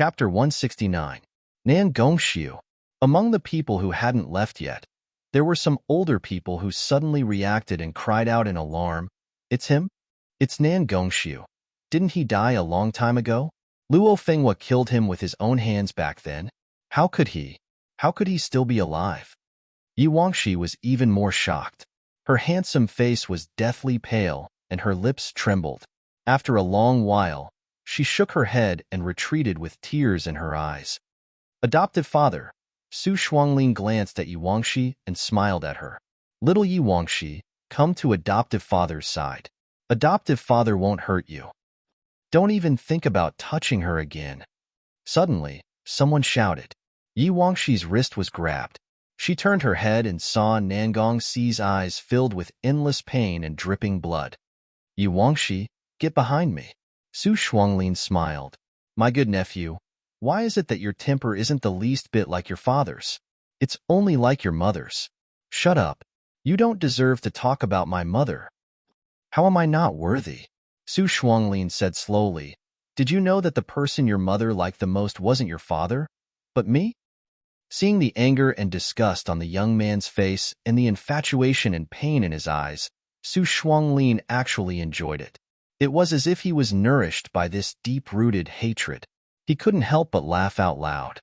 Chapter 169. Nan Gongxiu. Among the people who hadn't left yet, there were some older people who suddenly reacted and cried out in alarm, "It's him? It's Nan Gongxiu. Didn't he die a long time ago? Luo Fenghua killed him with his own hands back then. How could he? How could he still be alive?" Yi Wangxi was even more shocked. Her handsome face was deathly pale, and her lips trembled. After a long while, she shook her head and retreated with tears in her eyes. Adoptive father. Su Shuanglin glanced at Yi Wangxi and smiled at her. "Little Yi Wangxi, come to adoptive father's side. Adoptive father won't hurt you. Don't even think about touching her again." Suddenly, someone shouted. Yi Wangxi's wrist was grabbed. She turned her head and saw Nan Gongxi's eyes filled with endless pain and dripping blood. "Yi Wangxi, get behind me." Su Shuanglin smiled. "My good nephew, why is it that your temper isn't the least bit like your father's? It's only like your mother's." "Shut up. You don't deserve to talk about my mother." "How am I not worthy?" Su Shuanglin said slowly. "Did you know that the person your mother liked the most wasn't your father, but me?" Seeing the anger and disgust on the young man's face and the infatuation and pain in his eyes, Su Shuanglin actually enjoyed it. It was as if he was nourished by this deep-rooted hatred. He couldn't help but laugh out loud.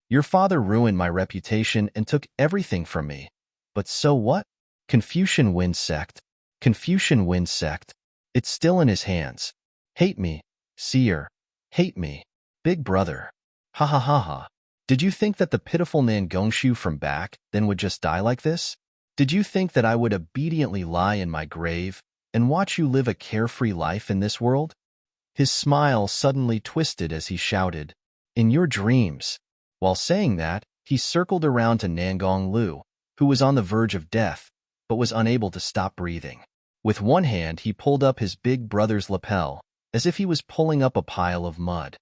"Your father ruined my reputation and took everything from me. But so what? Confucian Wind Sect. Confucian Wind Sect. It's still in his hands. Hate me, seer. Hate me, big brother. Ha ha ha ha. Did you think that the pitiful Nan Gongxiu from back then would just die like this? Did you think that I would obediently lie in my grave and watch you live a carefree life in this world?" His smile suddenly twisted as he shouted, "In your dreams." While saying that, he circled around to Nangong Lu, who was on the verge of death, but was unable to stop breathing. With one hand, he pulled up his big brother's lapel, as if he was pulling up a pile of mud.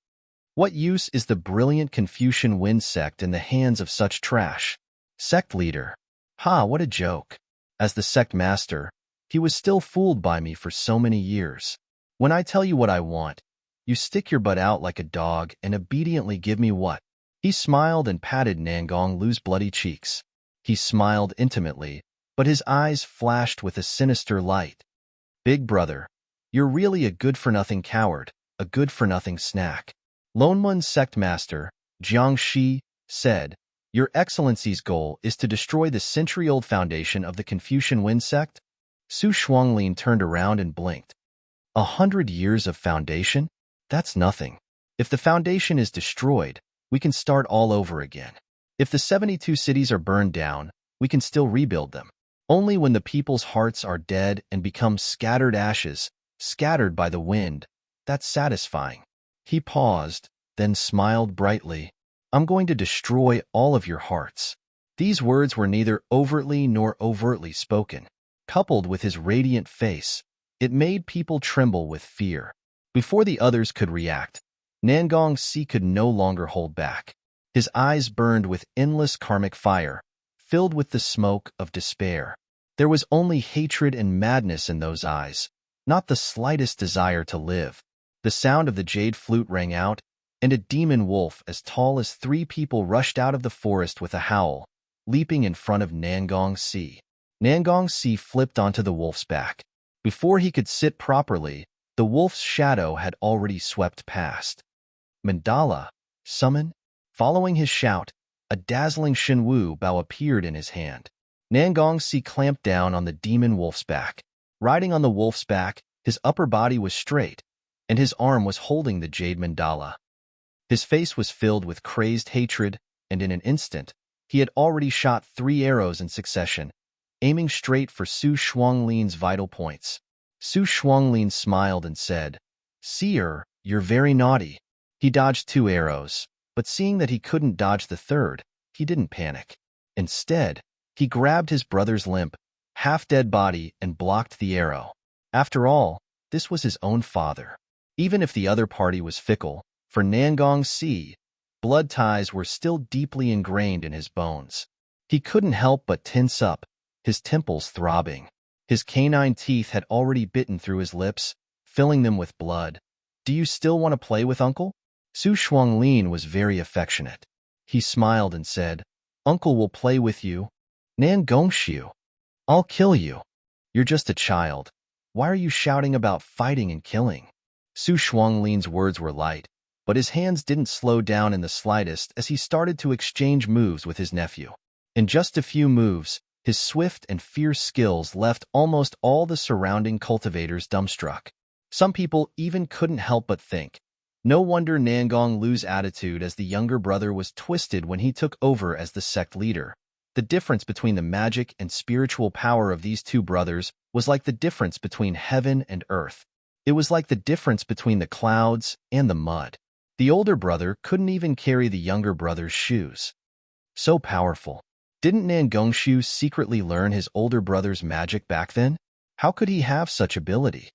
What use is the brilliant Confucian Wind Sect in the hands of such trash? Sect leader. Ha, what a joke. As the sect master, he was still fooled by me for so many years. When I tell you what I want, you stick your butt out like a dog and obediently give me what? He smiled and patted Nangong Lu's bloody cheeks. He smiled intimately, but his eyes flashed with a sinister light. "Big brother, you're really a good-for-nothing coward, a good-for-nothing snack." Lonmun's sect master, Jiang Shi, said, "Your Excellency's goal is to destroy the century-old foundation of the Confucian Wind Sect?" Su Shuanglin turned around and blinked. 100 years of foundation? That's nothing. If the foundation is destroyed, we can start all over again. If the 72 cities are burned down, we can still rebuild them. Only when the people's hearts are dead and become scattered ashes, scattered by the wind, that's satisfying. He paused, then smiled brightly. "I'm going to destroy all of your hearts." These words were neither overtly nor overtly spoken. Coupled with his radiant face, it made people tremble with fear. Before the others could react, Nangong Si could no longer hold back. His eyes burned with endless karmic fire, filled with the smoke of despair. There was only hatred and madness in those eyes, not the slightest desire to live. The sound of the jade flute rang out, and a demon wolf as tall as 3 people rushed out of the forest with a howl, leaping in front of Nangong Si. Nangong Si flipped onto the wolf's back. Before he could sit properly, the wolf's shadow had already swept past. "Mandala, summon." Following his shout, a dazzling Shenwu bow appeared in his hand. Nangong Si clamped down on the demon wolf's back. Riding on the wolf's back, his upper body was straight, and his arm was holding the jade mandala. His face was filled with crazed hatred, and in an instant, he had already shot 3 arrows in succession, aiming straight for Su Shuanglin's vital points. Su Shuanglin smiled and said, "Seer, you're very naughty." He dodged 2 arrows, but seeing that he couldn't dodge the third, he didn't panic. Instead, he grabbed his brother's limp, half-dead body and blocked the arrow. After all, this was his own father. Even if the other party was fickle, for Nangong Si, blood ties were still deeply ingrained in his bones. He couldn't help but tense up, his temples throbbing. His canine teeth had already bitten through his lips, filling them with blood. "Do you still want to play with Uncle?" Su Shuanglin was very affectionate. He smiled and said, "Uncle will play with you. Nan Gongxiu, I'll kill you. You're just a child. Why are you shouting about fighting and killing?" Su Shuanglin's words were light, but his hands didn't slow down in the slightest as he started to exchange moves with his nephew. In just a few moves, his swift and fierce skills left almost all the surrounding cultivators dumbstruck. Some people even couldn't help but think, no wonder Nangong Lu's attitude as the younger brother was twisted when he took over as the sect leader. The difference between the magic and spiritual power of these two brothers was like the difference between heaven and earth. It was like the difference between the clouds and the mud. The older brother couldn't even carry the younger brother's shoes. So powerful. Didn't Nan Gongxiu secretly learn his older brother's magic back then? How could he have such ability?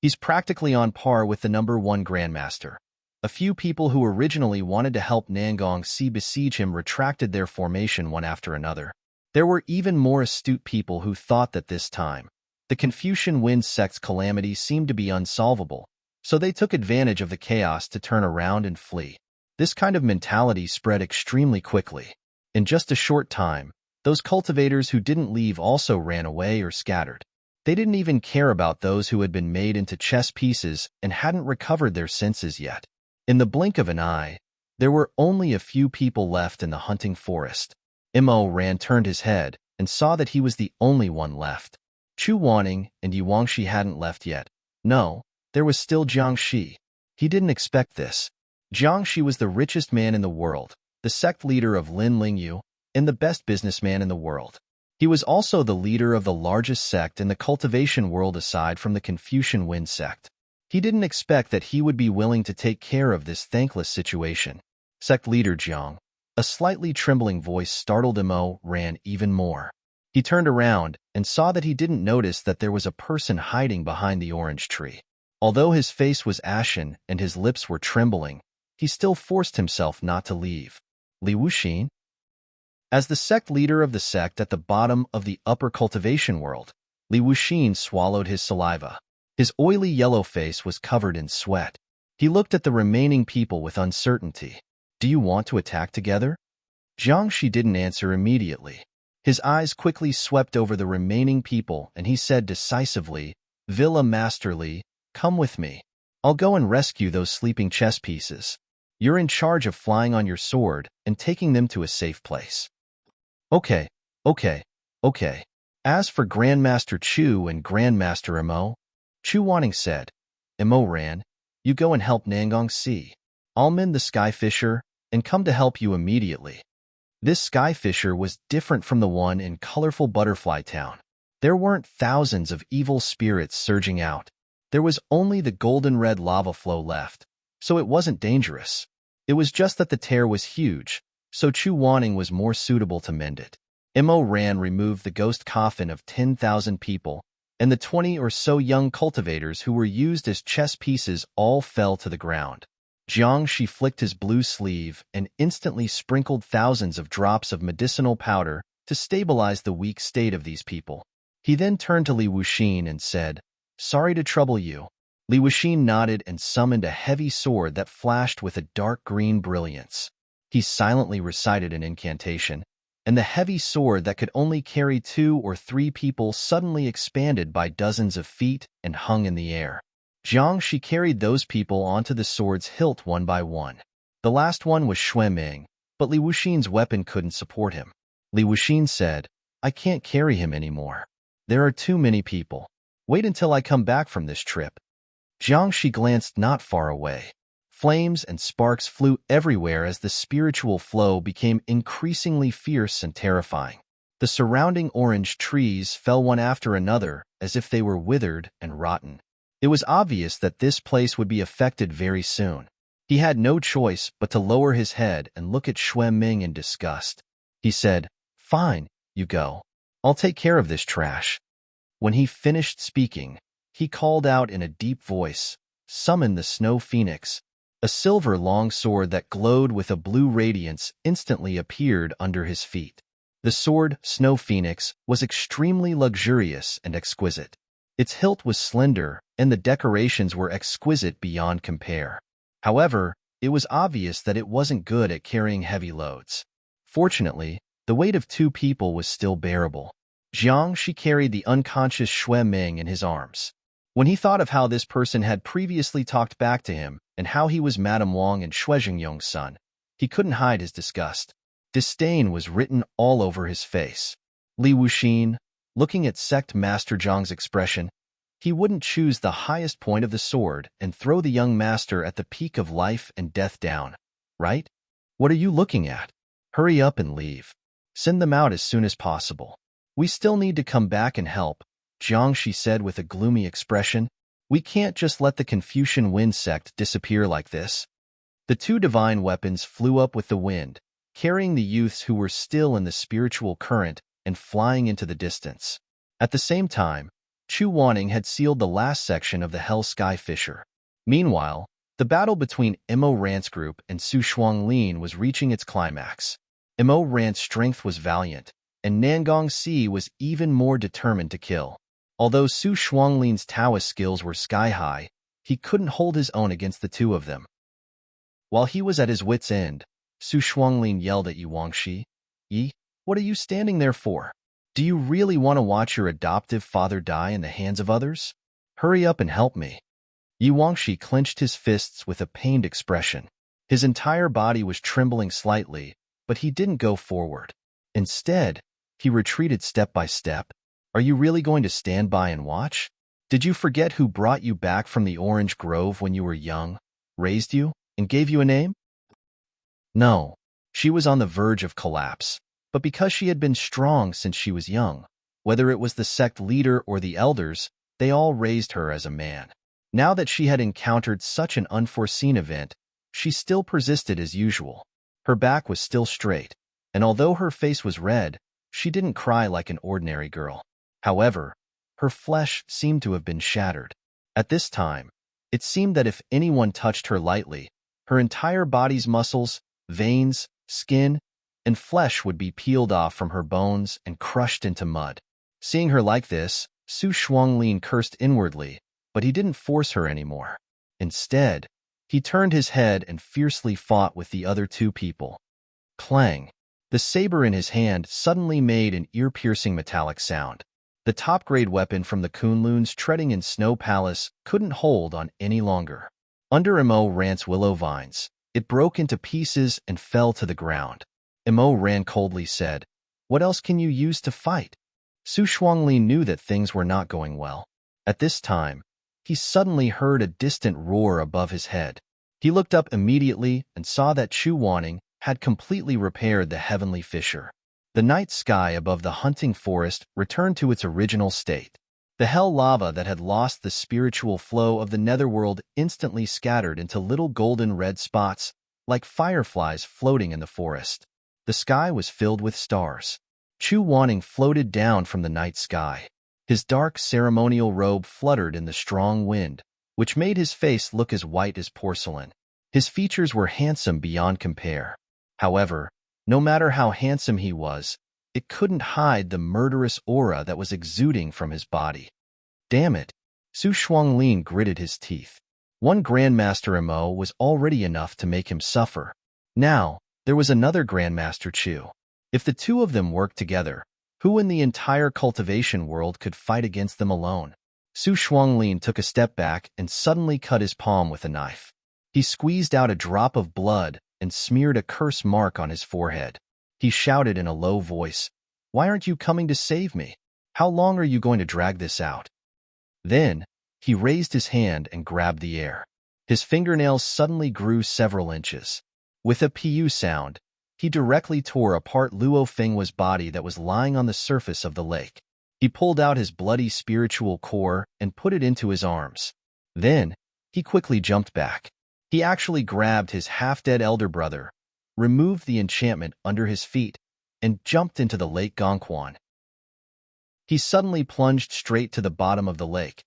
He's practically on par with the #1 Grandmaster. A few people who originally wanted to help Nangong Si besiege him retracted their formation one after another. There were even more astute people who thought that this time, the Confucian Wind sect's calamity seemed to be unsolvable, so they took advantage of the chaos to turn around and flee. This kind of mentality spread extremely quickly. In just a short time, those cultivators who didn't leave also ran away or scattered. They didn't even care about those who had been made into chess pieces and hadn't recovered their senses yet. In the blink of an eye, there were only a few people left in the hunting forest. Immerse turned his head and saw that he was the only one left. Chu Wanning and Yu Wangshi hadn't left yet. No, there was still Jiang Shi. He didn't expect this. Jiang Shi was the richest man in the world, the sect leader of Lin Lingyu, and the best businessman in the world. He was also the leader of the largest sect in the cultivation world aside from the Confucian Wind sect. He didn't expect that he would be willing to take care of this thankless situation. Sect leader Jiang, a slightly trembling voice startled Immerse even more. He turned around and saw that he didn't notice that there was a person hiding behind the orange tree. Although his face was ashen and his lips were trembling, he still forced himself not to leave. Li Wuxin? As the sect leader of the sect at the bottom of the upper cultivation world, Li Wuxin swallowed his saliva. His oily yellow face was covered in sweat. He looked at the remaining people with uncertainty. "Do you want to attack together?" Jiang Shi didn't answer immediately. His eyes quickly swept over the remaining people and he said decisively, "Villa Master Li, come with me. I'll go and rescue those sleeping chess pieces. You're in charge of flying on your sword and taking them to a safe place." Okay. As for Grandmaster Chu and Grandmaster Immerse, Chu Wanning said, "Immerse, you go and help Nangong Si. I'll mend the Skyfisher and come to help you immediately." This Skyfisher was different from the one in colorful Butterfly Town. There weren't thousands of evil spirits surging out. There was only the golden-red lava flow left, so it wasn't dangerous. It was just that the tear was huge, so Chu Wanning was more suitable to mend it. Immerse removed the ghost coffin of 10,000 people, and the 20 or so young cultivators who were used as chess pieces all fell to the ground. Jiang Shi flicked his blue sleeve and instantly sprinkled thousands of drops of medicinal powder to stabilize the weak state of these people. He then turned to Li Wuxin and said, "Sorry to trouble you." Li Wuxin nodded and summoned a heavy sword that flashed with a dark green brilliance. He silently recited an incantation, and the heavy sword that could only carry 2 or 3 people suddenly expanded by dozens of feet and hung in the air. Jiang Shi carried those people onto the sword's hilt one by one. The last one was Xue Ming, but Li Wuxin's weapon couldn't support him. Li Wuxin said, "I can't carry him anymore. There are too many people. Wait until I come back from this trip." Jiang Shi glanced not far away. Flames and sparks flew everywhere as the spiritual flow became increasingly fierce and terrifying. The surrounding orange trees fell one after another as if they were withered and rotten. It was obvious that this place would be affected very soon. He had no choice but to lower his head and look at Xue Ming in disgust. He said, "Fine, you go. I'll take care of this trash." When he finished speaking, he called out in a deep voice, "Summon the Snow Phoenix." A silver long sword that glowed with a blue radiance instantly appeared under his feet. The sword, Snow Phoenix, was extremely luxurious and exquisite. Its hilt was slender, and the decorations were exquisite beyond compare. However, It was obvious that it wasn't good at carrying heavy loads. Fortunately, the weight of 2 people was still bearable. Jiang Shi carried the unconscious Xue Ming in his arms. When he thought of how this person had previously talked back to him and how he was Madame Wang and Xue Jingyong's son, he couldn't hide his disgust. Disdain was written all over his face. Li Wuxin, looking at Sect Master Zhang's expression, he wouldn't choose the highest point of the sword and throw the young master at the peak of life and death down, right? What are you looking at? Hurry up and leave. Send them out as soon as possible. We still need to come back and help, Jiang Shi said with a gloomy expression. We can't just let the Confucian Wind sect disappear like this. The 2 divine weapons flew up with the wind, carrying the youths who were still in the spiritual current and flying into the distance. At the same time, Chu Wanning had sealed the last section of the Hell Sky Fissure. Meanwhile, the battle between Mo Rant's group and Su Shuanglin was reaching its climax. Mo Rant's strength was valiant, and Nangong Si was even more determined to kill. Although Su Shuanglin's Taoist skills were sky-high, he couldn't hold his own against the 2 of them. While he was at his wit's end, Su Shuanglin yelled at Yu Wangxi, "Yi, what are you standing there for? Do you really want to watch your adoptive father die in the hands of others? Hurry up and help me." Yu Wangxi clenched his fists with a pained expression. His entire body was trembling slightly, but he didn't go forward. Instead, he retreated step by step. Are you really going to stand by and watch? Did you forget who brought you back from the Orange Grove when you were young, raised you, and gave you a name? No, she was on the verge of collapse, but because she had been strong since she was young, whether it was the sect leader or the elders, they all raised her as a man. Now that she had encountered such an unforeseen event, she still persisted as usual. Her back was still straight, and although her face was red, she didn't cry like an ordinary girl. However, her flesh seemed to have been shattered. At this time, it seemed that if anyone touched her lightly, her entire body's muscles, veins, skin, and flesh would be peeled off from her bones and crushed into mud. Seeing her like this, Su Shuanglin cursed inwardly, but he didn't force her anymore. Instead, he turned his head and fiercely fought with the other 2 people. Clang! The saber in his hand suddenly made an ear-piercing metallic sound. The top-grade weapon from the Kunlun's treading in Snow Palace couldn't hold on any longer. Under Mo Rant's willow vines, it broke into pieces and fell to the ground. Mo Rant coldly said, "What else can you use to fight?" Su Shuanglin knew that things were not going well. At this time, he suddenly heard a distant roar above his head. He looked up immediately and saw that Chu Wanning had completely repaired the heavenly fissure. The night sky above the hunting forest returned to its original state. The hell lava that had lost the spiritual flow of the netherworld instantly scattered into little golden red spots, like fireflies floating in the forest. The sky was filled with stars. Chu Wanning floated down from the night sky. His dark ceremonial robe fluttered in the strong wind, which made his face look as white as porcelain. His features were handsome beyond compare. However, no matter how handsome he was, it couldn't hide the murderous aura that was exuding from his body. Damn it! Su Shuanglin gritted his teeth. One Grandmaster Mo was already enough to make him suffer. Now, there was another Grandmaster Chu. If the 2 of them worked together, who in the entire cultivation world could fight against them alone? Su Shuanglin took a step back and suddenly cut his palm with a knife. He squeezed out a drop of blood and smeared a curse mark on his forehead. He shouted in a low voice, "Why aren't you coming to save me? How long are you going to drag this out?" Then, he raised his hand and grabbed the air. His fingernails suddenly grew several inches. With a pu sound, he directly tore apart Luo Fenghua's body that was lying on the surface of the lake. He pulled out his bloody spiritual core and put it into his arms. Then, he quickly jumped back. He actually grabbed his half-dead elder brother, removed the enchantment under his feet, and jumped into the Lake Gongquan. He suddenly plunged straight to the bottom of the lake.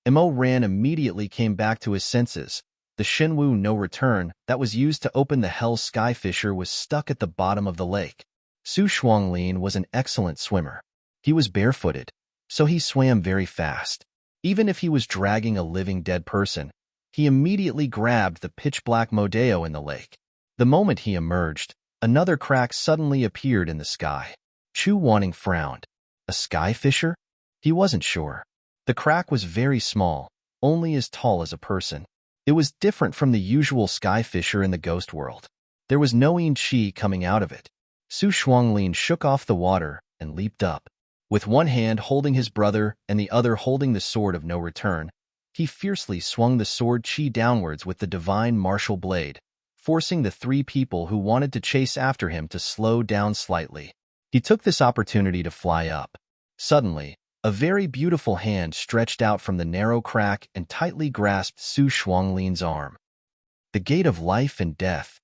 Mo Ran immediately came back to his senses. The Shenwu no return that was used to open the Hell Sky Fissure was stuck at the bottom of the lake. Su Shuanglin was an excellent swimmer. He was barefooted, so he swam very fast. Even if he was dragging a living dead person, He immediately grabbed the pitch-black Modeo in the lake. The moment he emerged, another crack suddenly appeared in the sky. Chu Wanning frowned. A sky fisher? He wasn't sure. The crack was very small, only as tall as a person. It was different from the usual sky fisher in the ghost world. There was no yin qi coming out of it. Su Shuanglin shook off the water and leaped up. With one hand holding his brother and the other holding the sword of no return, he fiercely swung the sword qi downwards with the divine martial blade, forcing the three people who wanted to chase after him to slow down slightly. He took this opportunity to fly up. Suddenly, a very beautiful hand stretched out from the narrow crack and tightly grasped Su Shuanglin's arm. The gate of life and death.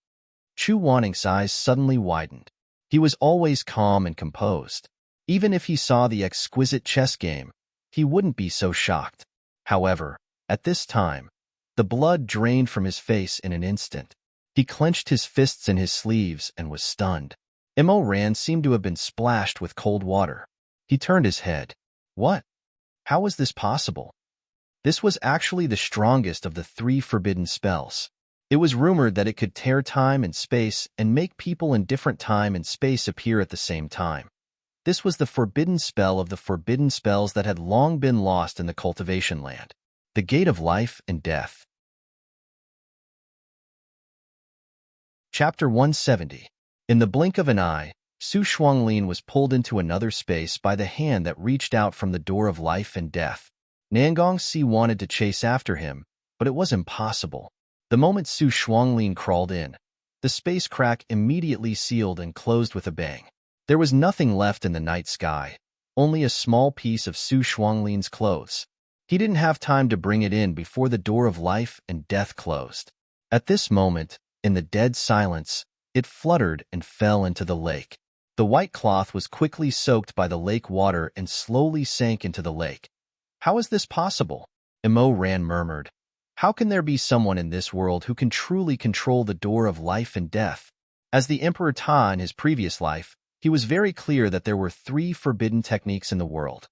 Chu Wanning's eyes suddenly widened. He was always calm and composed. Even if he saw the exquisite chess game, he wouldn't be so shocked. However, at this time, the blood drained from his face in an instant. He clenched his fists in his sleeves and was stunned. Imo Ran seemed to have been splashed with cold water. He turned his head. What? How was this possible? This was actually the strongest of the 3 forbidden spells. It was rumored that it could tear time and space and make people in different time and space appear at the same time. This was the forbidden spell of the forbidden spells that had long been lost in the cultivation land. The gate of life and death. Chapter 170. In the blink of an eye, Su Shuanglin was pulled into another space by the hand that reached out from the door of life and death. Nangongxi wanted to chase after him, but it was impossible. The moment Su Shuanglin crawled in, the space crack immediately sealed and closed with a bang. There was nothing left in the night sky, only a small piece of Su Shuanglin's clothes. He didn't have time to bring it in before the door of life and death closed. At this moment, in the dead silence, it fluttered and fell into the lake. The white cloth was quickly soaked by the lake water and slowly sank into the lake. How is this possible? Imo Ran murmured. How can there be someone in this world who can truly control the door of life and death? As the Emperor Ta in his previous life, he was very clear that there were 3 forbidden techniques in the world: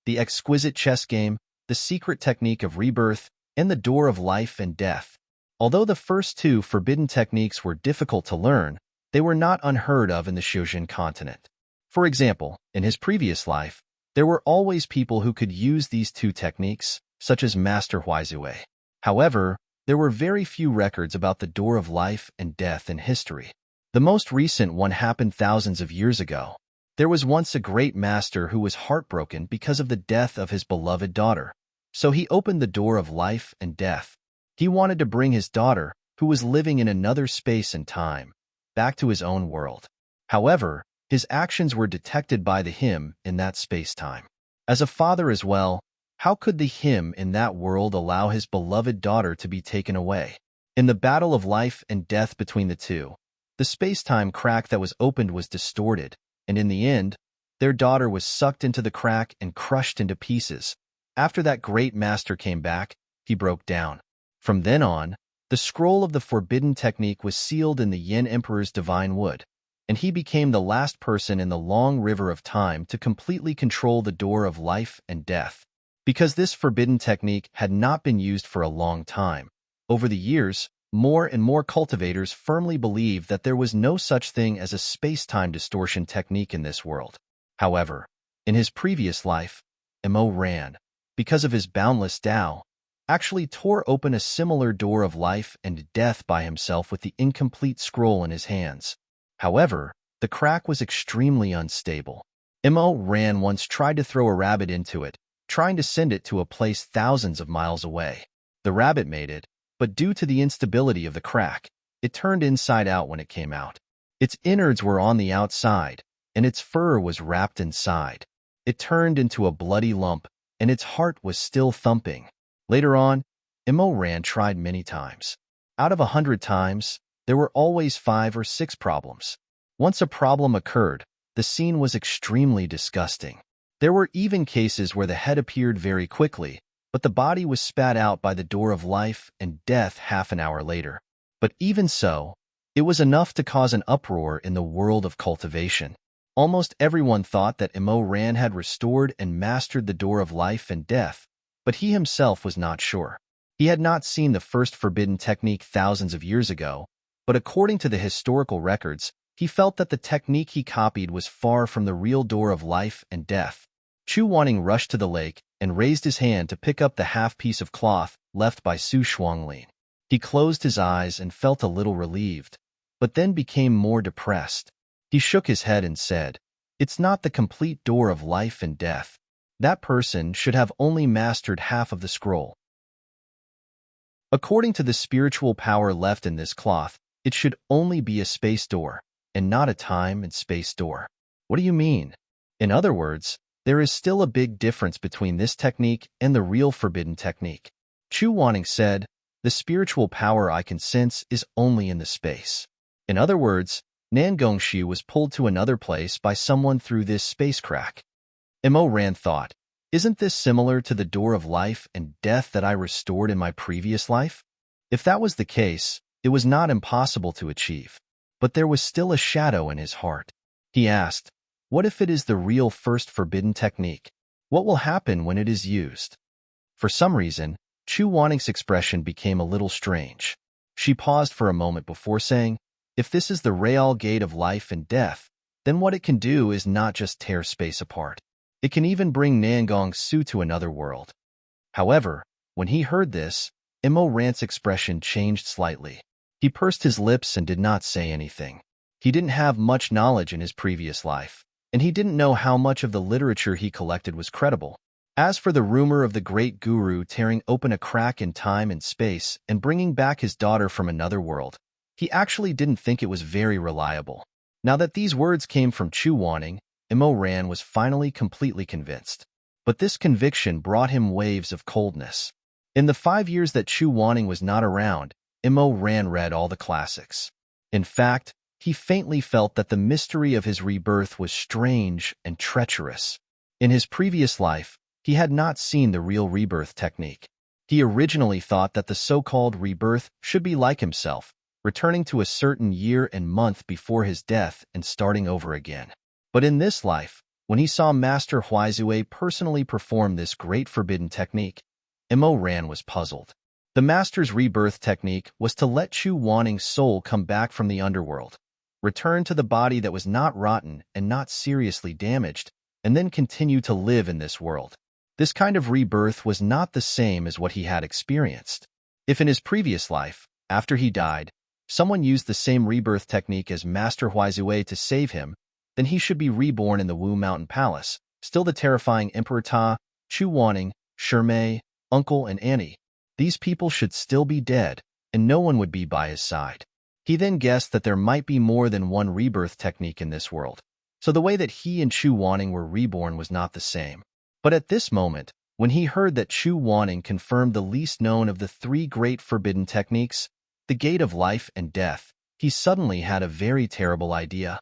the exquisite chess game, the secret technique of rebirth, and the door of life and death. Although the first 2 forbidden techniques were difficult to learn, they were not unheard of in the Shizun continent. For example, in his previous life, there were always people who could use these 2 techniques, such as Master Huizue. However, there were very few records about the door of life and death in history. The most recent one happened thousands of years ago. There was once a great master who was heartbroken because of the death of his beloved daughter. So he opened the door of life and death. He wanted to bring his daughter, who was living in another space and time, back to his own world. However, his actions were detected by the him in that space-time. As a father as well, how could the him in that world allow his beloved daughter to be taken away? In the battle of life and death between the 2, the space-time crack that was opened was distorted, and in the end, their daughter was sucked into the crack and crushed into pieces. After that great master came back, he broke down. From then on, the scroll of the forbidden technique was sealed in the Yin Emperor's divine wood, and he became the last person in the long river of time to completely control the door of life and death. Because this forbidden technique had not been used for a long time, over the years, more and more cultivators firmly believed that there was no such thing as a space-time distortion technique in this world. However, in his previous life, Imo Ran, because of his boundless Tao, actually tore open a similar door of life and death by himself with the incomplete scroll in his hands. However, the crack was extremely unstable. Imo Ran once tried to throw a rabbit into it, trying to send it to a place thousands of miles away. The rabbit made it, but due to the instability of the crack, it turned inside out when it came out. Its innards were on the outside, and its fur was wrapped inside. It turned into a bloody lump, and its heart was still thumping. Later on, Imo Ran tried many times. Out of 100 times, there were always 5 or 6 problems. Once a problem occurred, the scene was extremely disgusting. There were even cases where the head appeared very quickly, but the body was spat out by the door of life and death half an hour later. But even so, it was enough to cause an uproar in the world of cultivation. Almost everyone thought that Imo Ran had restored and mastered the door of life and death, but he himself was not sure. He had not seen the first forbidden technique thousands of years ago, but according to the historical records, he felt that the technique he copied was far from the real door of life and death. Chu Wanning rushed to the lake and raised his hand to pick up the half-piece of cloth left by Su Shuanglin. He closed his eyes and felt a little relieved, but then became more depressed. He shook his head and said, "It's not the complete door of life and death. That person should have only mastered half of the scroll. According to the spiritual power left in this cloth, it should only be a space door, and not a time and space door." What do you mean? In other words, there is still a big difference between this technique and the real forbidden technique. Chu Wanning said, "The spiritual power I can sense is only in the space." In other words, Nan Gongxiu was pulled to another place by someone through this space crack. Mo Ran thought, "Isn't this similar to the door of life and death that I restored in my previous life?" If that was the case, it was not impossible to achieve. But there was still a shadow in his heart. He asked, "What if it is the real first forbidden technique? What will happen when it is used?" For some reason, Chu Wanning's expression became a little strange. She paused for a moment before saying, "If this is the real gate of life and death, then what it can do is not just tear space apart. It can even bring Nangong Su to another world." However, when he heard this, Mo Rant's expression changed slightly. He pursed his lips and did not say anything. He didn't have much knowledge in his previous life, and he didn't know how much of the literature he collected was credible. As for the rumor of the great guru tearing open a crack in time and space and bringing back his daughter from another world, he actually didn't think it was very reliable. Now that these words came from Chu Wanning, Mo Ran was finally completely convinced. But this conviction brought him waves of coldness. In the 5 years that Chu Wanning was not around, Mo Ran read all the classics. In fact, he faintly felt that the mystery of his rebirth was strange and treacherous. In his previous life, he had not seen the real rebirth technique. He originally thought that the so-called rebirth should be like himself, returning to a certain year and month before his death and starting over again. But in this life, when he saw Master Huizue personally perform this great forbidden technique, Mo Ran was puzzled. The Master's rebirth technique was to let Chu Wanning's soul come back from the underworld, return to the body that was not rotten and not seriously damaged, and then continue to live in this world. This kind of rebirth was not the same as what he had experienced. If in his previous life, after he died, someone used the same rebirth technique as Master Huizue to save him, then he should be reborn in the Wu Mountain Palace, still the terrifying Emperor Ta, Chu Wanning, Shirmei, Uncle, and Annie. These people should still be dead, and no one would be by his side. He then guessed that there might be more than one rebirth technique in this world, so the way that he and Chu Wanning were reborn was not the same. But at this moment, when he heard that Chu Wanning confirmed the least known of the 3 great forbidden techniques, the gate of life and death, he suddenly had a very terrible idea.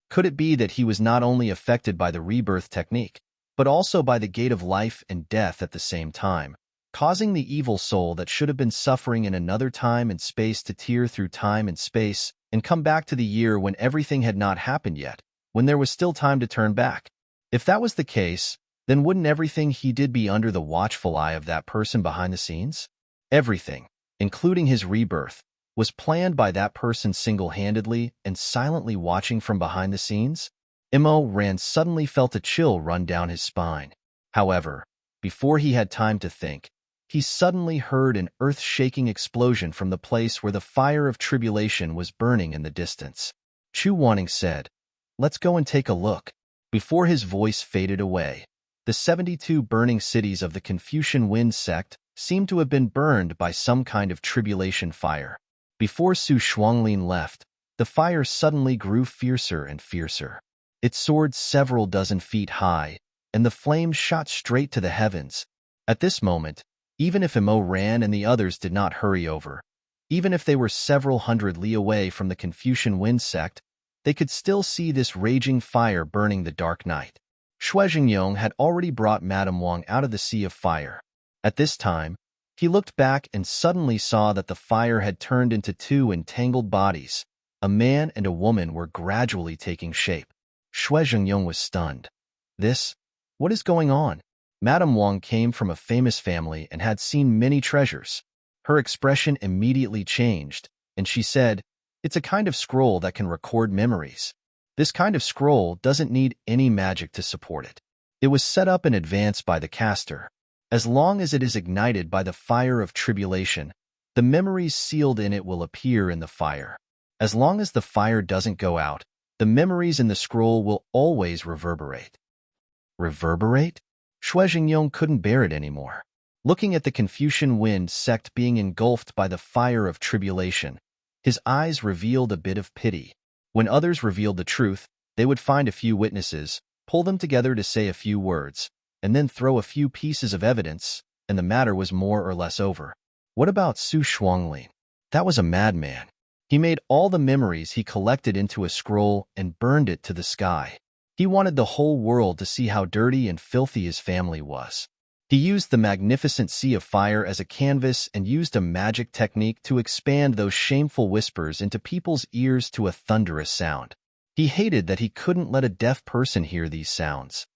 Could it be that he was not only affected by the rebirth technique, but also by the gate of life and death at the same time, causing the evil soul that should have been suffering in another time and space to tear through time and space and come back to the year when everything had not happened yet, when there was still time to turn back? If that was the case, then wouldn't everything he did be under the watchful eye of that person behind the scenes? Everything, including his rebirth, was planned by that person single-handedly and silently watching from behind the scenes? Mo Ran suddenly felt a chill run down his spine. However, before he had time to think, he suddenly heard an earth-shaking explosion from the place where the fire of tribulation was burning in the distance. Chu Wanning said, "Let's go and take a look." Before his voice faded away, the 72 burning cities of the Confucian Wind sect seemed to have been burned by some kind of tribulation fire. Before Su Shuanglin left, the fire suddenly grew fiercer and fiercer. It soared several dozen feet high, and the flames shot straight to the heavens. At this moment, even if Mo Ran and the others did not hurry over, even if they were several hundred li away from the Confucian Wind sect, they could still see this raging fire burning the dark night. Shui Jingyong had already brought Madame Wang out of the sea of fire. At this time, he looked back and suddenly saw that the fire had turned into 2 entangled bodies. A man and a woman were gradually taking shape. Shui Jingyong was stunned. What is going on? Madame Wang came from a famous family and had seen many treasures. Her expression immediately changed, and she said, "It's a kind of scroll that can record memories. This kind of scroll doesn't need any magic to support it. It was set up in advance by the caster. As long as it is ignited by the fire of tribulation, the memories sealed in it will appear in the fire. As long as the fire doesn't go out, the memories in the scroll will always reverberate." Reverberate? Shui Jingyong couldn't bear it anymore. Looking at the Confucian Wind sect being engulfed by the fire of tribulation, his eyes revealed a bit of pity. When others revealed the truth, they would find a few witnesses, pull them together to say a few words, and then throw a few pieces of evidence, and the matter was more or less over. What about Su Shuanglin? That was a madman. He made all the memories he collected into a scroll and burned it to the sky. He wanted the whole world to see how dirty and filthy his family was. He used the magnificent sea of fire as a canvas and used a magic technique to expand those shameful whispers into people's ears to a thunderous sound. He hated that he couldn't let a deaf person hear these sounds.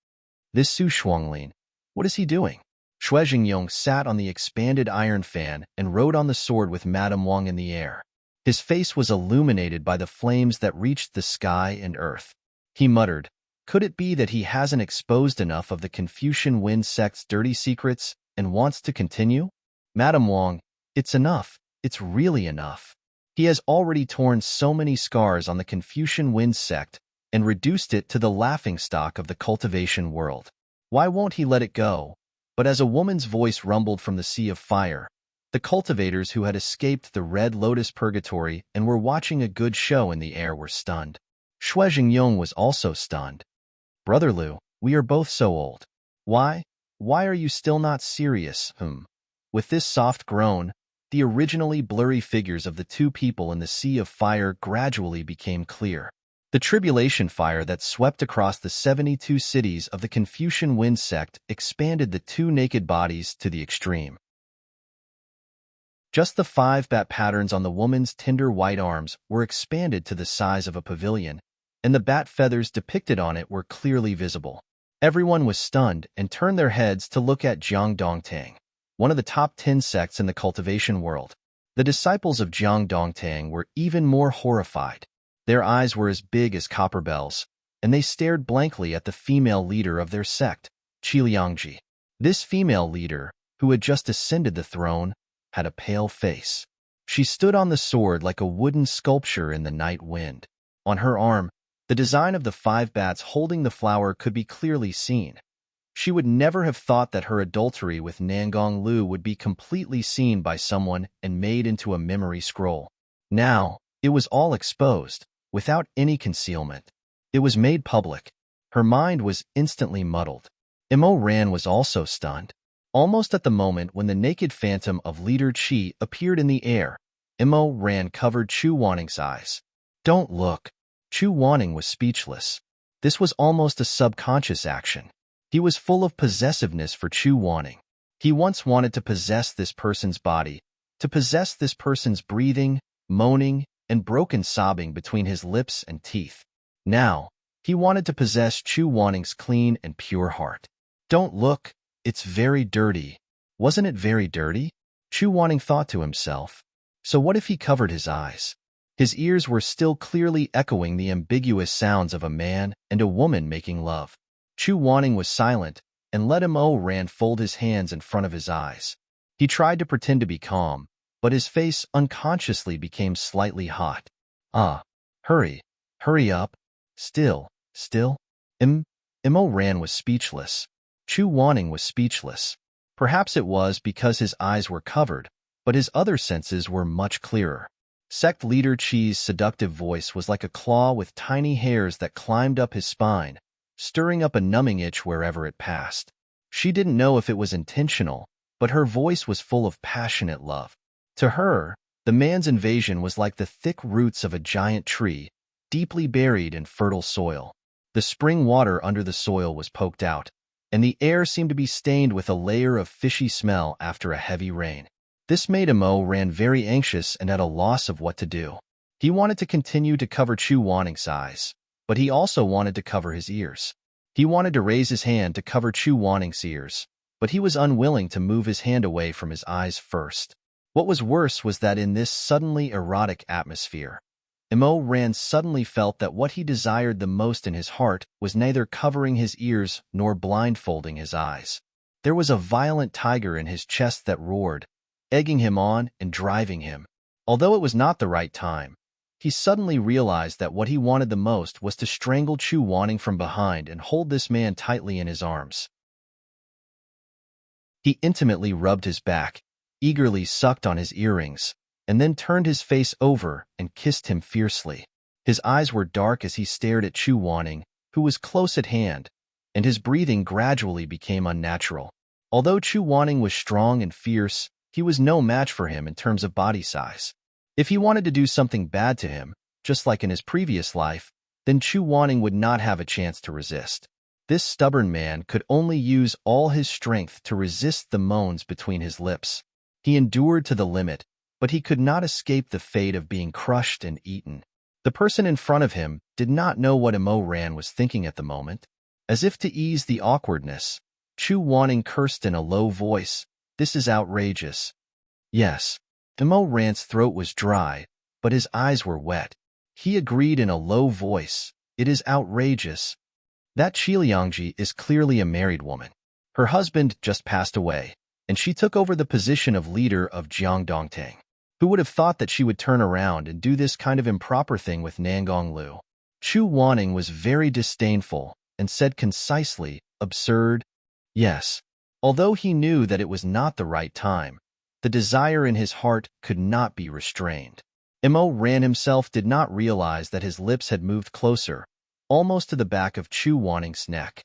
This Su Shuanglin, what is he doing? Shui Jingyong sat on the expanded iron fan and rode on the sword with Madame Wang in the air. His face was illuminated by the flames that reached the sky and earth. He muttered, "Could it be that he hasn't exposed enough of the Confucian Wind sect's dirty secrets and wants to continue? Madame Wang, it's enough. It's really enough. He has already torn so many scars on the Confucian Wind sect and reduced it to the laughingstock of the cultivation world. Why won't he let it go?" But as a woman's voice rumbled from the sea of fire, the cultivators who had escaped the Red Lotus Purgatory and were watching a good show in the air were stunned. Shui Jingyong was also stunned. "Brother Liu, we are both so old. Why are you still not serious?" With this soft groan, the originally blurry figures of the two people in the sea of fire gradually became clear. The tribulation fire that swept across the 72 cities of the Confucian Wind sect expanded the two naked bodies to the extreme. Just the 5 bat patterns on the woman's tender white arms were expanded to the size of a pavilion, and the bat feathers depicted on it were clearly visible. Everyone was stunned and turned their heads to look at Jiang Dongtang, one of the top 10 sects in the cultivation world. The disciples of Jiang Dongtang were even more horrified. Their eyes were as big as copper bells, and they stared blankly at the female leader of their sect, Qi Liangji. This female leader, who had just ascended the throne, had a pale face. She stood on the sword like a wooden sculpture in the night wind. On her arm, the design of the 5 bats holding the flower could be clearly seen. She would never have thought that her adultery with Nangong Lu would be completely seen by someone and made into a memory scroll. Now, it was all exposed, without any concealment. It was made public. Her mind was instantly muddled. Mo Ran was also stunned. Almost at the moment when the naked phantom of Leader Qi appeared in the air, Mo Ran covered Chu Wanning's eyes. "Don't look." Chu Wanning was speechless. This was almost a subconscious action. He was full of possessiveness for Chu Wanning. He once wanted to possess this person's body, to possess this person's breathing, moaning, and broken sobbing between his lips and teeth. Now, he wanted to possess Chu Wanning's clean and pure heart. "Don't look, it's very dirty." Wasn't it very dirty? Chu Wanning thought to himself. So what if he covered his eyes? His ears were still clearly echoing the ambiguous sounds of a man and a woman making love. Chu Wanning was silent and let Mo Ran fold his hands in front of his eyes. He tried to pretend to be calm, but his face unconsciously became slightly hot. Hurry up. Still. Mo Ran was speechless. Chu Wanning was speechless. Perhaps it was because his eyes were covered, but his other senses were much clearer. Sect leader Qi's seductive voice was like a claw with tiny hairs that climbed up his spine, stirring up a numbing itch wherever it passed. She didn't know if it was intentional, but her voice was full of passionate love. To her, the man's invasion was like the thick roots of a giant tree, deeply buried in fertile soil. The spring water under the soil was poked out, and the air seemed to be stained with a layer of fishy smell after a heavy rain. This made Mo Ran very anxious and at a loss of what to do. He wanted to continue to cover Chu Wanning's eyes, but he also wanted to cover his ears. He wanted to raise his hand to cover Chu Wanning's ears, but he was unwilling to move his hand away from his eyes first. What was worse was that in this suddenly erotic atmosphere, Immerse suddenly felt that what he desired the most in his heart was neither covering his ears nor blindfolding his eyes. There was a violent tiger in his chest that roared, egging him on and driving him. Although it was not the right time, he suddenly realized that what he wanted the most was to strangle Chu Wanning from behind and hold this man tightly in his arms. He intimately rubbed his back, eagerly sucked on his earrings, and then turned his face over and kissed him fiercely. His eyes were dark as he stared at Chu Wanning, who was close at hand, and his breathing gradually became unnatural. Although Chu Wanning was strong and fierce, he was no match for him in terms of body size. If he wanted to do something bad to him, just like in his previous life, then Chu Wanning would not have a chance to resist. This stubborn man could only use all his strength to resist the moans between his lips. He endured to the limit, but he could not escape the fate of being crushed and eaten. The person in front of him did not know what Immerse was thinking at the moment. As if to ease the awkwardness, Chu Wanning cursed in a low voice, "This is outrageous." Yes, Immerse's throat was dry, but his eyes were wet. He agreed in a low voice, "It is outrageous. That Qiliangji is clearly a married woman. Her husband just passed away, and she took over the position of leader of Jiangdongtang. Who would have thought that she would turn around and do this kind of improper thing with Nangonglu?" Chu Wanning was very disdainful and said concisely, "Absurd." Yes, although he knew that it was not the right time, the desire in his heart could not be restrained. Immerse himself did not realize that his lips had moved closer, almost to the back of Chu Wanning's neck.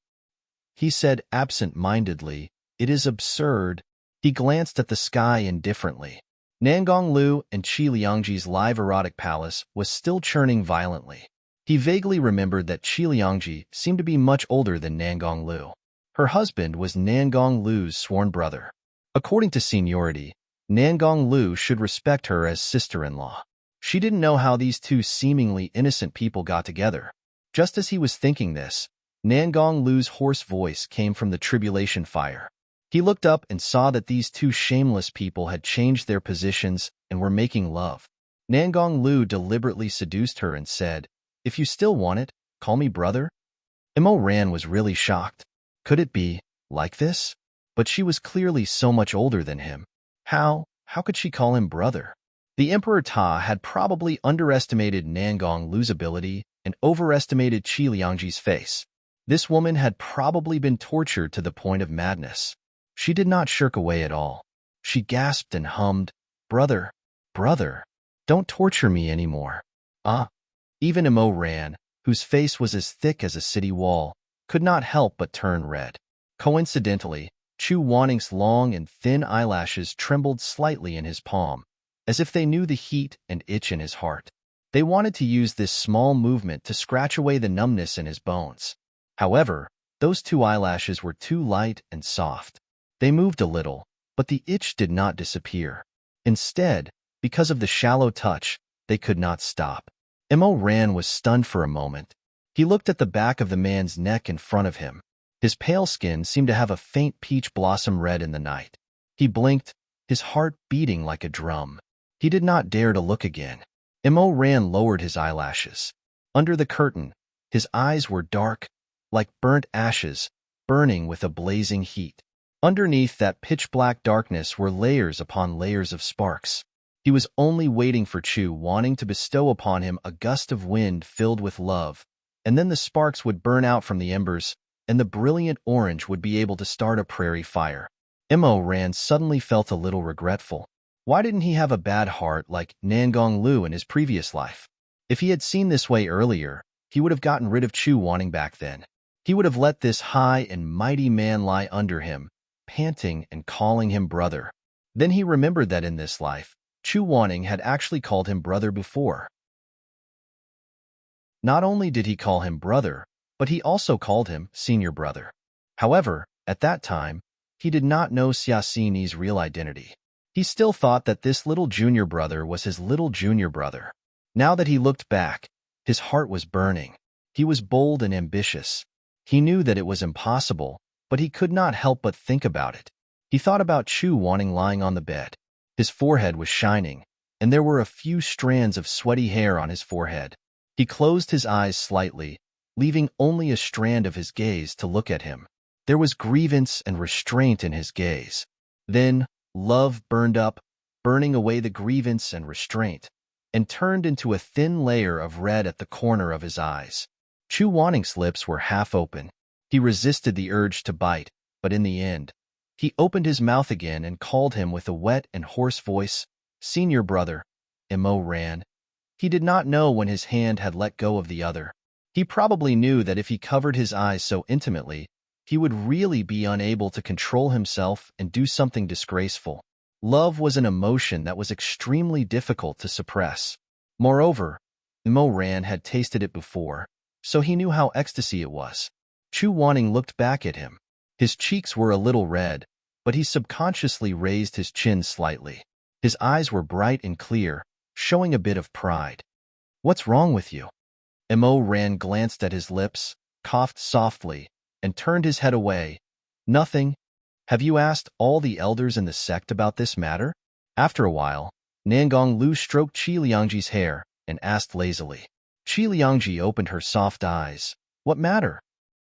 He said absent-mindedly, "It is absurd." He glanced at the sky indifferently. Nangonglu and Qiliangji's live erotic palace was still churning violently. He vaguely remembered that Qiliangji seemed to be much older than Nangonglu. Her husband was Nangonglu's sworn brother. According to seniority, Nangonglu should respect her as sister-in-law. She didn't know how these two seemingly innocent people got together. Just as he was thinking this, Nangonglu's hoarse voice came from the tribulation fire. He looked up and saw that these two shameless people had changed their positions and were making love. Nangonglu deliberately seduced her and said, "If you still want it, call me brother." Immerse was really shocked. Could it be like this? But she was clearly so much older than him. How could she call him brother? The Emperor Ta had probably underestimated Nangonglu's ability and overestimated Qiliangji's face. This woman had probably been tortured to the point of madness. She did not shirk away at all. She gasped and hummed, "Brother, brother, don't torture me anymore." Even Immerse, whose face was as thick as a city wall, could not help but turn red. Coincidentally, Chu Wanning's long and thin eyelashes trembled slightly in his palm, as if they knew the heat and itch in his heart. They wanted to use this small movement to scratch away the numbness in his bones. However, those two eyelashes were too light and soft. They moved a little, but the itch did not disappear. Instead, because of the shallow touch, they could not stop. Immerse was stunned for a moment. He looked at the back of the man's neck in front of him. His pale skin seemed to have a faint peach blossom red in the night. He blinked, his heart beating like a drum. He did not dare to look again. Immerse lowered his eyelashes. Under the curtain, his eyes were dark, like burnt ashes, burning with a blazing heat. Underneath that pitch-black darkness were layers upon layers of sparks. He was only waiting for Chu Wanning to bestow upon him a gust of wind filled with love, and then the sparks would burn out from the embers, and the brilliant orange would be able to start a prairie fire. Immerse suddenly felt a little regretful. Why didn't he have a bad heart like Nangonglu in his previous life? If he had seen this way earlier, he would have gotten rid of Chu Wanning back then. He would have let this high and mighty man lie under him, panting and calling him brother. Then he remembered that in this life, Chu Wanning had actually called him brother before. Not only did he call him brother, but he also called him senior brother. However, at that time, he did not know Xiaxini's real identity. He still thought that this little junior brother was his little junior brother. Now that he looked back, his heart was burning. He was bold and ambitious. He knew that it was impossible, but he could not help but think about it. He thought about Chu Wanting lying on the bed. His forehead was shining, and there were a few strands of sweaty hair on his forehead. He closed his eyes slightly, leaving only a strand of his gaze to look at him. There was grievance and restraint in his gaze. Then, love burned up, burning away the grievance and restraint, and turned into a thin layer of red at the corner of his eyes. Chu Wanting's lips were half open. He resisted the urge to bite, but in the end, he opened his mouth again and called him with a wet and hoarse voice, "Senior brother." Imo ran. He did not know when his hand had let go of the other. He probably knew that if he covered his eyes so intimately, he would really be unable to control himself and do something disgraceful. Love was an emotion that was extremely difficult to suppress. Moreover, Imo Ran had tasted it before, so he knew how ecstasy it was. Chu Wanting looked back at him. His cheeks were a little red, but he subconsciously raised his chin slightly. His eyes were bright and clear, showing a bit of pride. "What's wrong with you?" Imo Ran glanced at his lips, coughed softly, and turned his head away. "Nothing. Have you asked all the elders in the sect about this matter?" After a while, Nangong Lu stroked Qi Liangji's hair and asked lazily. Qi Liangji opened her soft eyes. "What matter?"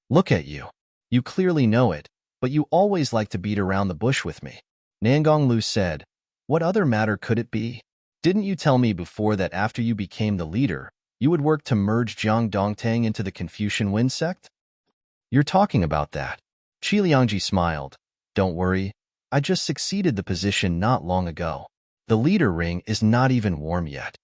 "Look at you. You clearly know it, but you always like to beat around the bush with me." Nangong Lu said, "What other matter could it be? Didn't you tell me before that after you became the leader, you would work to merge Jiang Dongtang into the Confucian Wind sect?" "You're talking about that." Qi Liangji smiled. "Don't worry, I just succeeded the position not long ago. The leader ring is not even warm yet.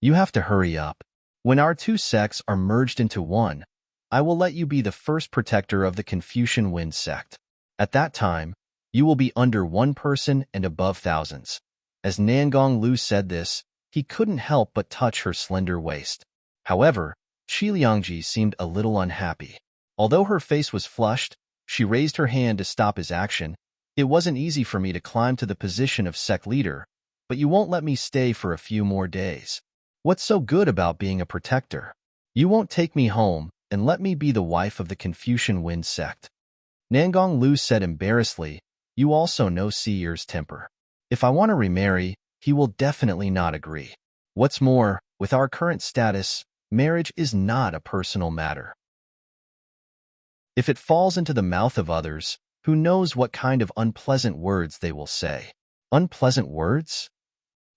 You have to hurry up. When our two sects are merged into one, I will let you be the first protector of the Confucian Wind sect. At that time, you will be under one person and above thousands." As Nangong Lu said this, he couldn't help but touch her slender waist. However, Qi Liangji seemed a little unhappy. Although her face was flushed, she raised her hand to stop his action. "It wasn't easy for me to climb to the position of sect leader, but you won't let me stay for a few more days. What's so good about being a protector? You won't take me home and let me be the wife of the Confucian Wind sect." Nangong Lu said embarrassedly, "You also know Siyer's temper. If I want to remarry, he will definitely not agree. What's more, with our current status, marriage is not a personal matter. If it falls into the mouth of others, who knows what kind of unpleasant words they will say." "Unpleasant words?"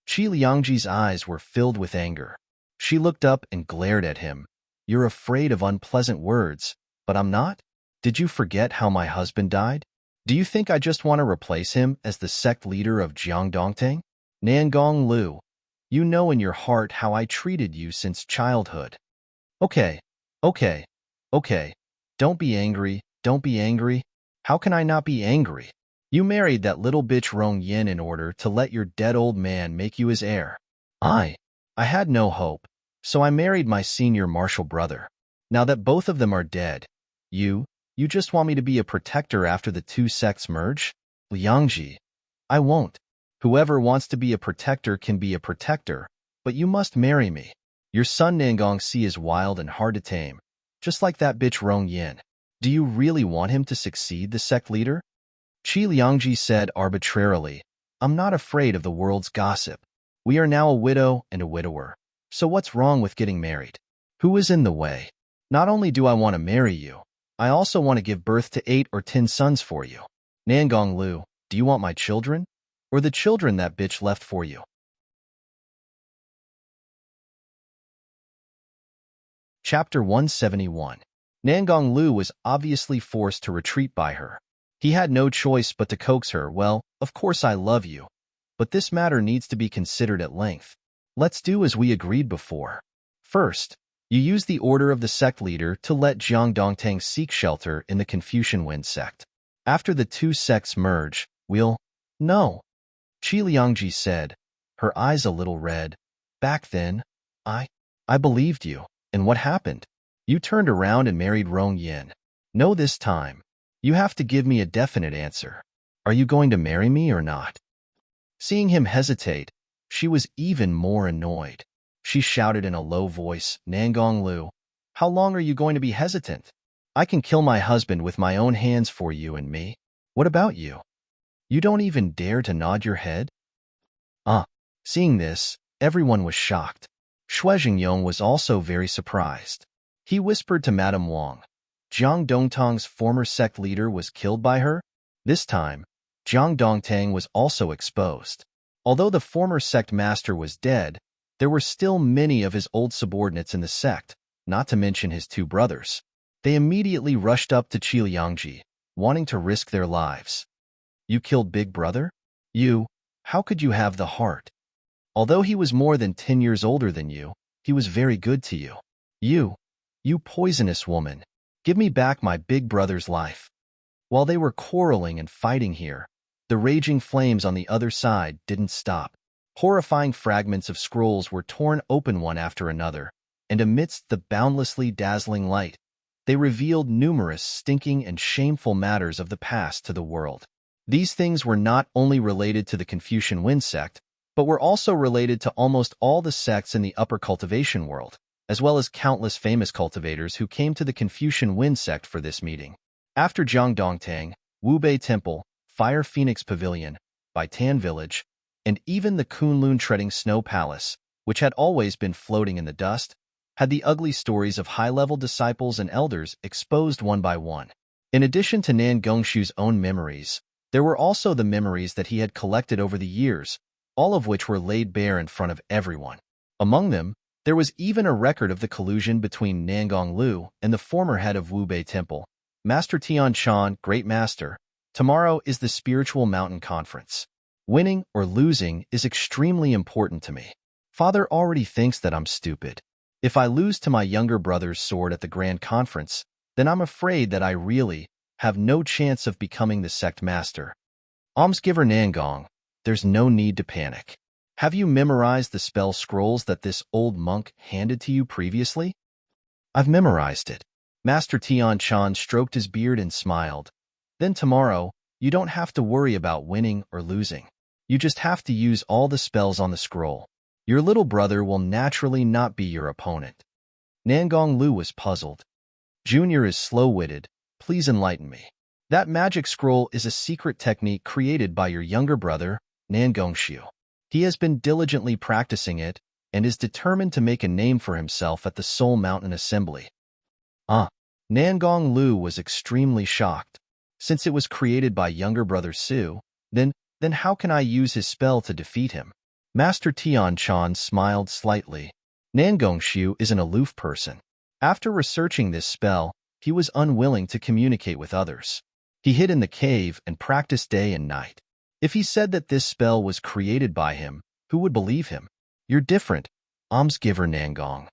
Qi Liangji's eyes were filled with anger. She looked up and glared at him. "You're afraid of unpleasant words, but I'm not? Did you forget how my husband died? Do you think I just want to replace him as the sect leader of Jiangdongtang? Nangong Lu, you know in your heart how I treated you since childhood." Okay, okay, okay. Don't be angry, don't be angry. How can I not be angry? You married that little bitch Rong Yin in order to let your dead old man make you his heir. I had no hope, so I married my senior martial brother. Now that both of them are dead, you just want me to be a protector after the two sects merge? Liangji, I won't. Whoever wants to be a protector can be a protector, but you must marry me. Your son Nangong Si is wild and hard to tame, just like that bitch Rong Yin. Do you really want him to succeed the sect leader?" Qi Liangji said arbitrarily, "I'm not afraid of the world's gossip. We are now a widow and a widower, so what's wrong with getting married? Who is in the way? Not only do I want to marry you, I also want to give birth to 8 or 10 sons for you. Nangong Lu, do you want my children? Or the children that bitch left for you?" Chapter 171. Nangong Lu was obviously forced to retreat by her. He had no choice but to coax her. "Well, of course I love you, but this matter needs to be considered at length. Let's do as we agreed before. First, you use the order of the sect leader to let Jiang Dongtang seek shelter in the Confucian Wind sect. After the two sects merge, we'll—" "No," Qi Liangji said, her eyes a little red. "Back then, I believed you, and what happened? You turned around and married Rong Yin. No, this time, you have to give me a definite answer. Are you going to marry me or not?" Seeing him hesitate, she was even more annoyed. She shouted in a low voice, "Nangong Lu, how long are you going to be hesitant? I can kill my husband with my own hands for you and me. What about you? You don't even dare to nod your head? Ah, seeing this, everyone was shocked. Shui Jingyong was also very surprised. He whispered to Madame Wang, Jiang Dongtang's former sect leader was killed by her? This time, Jiang Dongtang was also exposed. Although the former sect master was dead, there were still many of his old subordinates in the sect, not to mention his two brothers. They immediately rushed up to Qi Liangji, wanting to risk their lives. You killed Big Brother? How could you have the heart? Although he was more than 10 years older than you, he was very good to you. You poisonous woman, give me back my big brother's life. While they were quarreling and fighting here, the raging flames on the other side didn't stop. Horrifying fragments of scrolls were torn open one after another, and amidst the boundlessly dazzling light, they revealed numerous stinking and shameful matters of the past to the world. These things were not only related to the Confucian Wind sect, but were also related to almost all the sects in the upper cultivation world, as well as countless famous cultivators who came to the Confucian Wind sect for this meeting. After Jiangdongtang, Wubei Temple, Fire Phoenix Pavilion, Baitan Village, and even the Kunlun Treading Snow Palace, which had always been floating in the dust, had the ugly stories of high-level disciples and elders exposed one by one. In addition to Nan Gongshu's own memories, there were also the memories that he had collected over the years, all of which were laid bare in front of everyone. Among them, there was even a record of the collusion between Nangong Lu and the former head of Wubei Temple, Master Tian Chan, Great Master. Tomorrow is the Spiritual Mountain Conference. Winning or losing is extremely important to me. Father already thinks that I'm stupid. If I lose to my younger brother's sword at the Grand Conference, then I'm afraid that I really have no chance of becoming the sect master. Almsgiver Nangong, there's no need to panic. Have you memorized the spell scrolls that this old monk handed to you previously? I've memorized it. Master Tian Chan stroked his beard and smiled. Then tomorrow, you don't have to worry about winning or losing. You just have to use all the spells on the scroll. Your little brother will naturally not be your opponent. Nangong Lu was puzzled. Junior is slow-witted. Please enlighten me. That magic scroll is a secret technique created by your younger brother, Nangongshu. He has been diligently practicing it and is determined to make a name for himself at the Soul Mountain Assembly. Nangong Lu was extremely shocked. Since it was created by younger brother Su, then how can I use his spell to defeat him? Master Tian Chan smiled slightly. Nangongshu is an aloof person. After researching this spell, he was unwilling to communicate with others. He hid in the cave and practiced day and night. If he said that this spell was created by him, who would believe him? You're different, almsgiver Nangong.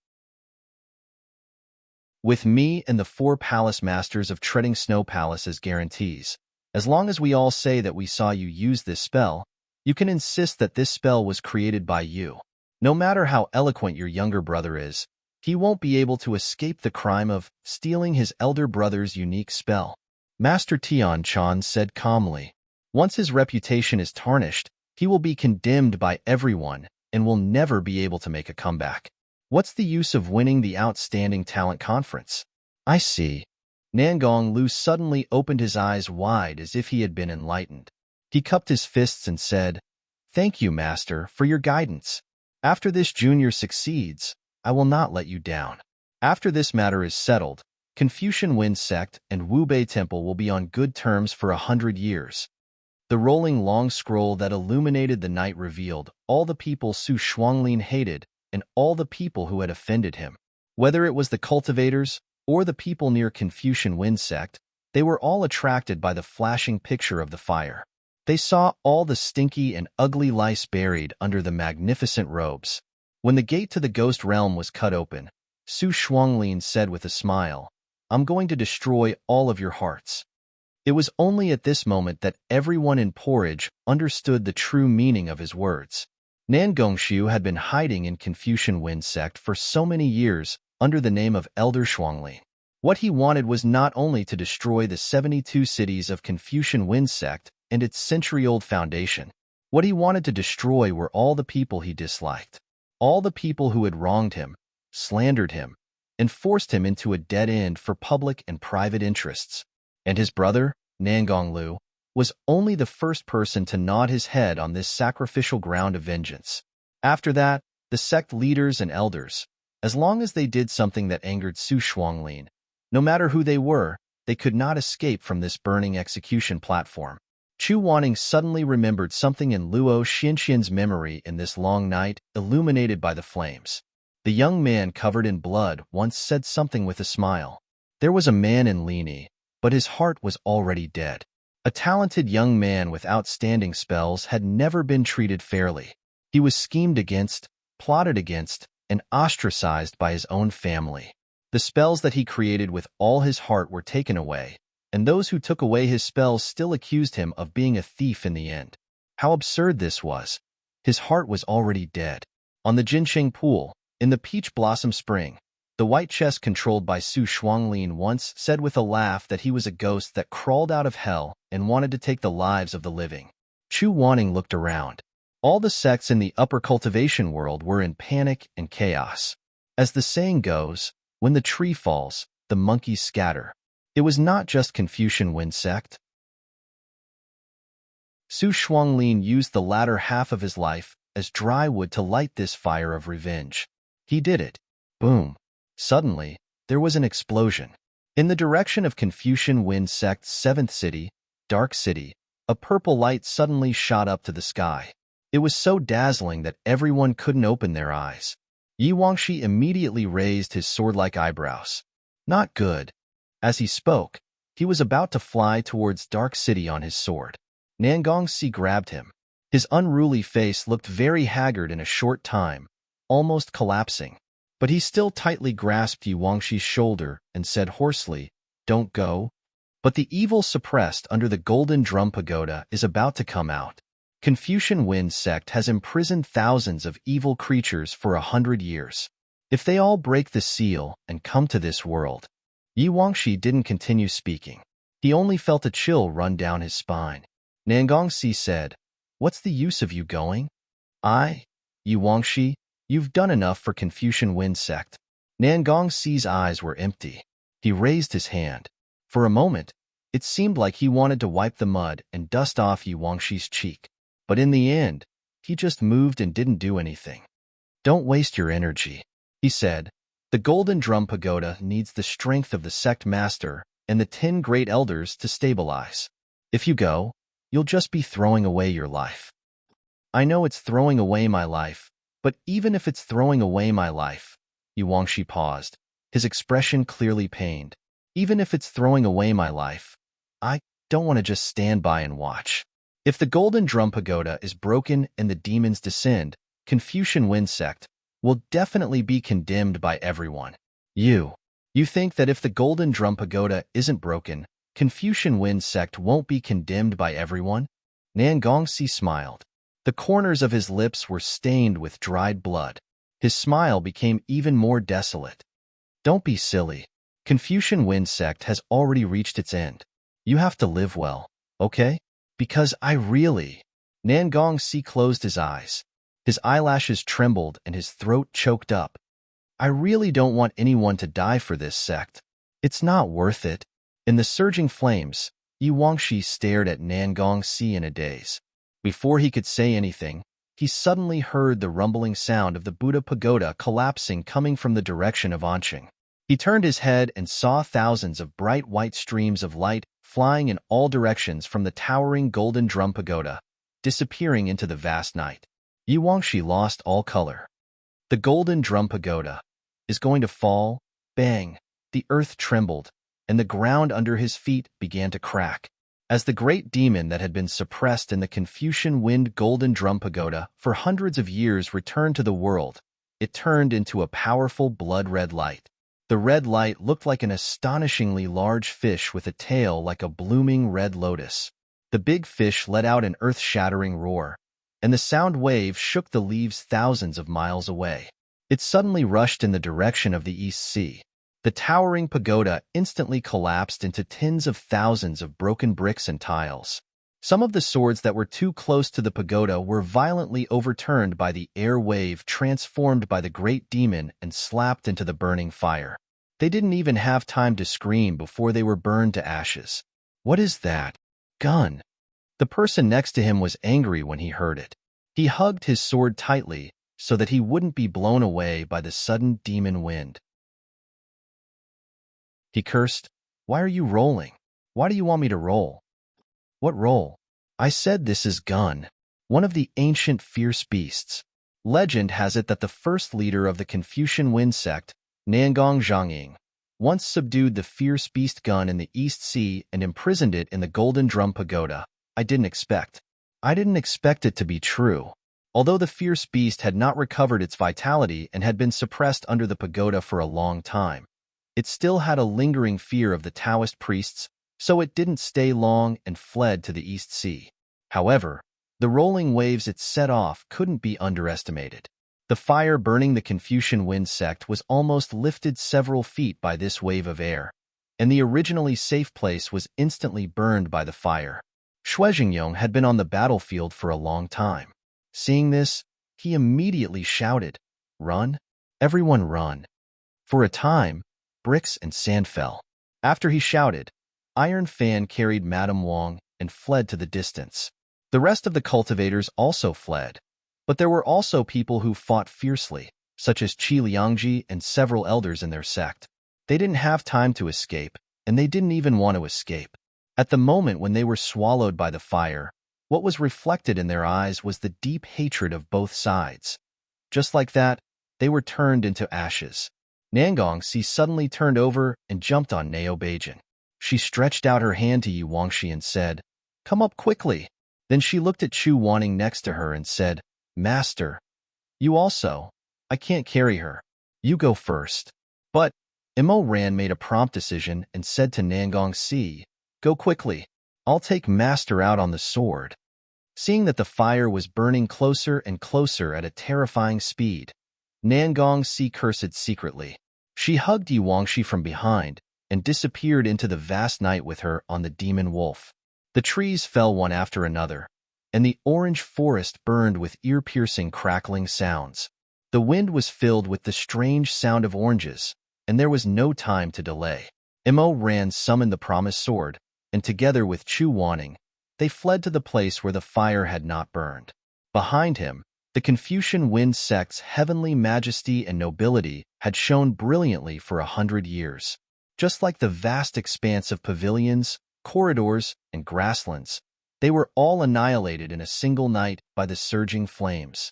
With me and the 4 palace masters of Treading Snow Palace as guarantees, as long as we all say that we saw you use this spell, you can insist that this spell was created by you. No matter how eloquent your younger brother is, he won't be able to escape the crime of stealing his elder brother's unique spell. Master Tian Chan said calmly. Once his reputation is tarnished, he will be condemned by everyone and will never be able to make a comeback. What's the use of winning the Outstanding Talent Conference? I see. Nangong Lu suddenly opened his eyes wide as if he had been enlightened. He cupped his fists and said, Thank you, Master, for your guidance. After this junior succeeds, I will not let you down. After this matter is settled, Confucian Wind Sect and Wubei Temple will be on good terms for 100 years. The rolling long scroll that illuminated the night revealed all the people Su Shuanglin hated and all the people who had offended him. Whether it was the cultivators or the people near Confucian Wind Sect, they were all attracted by the flashing picture of the fire. They saw all the stinky and ugly lice buried under the magnificent robes. When the gate to the ghost realm was cut open, Su Shuanglin said with a smile, I'm going to destroy all of your hearts. It was only at this moment that everyone in Porridge understood the true meaning of his words. Nangongshu had been hiding in Confucian Wind Sect for so many years under the name of Elder Shuanglin. What he wanted was not only to destroy the 72 cities of Confucian Wind Sect and its century-old foundation. What he wanted to destroy were all the people he disliked. All the people who had wronged him, slandered him, and forced him into a dead end for public and private interests. And his brother, Nangonglu, was only the first person to nod his head on this sacrificial ground of vengeance. After that, the sect leaders and elders, as long as they did something that angered Su Shuanglin, no matter who they were, they could not escape from this burning execution platform. Chu Wanning suddenly remembered something in Luo Xinxian's memory in this long night, illuminated by the flames. The young man covered in blood once said something with a smile. There was a man in Lini, but his heart was already dead. A talented young man with outstanding spells had never been treated fairly. He was schemed against, plotted against, and ostracized by his own family. The spells that he created with all his heart were taken away, and those who took away his spells still accused him of being a thief in the end. How absurd this was! His heart was already dead. On the Jinsheng Pool, in the Peach Blossom Spring, the white chest controlled by Su Shuanglin once said with a laugh that he was a ghost that crawled out of hell and wanted to take the lives of the living. Chu Wanning looked around. All the sects in the upper cultivation world were in panic and chaos. As the saying goes, when the tree falls, the monkeys scatter. It was not just Confucian Wind sect. Su Shuanglin used the latter half of his life as dry wood to light this fire of revenge. He did it. Boom. Suddenly, there was an explosion. In the direction of Confucian Wind sect's 7th city, Dark City, a purple light suddenly shot up to the sky. It was so dazzling that everyone couldn't open their eyes. Yi Wangshi immediately raised his sword-like eyebrows. Not good. As he spoke, he was about to fly towards Dark City on his sword. Nangongsi grabbed him. His unruly face looked very haggard in a short time, almost collapsing. But he still tightly grasped Yi Wangshi's shoulder and said hoarsely, "Don't go." But the evil suppressed under the Golden Drum Pagoda is about to come out. Confucian Wind sect has imprisoned thousands of evil creatures for 100 years. If they all break the seal and come to this world. Yi Wangshi didn't continue speaking. He only felt a chill run down his spine. Nangongsi said, "What's the use of you going?" Yi Wangshi, you've done enough for Confucian Wind sect." Nangongsi's eyes were empty. He raised his hand. For a moment, it seemed like he wanted to wipe the mud and dust off Yi Wangshi's cheek. But in the end, he just moved and didn't do anything. "Don't waste your energy," he said. "The Golden Drum Pagoda needs the strength of the sect master and the 10 great elders to stabilize. If you go, you'll just be throwing away your life." "I know it's throwing away my life, but even if it's throwing away my life," Yi Wangshi paused, his expression clearly pained. "Even if it's throwing away my life, I don't want to just stand by and watch. If the Golden Drum Pagoda is broken and the demons descend, Confucian Wind sect will definitely be condemned by everyone. You think that if the Golden Drum Pagoda isn't broken, Confucian Wind sect won't be condemned by everyone?" Nangongsi smiled. The corners of his lips were stained with dried blood. His smile became even more desolate. "Don't be silly. Confucian Wind sect has already reached its end. You have to live well, okay? Because I really..." Nangongsi closed his eyes. His eyelashes trembled and his throat choked up. "I really don't want anyone to die for this sect. It's not worth it." In the surging flames, Yi Wangshi stared at Nangongsi in a daze. Before he could say anything, he suddenly heard the rumbling sound of the Buddha Pagoda collapsing coming from the direction of Anqing. He turned his head and saw thousands of bright white streams of light flying in all directions from the towering Golden Drum Pagoda, disappearing into the vast night. Yi Wangshi lost all color. The Golden Drum Pagoda is going to fall. Bang! The earth trembled, and the ground under his feet began to crack. As the great demon that had been suppressed in the Confucian Wind Golden Drum Pagoda for hundreds of years returned to the world, it turned into a powerful blood-red light. The red light looked like an astonishingly large fish with a tail like a blooming red lotus. The big fish let out an earth-shattering roar, and the sound wave shook the leaves thousands of miles away. It suddenly rushed in the direction of the East Sea. The towering pagoda instantly collapsed into tens of thousands of broken bricks and tiles. Some of the swords that were too close to the pagoda were violently overturned by the air wave transformed by the great demon and slapped into the burning fire. They didn't even have time to scream before they were burned to ashes. What is that? Gun. The person next to him was angry when he heard it. He hugged his sword tightly so that he wouldn't be blown away by the sudden demon wind. He cursed, "Why are you rolling? Why do you want me to roll?" "What roll?" "I said this is Gun, one of the ancient fierce beasts. Legend has it that the first leader of the Confucian Wind sect, Nangong Zhangying, once subdued the fierce beast Gun in the East Sea and imprisoned it in the Golden Drum Pagoda. I didn't expect it to be true. Although the fierce beast had not recovered its vitality and had been suppressed under the pagoda for a long time, it still had a lingering fear of the Taoist priests, so it didn't stay long and fled to the East Sea. However, the rolling waves it set off couldn't be underestimated. The fire burning the Confucian Wind sect was almost lifted several feet by this wave of air, and the originally safe place was instantly burned by the fire. Shui Jingyong had been on the battlefield for a long time. Seeing this, he immediately shouted, "Run! Everyone run!" For a time, bricks and sand fell. After he shouted, Iron Fan carried Madame Wang and fled to the distance. The rest of the cultivators also fled, but there were also people who fought fiercely, such as Qi Liangji and several elders in their sect. They didn't have time to escape, and they didn't even want to escape. At the moment when they were swallowed by the fire, what was reflected in their eyes was the deep hatred of both sides. Just like that, they were turned into ashes. Nangong Si suddenly turned over and jumped on Nao Beijing. She stretched out her hand to Yi Wangxi and said, "Come up quickly." Then she looked at Chu Wanning next to her and said, "Master, you also. I can't carry her. You go first." But Imo Ran made a prompt decision and said to Nangong Si, "Go quickly. I'll take Master out on the sword." Seeing that the fire was burning closer and closer at a terrifying speed, Nangong Si cursed secretly. She hugged Yi Wangxi from behind and disappeared into the vast night with her on the demon wolf. The trees fell one after another, and the orange forest burned with ear-piercing crackling sounds. The wind was filled with the strange sound of oranges, and there was no time to delay. Imo Ran summoned the promised sword, and together with Chu Wanning, they fled to the place where the fire had not burned. Behind him, the Confucian Wind sect's heavenly majesty and nobility had shone brilliantly for 100 years. Just like the vast expanse of pavilions, corridors, and grasslands, they were all annihilated in a single night by the surging flames.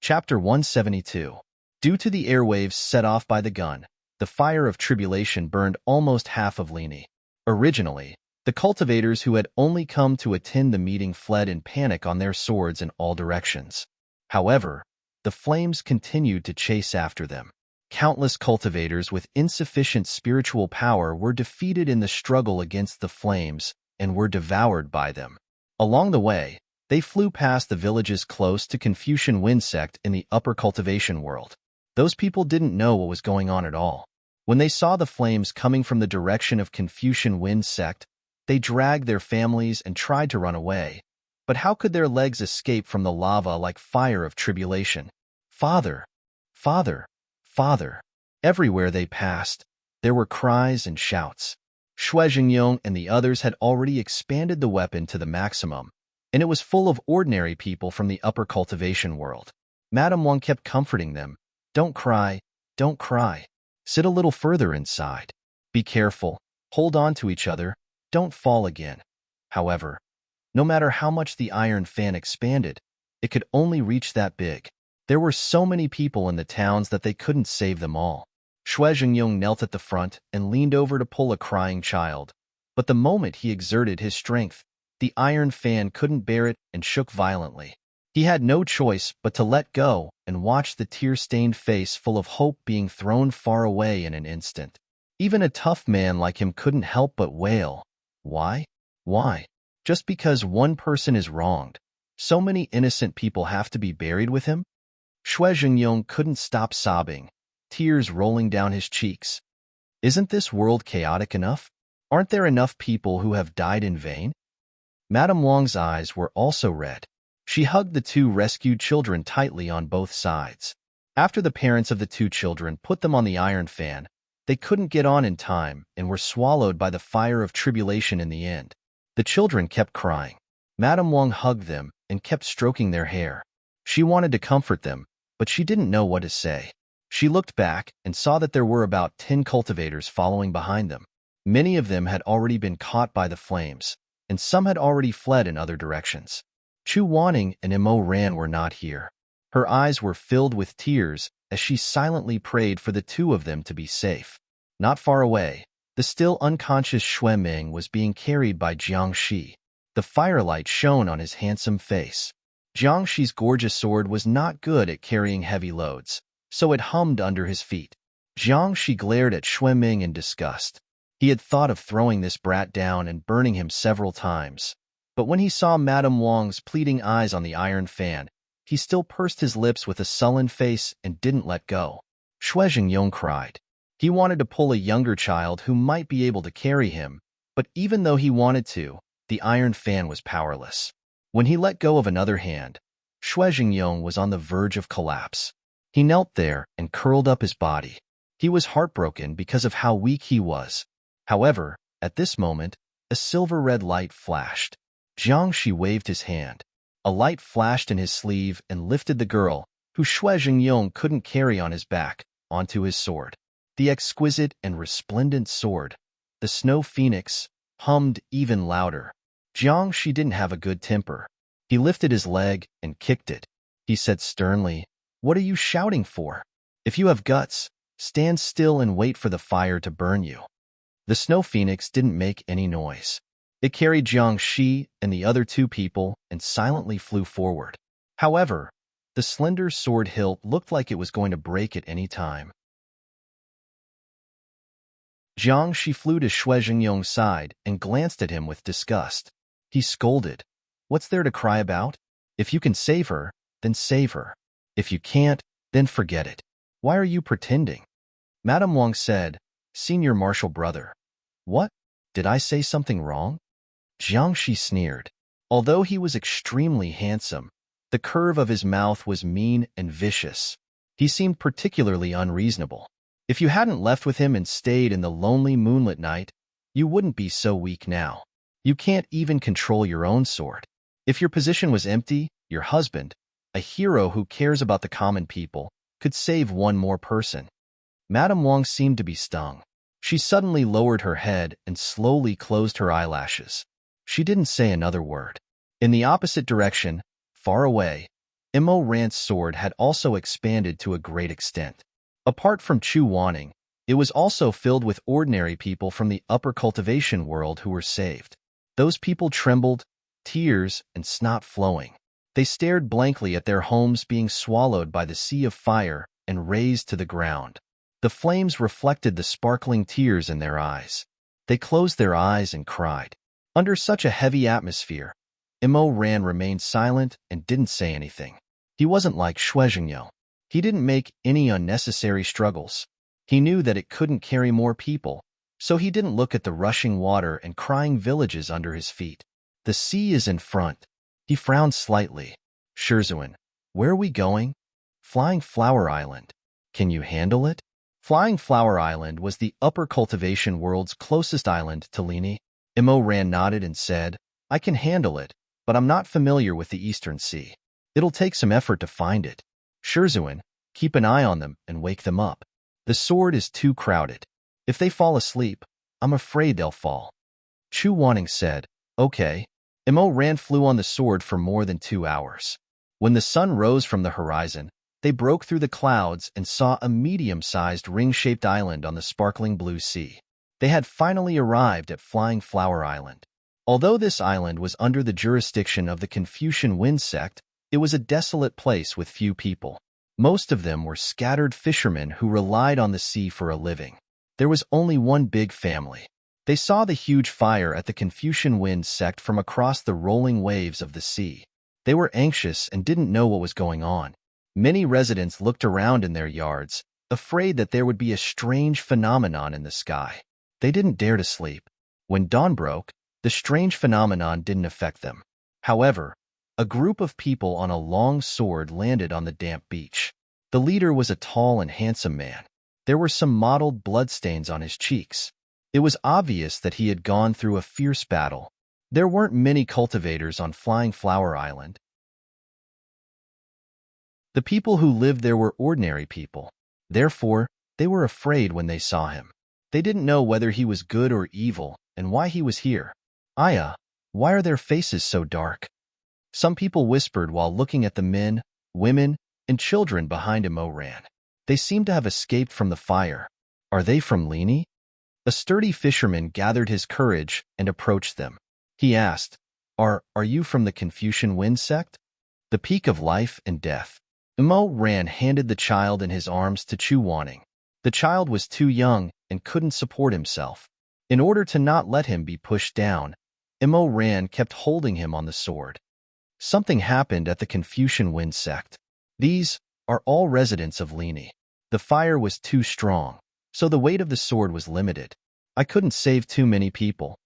Chapter 172. Due to the airwaves set off by the gun, the fire of tribulation burned almost half of Lini. Originally, the cultivators who had only come to attend the meeting fled in panic on their swords in all directions. However, the flames continued to chase after them. Countless cultivators with insufficient spiritual power were defeated in the struggle against the flames and were devoured by them. Along the way, they flew past the villages close to Confucian Wind sect in the upper cultivation world. Those people didn't know what was going on at all. When they saw the flames coming from the direction of Confucian Wind sect, they dragged their families and tried to run away. But how could their legs escape from the lava like fire of tribulation? "Father! Father! Father!" Everywhere they passed, there were cries and shouts. Shui Jingyong and the others had already expanded the weapon to the maximum, and it was full of ordinary people from the upper cultivation world. Madame Wang kept comforting them. "Don't cry, don't cry. Sit a little further inside. Be careful, hold on to each other, don't fall again." However, no matter how much the iron fan expanded, it could only reach that big. There were so many people in the towns that they couldn't save them all. Shui Jingyong knelt at the front and leaned over to pull a crying child. But the moment he exerted his strength, the iron fan couldn't bear it and shook violently. He had no choice but to let go and watch the tear-stained face full of hope being thrown far away in an instant. Even a tough man like him couldn't help but wail. Why? Why? Just because one person is wronged, so many innocent people have to be buried with him? Shui Jingyong couldn't stop sobbing, tears rolling down his cheeks. Isn't this world chaotic enough? Aren't there enough people who have died in vain? Madame Wang's eyes were also red. She hugged the two rescued children tightly on both sides. After the parents of the two children put them on the iron fan, they couldn't get on in time and were swallowed by the fire of tribulation in the end. The children kept crying. Madame Wang hugged them and kept stroking their hair. She wanted to comfort them, but she didn't know what to say. She looked back and saw that there were about 10 cultivators following behind them. Many of them had already been caught by the flames, and some had already fled in other directions. Chu Wanning and Mo Ran were not here. Her eyes were filled with tears as she silently prayed for the two of them to be safe. Not far away, the still unconscious Xue Ming was being carried by Jiang Shi. The firelight shone on his handsome face. Jiang Shi's gorgeous sword was not good at carrying heavy loads, so it hummed under his feet. Jiang Shi glared at Xue Ming in disgust. He had thought of throwing this brat down and burning him several times. But when he saw Madame Wang's pleading eyes on the iron fan, he still pursed his lips with a sullen face and didn't let go. Xue Jingyong cried. He wanted to pull a younger child who might be able to carry him, but even though he wanted to, the iron fan was powerless. When he let go of another hand, Xue Jingyong was on the verge of collapse. He knelt there and curled up his body. He was heartbroken because of how weak he was. However, at this moment, a silver-red light flashed. Jiang Shi waved his hand. A light flashed in his sleeve and lifted the girl, who Xue Jingyong couldn't carry on his back, onto his sword. The exquisite and resplendent sword, the snow phoenix, hummed even louder. Jiang Shi didn't have a good temper. He lifted his leg and kicked it. He said sternly, "What are you shouting for? If you have guts, stand still and wait for the fire to burn you." The snow phoenix didn't make any noise. It carried Jiang Shi and the other two people and silently flew forward. However, the slender sword hilt looked like it was going to break at any time. Jiang Shi flew to Xue Jingyong's side and glanced at him with disgust. He scolded, "What's there to cry about? If you can save her, then save her. If you can't, then forget it. Why are you pretending?" Madame Wang said, "Senior Marshal Brother." "What? Did I say something wrong?" Jiang Shi sneered. Although he was extremely handsome, the curve of his mouth was mean and vicious. He seemed particularly unreasonable. If you hadn't left with him and stayed in the lonely moonlit night, you wouldn't be so weak now. You can't even control your own sword. If your position was empty, your husband, a hero who cares about the common people, could save one more person. Madame Wang seemed to be stung. She suddenly lowered her head and slowly closed her eyelashes. She didn't say another word. In the opposite direction, far away, Mo Ran's sword had also expanded to a great extent. Apart from Chu Wanning, it was also filled with ordinary people from the upper cultivation world who were saved. Those people trembled, tears and snot flowing. They stared blankly at their homes being swallowed by the sea of fire and razed to the ground. The flames reflected the sparkling tears in their eyes. They closed their eyes and cried. Under such a heavy atmosphere, Mo Ran remained silent and didn't say anything. He wasn't like Xue Jingyong. He didn't make any unnecessary struggles. He knew that it couldn't carry more people, so he didn't look at the rushing water and crying villages under his feet. The sea is in front. He frowned slightly. Shizun, where are we going? Flying Flower Island. Can you handle it? Flying Flower Island was the upper cultivation world's closest island to Lini. Mo Ran nodded and said, "I can handle it, but I'm not familiar with the Eastern Sea. It'll take some effort to find it. Shizun, keep an eye on them and wake them up. The sword is too crowded. If they fall asleep, I'm afraid they'll fall." Chu Wanning said, "Okay." Mo Ran flew on the sword for more than 2 hours. When the sun rose from the horizon, they broke through the clouds and saw a medium-sized ring-shaped island on the sparkling blue sea. They had finally arrived at Flying Flower Island. Although this island was under the jurisdiction of the Confucian Wind sect, it was a desolate place with few people. Most of them were scattered fishermen who relied on the sea for a living. There was only one big family. They saw the huge fire at the Confucian Wind sect from across the rolling waves of the sea. They were anxious and didn't know what was going on. Many residents looked around in their yards, afraid that there would be a strange phenomenon in the sky. They didn't dare to sleep. When dawn broke, the strange phenomenon didn't affect them. However, a group of people on a long sword landed on the damp beach. The leader was a tall and handsome man. There were some mottled bloodstains on his cheeks. It was obvious that he had gone through a fierce battle. There weren't many cultivators on Flying Flower Island. The people who lived there were ordinary people. Therefore, they were afraid when they saw him. They didn't know whether he was good or evil and why he was here. Aya, why are their faces so dark? Some people whispered while looking at the men, women, and children behind Immerse. They seemed to have escaped from the fire. Are they from Lini? A sturdy fisherman gathered his courage and approached them. He asked, Are you from the Confucian Wind sect? The peak of life and death. Immerse handed the child in his arms to Chu Wanning. The child was too young and couldn't support himself. In order to not let him be pushed down, Immerse kept holding him on the sword. Something happened at the Confucian Wind sect. These are all residents of Lini. The fire was too strong, so the weight of the sword was limited. I couldn't save too many people.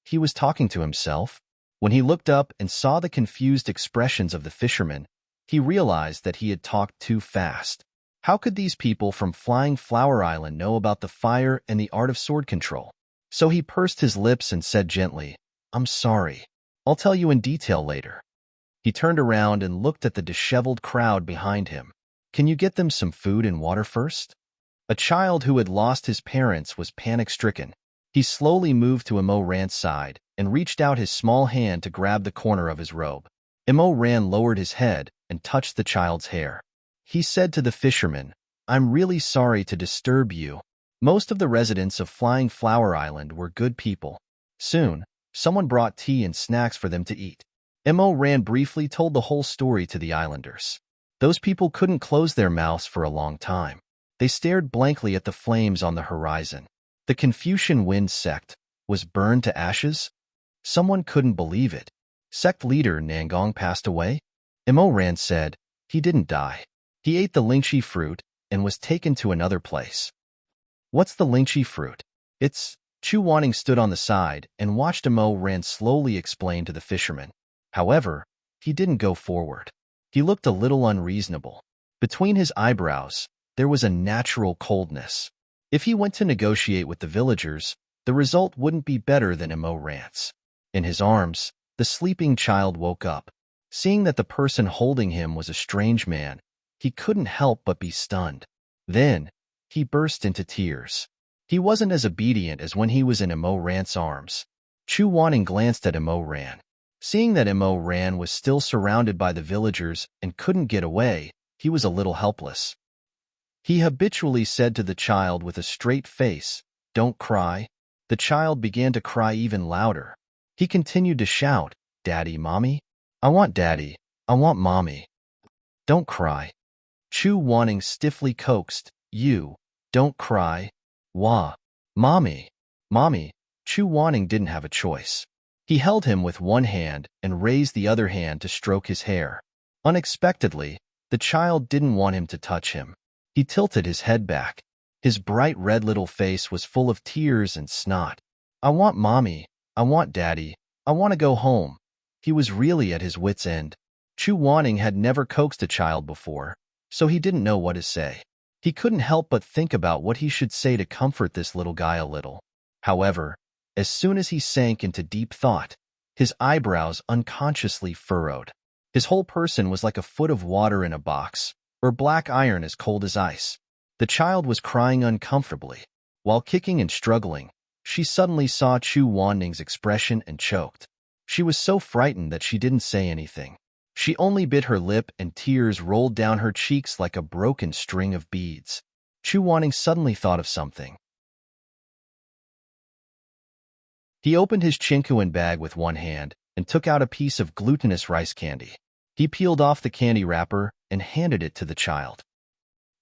He was talking to himself. When he looked up and saw the confused expressions of the fishermen, he realized that he had talked too fast. How could these people from Flying Flower Island know about the fire and the art of sword control? So he pursed his lips and said gently, I'm sorry. I'll tell you in detail later. He turned around and looked at the disheveled crowd behind him. Can you get them some food and water first? A child who had lost his parents was panic-stricken. He slowly moved to Immerse's side and reached out his small hand to grab the corner of his robe. Immerse lowered his head and touched the child's hair. He said to the fisherman, I'm really sorry to disturb you. Most of the residents of Flying Flower Island were good people. Soon, someone brought tea and snacks for them to eat. Immerse briefly told the whole story to the islanders. Those people couldn't close their mouths for a long time. They stared blankly at the flames on the horizon. The Confucian Wind sect was burned to ashes? Someone couldn't believe it. Sect leader Nangong passed away? Immerse said, he didn't die. He ate the lychee fruit and was taken to another place. What's the lychee fruit? It's... Chu Wanning stood on the side and watched Immerse slowly explain to the fisherman. However, he didn't go forward. He looked a little unreasonable. Between his eyebrows, there was a natural coldness. If he went to negotiate with the villagers, the result wouldn't be better than Immerse. In his arms, the sleeping child woke up. Seeing that the person holding him was a strange man, he couldn't help but be stunned. Then, he burst into tears. He wasn't as obedient as when he was in Immerse's arms. Chu Wanning glanced at Immerse. Seeing that Immerse was still surrounded by the villagers and couldn't get away, he was a little helpless. He habitually said to the child with a straight face, Don't cry. The child began to cry even louder. He continued to shout, Daddy, Mommy? I want Daddy. I want Mommy. Don't cry. Chu Wanning stiffly coaxed, You, don't cry. Wah. Mommy. Mommy. Chu Wanning didn't have a choice. He held him with one hand and raised the other hand to stroke his hair. Unexpectedly, the child didn't want him to touch him. He tilted his head back. His bright red little face was full of tears and snot. I want Mommy. I want Daddy. I want to go home. He was really at his wit's end. Chu Wanning had never coaxed a child before, so he didn't know what to say. He couldn't help but think about what he should say to comfort this little guy a little. However, as soon as he sank into deep thought, his eyebrows unconsciously furrowed. His whole person was like a foot of water in a box, or black iron as cold as ice. The child was crying uncomfortably. While kicking and struggling, she suddenly saw Chu Wanning's expression and choked. She was so frightened that she didn't say anything. She only bit her lip and tears rolled down her cheeks like a broken string of beads. Chu Wanning suddenly thought of something. He opened his chinkuan bag with one hand and took out a piece of glutinous rice candy. He peeled off the candy wrapper and handed it to the child.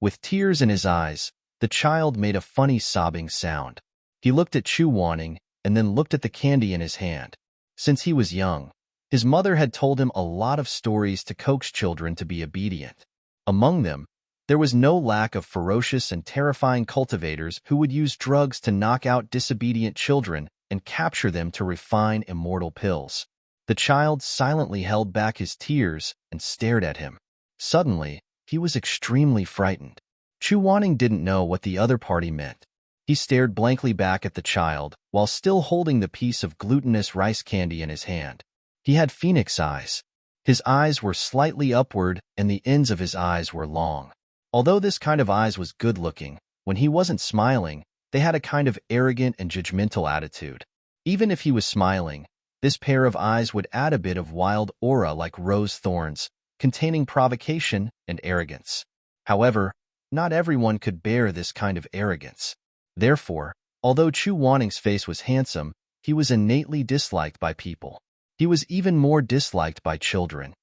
With tears in his eyes, the child made a funny sobbing sound. He looked at Chu Wanning and then looked at the candy in his hand. Since he was young, his mother had told him a lot of stories to coax children to be obedient. Among them, there was no lack of ferocious and terrifying cultivators who would use drugs to knock out disobedient children and capture them to refine immortal pills. The child silently held back his tears and stared at him. Suddenly, he was extremely frightened. Chu Wanning didn't know what the other party meant. He stared blankly back at the child while still holding the piece of glutinous rice candy in his hand. He had phoenix eyes. His eyes were slightly upward and the ends of his eyes were long. Although this kind of eyes was good-looking, when he wasn't smiling, they had a kind of arrogant and judgmental attitude. Even if he was smiling, this pair of eyes would add a bit of wild aura like rose thorns, containing provocation and arrogance. However, not everyone could bear this kind of arrogance. Therefore, although Chu Wanning's face was handsome, he was innately disliked by people. He was even more disliked by children.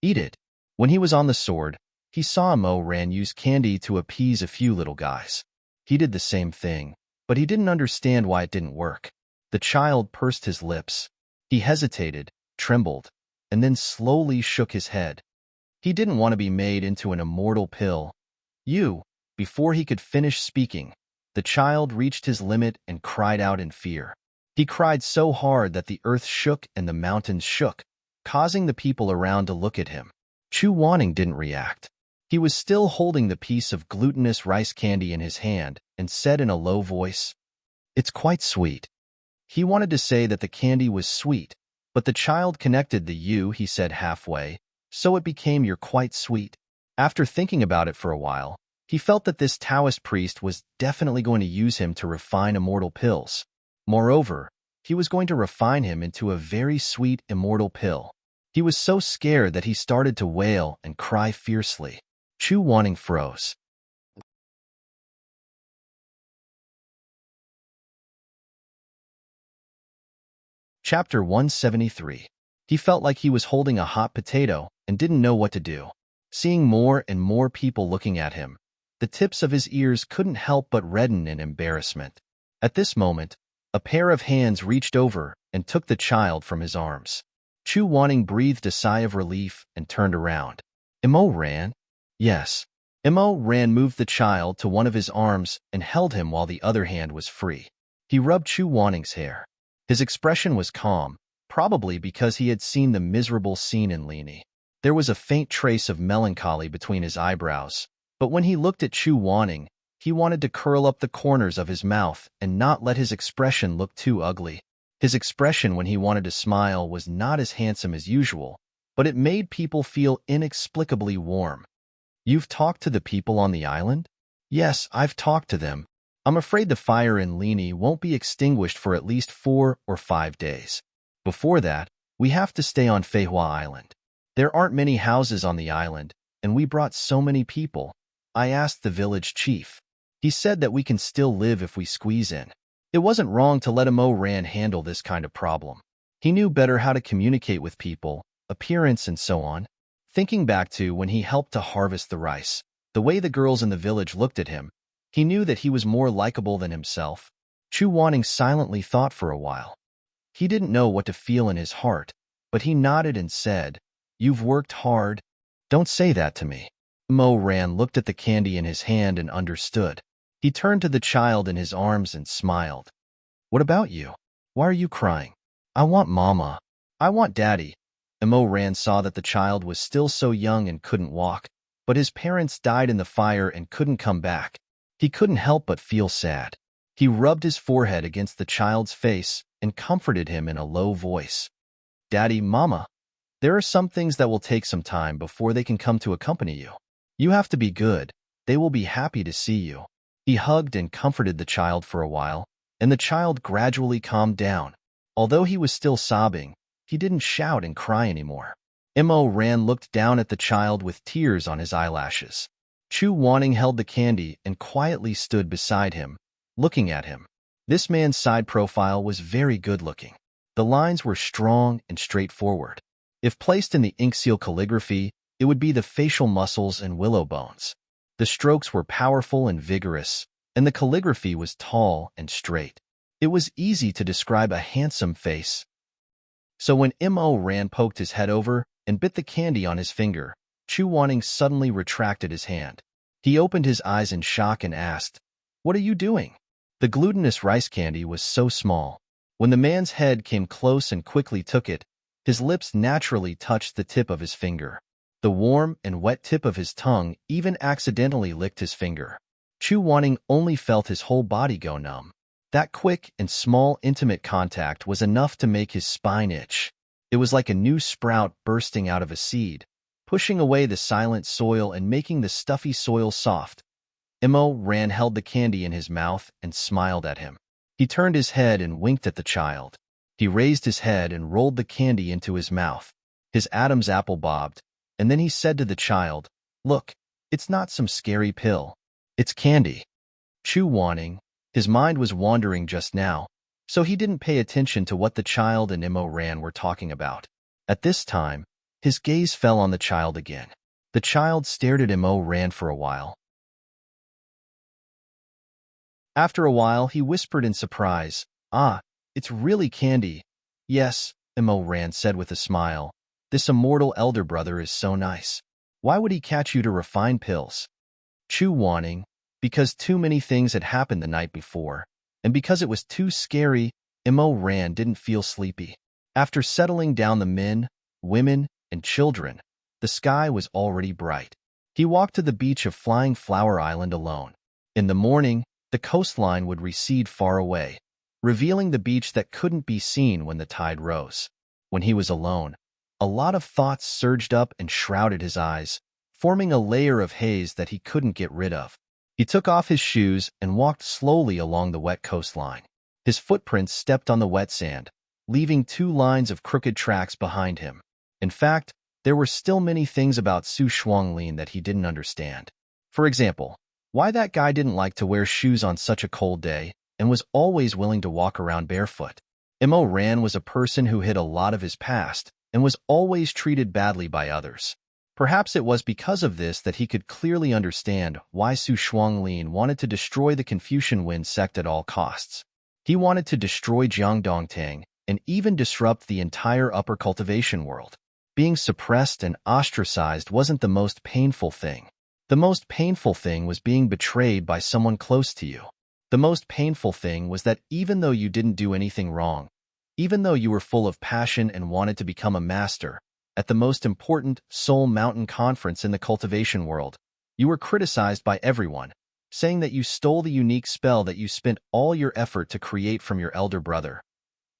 Eat it. When he was on the sword, he saw Mo Ran use candy to appease a few little guys. He did the same thing, but he didn't understand why it didn't work. The child pursed his lips. He hesitated, trembled, and then slowly shook his head. He didn't want to be made into an immortal pill. Before he could finish speaking, the child reached his limit and cried out in fear. He cried so hard that the earth shook and the mountains shook, causing the people around to look at him. Chu Wanning didn't react. He was still holding the piece of glutinous rice candy in his hand and said in a low voice, "It's quite sweet." He wanted to say that the candy was sweet, but the child connected the he said halfway, so it became "you're quite sweet." After thinking about it for a while, he felt that this Taoist priest was definitely going to use him to refine immortal pills. Moreover, he was going to refine him into a very sweet immortal pill. He was so scared that he started to wail and cry fiercely. Chu Wanning froze. Chapter 173. He felt like he was holding a hot potato and didn't know what to do. Seeing more and more people looking at him, the tips of his ears couldn't help but redden in embarrassment. At this moment, a pair of hands reached over and took the child from his arms. Chu Wanning breathed a sigh of relief and turned around. Mo Ran? Yes. Mo Ran moved the child to one of his arms and held him while the other hand was free. He rubbed Chu Wanning's hair. His expression was calm, probably because he had seen the miserable scene in Lini. There was a faint trace of melancholy between his eyebrows, but when he looked at Chu Wanning, he wanted to curl up the corners of his mouth and not let his expression look too ugly. His expression when he wanted to smile was not as handsome as usual, but it made people feel inexplicably warm. You've talked to the people on the island? Yes, I've talked to them. I'm afraid the fire in Lini won't be extinguished for at least 4 or 5 days. Before that, we have to stay on Feihua Island. There aren't many houses on the island, and we brought so many people. I asked the village chief. He said that we can still live if we squeeze in. It wasn't wrong to let Mo Ran handle this kind of problem. He knew better how to communicate with people, appearance and so on. Thinking back to when he helped to harvest the rice, the way the girls in the village looked at him, he knew that he was more likable than himself. Chu Wanning silently thought for a while. He didn't know what to feel in his heart, but he nodded and said, "You've worked hard." "Don't say that to me." Mo Ran looked at the candy in his hand and understood. He turned to the child in his arms and smiled. "What about you? Why are you crying?" "I want Mama. I want Daddy." Mo Ran saw that the child was still so young and couldn't walk, but his parents died in the fire and couldn't come back. He couldn't help but feel sad. He rubbed his forehead against the child's face and comforted him in a low voice. "Daddy, Mama, there are some things that will take some time before they can come to accompany you. You have to be good. They will be happy to see you." He hugged and comforted the child for a while, and the child gradually calmed down. Although he was still sobbing, he didn't shout and cry anymore. Mo Ran looked down at the child with tears on his eyelashes. Chu Wanning held the candy and quietly stood beside him, looking at him. This man's side profile was very good-looking. The lines were strong and straightforward. If placed in the ink seal calligraphy, it would be the facial muscles and willow bones. The strokes were powerful and vigorous, and the calligraphy was tall and straight. It was easy to describe a handsome face. So when Mo Ran poked his head over and bit the candy on his finger, Chu Wanning suddenly retracted his hand. He opened his eyes in shock and asked, "What are you doing?" The glutinous rice candy was so small. When the man's head came close and quickly took it, His lips naturally touched the tip of his finger. The warm and wet tip of his tongue even accidentally licked his finger. Chu Wanning only felt his whole body go numb. That quick and small intimate contact was enough to make his spine itch. It was like a new sprout bursting out of a seed, pushing away the silent soil and making the stuffy soil soft. Immerse held the candy in his mouth and smiled at him. He turned his head and winked at the child. He raised his head and rolled the candy into his mouth. His Adam's apple bobbed, and then he said to the child, "Look, it's not some scary pill. It's candy." Chu Wanning, his mind was wandering just now, so he didn't pay attention to what the child and Immerse were talking about. At this time, his gaze fell on the child again. The child stared at Immerse for a while. After a while, he whispered in surprise, "Ah, it's really candy." "Yes," Immerse said with a smile. "This immortal elder brother is so nice. Why would he catch you to refine pills?" Chu Wanning, because too many things had happened the night before, and because it was too scary, Immerse didn't feel sleepy. After settling down the men, women, and children, the sky was already bright. He walked to the beach of Flying Flower Island alone. In the morning, the coastline would recede far away, revealing the beach that couldn't be seen when the tide rose. When he was alone, a lot of thoughts surged up and shrouded his eyes, forming a layer of haze that he couldn't get rid of. He took off his shoes and walked slowly along the wet coastline. His footprints stepped on the wet sand, leaving 2 lines of crooked tracks behind him. In fact, there were still many things about Su Shuanglin that he didn't understand. For example, why that guy didn't like to wear shoes on such a cold day and was always willing to walk around barefoot. Immerse was a person who hid a lot of his past and was always treated badly by others. Perhaps it was because of this that he could clearly understand why Su Shuanglin wanted to destroy the Confucian Wind sect at all costs. He wanted to destroy Jiangdongtang and even disrupt the entire upper cultivation world. Being suppressed and ostracized wasn't the most painful thing. The most painful thing was being betrayed by someone close to you. The most painful thing was that even though you didn't do anything wrong, even though you were full of passion and wanted to become a master, at the most important Soul Mountain conference in the cultivation world, you were criticized by everyone, saying that you stole the unique spell that you spent all your effort to create from your elder brother.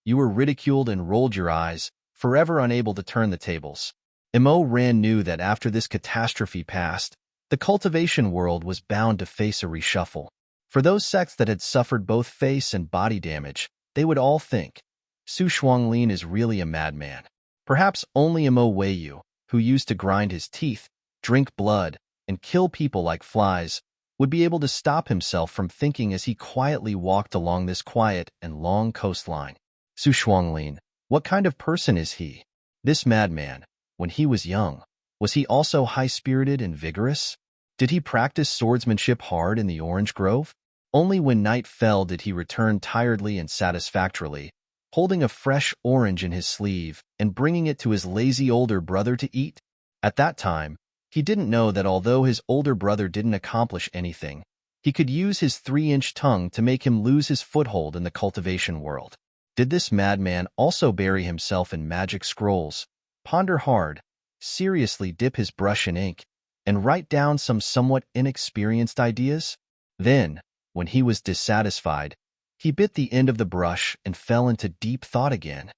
You were ridiculed and rolled your eyes, forever unable to turn the tables. Immerse knew that after this catastrophe passed, the cultivation world was bound to face a reshuffle. For those sects that had suffered both face and body damage, they would all think, Su Shuanglin is really a madman. Perhaps only Immerse, who used to grind his teeth, drink blood, and kill people like flies, would be able to stop himself from thinking as he quietly walked along this quiet and long coastline. Su Shuanglin, what kind of person is he? This madman, when he was young, was he also high-spirited and vigorous? Did he practice swordsmanship hard in the orange grove? Only when night fell did he return tiredly and satisfactorily, holding a fresh orange in his sleeve and bringing it to his lazy older brother to eat. At that time, he didn't know that although his older brother didn't accomplish anything, he could use his 3-inch tongue to make him lose his foothold in the cultivation world. Did this madman also bury himself in magic scrolls, ponder hard, seriously dip his brush in ink, and write down some somewhat inexperienced ideas? Then, when he was dissatisfied, he bit the end of the brush and fell into deep thought again.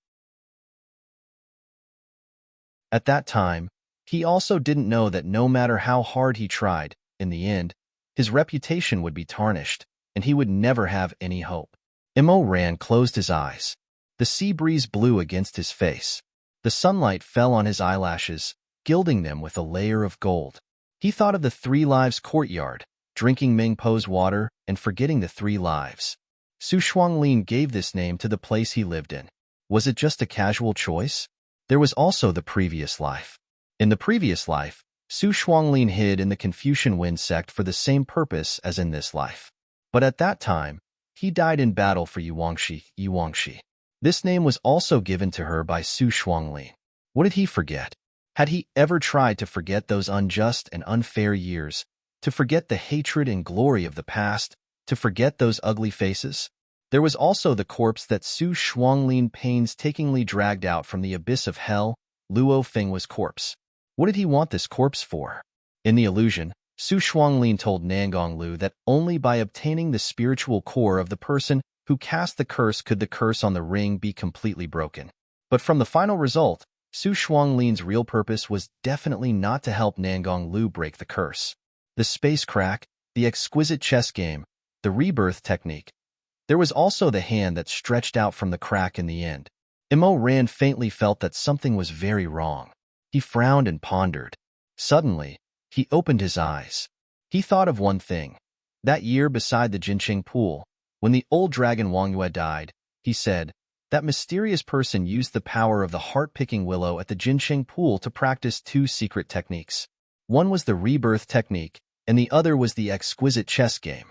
At that time, he also didn't know that no matter how hard he tried, in the end, his reputation would be tarnished, and he would never have any hope. Immerse closed his eyes. The sea breeze blew against his face. The sunlight fell on his eyelashes, gilding them with a layer of gold. He thought of the 3 Lives courtyard, drinking Mingpo's water and forgetting the 3 lives. Su Shuanglin gave this name to the place he lived in. Was it just a casual choice? There was also the previous life. In the previous life, Su Shuanglin hid in the Confucian Wind sect for the same purpose as in this life. But at that time, he died in battle for Yuangshi. This name was also given to her by Su Shuanglin. What did he forget? Had he ever tried to forget those unjust and unfair years, to forget the hatred and glory of the past, to forget those ugly faces? There was also the corpse that Su Shuanglin painstakingly dragged out from the abyss of hell, Luo Fenghua's corpse. What did he want this corpse for? In the illusion, Su Shuanglin told Nangonglu that only by obtaining the spiritual core of the person who cast the curse could the curse on the ring be completely broken. But from the final result, Su Shuanglin's real purpose was definitely not to help Nangonglu break the curse. The space crack, the exquisite chess game, the rebirth technique. There was also the hand that stretched out from the crack in the end. Immerse Ran faintly felt that something was very wrong. He frowned and pondered. Suddenly, he opened his eyes. He thought of one thing. That year beside the Jinqing pool, when the old dragon Wang Yue died, he said, that mysterious person used the power of the heart-picking willow at the Jinqing pool to practice two secret techniques. One was the rebirth technique, and the other was the exquisite chess game.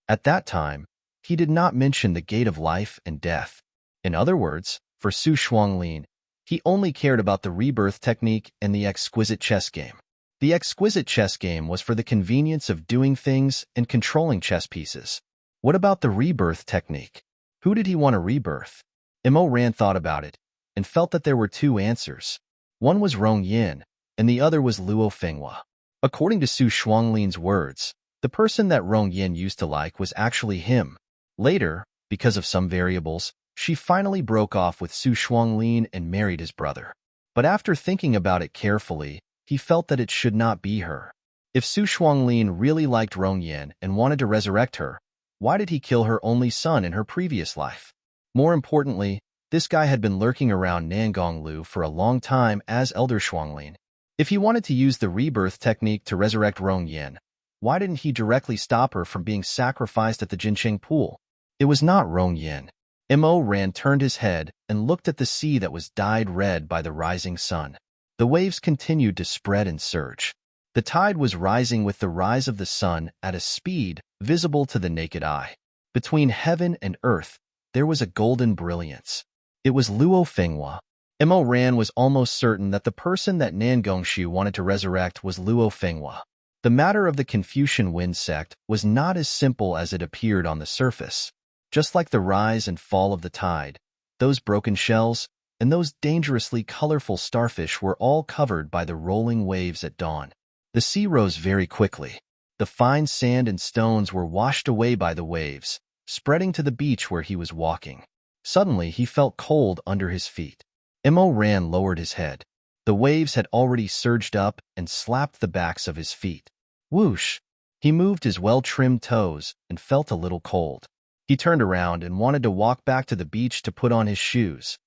At that time, he did not mention the gate of life and death. In other words, for Su Shuanglin, he only cared about the rebirth technique and the exquisite chess game. The exquisite chess game was for the convenience of doing things and controlling chess pieces. What about the rebirth technique? Who did he want to rebirth? Immerse Ran thought about it and felt that there were two answers. One was Rong Yin, and the other was Luo Fenghua. According to Su Shuanglin's words, the person that Rong Yin used to like was actually him. Later, because of some variables, she finally broke off with Su Shuanglin and married his brother. But after thinking about it carefully, he felt that it should not be her. If Su Shuanglin really liked Rong Yin and wanted to resurrect her, why did he kill her only son in her previous life? More importantly, this guy had been lurking around Nangonglu for a long time as Elder Shuanglin. If he wanted to use the rebirth technique to resurrect Rong Yin, why didn't he directly stop her from being sacrificed at the Jinqing pool? It was not Rong Yin. Immerse Ran turned his head and looked at the sea that was dyed red by the rising sun. The waves continued to spread and surge. The tide was rising with the rise of the sun at a speed visible to the naked eye. Between heaven and earth, there was a golden brilliance. It was Luo Fenghua. Immerse Ran was almost certain that the person that Nangongxiu wanted to resurrect was Luo Fenghua. The matter of the Confucian wind sect was not as simple as it appeared on the surface. Just like the rise and fall of the tide, those broken shells and those dangerously colorful starfish were all covered by the rolling waves at dawn. The sea rose very quickly. The fine sand and stones were washed away by the waves, spreading to the beach where he was walking. Suddenly, he felt cold under his feet. Immerse Ran lowered his head. The waves had already surged up and slapped the backs of his feet. Whoosh! He moved his well-trimmed toes and felt a little cold. He turned around and wanted to walk back to the beach to put on his shoes.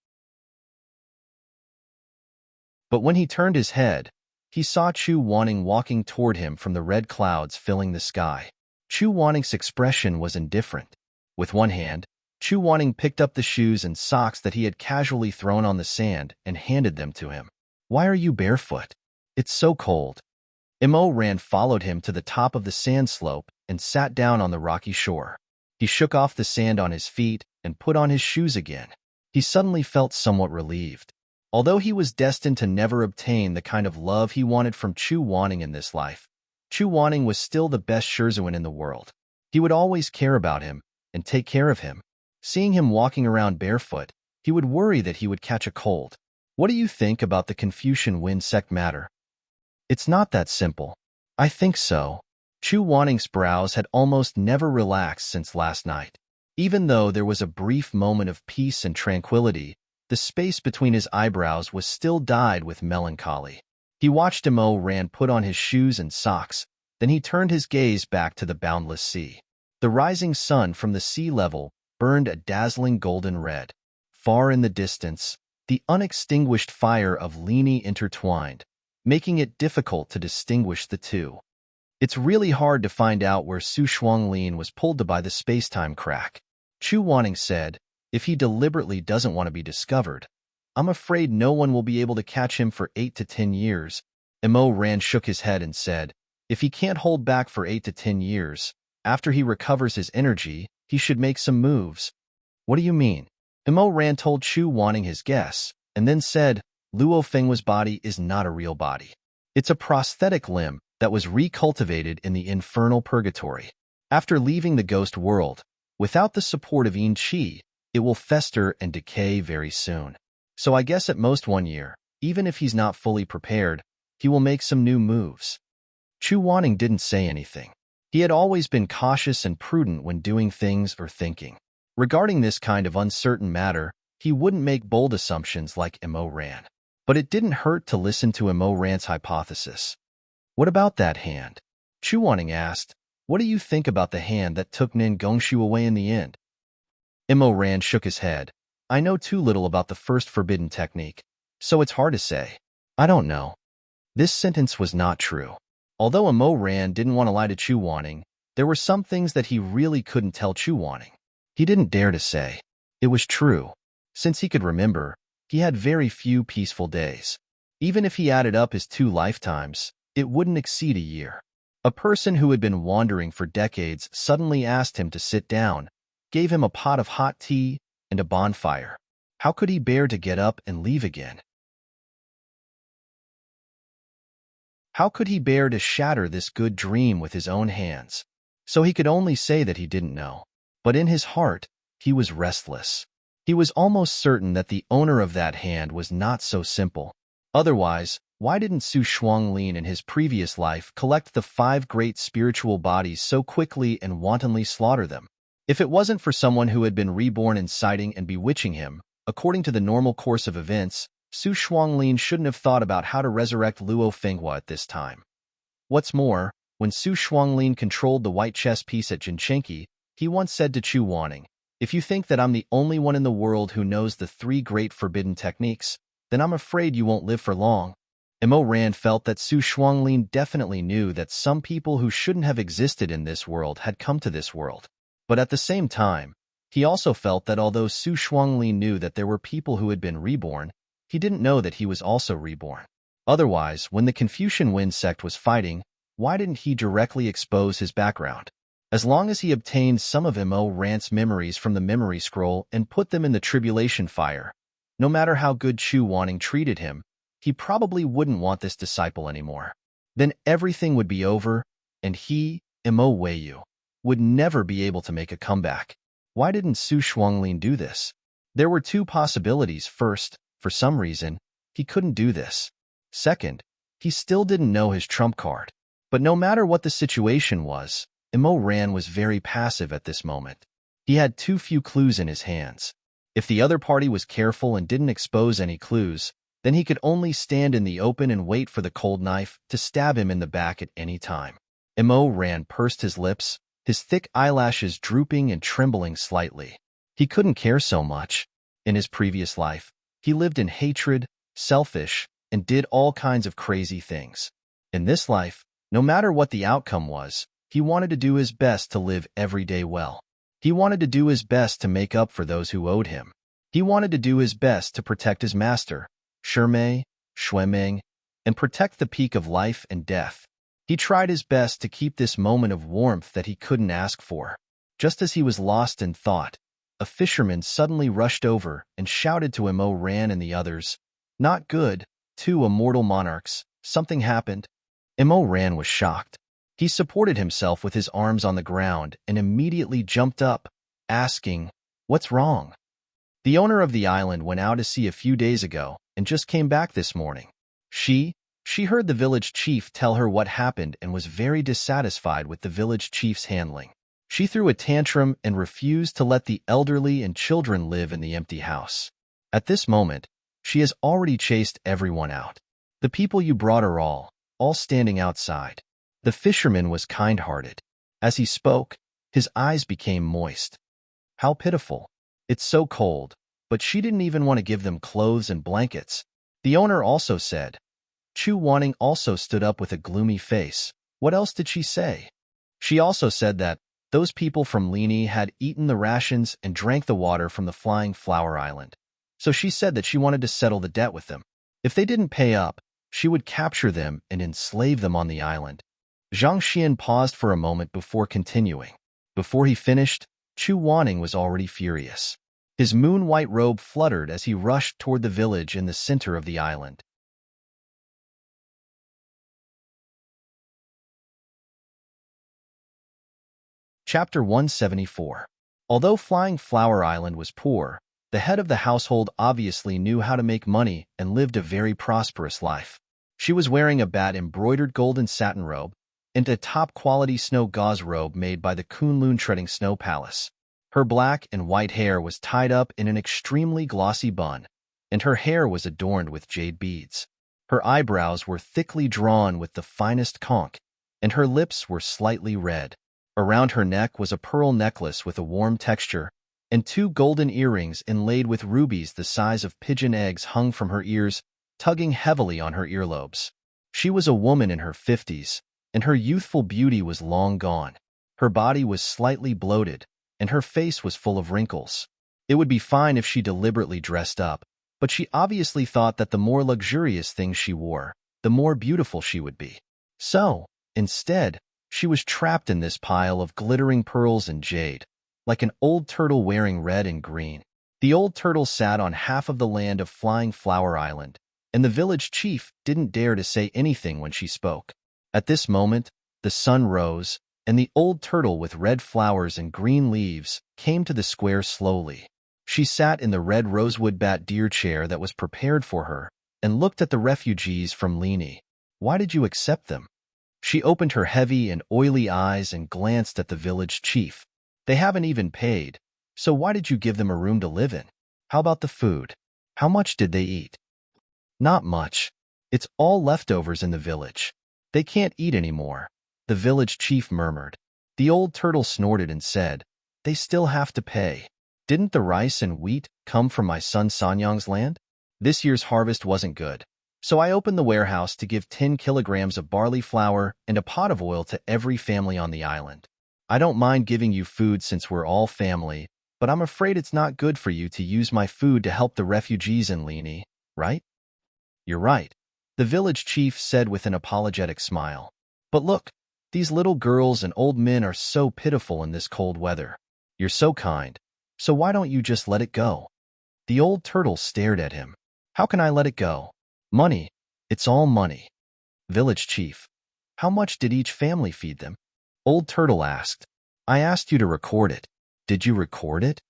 But when he turned his head, he saw Chu Wanning walking toward him from the red clouds filling the sky. Chu Wanning's expression was indifferent. With one hand, Chu Wanning picked up the shoes and socks that he had casually thrown on the sand and handed them to him. Why are you barefoot? It's so cold. Immerse Ran followed him to the top of the sand slope and sat down on the rocky shore. He shook off the sand on his feet and put on his shoes again. He suddenly felt somewhat relieved. Although he was destined to never obtain the kind of love he wanted from Chu Wanning in this life, Chu Wanning was still the best Shizun in the world. He would always care about him and take care of him. Seeing him walking around barefoot, he would worry that he would catch a cold. What do you think about the Confucian wind sect matter? It's not that simple. I think so. Chu Wanning's brows had almost never relaxed since last night. Even though there was a brief moment of peace and tranquility, the space between his eyebrows was still dyed with melancholy. He watched Immerse Ran put on his shoes and socks, then he turned his gaze back to the boundless sea. The rising sun from the sea level burned a dazzling golden red. Far in the distance, the unextinguished fire of Lini intertwined, making it difficult to distinguish the two. It's really hard to find out where Su Shuanglin was pulled to by the space-time crack. Chu Wanning said, if he deliberately doesn't want to be discovered, I'm afraid no one will be able to catch him for 8 to 10 years. Immerse Ran shook his head and said, if he can't hold back for 8 to 10 years, after he recovers his energy, he should make some moves. What do you mean? Immerse Ran told Chu Wanning his guess, and then said, Luo Fenghua's body is not a real body. It's a prosthetic limb that was recultivated in the infernal purgatory. After leaving the ghost world, Without the support of yin qi, it will fester and decay very soon. So I guess at most 1 year, even if he's not fully prepared, he will make some new moves. Chu Wanning didn't say anything. He had always been cautious and prudent when doing things or thinking. Regarding this kind of uncertain matter, he wouldn't make bold assumptions like Mo Ran. But it didn't hurt to listen to Mo Ran's hypothesis. What about that hand? Chu Wanning asked. What do you think about the hand that took Nin Gongshu away in the end? Mo Ran shook his head. I know too little about the first forbidden technique, so it's hard to say. I don't know. This sentence was not true. Although Mo Ran didn't want to lie to Chu Wanning, there were some things that he really couldn't tell Chu Wanning. He didn't dare to say. It was true. Since he could remember, he had very few peaceful days. Even if he added up his 2 lifetimes, it wouldn't exceed a year. A person who had been wandering for decades suddenly asked him to sit down, gave him a pot of hot tea and a bonfire. How could he bear to get up and leave again? How could he bear to shatter this good dream with his own hands? So he could only say that he didn't know. But in his heart, he was restless. He was almost certain that the owner of that hand was not so simple. Otherwise, why didn't Su Shuanglin in his previous life collect the 5 great spiritual bodies so quickly and wantonly slaughter them? If it wasn't for someone who had been reborn inciting and bewitching him, according to the normal course of events, Su Shuanglin shouldn't have thought about how to resurrect Luo Fenghua at this time. What's more, when Su Shuanglin controlled the white chess piece at Jinchenki, he once said to Chu Wanning, if you think that I'm the only one in the world who knows the 3 great forbidden techniques, then I'm afraid you won't live for long. Mo Ran felt that Su Shuanglin definitely knew that some people who shouldn't have existed in this world had come to this world. But at the same time, he also felt that although Su Shuanglin knew that there were people who had been reborn, he didn't know that he was also reborn. Otherwise, when the Confucian Wind sect was fighting, why didn't he directly expose his background? As long as he obtained some of Mo Ran's memories from the memory scroll and put them in the tribulation fire, no matter how good Chu Wanning treated him, he probably wouldn't want this disciple anymore. Then everything would be over, and he, Mo Weiyu, would never be able to make a comeback. Why didn't Su Shuanglin do this? There were 2 possibilities. First, for some reason, he couldn't do this. Second, he still didn't know his trump card. But no matter what the situation was, Mo Ran was very passive at this moment. He had too few clues in his hands. If the other party was careful and didn't expose any clues, then he could only stand in the open and wait for the cold knife to stab him in the back at any time. Mo Ran pursed his lips, his thick eyelashes drooping and trembling slightly. He couldn't care so much. In his previous life, he lived in hatred, selfish, and did all kinds of crazy things. In this life, no matter what the outcome was, he wanted to do his best to live every day well. He wanted to do his best to make up for those who owed him. He wanted to do his best to protect his master, Shimei, Xuemeng, and protect the peak of life and death. He tried his best to keep this moment of warmth that he couldn't ask for. Just as he was lost in thought, a fisherman suddenly rushed over and shouted to Mo Ran and the others, "Not good, 2 immortal monarchs, something happened." Mo Ran was shocked. He supported himself with his arms on the ground and immediately jumped up, asking, "What's wrong?" The owner of the island went out to sea a few days ago and just came back this morning. She heard the village chief tell her what happened and was very dissatisfied with the village chief's handling. She threw a tantrum and refused to let the elderly and children live in the empty house. At this moment, she has already chased everyone out. The people you brought are all standing outside. The fisherman was kind-hearted. As he spoke, his eyes became moist. How pitiful. It's so cold, but she didn't even want to give them clothes and blankets. The owner also said. Chu Wanning also stood up with a gloomy face. What else did she say? She also said that those people from Lini had eaten the rations and drank the water from the Flying Flower Island. So she said that she wanted to settle the debt with them. If they didn't pay up, she would capture them and enslave them on the island. Zhang Xian paused for a moment before continuing. Before he finished, Chu Wanning was already furious. His moon-white robe fluttered as he rushed toward the village in the center of the island. Chapter 174. Although Flying Flower Island was poor, the head of the household obviously knew how to make money and lived a very prosperous life. She was wearing a bat-embroidered golden satin robe and a top-quality snow gauze robe made by the Kunlun Treading Snow Palace. Her black and white hair was tied up in an extremely glossy bun, and her hair was adorned with jade beads. Her eyebrows were thickly drawn with the finest conch, and her lips were slightly red. Around her neck was a pearl necklace with a warm texture, and 2 golden earrings inlaid with rubies the size of pigeon eggs hung from her ears, tugging heavily on her earlobes. She was a woman in her 50s, and her youthful beauty was long gone. Her body was slightly bloated, and her face was full of wrinkles. It would be fine if she deliberately dressed up, but she obviously thought that the more luxurious things she wore, the more beautiful she would be. So, instead, she was trapped in this pile of glittering pearls and jade, like an old turtle wearing red and green. The old turtle sat on half of the land of Flying Flower Island, and the village chief didn't dare to say anything when she spoke. At this moment, the sun rose, and the old turtle with red flowers and green leaves came to the square slowly. She sat in the red rosewood bat deer chair that was prepared for her and looked at the refugees from Lini. Why did you accept them? She opened her heavy and oily eyes and glanced at the village chief. They haven't even paid, so why did you give them a room to live in? How about the food? How much did they eat? Not much. It's all leftovers in the village. They can't eat anymore, the village chief murmured. The old turtle snorted and said, they still have to pay. Didn't the rice and wheat come from my son Sanyang's land? This year's harvest wasn't good, so I opened the warehouse to give 10 kilograms of barley flour and a pot of oil to every family on the island. I don't mind giving you food since we're all family, but I'm afraid it's not good for you to use my food to help the refugees in Lini, right? You're right, the village chief said with an apologetic smile. But look, these little girls and old men are so pitiful in this cold weather. You're so kind, so why don't you just let it go? The old turtle stared at him. How can I let it go? Money. It's all money. Village chief. How much did each family feed them? Old turtle asked. I asked you to record it. Did you record it?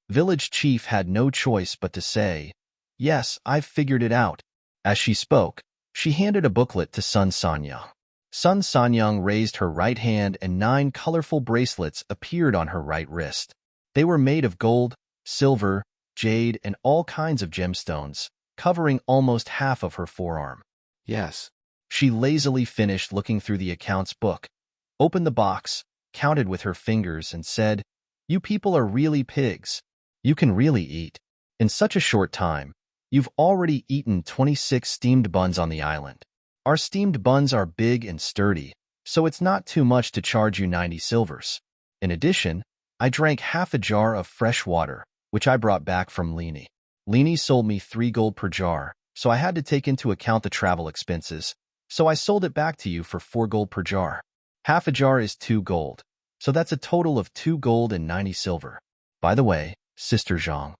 Village chief had no choice but to say, yes, I've figured it out. As she spoke, she handed a booklet to Sun Sanyang. Sun Sanyang raised her right hand and 9 colorful bracelets appeared on her right wrist. They were made of gold, silver, jade, and all kinds of gemstones, covering almost half of her forearm. Yes. She lazily finished looking through the accounts book, opened the box, counted with her fingers, and said, you people are really pigs. You can really eat. In such a short time, you've already eaten 26 steamed buns on the island. Our steamed buns are big and sturdy, so it's not too much to charge you 90 silvers. In addition, I drank half a jar of fresh water, which I brought back from Lini. Lini sold me 3 gold per jar, so I had to take into account the travel expenses, so I sold it back to you for 4 gold per jar. Half a jar is 2 gold, so that's a total of 2 gold and 90 silver. By the way, Sister Zhang.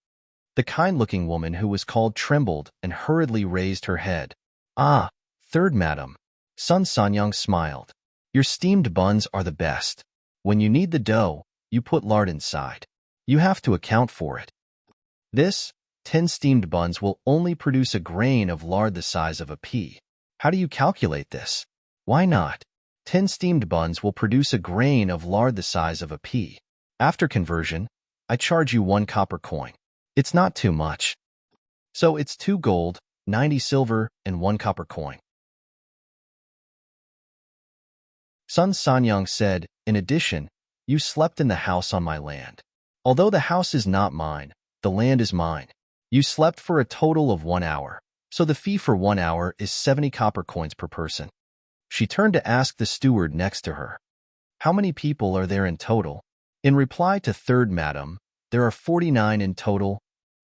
The kind-looking woman who was called trembled and hurriedly raised her head. Ah, third madam. Sun Sanyang smiled. Your steamed buns are the best. When you knead the dough, you put lard inside. You have to account for it. This, 10 steamed buns will only produce a grain of lard the size of a pea. How do you calculate this? Why not? 10 steamed buns will produce a grain of lard the size of a pea. After conversion, I charge you 1 copper coin. It's not too much. So it's 2 gold, 90 silver, and 1 copper coin. Sun Sanyang said, in addition, you slept in the house on my land. Although the house is not mine, the land is mine. You slept for a total of 1 hour, so the fee for 1 hour is 70 copper coins per person. She turned to ask the steward next to her, how many people are there in total? In reply to third madam, there are 49 in total.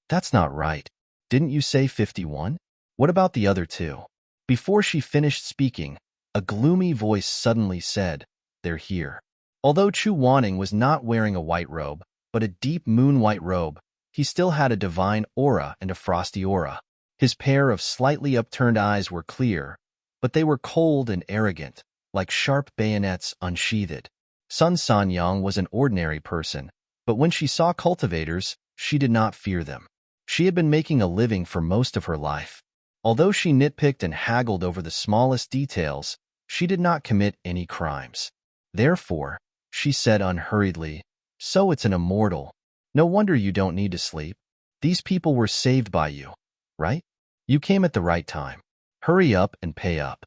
That's not right. Didn't you say 51? What about the other 2? Before she finished speaking, a gloomy voice suddenly said, they're here. Although Chu Wanning was not wearing a white robe, but a deep moon-white robe, he still had a divine aura and a frosty aura. His pair of slightly upturned eyes were clear, but they were cold and arrogant, like sharp bayonets unsheathed. Sun Sanyang was an ordinary person, But when she saw cultivators, she did not fear them. She had been making a living for most of her life. Although she nitpicked and haggled over the smallest details, she did not commit any crimes. Therefore, she said unhurriedly, "So it's an immortal. No wonder you don't need to sleep. These people were saved by you, right? You came at the right time. Hurry up and pay up."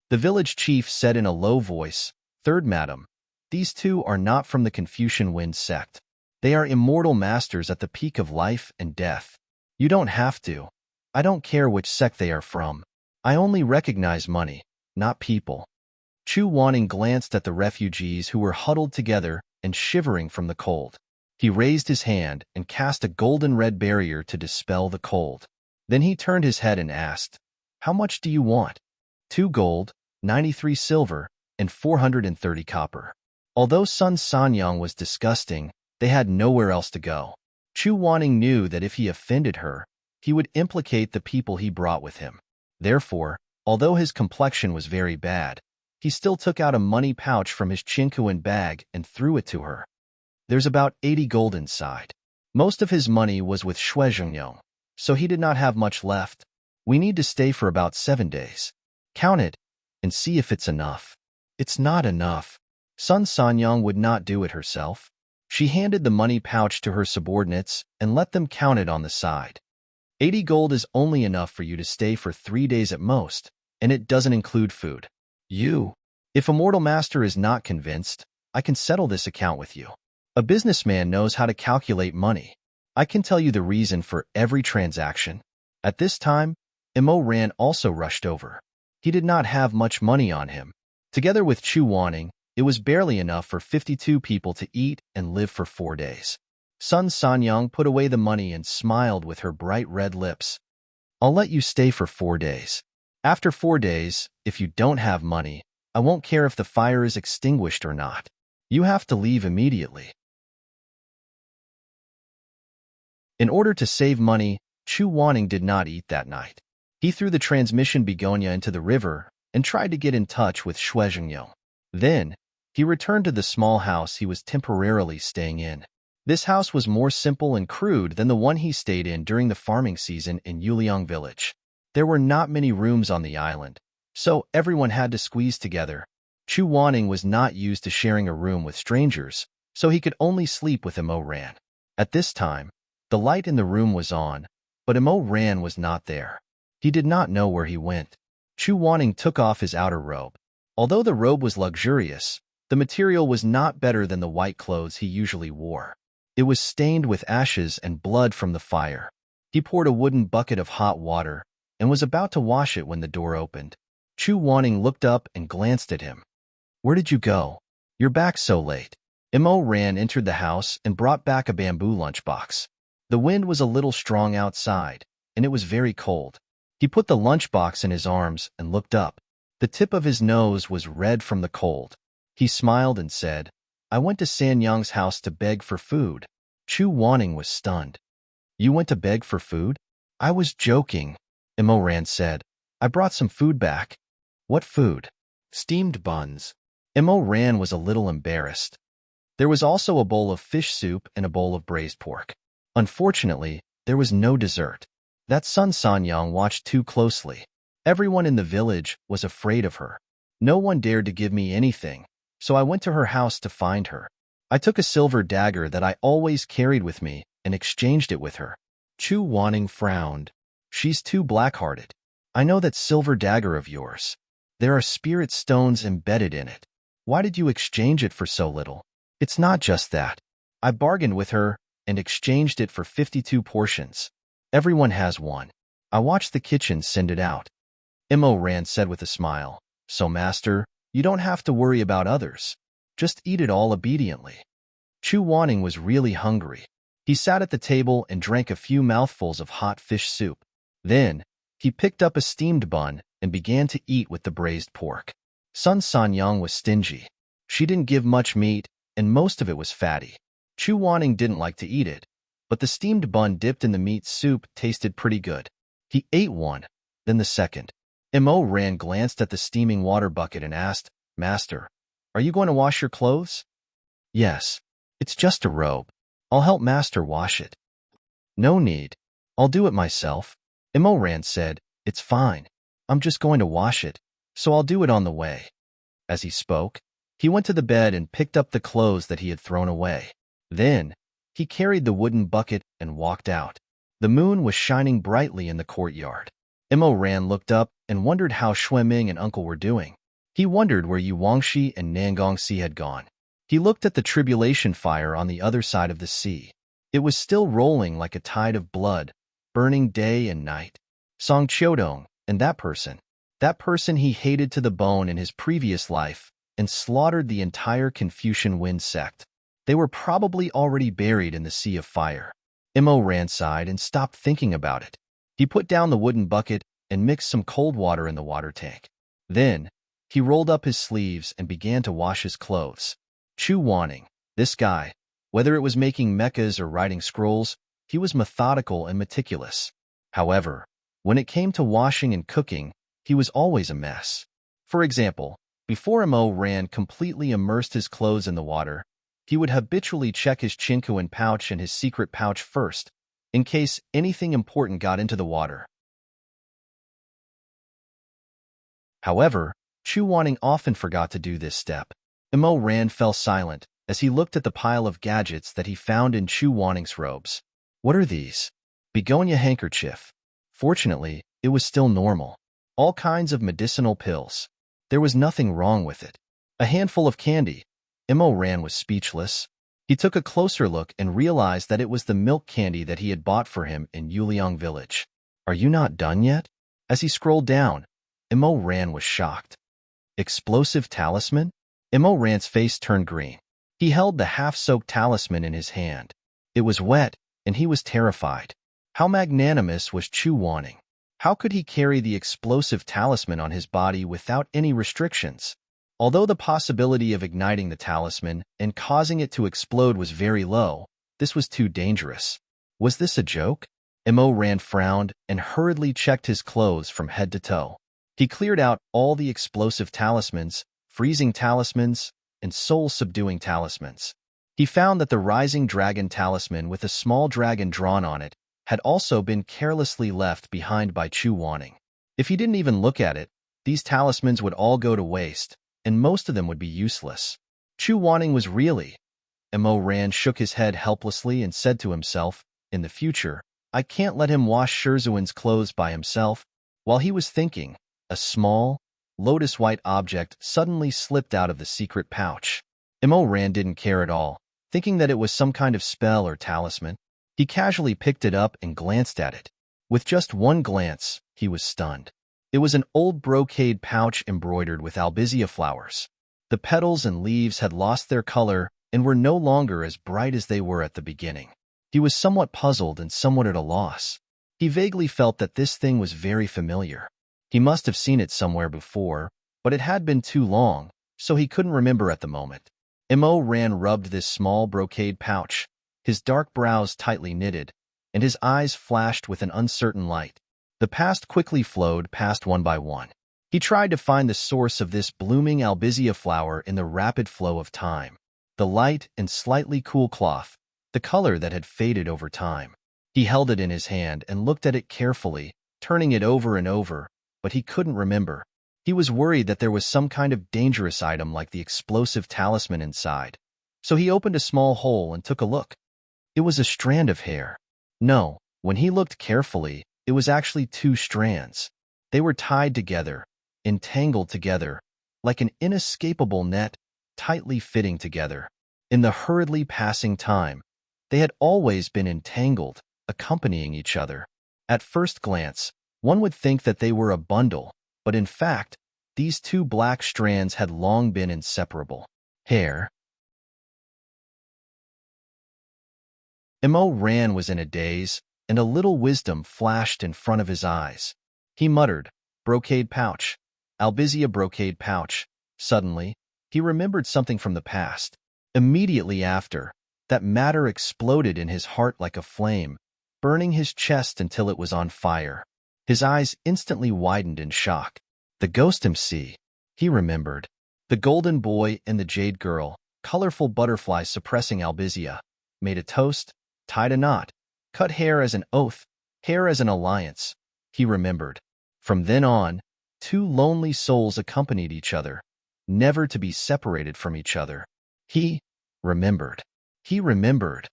The village chief said in a low voice, "Third madam, these two are not from the Confucian Wind sect. They are immortal masters at the peak of life and death. You don't have to. I don't care which sect they are from. I only recognize money, not people." Chu Wanning glanced at the refugees who were huddled together and shivering from the cold. He raised his hand and cast a golden-red barrier to dispel the cold. Then he turned his head and asked, "How much do you want?" 2 gold, 93 silver, and 430 copper. Although Sun Sanyang was disgusting, they had nowhere else to go. Chu Wanning knew that if he offended her, he would implicate the people he brought with him. Therefore, although his complexion was very bad, he still took out a money pouch from his chinkuan bag and threw it to her. There's about 80 gold inside. Most of his money was with Shuizhengyong, so he did not have much left. We need to stay for about 7 days. Count it and see if it's enough. It's not enough. Sun Sanyang would not do it herself. She handed the money pouch to her subordinates and let them count it on the side. 80 gold is only enough for you to stay for 3 days at most, and it doesn't include food. If a mortal master is not convinced, I can settle this account with you. A businessman knows how to calculate money. I can tell you the reason for every transaction. At this time, Imo Ran also rushed over. He did not have much money on him. Together with Chu Wanning, it was barely enough for 52 people to eat and live for 4 days. Sun Sanyang put away the money and smiled with her bright red lips. "I'll let you stay for 4 days. After 4 days, if you don't have money, I won't care if the fire is extinguished or not. You have to leave immediately." In order to save money, Chu Wanning did not eat that night. He threw the transmission begonia into the river and tried to get in touch with Shuizhengyong. Then, he returned to the small house he was temporarily staying in. This house was more simple and crude than the one he stayed in during the farming season in Yuliang village. There were not many rooms on the island, so everyone had to squeeze together. Chu Wanning was not used to sharing a room with strangers, so he could only sleep with Imo Ran. At this time, the light in the room was on, but Imo Ran was not there. He did not know where he went. Chu Wanning took off his outer robe. Although the robe was luxurious, the material was not better than the white clothes he usually wore. It was stained with ashes and blood from the fire. He poured a wooden bucket of hot water and was about to wash it when the door opened. Chu Wanning looked up and glanced at him. "Where did you go? You're back so late." Imo Ran entered the house and brought back a bamboo lunchbox. The wind was a little strong outside, and it was very cold. He put the lunchbox in his arms and looked up. The tip of his nose was red from the cold. He smiled and said, "I went to Sanyang's house to beg for food." Chu Wanning was stunned. "You went to beg for food?" "I was joking," Imo Ran said. "I brought some food back." "What food?" "Steamed buns." Imo Ran was a little embarrassed. There was also a bowl of fish soup and a bowl of braised pork. Unfortunately, there was no dessert. That Sun Sanyang watched too closely. Everyone in the village was afraid of her. No one dared to give me anything, so I went to her house to find her. I took a silver dagger that I always carried with me and exchanged it with her. Chu Wanning frowned. "She's too black-hearted. I know that silver dagger of yours. There are spirit stones embedded in it. Why did you exchange it for so little?" "It's not just that. I bargained with her and exchanged it for 52 portions. Everyone has one. I watched the kitchen send it out." Imo Ran said with a smile, "So, master, you don't have to worry about others. Just eat it all obediently." Chu Wanning was really hungry. He sat at the table and drank a few mouthfuls of hot fish soup. Then, he picked up a steamed bun and began to eat with the braised pork. Sun Sanyang was stingy. She didn't give much meat, and most of it was fatty. Chu Wanning didn't like to eat it, but the steamed bun dipped in the meat soup tasted pretty good. He ate one, then the second. Imo Ran glanced at the steaming water bucket and asked, "Master, are you going to wash your clothes?" "Yes. It's just a robe." I'll help Master wash it. No need. I'll do it myself. Immerse said, It's fine. I'm just going to wash it, so I'll do it on the way. As he spoke, he went to the bed and picked up the clothes that he had thrown away. Then, he carried the wooden bucket and walked out. The moon was shining brightly in the courtyard. Immerse looked up and wondered how Shueming and Uncle were doing. He wondered where Yu Wangxi and Nangongxi had gone. He looked at the tribulation fire on the other side of the sea. It was still rolling like a tide of blood, burning day and night. Song Qiudong and that person he hated to the bone in his previous life and slaughtered the entire Confucian Wind sect. They were probably already buried in the sea of fire. Immerse sighed and stopped thinking about it. He put down the wooden bucket and mixed some cold water in the water tank. Then, he rolled up his sleeves and began to wash his clothes. Chu Wanning, this guy, whether it was making mechas or writing scrolls, he was methodical and meticulous. However, when it came to washing and cooking, he was always a mess. For example, before Immerse completely immersed his clothes in the water, he would habitually check his chinkuan pouch and his secret pouch first, in case anything important got into the water. However, Chu Wanning often forgot to do this step. Immerse fell silent as he looked at the pile of gadgets that he found in Chu Wanning's robes. What are these? Begonia handkerchief. Fortunately, it was still normal. All kinds of medicinal pills. There was nothing wrong with it. A handful of candy. Immerse was speechless. He took a closer look and realized that it was the milk candy that he had bought for him in Yuliang village. Are you not done yet? As he scrolled down, Immerse was shocked. Explosive talisman? Immerse's face turned green. He held the half-soaked talisman in his hand. It was wet, and he was terrified. How magnanimous was Chu Wanning? How could he carry the explosive talisman on his body without any restrictions? Although the possibility of igniting the talisman and causing it to explode was very low, this was too dangerous. Was this a joke? Immerse frowned and hurriedly checked his clothes from head to toe. He cleared out all the explosive talismans, freezing talismans, and soul-subduing talismans. He found that the rising dragon talisman with a small dragon drawn on it had also been carelessly left behind by Chu Wanning. If he didn't even look at it, these talismans would all go to waste, and most of them would be useless. Chu Wanning was really... Immerse shook his head helplessly and said to himself, in the future, I can't let him wash Shizuan's clothes by himself. While he was thinking, a small, lotus-white object suddenly slipped out of the secret pouch. Immerse didn't care at all, thinking that it was some kind of spell or talisman. He casually picked it up and glanced at it. With just one glance, he was stunned. It was an old brocade pouch embroidered with albizia flowers. The petals and leaves had lost their color and were no longer as bright as they were at the beginning. He was somewhat puzzled and somewhat at a loss. He vaguely felt that this thing was very familiar. He must have seen it somewhere before, but it had been too long, so he couldn't remember at the moment. Immerse rubbed this small brocade pouch, his dark brows tightly knitted, and his eyes flashed with an uncertain light. The past quickly flowed past one by one. He tried to find the source of this blooming albizia flower in the rapid flow of time. The light and slightly cool cloth, the color that had faded over time. He held it in his hand and looked at it carefully, turning it over and over, but he couldn't remember. He was worried that there was some kind of dangerous item like the explosive talisman inside. So he opened a small hole and took a look. It was a strand of hair. No, when he looked carefully, it was actually two strands. They were tied together, entangled together, like an inescapable net, tightly fitting together. In the hurriedly passing time, they had always been entangled, accompanying each other. At first glance, one would think that they were a bundle, but in fact, these two black strands had long been inseparable. Hair. Immerse was in a daze, and a little wisdom flashed in front of his eyes. He muttered, brocade pouch, albizia brocade pouch. Suddenly, he remembered something from the past. Immediately after, that matter exploded in his heart like a flame, burning his chest until it was on fire. His eyes instantly widened in shock. The ghost MC, he remembered. The golden boy and the jade girl, colorful butterflies suppressing albizia. made a toast, tied a knot, cut hair as an oath, hair as an alliance. He remembered. From then on, two lonely souls accompanied each other, never to be separated from each other. He remembered. He remembered.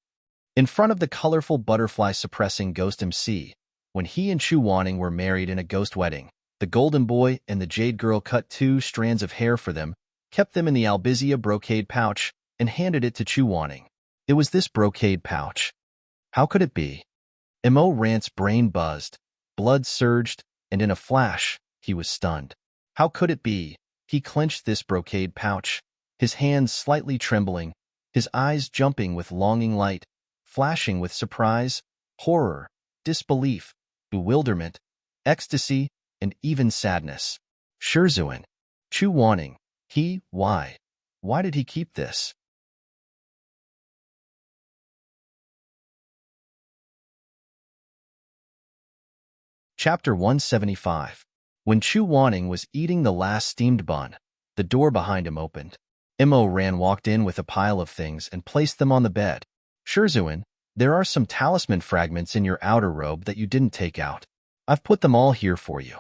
In front of the colorful butterfly-suppressing ghost MC, when he and Chu Wanning were married in a ghost wedding, the golden boy and the jade girl cut 2 strands of hair for them, kept them in the albizia brocade pouch, and handed it to Chu Wanning. It was this brocade pouch. How could it be? Mo Rant's brain buzzed, blood surged, and in a flash, he was stunned. How could it be? He clenched this brocade pouch, his hands slightly trembling, his eyes jumping with longing light, flashing with surprise, horror, disbelief, bewilderment, ecstasy, and even sadness. Shizun. Chu Wanning. Why? Why did he keep this? Chapter 175. When Chu Wanning was eating the last steamed bun, the door behind him opened. Mo Ran walked in with a pile of things and placed them on the bed. Shizun, there are some talisman fragments in your outer robe that you didn't take out. I've put them all here for you.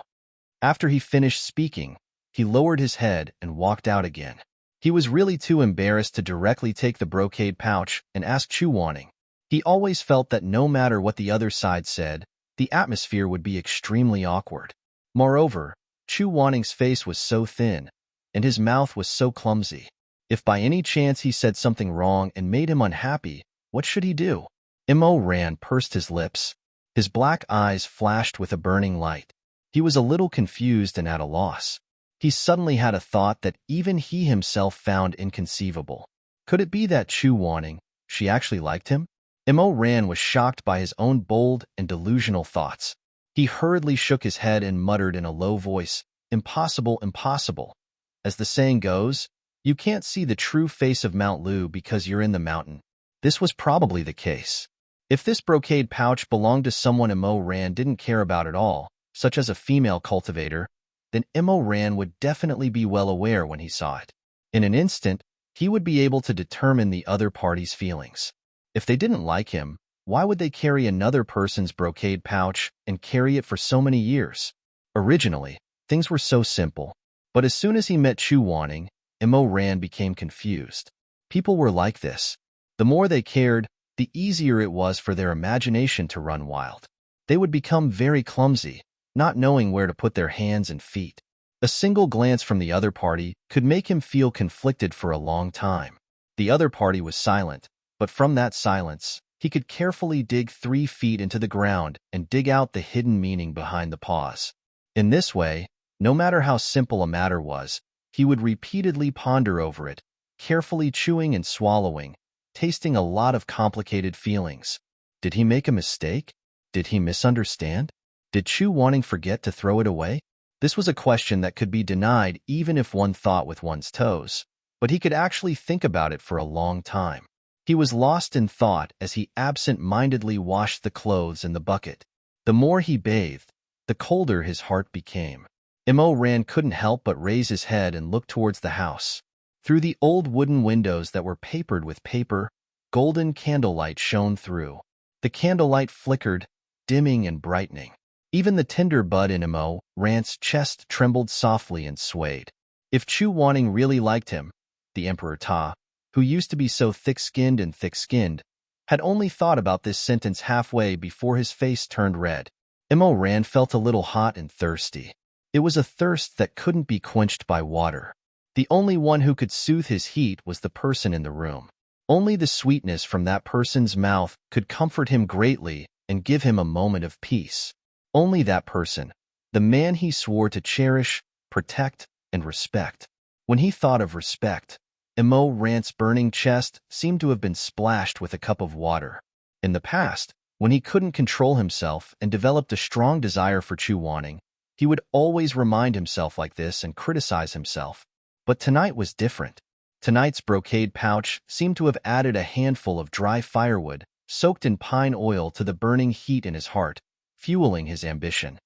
After he finished speaking, he lowered his head and walked out again. He was really too embarrassed to directly take the brocade pouch and ask Chu Wanning. He always felt that no matter what the other side said, the atmosphere would be extremely awkward. Moreover, Chu Wanning's face was so thin, and his mouth was so clumsy. If by any chance he said something wrong and made him unhappy, what should he do? Mo Ran pursed his lips. His black eyes flashed with a burning light. He was a little confused and at a loss. He suddenly had a thought that even he himself found inconceivable. Could it be that Chu Wanning, she actually liked him? Mo Ran was shocked by his own bold and delusional thoughts. He hurriedly shook his head and muttered in a low voice, "Impossible, impossible. As the saying goes, you can't see the true face of Mount Lu because you're in the mountain." This was probably the case. If this brocade pouch belonged to someone Mo Ran didn't care about at all, such as a female cultivator, then Mo Ran would definitely be well aware when he saw it. In an instant, he would be able to determine the other party's feelings. If they didn't like him, why would they carry another person's brocade pouch and carry it for so many years? Originally, things were so simple, but as soon as he met Chu Wanning, Mo Ran became confused. People were like this. The more they cared, the easier it was for their imagination to run wild. They would become very clumsy, not knowing where to put their hands and feet. A single glance from the other party could make him feel conflicted for a long time. The other party was silent, but from that silence, he could carefully dig 3 feet into the ground and dig out the hidden meaning behind the pause. In this way, no matter how simple a matter was, he would repeatedly ponder over it, carefully chewing and swallowing, tasting a lot of complicated feelings. Did he make a mistake? Did he misunderstand? Did Chu Wanning forget to throw it away? This was a question that could be denied even if one thought with one's toes, but he could actually think about it for a long time. He was lost in thought as he absent-mindedly washed the clothes in the bucket. The more he bathed, the colder his heart became. Mo Ran couldn't help but raise his head and look towards the house. Through the old wooden windows that were papered with paper, golden candlelight shone through. The candlelight flickered, dimming and brightening. Even the tender bud in Mo Rant's chest trembled softly and swayed. If Chu Wanning really liked him, the Emperor Ta, who used to be so thick-skinned, had only thought about this sentence halfway before his face turned red. Mo Ran felt a little hot and thirsty. It was a thirst that couldn't be quenched by water. The only one who could soothe his heat was the person in the room. Only the sweetness from that person's mouth could comfort him greatly and give him a moment of peace. Only that person, the man he swore to cherish, protect, and respect. When he thought of respect, Mo Rant's burning chest seemed to have been splashed with a cup of water. In the past, when he couldn't control himself and developed a strong desire for Chu Wanning, he would always remind himself like this and criticize himself. But tonight was different. Tonight's brocade pouch seemed to have added a handful of dry firewood, soaked in pine oil, to the burning heat in his heart, fueling his ambition.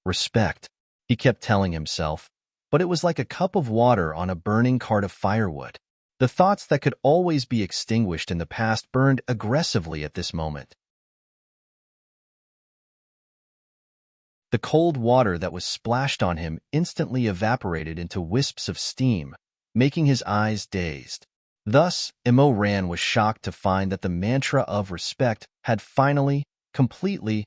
Respect, he kept telling himself, but it was like a cup of water on a burning cart of firewood. The thoughts that could always be extinguished in the past burned aggressively at this moment. The cold water that was splashed on him instantly evaporated into wisps of steam, making his eyes dazed. Thus, Ran was shocked to find that the mantra of respect had finally, completely,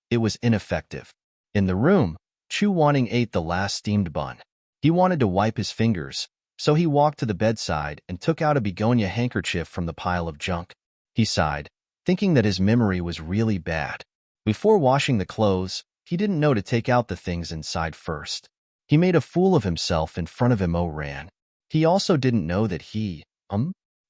it was ineffective. In the room, Chu Wanning ate the last steamed bun. He wanted to wipe his fingers, so he walked to the bedside and took out a begonia handkerchief from the pile of junk. He sighed, thinking that his memory was really bad. Before washing the clothes, he didn't know to take out the things inside first. He made a fool of himself in front of Ran. He also didn't know that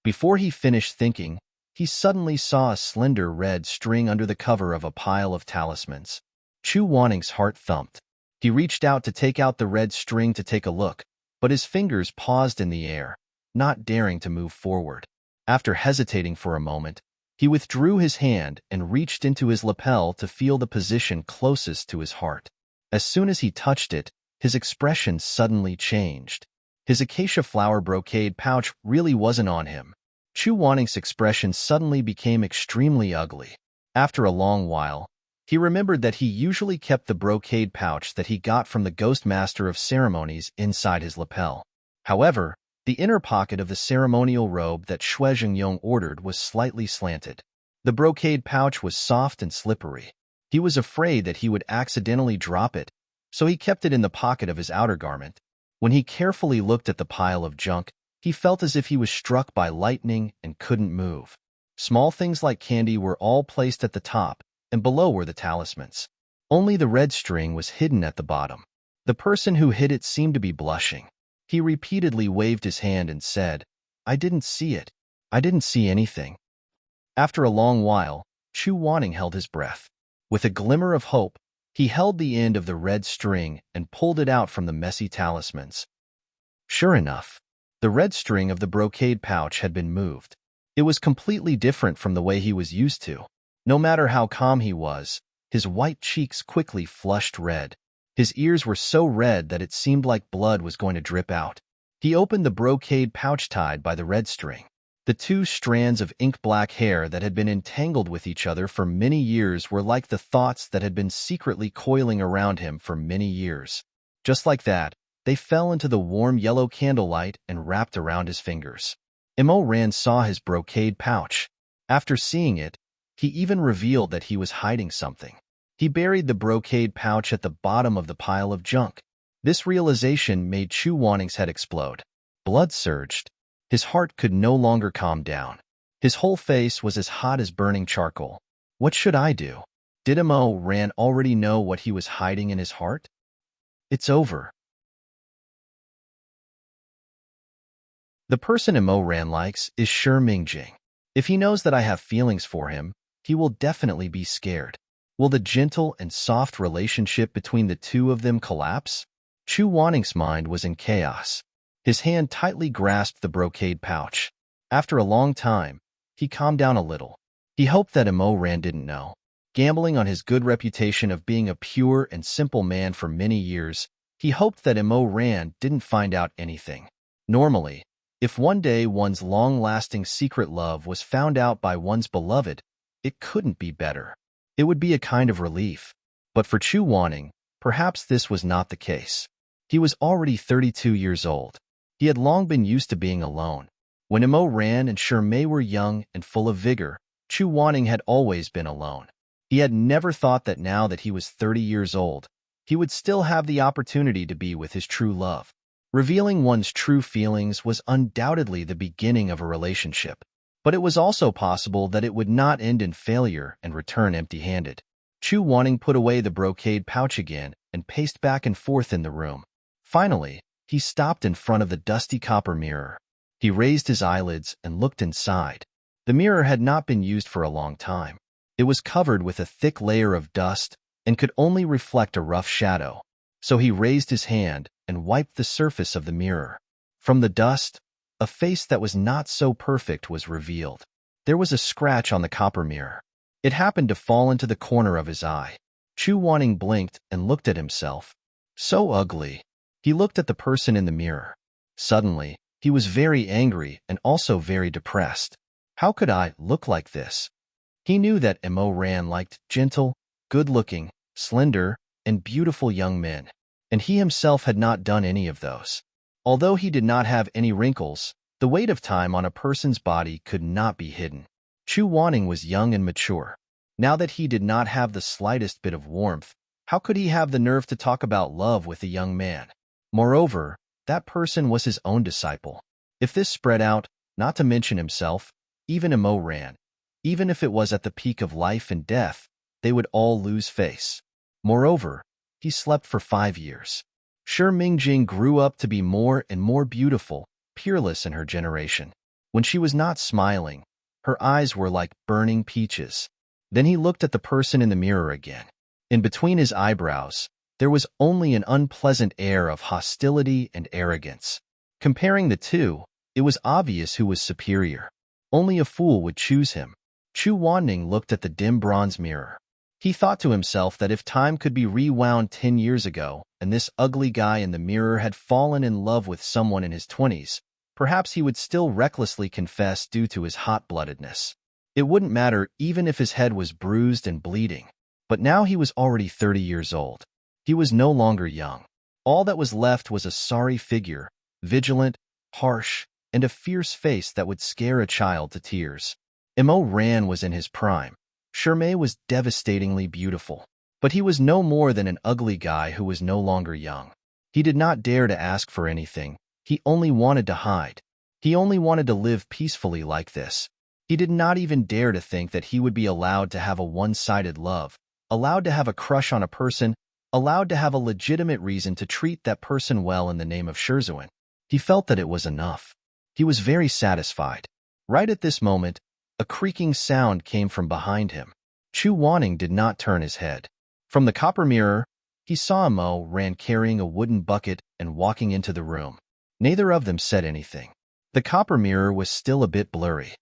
Before he finished thinking, he suddenly saw a slender red string under the cover of a pile of talismans. Chu Wanning's heart thumped. He reached out to take out the red string to take a look, but his fingers paused in the air, not daring to move forward. After hesitating for a moment, he withdrew his hand and reached into his lapel to feel the position closest to his heart. As soon as he touched it, his expression suddenly changed. His acacia flower brocade pouch really wasn't on him. Chu Wanning's expression suddenly became extremely ugly. After a long while, he remembered that he usually kept the brocade pouch that he got from the Ghost Master of Ceremonies inside his lapel. However, the inner pocket of the ceremonial robe that Xue Zhengyong ordered was slightly slanted. The brocade pouch was soft and slippery. He was afraid that he would accidentally drop it, so he kept it in the pocket of his outer garment. When he carefully looked at the pile of junk, he felt as if he was struck by lightning and couldn't move. Small things like candy were all placed at the top, and below were the talismans. Only the red string was hidden at the bottom. The person who hid it seemed to be blushing. He repeatedly waved his hand and said, "I didn't see it. I didn't see anything." After a long while, Chu Wanning held his breath. With a glimmer of hope, he held the end of the red string and pulled it out from the messy talismans. Sure enough, the red string of the brocade pouch had been moved. It was completely different from the way he was used to. No matter how calm he was, his white cheeks quickly flushed red. His ears were so red that it seemed like blood was going to drip out. He opened the brocade pouch tied by the red string. The two strands of ink-black hair that had been entangled with each other for many years were like the thoughts that had been secretly coiling around him for many years. Just like that, they fell into the warm yellow candlelight and wrapped around his fingers. Ran saw his brocade pouch. After seeing it, he even revealed that he was hiding something. He buried the brocade pouch at the bottom of the pile of junk. This realization made Chu Wanning's head explode. Blood surged. His heart could no longer calm down. His whole face was as hot as burning charcoal. What should I do? Did Ran already know what he was hiding in his heart? It's over. The person Ran likes is Shi Mingjing. If he knows that I have feelings for him, he will definitely be scared. Will the gentle and soft relationship between the two of them collapse? Chu Wanning's mind was in chaos. His hand tightly grasped the brocade pouch. After a long time, he calmed down a little. He hoped that Ran didn't know. Gambling on his good reputation of being a pure and simple man for many years, he hoped that Ran didn't find out anything. Normally, if one day one's long-lasting secret love was found out by one's beloved, it couldn't be better. It would be a kind of relief. But for Chu Wanning, perhaps this was not the case. He was already 32 years old. He had long been used to being alone. When Ran and Shi Mei were young and full of vigor, Chu Wanning had always been alone. He had never thought that now that he was 30 years old, he would still have the opportunity to be with his true love. Revealing one's true feelings was undoubtedly the beginning of a relationship. But it was also possible that it would not end in failure and return empty-handed. Chu Wanning put away the brocade pouch again and paced back and forth in the room. Finally, he stopped in front of the dusty copper mirror. He raised his eyelids and looked inside. The mirror had not been used for a long time. It was covered with a thick layer of dust and could only reflect a rough shadow. So he raised his hand and wiped the surface of the mirror. From the dust, a face that was not so perfect was revealed. There was a scratch on the copper mirror. It happened to fall into the corner of his eye. Chu Wanning blinked and looked at himself. So ugly. He looked at the person in the mirror. Suddenly, He was very angry and also very depressed. How could I look like this? He knew that Immerse liked gentle, good-looking, slender, and beautiful young men, and he himself had not done any of those. Although he did not have any wrinkles, the weight of time on a person's body could not be hidden. Chu Wanning was young and mature. Now that he did not have the slightest bit of warmth, how could he have the nerve to talk about love with a young man? Moreover, that person was his own disciple. If this spread out, not to mention himself, even Immerse, even if it was at the peak of life and death, they would all lose face. Moreover, he slept for 5 years. Shi Mingjing grew up to be more and more beautiful, peerless in her generation. When she was not smiling, her eyes were like burning peaches. Then he looked at the person in the mirror again. In between his eyebrows, there was only an unpleasant air of hostility and arrogance. Comparing the two, it was obvious who was superior. Only a fool would choose him. Chu Wanning looked at the dim bronze mirror. He thought to himself that if time could be rewound 10 years ago, and this ugly guy in the mirror had fallen in love with someone in his 20s, perhaps he would still recklessly confess due to his hot-bloodedness. It wouldn't matter even if his head was bruised and bleeding. But now he was already 30 years old. He was no longer young. All that was left was a sorry figure, vigilant, harsh, and a fierce face that would scare a child to tears. Immerse was in his prime. Shirmei was devastatingly beautiful. But he was no more than an ugly guy who was no longer young. He did not dare to ask for anything. He only wanted to hide. He only wanted to live peacefully like this. He did not even dare to think that he would be allowed to have a one-sided love, allowed to have a crush on a person, allowed to have a legitimate reason to treat that person well in the name of Shizun. He felt that it was enough. He was very satisfied. Right at this moment, a creaking sound came from behind him. Chu Wanning did not turn his head. From the copper mirror, he saw Immerse carrying a wooden bucket and walking into the room. Neither of them said anything. The copper mirror was still a bit blurry.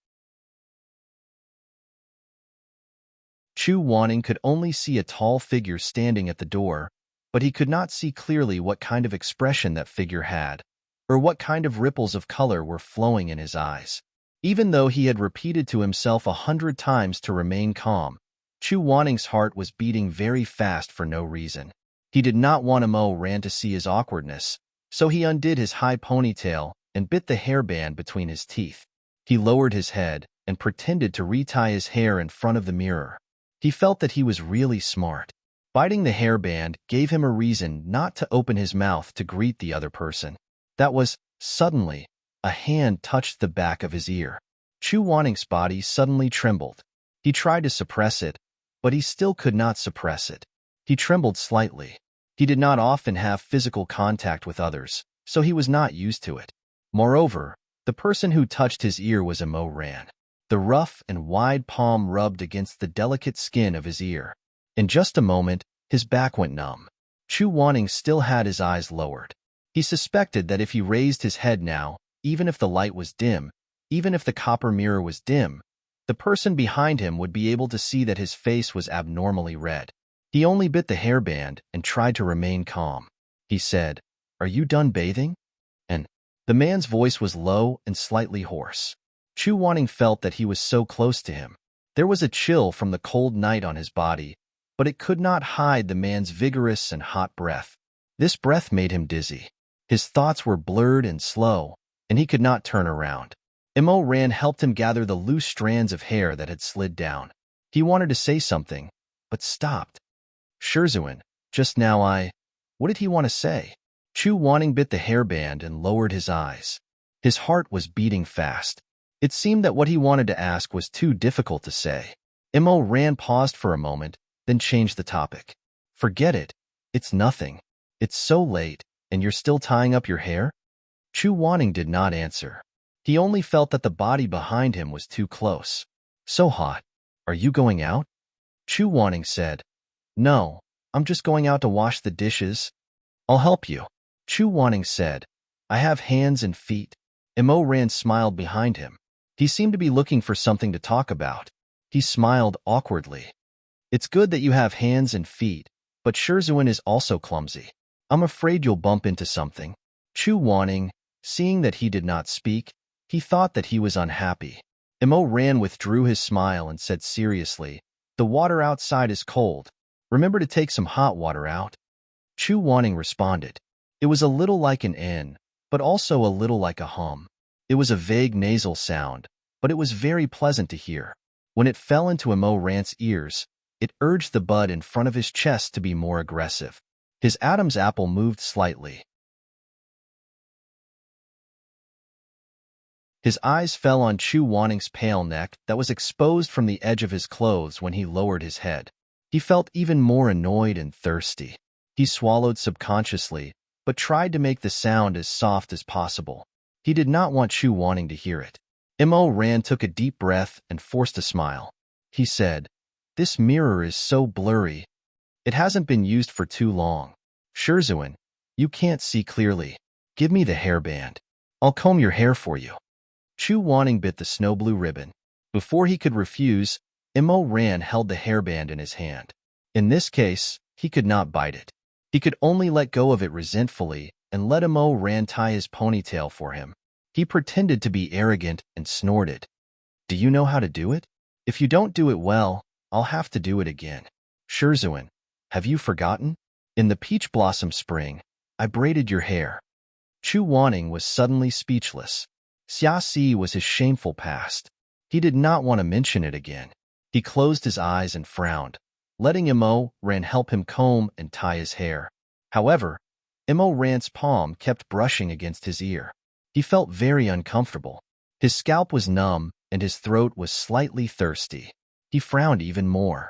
Chu Wanning could only see a tall figure standing at the door, but he could not see clearly what kind of expression that figure had, or what kind of ripples of color were flowing in his eyes. Even though he had repeated to himself 100 times to remain calm, Chu Wanning's heart was beating very fast for no reason. He did not want Immerse to see his awkwardness, so he undid his high ponytail and bit the hairband between his teeth. He lowered his head and pretended to retie his hair in front of the mirror. He felt that he was really smart. Biting the hairband gave him a reason not to open his mouth to greet the other person. That was, suddenly, a hand touched the back of his ear. Chu Wanning's body suddenly trembled. He tried to suppress it, but he still could not suppress it. He trembled slightly. He did not often have physical contact with others, so he was not used to it. Moreover, the person who touched his ear was Immerse. The rough and wide palm rubbed against the delicate skin of his ear. In just a moment, his back went numb. Chu Wanning still had his eyes lowered. He suspected that if he raised his head now, even if the light was dim, even if the copper mirror was dim, the person behind him would be able to see that his face was abnormally red. He only bit the hairband and tried to remain calm. He said, "Are you done bathing?" And the man's voice was low and slightly hoarse. Chu Wanning felt that he was so close to him. There was a chill from the cold night on his body, but it could not hide the man's vigorous and hot breath. This breath made him dizzy. His thoughts were blurred and slow, and he could not turn around. Immerse helped him gather the loose strands of hair that had slid down. He wanted to say something, but stopped. "Shizun, just now What did he want to say? Chu Wanning bit the hairband and lowered his eyes. His heart was beating fast. It seemed that what he wanted to ask was too difficult to say. Immerse paused for a moment, then changed the topic. "Forget it. It's nothing. It's so late, and you're still tying up your hair?" Chu Wanning did not answer. He only felt that the body behind him was too close. "So hot. Are you going out?" Chu Wanning said, "No, I'm just going out to wash the dishes." "I'll help you." Chu Wanning said, "I have hands and feet." Immerse smiled behind him. He seemed to be looking for something to talk about. He smiled awkwardly. "It's good that you have hands and feet, but Shizun is also clumsy. I'm afraid you'll bump into something." Chu Wanning, Seeing that he did not speak, he thought that he was unhappy. Imo Ran withdrew his smile and said seriously, "The water outside is cold. Remember to take some hot water out." Chu Wanning responded. It was a little like an N, but also a little like a hum. It was a vague nasal sound, but it was very pleasant to hear. When it fell into Imo Ran's ears, it urged the bud in front of his chest to be more aggressive. His Adam's apple moved slightly. His eyes fell on Chu Wanning's pale neck that was exposed from the edge of his clothes when he lowered his head. He felt even more annoyed and thirsty. He swallowed subconsciously, but tried to make the sound as soft as possible. He did not want Chu Wanning to hear it. Imo Ran took a deep breath and forced a smile. He said, "This mirror is so blurry. It hasn't been used for too long. Shizun, you can't see clearly. Give me the hairband. I'll comb your hair for you." Chu Wanning bit the snow blue ribbon. Before he could refuse, Imo Ran held the hairband in his hand. In this case, he could not bite it. He could only let go of it resentfully and let Imo Ran tie his ponytail for him. He pretended to be arrogant and snorted. "Do you know how to do it? If you don't do it well, I'll have to do it again. Shizun, have you forgotten? In the peach blossom spring, I braided your hair." Chu Wanning was suddenly speechless. Xia Si was his shameful past. He did not want to mention it again. He closed his eyes and frowned, letting Imo Ran help him comb and tie his hair. However, Imo Ran's palm kept brushing against his ear. He felt very uncomfortable. His scalp was numb and his throat was slightly thirsty. He frowned even more.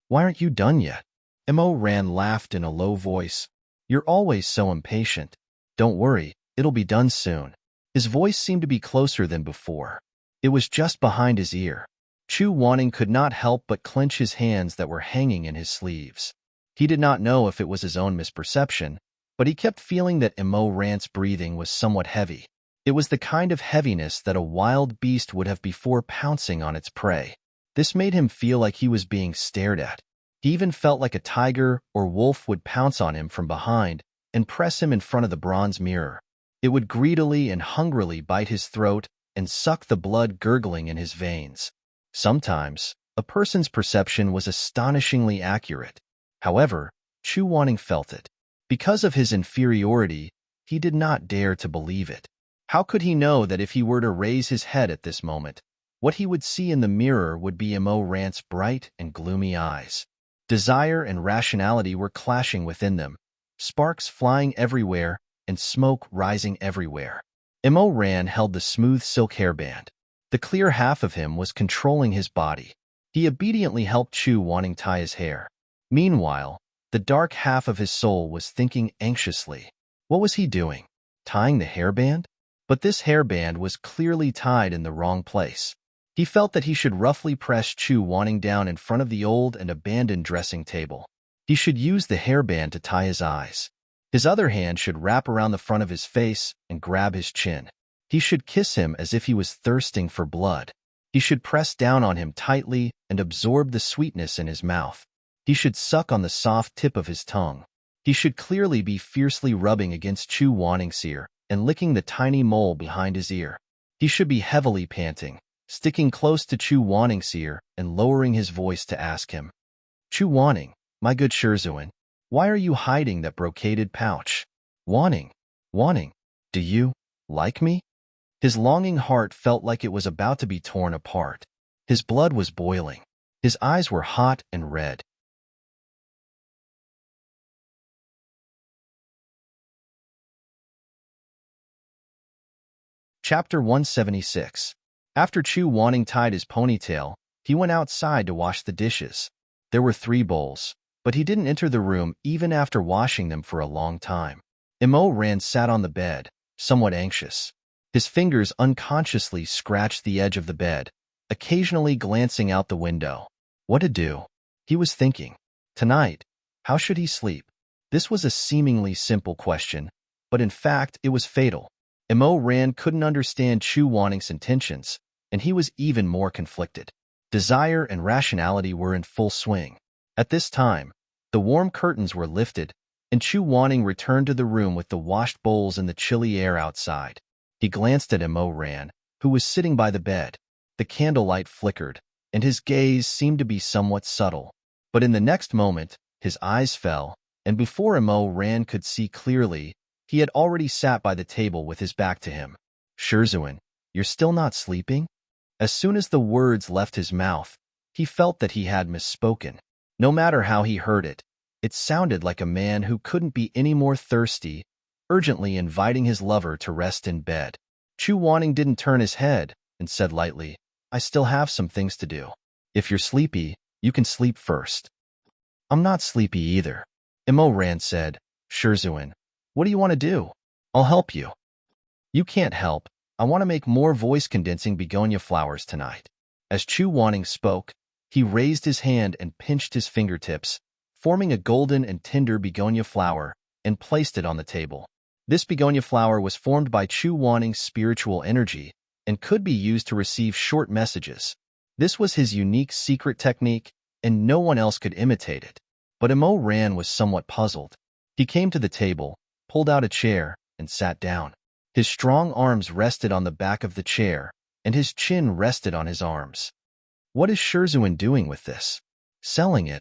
"Why aren't you done yet?" Imo Ran laughed in a low voice. "You're always so impatient. Don't worry, it'll be done soon." His voice seemed to be closer than before. It was just behind his ear. Chu Wanning could not help but clench his hands that were hanging in his sleeves. He did not know if it was his own misperception, but he kept feeling that Imo Ran's breathing was somewhat heavy. It was the kind of heaviness that a wild beast would have before pouncing on its prey. This made him feel like he was being stared at. He even felt like a tiger or wolf would pounce on him from behind and press him in front of the bronze mirror. It would greedily and hungrily bite his throat and suck the blood gurgling in his veins. Sometimes, a person's perception was astonishingly accurate. However, Chu Wanning felt it. Because of his inferiority, he did not dare to believe it. How could he know that if he were to raise his head at this moment, what he would see in the mirror would be Imo Ran's bright and gloomy eyes? Desire and rationality were clashing within them, sparks flying everywhere and smoke rising everywhere. Imo Ran held the smooth silk hairband. The clear half of him was controlling his body. He obediently helped Chu Wanning tie his hair. Meanwhile, the dark half of his soul was thinking anxiously. What was he doing? Tying the hairband? But this hairband was clearly tied in the wrong place. He felt that he should roughly press Chu Wanning down in front of the old and abandoned dressing table. He should use the hairband to tie his eyes. His other hand should wrap around the front of his face and grab his chin. He should kiss him as if he was thirsting for blood. He should press down on him tightly and absorb the sweetness in his mouth. He should suck on the soft tip of his tongue. He should clearly be fiercely rubbing against Chu Wanning's ear and licking the tiny mole behind his ear. He should be heavily panting, sticking close to Chu Wanning's ear and lowering his voice to ask him, "Chu Wanning, my good Shizun, why are you hiding that brocaded pouch? Wanning, do you like me?" His longing heart felt like it was about to be torn apart. His blood was boiling. His eyes were hot and red. Chapter 176. After Chu Wanning tied his ponytail, he went outside to wash the dishes. There were 3 bowls, but he didn't enter the room even after washing them for a long time. Imo Ran sat on the bed, somewhat anxious. His fingers unconsciously scratched the edge of the bed, occasionally glancing out the window. What to do? He was thinking. Tonight, how should he sleep? This was a seemingly simple question, but in fact it was fatal. Imo Ran couldn't understand Chu Wanning's intentions, and he was even more conflicted. Desire and rationality were in full swing. At this time, the warm curtains were lifted, and Chu Wanning returned to the room with the washed bowls and the chilly air outside. He glanced at Immerse, who was sitting by the bed. The candlelight flickered, and his gaze seemed to be somewhat subtle. But in the next moment, his eyes fell, and before Immerse could see clearly, he had already sat by the table with his back to him. Shizun, you're still not sleeping? As soon as the words left his mouth, he felt that he had misspoken. No matter how he heard it, it sounded like a man who couldn't be any more thirsty, urgently inviting his lover to rest in bed. Chu Wanning didn't turn his head and said lightly, I still have some things to do. If you're sleepy, you can sleep first. I'm not sleepy either. Immerse said, Shizun, what do you want to do? I'll help you. You can't help. I want to make more voice-condensing begonia flowers tonight. As Chu Wanning spoke, he raised his hand and pinched his fingertips, forming a golden and tender begonia flower, and placed it on the table. This begonia flower was formed by Chu Wanning's spiritual energy and could be used to receive short messages. This was his unique secret technique, and no one else could imitate it. But Immerse was somewhat puzzled. He came to the table, pulled out a chair, and sat down. His strong arms rested on the back of the chair, and his chin rested on his arms. What is Shizun doing with this? Selling it.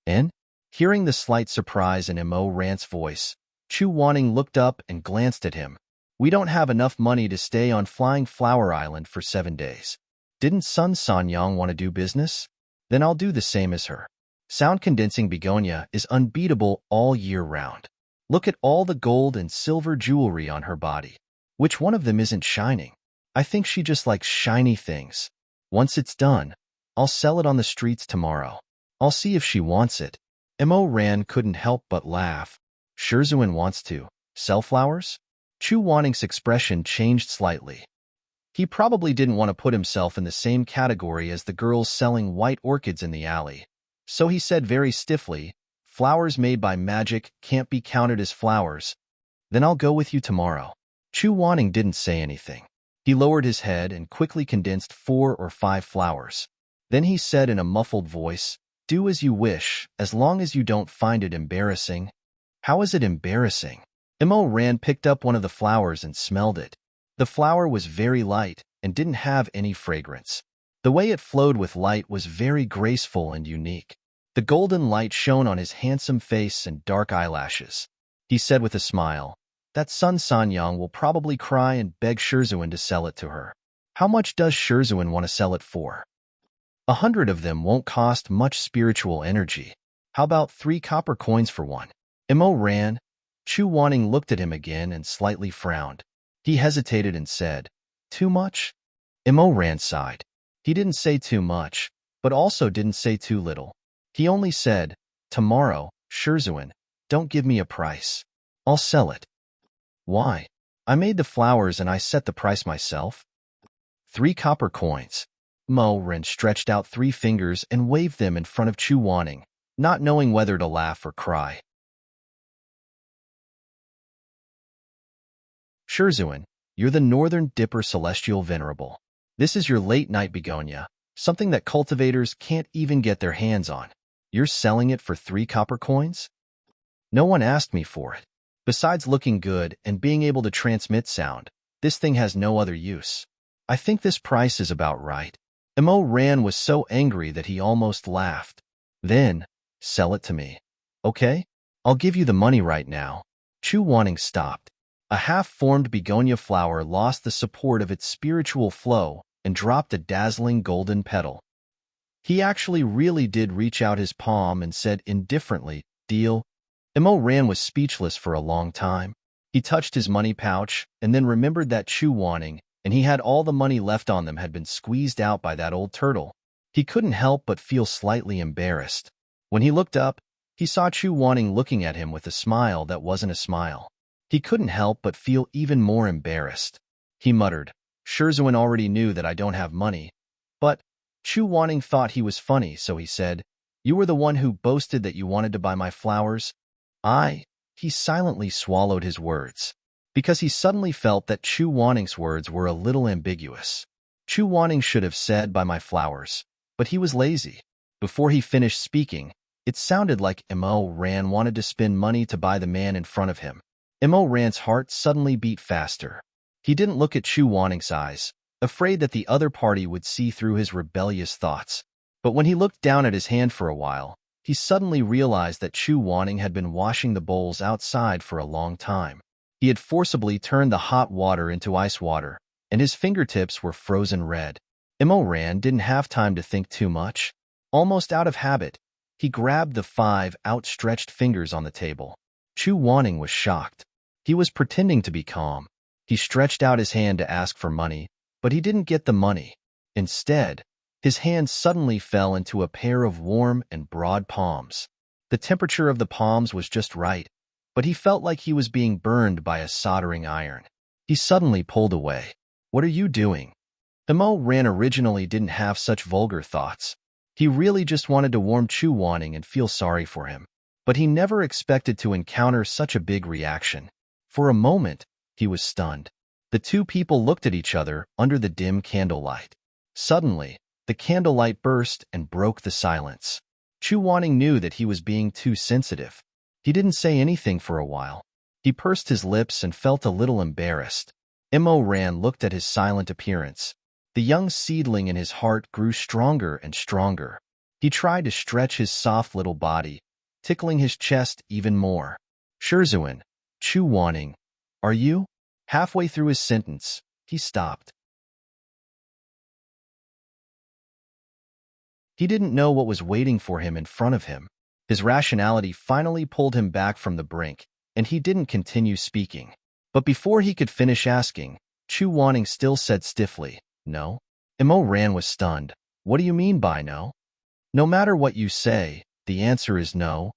And? Hearing the slight surprise in Immerse's voice, Chu Wanning looked up and glanced at him. We don't have enough money to stay on Flying Flower Island for 7 days. Didn't Sun Sanyang want to do business? Then I'll do the same as her. Sound-condensing begonia is unbeatable all year round. Look at all the gold and silver jewelry on her body. Which one of them isn't shining? I think she just likes shiny things. Once it's done, I'll sell it on the streets tomorrow. I'll see if she wants it. Immerse couldn't help but laugh. Shizun wants to sell flowers? Chu Wanning's expression changed slightly. He probably didn't want to put himself in the same category as the girls selling white orchids in the alley. So he said very stiffly, flowers made by magic can't be counted as flowers. Then I'll go with you tomorrow. Chu Wanning didn't say anything. He lowered his head and quickly condensed 4 or 5 flowers. Then he said in a muffled voice, do as you wish, as long as you don't find it embarrassing. How is it embarrassing? Immerse picked up one of the flowers and smelled it. The flower was very light and didn't have any fragrance. The way it flowed with light was very graceful and unique. The golden light shone on his handsome face and dark eyelashes. He said with a smile, that Sun Sanyang will probably cry and beg Shizun to sell it to her. How much does Shizun want to sell it for? 100 of them won't cost much spiritual energy. How about 3 copper coins for one? Immerse. Chu Wanning looked at him again and slightly frowned. He hesitated and said, too much? Immerse sighed. He didn't say too much, but also didn't say too little. He only said, tomorrow, Shizun, don't give me a price. I'll sell it. Why? I made the flowers and I set the price myself. 3 copper coins. Immerse stretched out 3 fingers and waved them in front of Chu Wanning, not knowing whether to laugh or cry. Shizun, you're the Northern Dipper Celestial Venerable. This is your late-night begonia, something that cultivators can't even get their hands on. You're selling it for 3 copper coins? No one asked me for it. Besides looking good and being able to transmit sound, this thing has no other use. I think this price is about right. Immerse was so angry that he almost laughed. Then, sell it to me. Okay? I'll give you the money right now. Chu Wanning stopped. A half-formed begonia flower lost the support of its spiritual flow and dropped a dazzling golden petal. He actually really did reach out his palm and said indifferently, deal. Immerse was speechless for a long time. He touched his money pouch and then remembered that Chu Wanning, and he had all the money left on them, had been squeezed out by that old turtle. He couldn't help but feel slightly embarrassed. When he looked up, he saw Chu Wanning looking at him with a smile that wasn't a smile. He couldn't help but feel even more embarrassed. He muttered, Shizun already knew that I don't have money. But Chu Wanning thought he was funny, so he said, you were the one who boasted that you wanted to buy my flowers. He silently swallowed his words, because he suddenly felt that Chu Wanning's words were a little ambiguous. Chu Wanning should have said buy my flowers, but he was lazy. Before he finished speaking, it sounded like Immerse wanted to spend money to buy the man in front of him. Immerse's heart suddenly beat faster. He didn't look at Chu Wanning's eyes, afraid that the other party would see through his rebellious thoughts. But when he looked down at his hand for a while, he suddenly realized that Chu Wanning had been washing the bowls outside for a long time. He had forcibly turned the hot water into ice water, and his fingertips were frozen red. Immerse didn't have time to think too much. Almost out of habit, he grabbed the 5 outstretched fingers on the table. Chu Wanning was shocked. He was pretending to be calm. He stretched out his hand to ask for money, but he didn't get the money. Instead, his hand suddenly fell into a pair of warm and broad palms. The temperature of the palms was just right, but he felt like he was being burned by a soldering iron. He suddenly pulled away. "What are you doing?" Immerse originally didn't have such vulgar thoughts. He really just wanted to warm Chu Wanning and feel sorry for him. But he never expected to encounter such a big reaction. For a moment, he was stunned. The two people looked at each other under the dim candlelight. Suddenly, the candlelight burst and broke the silence. Chu Wanning knew that he was being too sensitive. He didn't say anything for a while. He pursed his lips and felt a little embarrassed. Immerse looked at his silent appearance. The young seedling in his heart grew stronger and stronger. He tried to stretch his soft little body, tickling his chest even more. "Shizun, Chu Wanning, are you?" Halfway through his sentence, he stopped. He didn't know what was waiting for him in front of him. His rationality finally pulled him back from the brink, and he didn't continue speaking. But before he could finish asking, Chu Wanning still said stiffly, "No?" Immerse was stunned. "What do you mean by no?" "No matter what you say, the answer is no."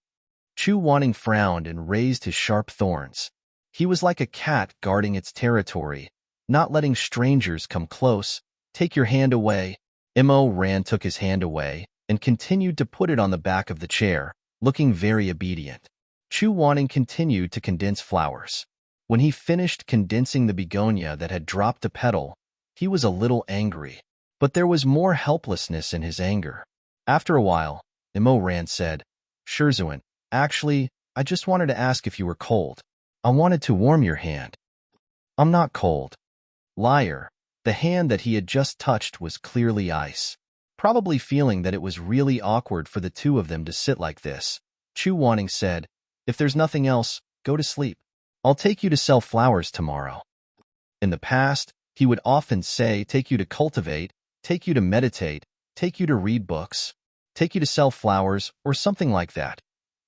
Chu Wanning frowned and raised his sharp thorns. He was like a cat guarding its territory, not letting strangers come close. "Take your hand away." Immerse took his hand away and continued to put it on the back of the chair, looking very obedient. Chu Wanning continued to condense flowers. When he finished condensing the begonia that had dropped a petal, he was a little angry. But there was more helplessness in his anger. After a while, Immerse said, "Shizun, actually, I just wanted to ask if you were cold. I wanted to warm your hand." "I'm not cold." Liar. The hand that he had just touched was clearly ice. Probably feeling that it was really awkward for the two of them to sit like this, Chu Wanning said, "If there's nothing else, go to sleep. I'll take you to sell flowers tomorrow." In the past, he would often say, "Take you to cultivate, take you to meditate, take you to read books, take you to sell flowers," or something like that.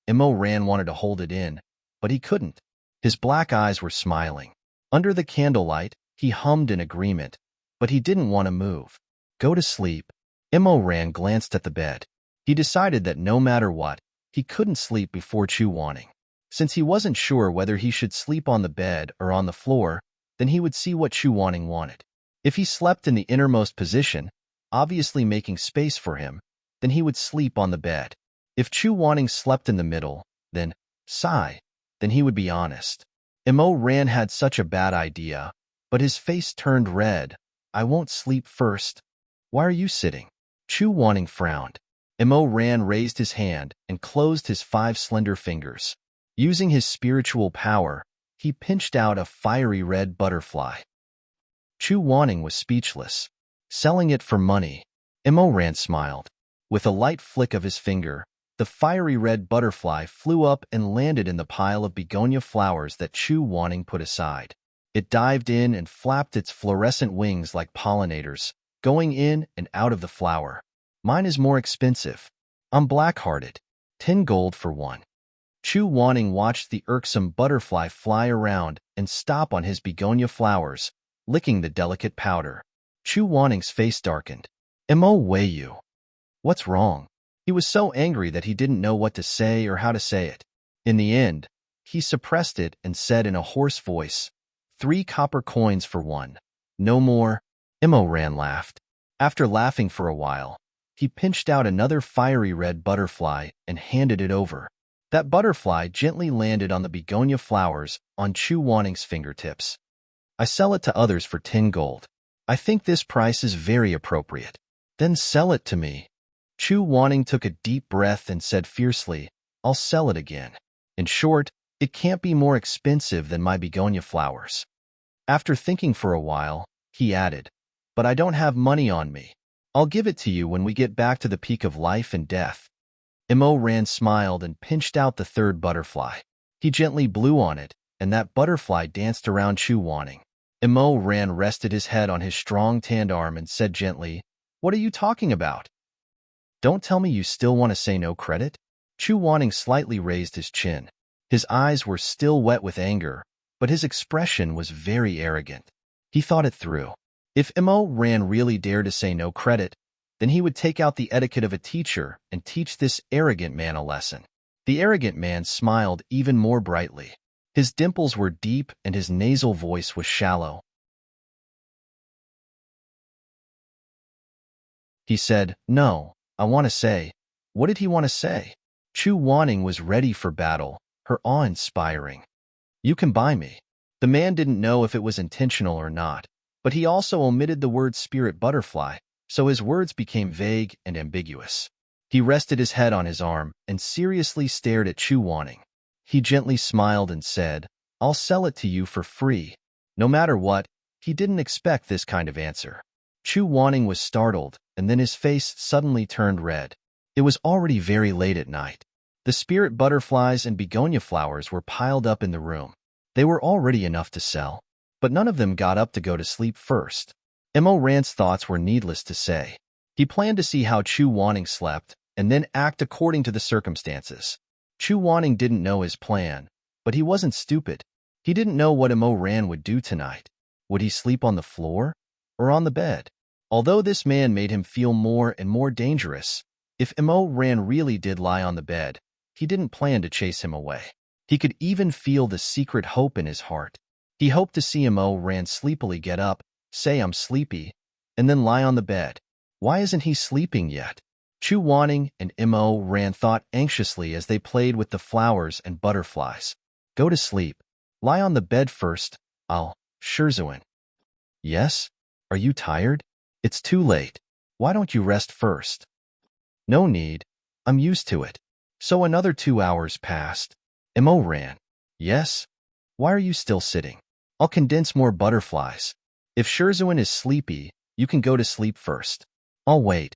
Immerse wanted to hold it in, but he couldn't. His black eyes were smiling. Under the candlelight, he hummed in agreement, but he didn't want to move. "Go to sleep." Immerse glanced at the bed. He decided that no matter what, he couldn't sleep before Chu Wanning. Since he wasn't sure whether he should sleep on the bed or on the floor, then he would see what Chu Wanning wanted. If he slept in the innermost position, obviously making space for him, then he would sleep on the bed. If Chu Wanning slept in the middle, then he would be honest. Immerse had such a bad idea, but his face turned red. "I won't sleep first." "Why are you sitting?" Chu Wanning frowned. Immerse raised his hand and closed his 5 slender fingers. Using his spiritual power, he pinched out a fiery red butterfly. Chu Wanning was speechless. "Selling it for money." Immerse smiled. With a light flick of his finger, the fiery red butterfly flew up and landed in the pile of begonia flowers that Chu Wanning put aside. It dived in and flapped its fluorescent wings like pollinators, going in and out of the flower. "Mine is more expensive. I'm black-hearted. 10 gold for one." Chu Wanning watched the irksome butterfly fly around and stop on his begonia flowers, licking the delicate powder. Chu Wanning's face darkened. "Immerse, what's wrong?" He was so angry that he didn't know what to say or how to say it. In the end, he suppressed it and said in a hoarse voice, 3 copper coins for one. No more." Immerse laughed. After laughing for a while, he pinched out another fiery red butterfly and handed it over. That butterfly gently landed on the begonia flowers on Chu Wanning's fingertips. "I sell it to others for 10 gold. I think this price is very appropriate." "Then sell it to me." Chu Wanning took a deep breath and said fiercely, "I'll sell it again. In short, it can't be more expensive than my begonia flowers." After thinking for a while, he added, "But I don't have money on me. I'll give it to you when we get back to the peak of life and death." Immerse smiled and pinched out the third butterfly. He gently blew on it, and that butterfly danced around Chu Wanning. Immerse rested his head on his strong tanned arm and said gently, "What are you talking about? Don't tell me you still want to say no credit?" Chu Wanning slightly raised his chin. His eyes were still wet with anger, but his expression was very arrogant. He thought it through. If Immerse really dared to say no credit, then he would take out the etiquette of a teacher and teach this arrogant man a lesson. The arrogant man smiled even more brightly. His dimples were deep and his nasal voice was shallow. He said, "No, I want to say." What did he want to say? Chu Wanning was ready for battle, her awe-inspiring. "You can buy me." The man didn't know if it was intentional or not, but he also omitted the word spirit butterfly, so his words became vague and ambiguous. He rested his head on his arm and seriously stared at Chu Wanning. He gently smiled and said, "I'll sell it to you for free." No matter what, he didn't expect this kind of answer. Chu Wanning was startled, and then his face suddenly turned red. It was already very late at night. The spirit butterflies and begonia flowers were piled up in the room. They were already enough to sell, but none of them got up to go to sleep first. Immerse's thoughts were needless to say. He planned to see how Chu Wanning slept and then act according to the circumstances. Chu Wanning didn't know his plan, but he wasn't stupid. He didn't know what Immerse would do tonight. Would he sleep on the floor or on the bed? Although this man made him feel more and more dangerous, if Immerse really did lie on the bed, he didn't plan to chase him away. He could even feel the secret hope in his heart. He hoped to see Immerse sleepily get up, say "I'm sleepy," and then lie on the bed. Why isn't he sleeping yet? Chu Wanning and Immerse thought anxiously as they played with the flowers and butterflies. "Go to sleep. Lie on the bed first. Shizun." "Yes? Are you tired? It's too late. Why don't you rest first?" "No need. I'm used to it." So another 2 hours passed. Immerse. "Yes? Why are you still sitting? I'll condense more butterflies. If Shizun is sleepy, you can go to sleep first. I'll wait."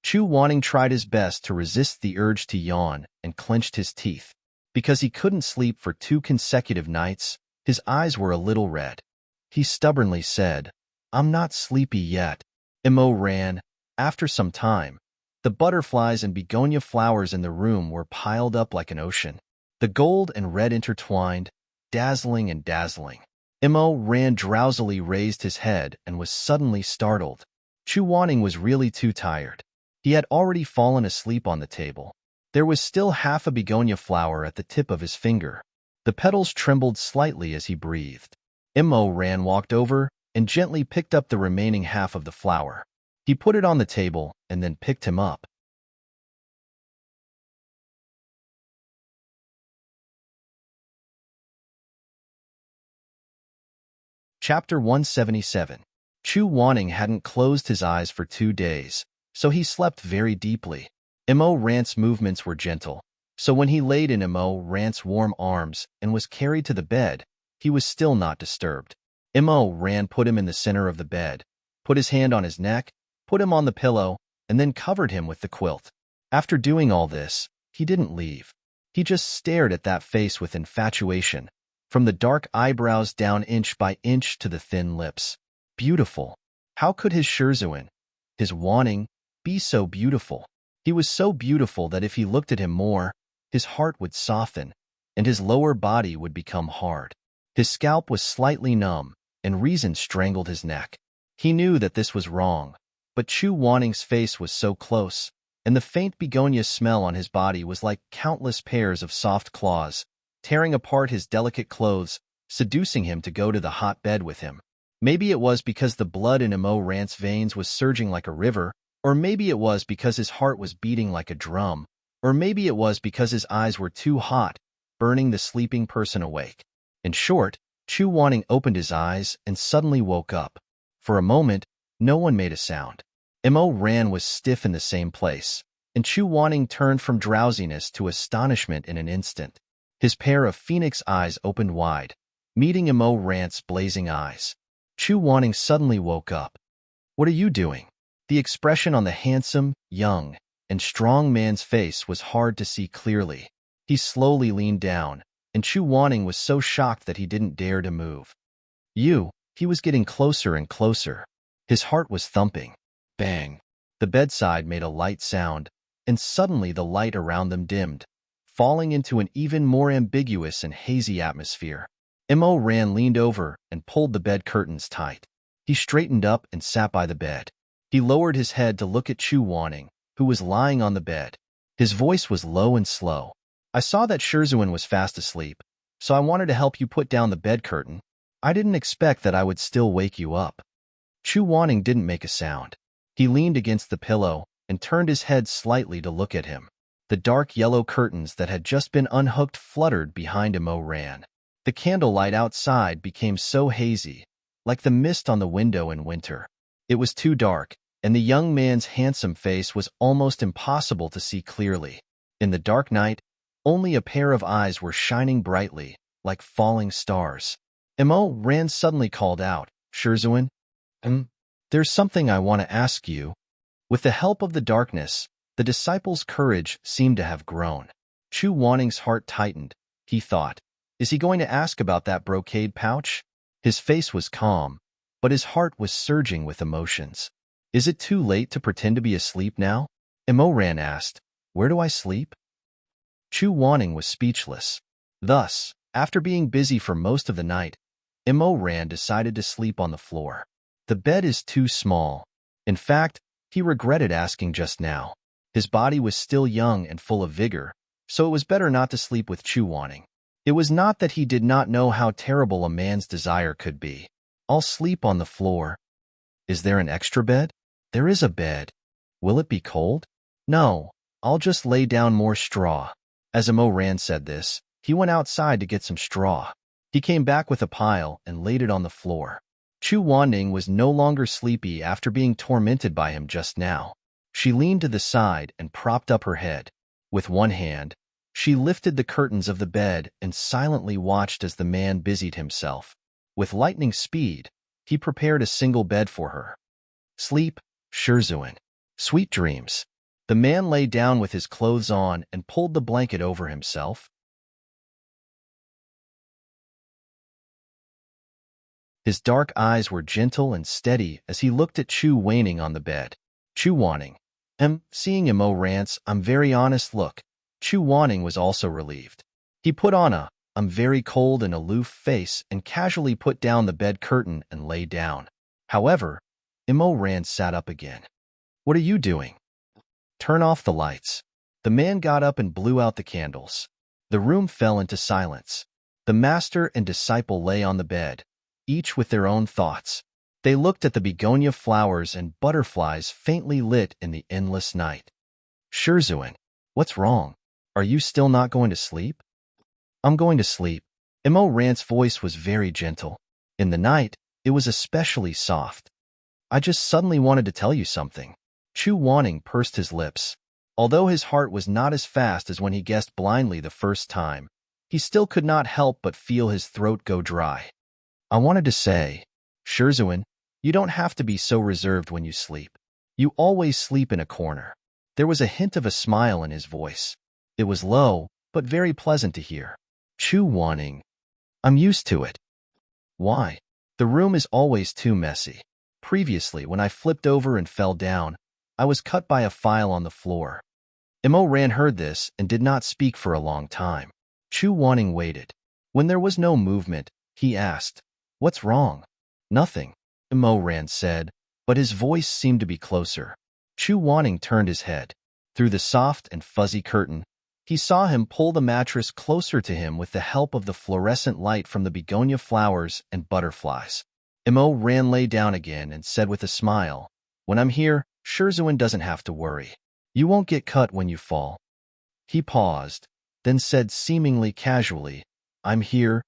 Chu Wanning tried his best to resist the urge to yawn and clenched his teeth. Because he couldn't sleep for 2 consecutive nights, his eyes were a little red. He stubbornly said, "I'm not sleepy yet." Immerse. After some time, the butterflies and begonia flowers in the room were piled up like an ocean. The gold and red intertwined, dazzling and dazzling. Immerse drowsily raised his head and was suddenly startled. Chu Wanning was really too tired. He had already fallen asleep on the table. There was still half a begonia flower at the tip of his finger. The petals trembled slightly as he breathed. Immerse walked over and gently picked up the remaining half of the flower. He put it on the table and then picked him up. Chapter 177. Chu Wanning hadn't closed his eyes for 2 days, so he slept very deeply. Immerse's movements were gentle, so when he laid in Immerse's warm arms and was carried to the bed, he was still not disturbed. Immerse put him in the center of the bed, put his hand on his neck, put him on the pillow, and then covered him with the quilt. After doing all this, he didn't leave. He just stared at that face with infatuation, from the dark eyebrows down inch by inch to the thin lips. Beautiful. How could his Shizun, his Wanning, be so beautiful? He was so beautiful that if he looked at him more, his heart would soften, and his lower body would become hard. His scalp was slightly numb, and reason strangled his neck. He knew that this was wrong, but Chu Wanning's face was so close, and the faint begonia smell on his body was like countless pairs of soft claws, tearing apart his delicate clothes, seducing him to go to the hot bed with him. Maybe it was because the blood in Immerse's veins was surging like a river, or maybe it was because his heart was beating like a drum, or maybe it was because his eyes were too hot, burning the sleeping person awake. In short, Chu Wanning opened his eyes and suddenly woke up. For a moment, no one made a sound. Immerse was stiff in the same place, and Chu Wanning turned from drowsiness to astonishment in an instant. His pair of phoenix eyes opened wide, meeting Immerse's blazing eyes. Chu Wanning suddenly woke up. "What are you doing?" The expression on the handsome, young, and strong man's face was hard to see clearly. He slowly leaned down, and Chu Wanning was so shocked that he didn't dare to move. He was getting closer and closer. His heart was thumping. Bang! The bedside made a light sound, and suddenly the light around them dimmed, falling into an even more ambiguous and hazy atmosphere. Immerse leaned over and pulled the bed curtains tight. He straightened up and sat by the bed. He lowered his head to look at Chu Wanning, who was lying on the bed. His voice was low and slow. "I saw that Shizun was fast asleep, so I wanted to help you put down the bed curtain. I didn't expect that I would still wake you up." Chu Wanning didn't make a sound. He leaned against the pillow and turned his head slightly to look at him. The dark yellow curtains that had just been unhooked fluttered behind Immerse. The candlelight outside became so hazy, like the mist on the window in winter. It was too dark, and the young man's handsome face was almost impossible to see clearly. In the dark night, only a pair of eyes were shining brightly, like falling stars. Immerse suddenly called out, "Shizun, there's something I want to ask you." With the help of the darkness, the disciple's courage seemed to have grown. Chu Wanning's heart tightened. He thought, is he going to ask about that brocade pouch? His face was calm, but his heart was surging with emotions. "Is it too late to pretend to be asleep now?" Immerse asked. "Where do I sleep?" Chu Wanning was speechless. Thus, after being busy for most of the night, Immerse decided to sleep on the floor. The bed is too small. In fact, he regretted asking just now. His body was still young and full of vigor, so it was better not to sleep with Chu Wanning. It was not that he did not know how terrible a man's desire could be. "I'll sleep on the floor." "Is there an extra bed?" "There is a bed." "Will it be cold?" "No, I'll just lay down more straw." As Immerse said this, he went outside to get some straw. He came back with a pile and laid it on the floor. Chu Wanning was no longer sleepy after being tormented by him just now. She leaned to the side and propped up her head. With one hand, she lifted the curtains of the bed and silently watched as the man busied himself. With lightning speed, he prepared a single bed for her. "Sleep, Shizun. Sweet dreams." The man lay down with his clothes on and pulled the blanket over himself. His dark eyes were gentle and steady as he looked at Chu Wanning on the bed. Chu Wanning. Seeing Immerse, "I'm very honest look." Chu Wanning was also relieved. He put on a, "I'm very cold and aloof" face and casually put down the bed curtain and lay down. However, Immerse sat up again. "What are you doing?" "Turn off the lights." The man got up and blew out the candles. The room fell into silence. The master and disciple lay on the bed, each with their own thoughts. They looked at the begonia flowers and butterflies faintly lit in the endless night. "Shizun, what's wrong? Are you still not going to sleep?" "I'm going to sleep." Immerse's voice was very gentle. In the night, it was especially soft. "I just suddenly wanted to tell you something." Chu Wanning pursed his lips. Although his heart was not as fast as when he guessed blindly the first time, he still could not help but feel his throat go dry. "I wanted to say, Shizun, you don't have to be so reserved when you sleep. You always sleep in a corner." There was a hint of a smile in his voice. It was low, but very pleasant to hear. Chu Wanning. "I'm used to it." "Why?" "The room is always too messy. Previously, when I flipped over and fell down, I was cut by a file on the floor." Immerse heard this and did not speak for a long time. Chu Wanning waited. When there was no movement, he asked, "What's wrong?" "Nothing," Immerse said, but his voice seemed to be closer. Chu Wanning turned his head. Through the soft and fuzzy curtain, he saw him pull the mattress closer to him with the help of the fluorescent light from the begonia flowers and butterflies. Immerse lay down again and said with a smile, "When I'm here, Shizun doesn't have to worry. You won't get cut when you fall." He paused, then said seemingly casually, "I'm here."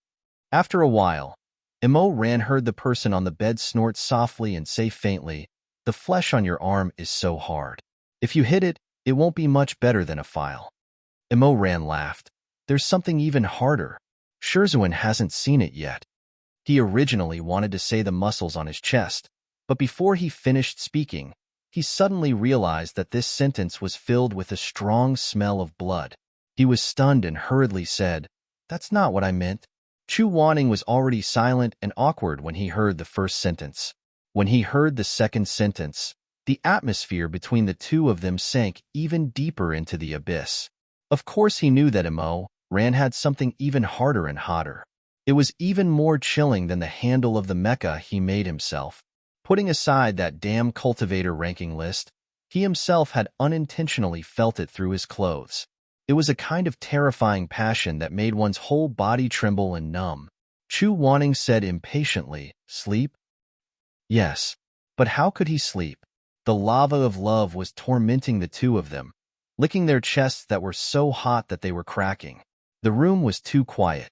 After a while, Immerse heard the person on the bed snort softly and say faintly, "The flesh on your arm is so hard. If you hit it, it won't be much better than a file." Immerse laughed. "There's something even harder. Shizun hasn't seen it yet." He originally wanted to say the muscles on his chest, but before he finished speaking, he suddenly realized that this sentence was filled with a strong smell of blood. He was stunned and hurriedly said, "That's not what I meant." Chu Wanning was already silent and awkward when he heard the first sentence. When he heard the second sentence, the atmosphere between the two of them sank even deeper into the abyss. Of course he knew that Immerse had something even harder and hotter. It was even more chilling than the handle of the mecha he made himself. Putting aside that damn cultivator ranking list, he himself had unintentionally felt it through his clothes. It was a kind of terrifying passion that made one's whole body tremble and numb. Chu Wanning said impatiently, "Sleep?" Yes. But how could he sleep? The lava of love was tormenting the two of them, licking their chests that were so hot that they were cracking. The room was too quiet.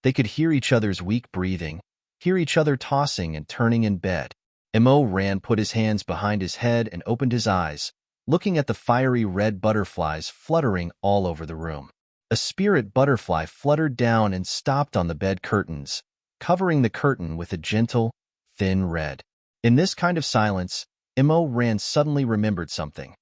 They could hear each other's weak breathing, hear each other tossing and turning in bed. Immerse put his hands behind his head and opened his eyes, looking at the fiery red butterflies fluttering all over the room. A spirit butterfly fluttered down and stopped on the bed curtains, covering the curtain with a gentle, thin red. In this kind of silence, Immerse suddenly remembered something.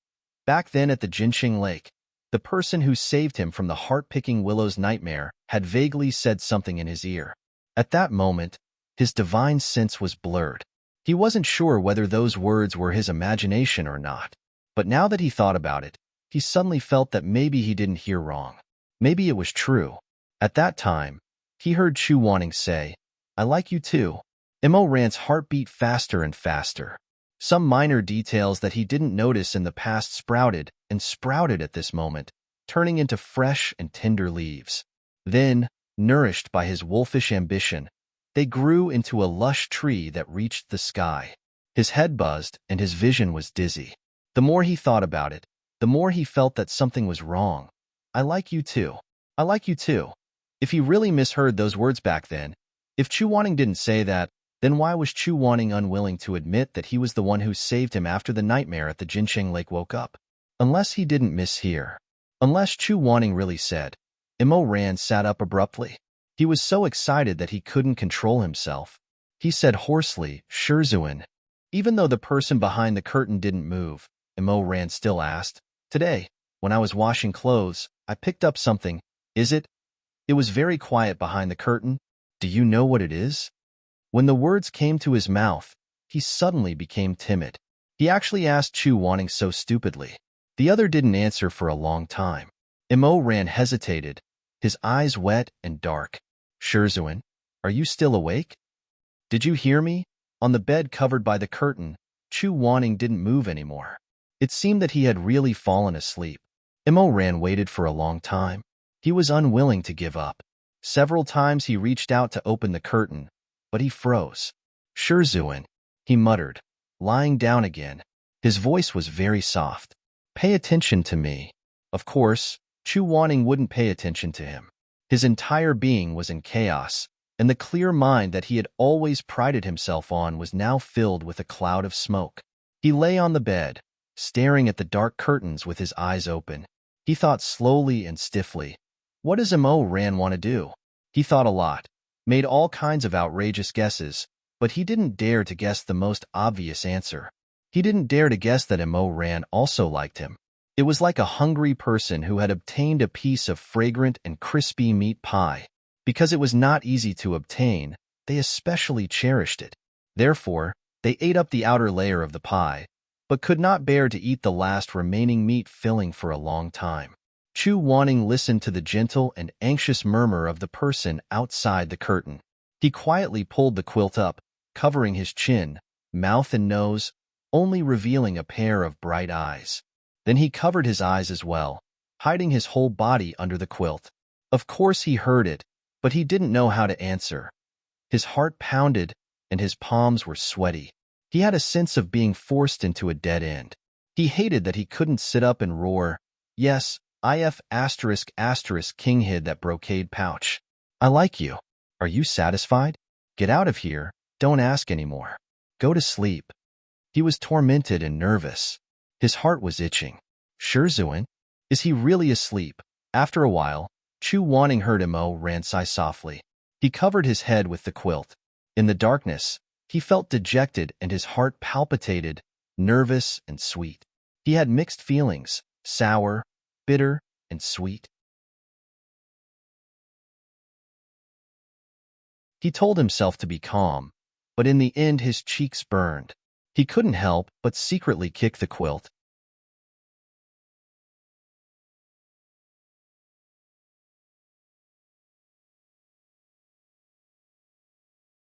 Back then at the Jinxing Lake, the person who saved him from the heart-picking Willow's nightmare had vaguely said something in his ear. At that moment, his divine sense was blurred. He wasn't sure whether those words were his imagination or not. But now that he thought about it, he suddenly felt that maybe he didn't hear wrong. Maybe it was true. At that time, he heard Chu Wanning say, "I like you too." Immerse's heart beat faster and faster. Some minor details that he didn't notice in the past sprouted and sprouted at this moment, turning into fresh and tender leaves. Then, nourished by his wolfish ambition, they grew into a lush tree that reached the sky. His head buzzed and his vision was dizzy. The more he thought about it, the more he felt that something was wrong. "I like you too. I like you too." If he really misheard those words back then, if Chu Wanning didn't say that, then why was Chu Wanning unwilling to admit that he was the one who saved him after the nightmare at the Jinxing Lake woke up? Unless he didn't mishear. Unless Chu Wanning really said. Immerse sat up abruptly. He was so excited that he couldn't control himself. He said hoarsely, "Shizun." Even though the person behind the curtain didn't move, Immerse still asked, "Today, when I was washing clothes, I picked up something. Is it?" It was very quiet behind the curtain. "Do you know what it is?" When the words came to his mouth, he suddenly became timid. He actually asked Chu Wanning so stupidly. The other didn't answer for a long time. Immerse hesitated, his eyes wet and dark. "Shizun, are you still awake? Did you hear me?" On the bed covered by the curtain, Chu Wanning didn't move anymore. It seemed that he had really fallen asleep. Immerse waited for a long time. He was unwilling to give up. Several times he reached out to open the curtain, but he froze. "Shizun," he muttered, lying down again. His voice was very soft. "Pay attention to me." Of course, Chu Wanning wouldn't pay attention to him. His entire being was in chaos, and the clear mind that he had always prided himself on was now filled with a cloud of smoke. He lay on the bed, staring at the dark curtains with his eyes open. He thought slowly and stiffly. What does Immerse want to do? He thought a lot, made all kinds of outrageous guesses, but he didn't dare to guess the most obvious answer. He didn't dare to guess that Immerse also liked him. It was like a hungry person who had obtained a piece of fragrant and crispy meat pie. Because it was not easy to obtain, they especially cherished it. Therefore, they ate up the outer layer of the pie, but could not bear to eat the last remaining meat filling for a long time. Chu Wanning listened to the gentle and anxious murmur of the person outside the curtain. He quietly pulled the quilt up, covering his chin, mouth and nose, only revealing a pair of bright eyes. Then he covered his eyes as well, hiding his whole body under the quilt. Of course he heard it, but he didn't know how to answer. His heart pounded, and his palms were sweaty. He had a sense of being forced into a dead end. He hated that he couldn't sit up and roar, "Yes, if **** King hid that brocade pouch. I like you. Are you satisfied? Get out of here, don't ask anymore. Go to sleep." He was tormented and nervous. His heart was itching. "Shizun? Is he really asleep?" After a while, Chu Wanning heard Immerse sigh softly. He covered his head with the quilt. In the darkness, he felt dejected and his heart palpitated, nervous and sweet. He had mixed feelings, sour, bitter, and sweet. He told himself to be calm, but in the end his cheeks burned. He couldn't help but secretly kick the quilt.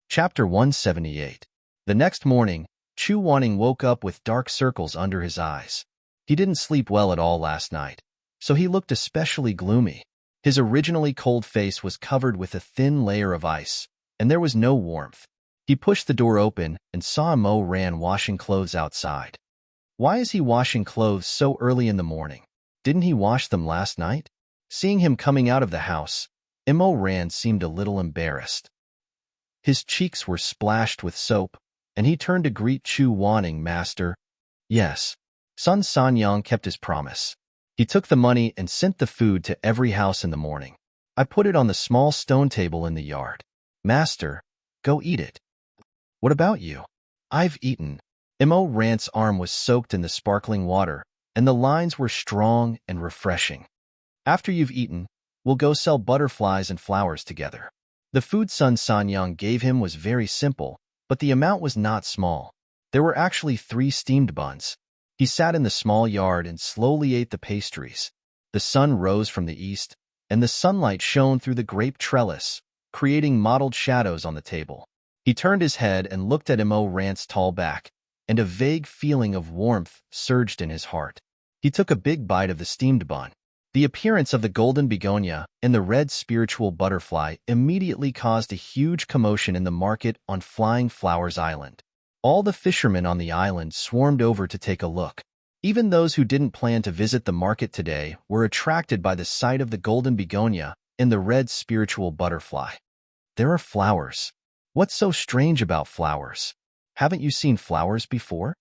Chapter 178. The next morning, Chu Wanning woke up with dark circles under his eyes. He didn't sleep well at all last night, so he looked especially gloomy. His originally cold face was covered with a thin layer of ice, and there was no warmth. He pushed the door open and saw Immerse washing clothes outside. Why is he washing clothes so early in the morning? Didn't he wash them last night? Seeing him coming out of the house, Immerse seemed a little embarrassed. His cheeks were splashed with soap, and he turned to greet Chu Wanning, Master. Yes. Sun Sanyang kept his promise. He took the money and sent the food to every house in the morning. I put it on the small stone table in the yard. Master, go eat it. What about you? I've eaten. Immerse's arm was soaked in the sparkling water, and the lines were strong and refreshing. After you've eaten, we'll go sell butterflies and flowers together. The food Sun Sanyang gave him was very simple, but the amount was not small. There were actually 3 steamed buns. He sat in the small yard and slowly ate the pastries. The sun rose from the east, and the sunlight shone through the grape trellis, creating mottled shadows on the table. He turned his head and looked at Immerse's tall back, and a vague feeling of warmth surged in his heart. He took a big bite of the steamed bun. The appearance of the golden begonia and the red spiritual butterfly immediately caused a huge commotion in the market on Flying Flowers Island. All the fishermen on the island swarmed over to take a look. Even those who didn't plan to visit the market today were attracted by the sight of the golden begonia and the red spiritual butterfly. There are flowers. What's so strange about flowers? Haven't you seen flowers before?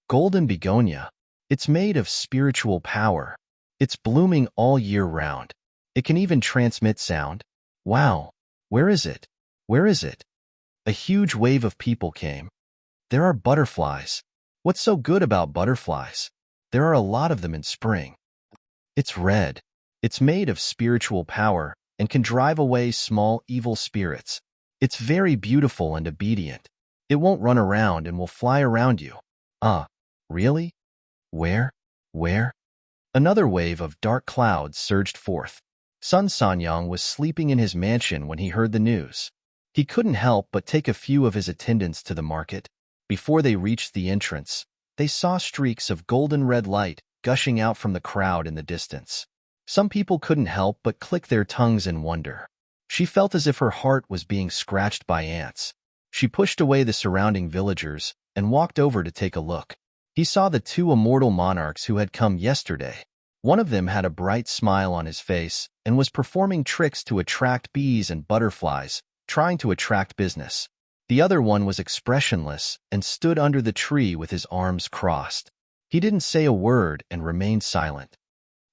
Golden begonia. It's made of spiritual power. It's blooming all year round. It can even transmit sound. Wow, where is it? Where is it? A huge wave of people came. There are butterflies. What's so good about butterflies? There are a lot of them in spring. It's red. It's made of spiritual power and can drive away small evil spirits. It's very beautiful and obedient. It won't run around and will fly around you. Really? Where? Where? Another wave of dark clouds surged forth. Sun Sanyang was sleeping in his mansion when he heard the news. He couldn't help but take a few of his attendants to the market. Before they reached the entrance, they saw streaks of golden red light gushing out from the crowd in the distance. Some people couldn't help but click their tongues in wonder. She felt as if her heart was being scratched by ants. She pushed away the surrounding villagers and walked over to take a look. He saw the 2 immortal monarchs who had come yesterday. One of them had a bright smile on his face and was performing tricks to attract bees and butterflies, trying to attract business. The other one was expressionless and stood under the tree with his arms crossed. He didn't say a word and remained silent.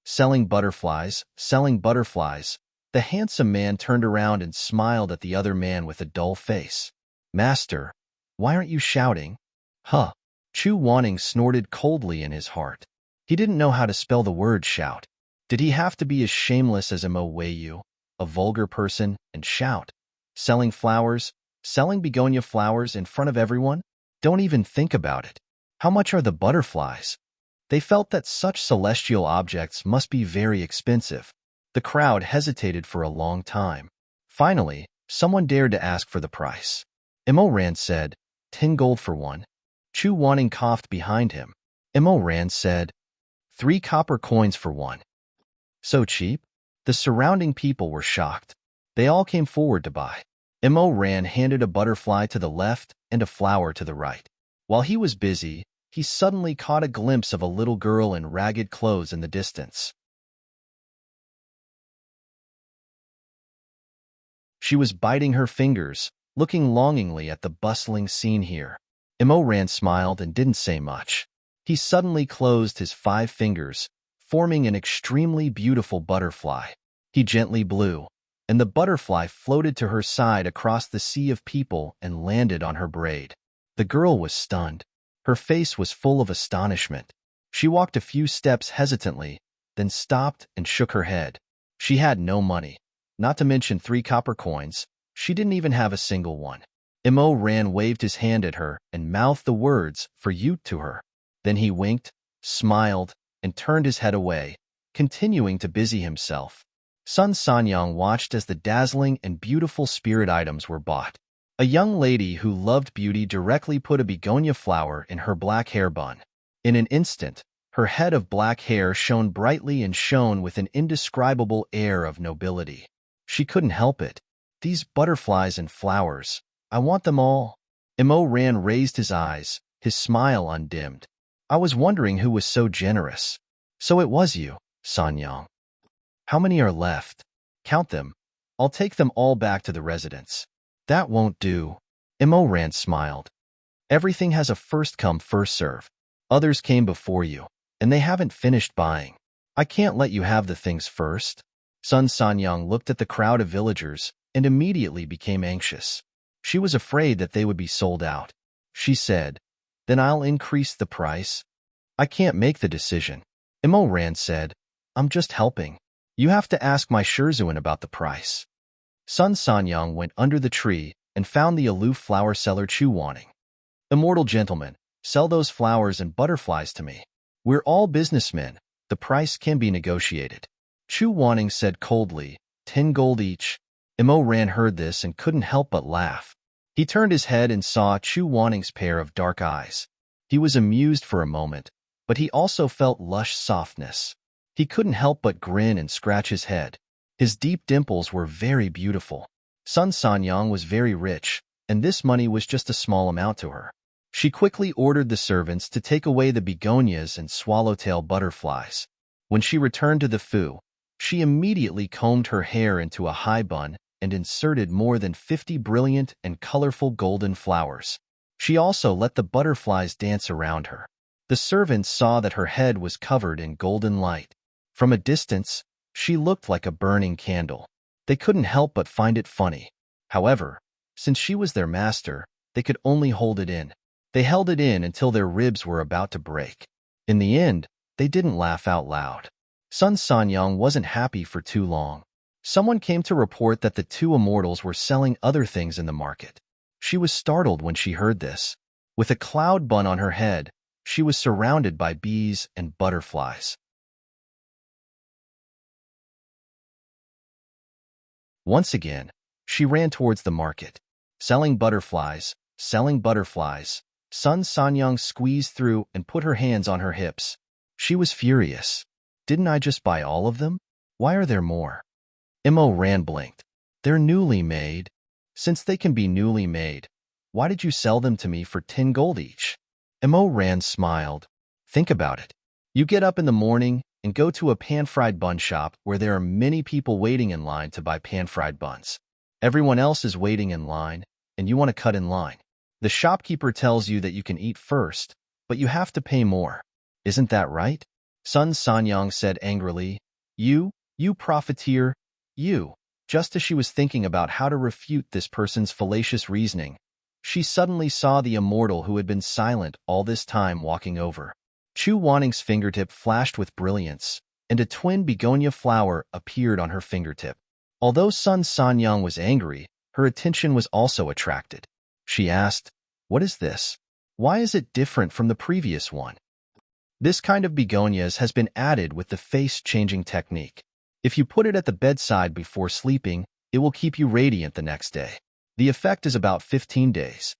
Selling butterflies, selling butterflies. The handsome man turned around and smiled at the other man with a dull face. Master, why aren't you shouting? Huh. Chu Wanning snorted coldly in his heart. He didn't know how to spell the word shout. Did he have to be as shameless as Immerse, a vulgar person, and shout? Selling flowers, selling begonia flowers in front of everyone? Don't even think about it. How much are the butterflies? They felt that such celestial objects must be very expensive. The crowd hesitated for a long time. Finally, someone dared to ask for the price. Immerse said, 10 gold for one. Chu Wanning coughed behind him. Immerse said, 3 copper coins for one. So cheap? The surrounding people were shocked. They all came forward to buy. Immerse handed a butterfly to the left and a flower to the right. While he was busy, he suddenly caught a glimpse of a little girl in ragged clothes in the distance. She was biting her fingers, looking longingly at the bustling scene here. Immerse smiled and didn't say much. He suddenly closed his 5 fingers, forming an extremely beautiful butterfly. He gently blew, and the butterfly floated to her side across the sea of people and landed on her braid. The girl was stunned. Her face was full of astonishment. She walked a few steps hesitantly, then stopped and shook her head. She had no money, not to mention 3 copper coins. She didn't even have a single one. Immerse waved his hand at her and mouthed the words "for you" to her. Then he winked, smiled, and turned his head away, continuing to busy himself. Sun Sanyang watched as the dazzling and beautiful spirit items were bought. A young lady who loved beauty directly put a begonia flower in her black hair bun. In an instant, her head of black hair shone brightly and shone with an indescribable air of nobility. She couldn't help it. These butterflies and flowers, I want them all. Immerse raised his eyes, his smile undimmed. I was wondering who was so generous. So it was you, Sanyang. How many are left? Count them. I'll take them all back to the residence. That won't do. Immerse smiled. Everything has a first come, first serve. Others came before you, and they haven't finished buying. I can't let you have the things first. Sun Sanyang looked at the crowd of villagers and immediately became anxious. She was afraid that they would be sold out. She said, "Then I'll increase the price." "I can't make the decision." Immerse said, "I'm just helping. You have to ask my Shizun about the price." Sun Sanyang went under the tree and found the aloof flower seller Chu Wanting. "Immortal gentleman, sell those flowers and butterflies to me. We're all businessmen. The price can be negotiated." Chu Wanting said coldly, 10 gold each. Immerse heard this and couldn't help but laugh. He turned his head and saw Chu Wanting's pair of dark eyes. He was amused for a moment, but he also felt lush softness. He couldn't help but grin and scratch his head. His deep dimples were very beautiful. Sun Sanyang was very rich, and this money was just a small amount to her. She quickly ordered the servants to take away the begonias and swallowtail butterflies. When she returned to the Fu, she immediately combed her hair into a high bun and inserted more than 50 brilliant and colorful golden flowers. She also let the butterflies dance around her. The servants saw that her head was covered in golden light. From a distance, she looked like a burning candle. They couldn't help but find it funny. However, since she was their master, they could only hold it in. They held it in until their ribs were about to break. In the end, they didn't laugh out loud. Sun Sanyang wasn't happy for too long. Someone came to report that the 2 immortals were selling other things in the market. She was startled when she heard this. With a cloud bun on her head, she was surrounded by bees and butterflies. Once again, she ran towards the market. Selling butterflies, selling butterflies. Sun Sanyang squeezed through and put her hands on her hips. She was furious. Didn't I just buy all of them? Why are there more? Immerse blinked. They're newly made. Since they can be newly made, why did you sell them to me for 10 gold each? Immerse smiled. Think about it. You get up in the morning and go to a pan-fried bun shop where there are many people waiting in line to buy pan-fried buns. Everyone else is waiting in line, and you want to cut in line. The shopkeeper tells you that you can eat first, but you have to pay more. Isn't that right? Sun Sanyang said angrily. You profiteer, you. Just as she was thinking about how to refute this person's fallacious reasoning, she suddenly saw the immortal who had been silent all this time walking over. Chu Wanting's fingertip flashed with brilliance, and a twin begonia flower appeared on her fingertip. Although Sun Sanyang was angry, her attention was also attracted. She asked, "What is this? Why is it different from the previous one?" This kind of begonias has been added with the face-changing technique. If you put it at the bedside before sleeping, it will keep you radiant the next day. The effect is about 15 days.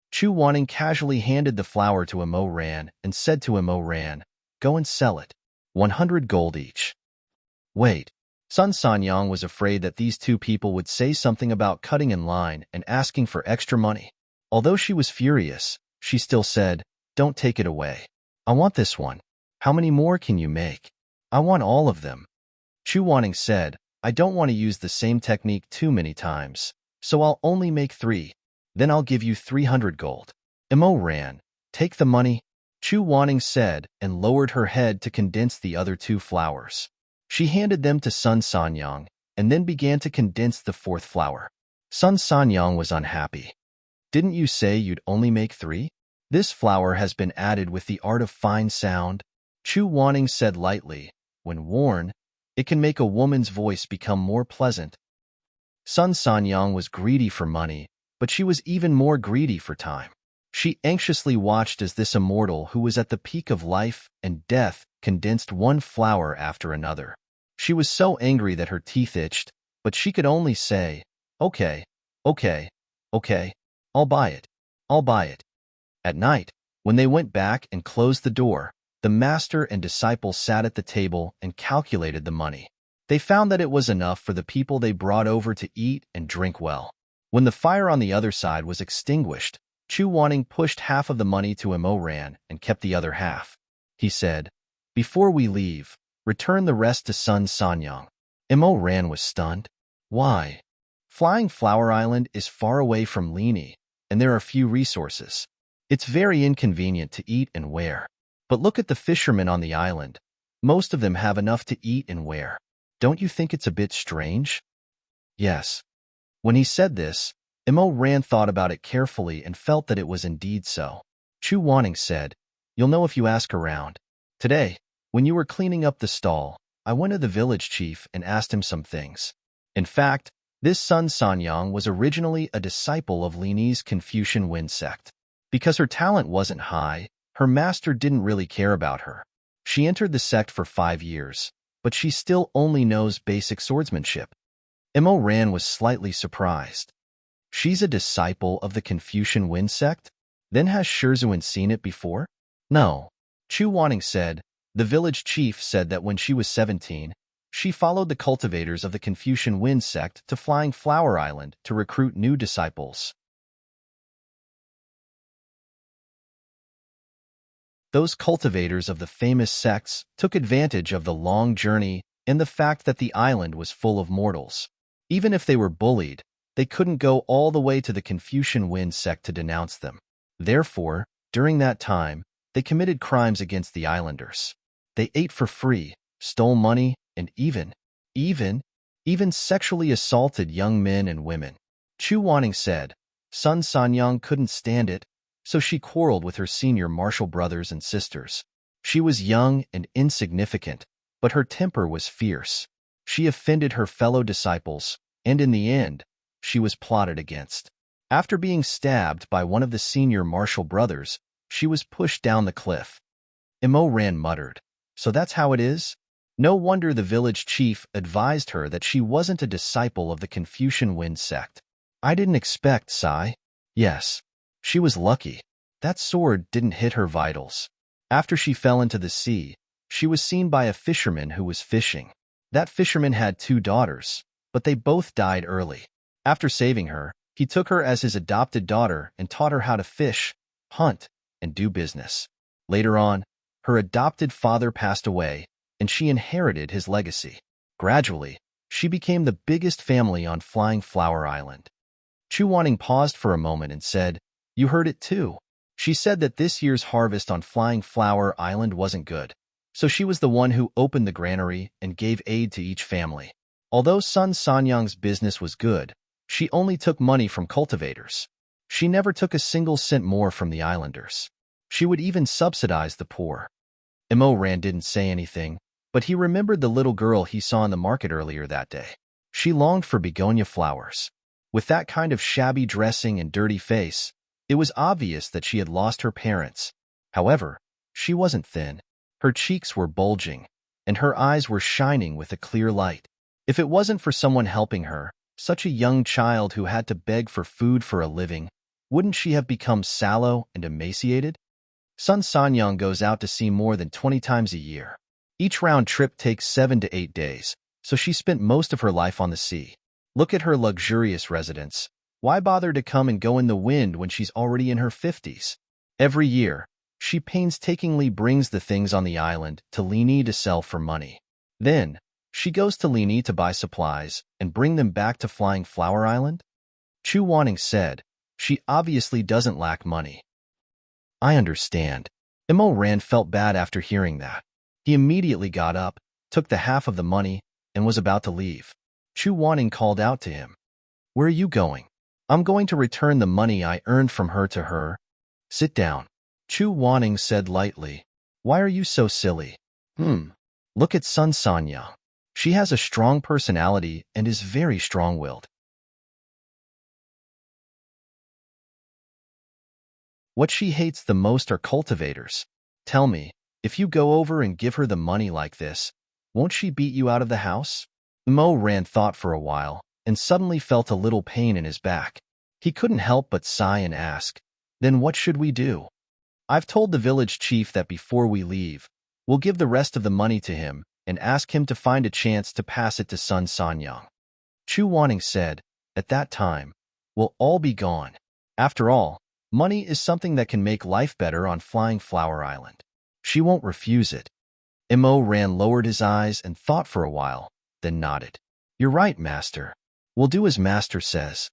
Chu Wanting casually handed the flower to Immerse and said to Immerse, "Go and sell it. 100 gold each." Wait. Sun Sanyang was afraid that these 2 people would say something about cutting in line and asking for extra money. Although she was furious, she still said, "Don't take it away. I want this one. How many more can you make?" "I want all of them." Chu Wanting said, "I don't want to use the same technique too many times, so I'll only make 3. Then I'll give you 300 gold. Immerse, take the money." Chu Wanning said and lowered her head to condense the other two flowers. She handed them to Sun Sanyang and then began to condense the fourth flower. Sun Sanyang was unhappy. Didn't you say you'd only make 3? This flower has been added with the art of fine sound, Chu Wanning said lightly. When worn, it can make a woman's voice become more pleasant. Sun Sanyang was greedy for money, but she was even more greedy for time. She anxiously watched as this immortal who was at the peak of life and death condensed one flower after another. She was so angry that her teeth itched, but she could only say, "Okay, okay, okay, I'll buy it, I'll buy it." At night, when they went back and closed the door, the master and disciple sat at the table and calculated the money. They found that it was enough for the people they brought over to eat and drink well. When the fire on the other side was extinguished, Chu Wanning pushed half of the money to Immerse and kept the other half. He said, "Before we leave, return the rest to Sun Sanyang." Immerse was stunned. Why? Flying Flower Island is far away from Lini, and there are few resources. It's very inconvenient to eat and wear. But look at the fishermen on the island. Most of them have enough to eat and wear. Don't you think it's a bit strange? Yes. When he said this, Immerse thought about it carefully and felt that it was indeed so. Chu Wanning said, "You'll know if you ask around. Today, when you were cleaning up the stall, I went to the village chief and asked him some things. In fact, this Sun Sanyang was originally a disciple of Lini's Confucian Wind sect. Because her talent wasn't high, her master didn't really care about her. She entered the sect for 5 years, but she still only knows basic swordsmanship." Immerse was slightly surprised. She's a disciple of the Confucian Wind sect? Then has Shizun seen it before? No. Chu Wanning said, the village chief said that when she was 17, she followed the cultivators of the Confucian Wind sect to Flying Flower Island to recruit new disciples. Those cultivators of the famous sects took advantage of the long journey and the fact that the island was full of mortals. Even if they were bullied, they couldn't go all the way to the Confucian Wind sect to denounce them. Therefore, during that time, they committed crimes against the islanders. They ate for free, stole money, and even sexually assaulted young men and women. Chu Wanning said, Sun Sanyang couldn't stand it, so she quarreled with her senior martial brothers and sisters. She was young and insignificant, but her temper was fierce. She offended her fellow disciples, and in the end, she was plotted against. After being stabbed by one of the senior martial brothers, she was pushed down the cliff. Immerse muttered, "So that's how it is?" No wonder the village chief advised her that she wasn't a disciple of the Confucian Wind sect. I didn't expect, Sai. Yes. She was lucky. That sword didn't hit her vitals. After she fell into the sea, she was seen by a fisherman who was fishing. That fisherman had 2 daughters, but they both died early. After saving her, he took her as his adopted daughter and taught her how to fish, hunt, and do business. Later on, her adopted father passed away, and she inherited his legacy. Gradually, she became the biggest family on Flying Flower Island. Chu Wanning paused for a moment and said, "You heard it too." She said that this year's harvest on Flying Flower Island wasn't good, so she was the one who opened the granary and gave aid to each family. Although Sun Sanyang's business was good, she only took money from cultivators. She never took a single cent more from the islanders. She would even subsidize the poor. Immerse didn't say anything, but he remembered the little girl he saw in the market earlier that day. She longed for begonia flowers. With that kind of shabby dressing and dirty face, it was obvious that she had lost her parents. However, she wasn't thin. Her cheeks were bulging, and her eyes were shining with a clear light. If it wasn't for someone helping her, such a young child who had to beg for food for a living, wouldn't she have become sallow and emaciated? Sun Sanyang goes out to sea more than 20 times a year. Each round trip takes 7 to 8 days, so she spent most of her life on the sea. Look at her luxurious residence. Why bother to come and go in the wind when she's already in her 50s? Every year, she painstakingly brings the things on the island to Lini to sell for money. Then, she goes to Lini to buy supplies and bring them back to Flying Flower Island? Chu Wanning said, she obviously doesn't lack money. I understand. Ran felt bad after hearing that. He immediately got up, took the half of the money, and was about to leave. Chu Wanning called out to him. Where are you going? I'm going to return the money I earned from her to her. Sit down. Chu Wanning said lightly. Why are you so silly? Look at Sun Sanya. She has a strong personality and is very strong-willed. What she hates the most are cultivators. Tell me, if you go over and give her the money like this, won't she beat you out of the house? Ran thought for a while and suddenly felt a little pain in his back. He couldn't help but sigh and ask, then what should we do? I've told the village chief that before we leave, we'll give the rest of the money to him and ask him to find a chance to pass it to Sun Sanyang. Chu Wanning said, at that time, we'll all be gone. After all, money is something that can make life better on Flying Flower Island. She won't refuse it. Ran lowered his eyes and thought for a while, then nodded. You're right, Master. We'll do as Master says.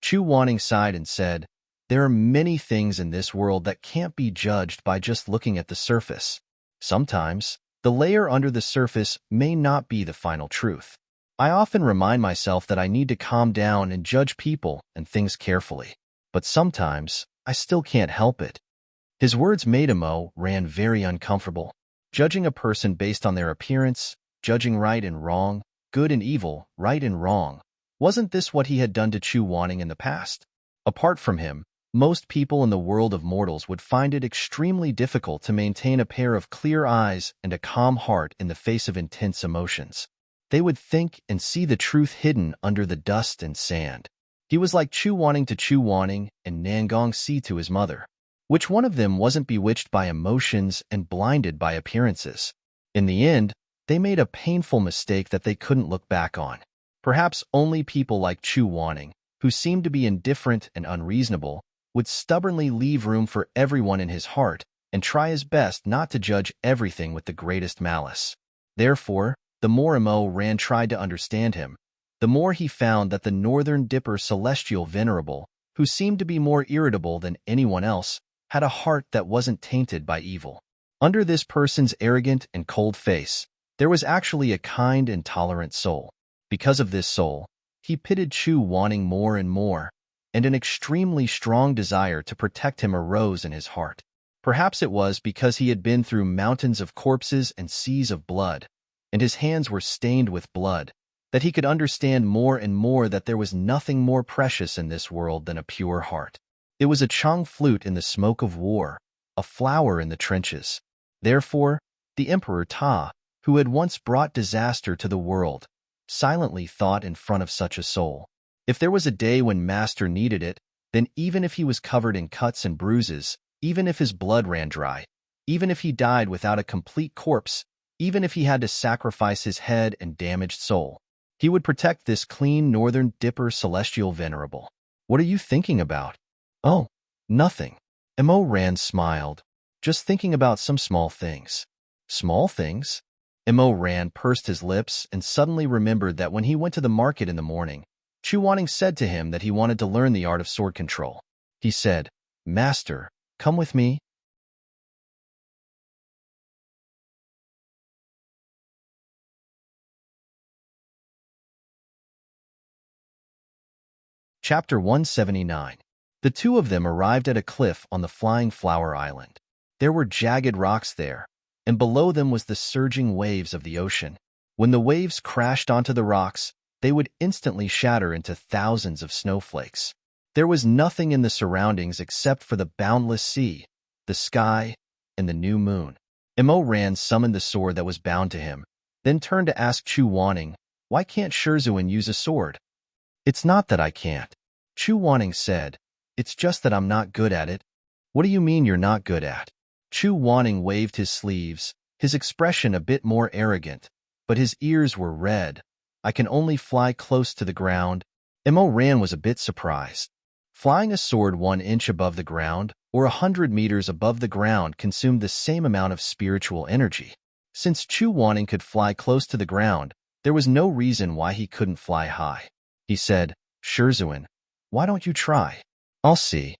Chu Wanning sighed and said, there are many things in this world that can't be judged by just looking at the surface. Sometimes, the layer under the surface may not be the final truth. I often remind myself that I need to calm down and judge people and things carefully. But sometimes, I still can't help it. His words made Ran very uncomfortable. Judging a person based on their appearance, judging right and wrong, good and evil, right and wrong. Wasn't this what he had done to Chu Wanning in the past? Apart from him, most people in the world of mortals would find it extremely difficult to maintain a pair of clear eyes and a calm heart in the face of intense emotions. They would think and see the truth hidden under the dust and sand. He was like Chu Wanning to Chu Wanning and Nangong Si to his mother. Which one of them wasn't bewitched by emotions and blinded by appearances? In the end, they made a painful mistake that they couldn't look back on. Perhaps only people like Chu Wanning, who seemed to be indifferent and unreasonable, would stubbornly leave room for everyone in his heart and try his best not to judge everything with the greatest malice. Therefore, the more Ran tried to understand him, the more he found that the Northern Dipper Celestial Venerable, who seemed to be more irritable than anyone else, had a heart that wasn't tainted by evil. Under this person's arrogant and cold face, there was actually a kind and tolerant soul. Because of this soul, he pitied Chu Wanning more and more, and an extremely strong desire to protect him arose in his heart. Perhaps it was because he had been through mountains of corpses and seas of blood, and his hands were stained with blood, that he could understand more and more that there was nothing more precious in this world than a pure heart. It was a Chang flute in the smoke of war, a flower in the trenches. Therefore, the Emperor Ta, who had once brought disaster to the world, silently thought in front of such a soul. If there was a day when Master needed it, then even if he was covered in cuts and bruises, even if his blood ran dry, even if he died without a complete corpse, even if he had to sacrifice his head and damaged soul, he would protect this clean Northern Dipper Celestial Venerable. What are you thinking about? Oh, nothing. Ran smiled, just thinking about some small things. Small things? Ran pursed his lips and suddenly remembered that when he went to the market in the morning, Chu Wanning said to him that he wanted to learn the art of sword control. He said, Master, come with me. Chapter 179. The two of them arrived at a cliff on the Flying Flower Island. There were jagged rocks there, and below them was the surging waves of the ocean. When the waves crashed onto the rocks, they would instantly shatter into thousands of snowflakes. There was nothing in the surroundings except for the boundless sea, the sky, and the new moon. Ran summoned the sword that was bound to him, then turned to ask Chu Wanning, why can't Shizun use a sword? It's not that I can't. Chu Wanning said, it's just that I'm not good at it. What do you mean you're not good at? Chu Wanning waved his sleeves, his expression a bit more arrogant, but his ears were red. I can only fly close to the ground. Ran was a bit surprised. Flying a sword 1 inch above the ground or 100 meters above the ground consumed the same amount of spiritual energy. Since Chu Wanning could fly close to the ground, there was no reason why he couldn't fly high. He said, Shizun, why don't you try? I'll see.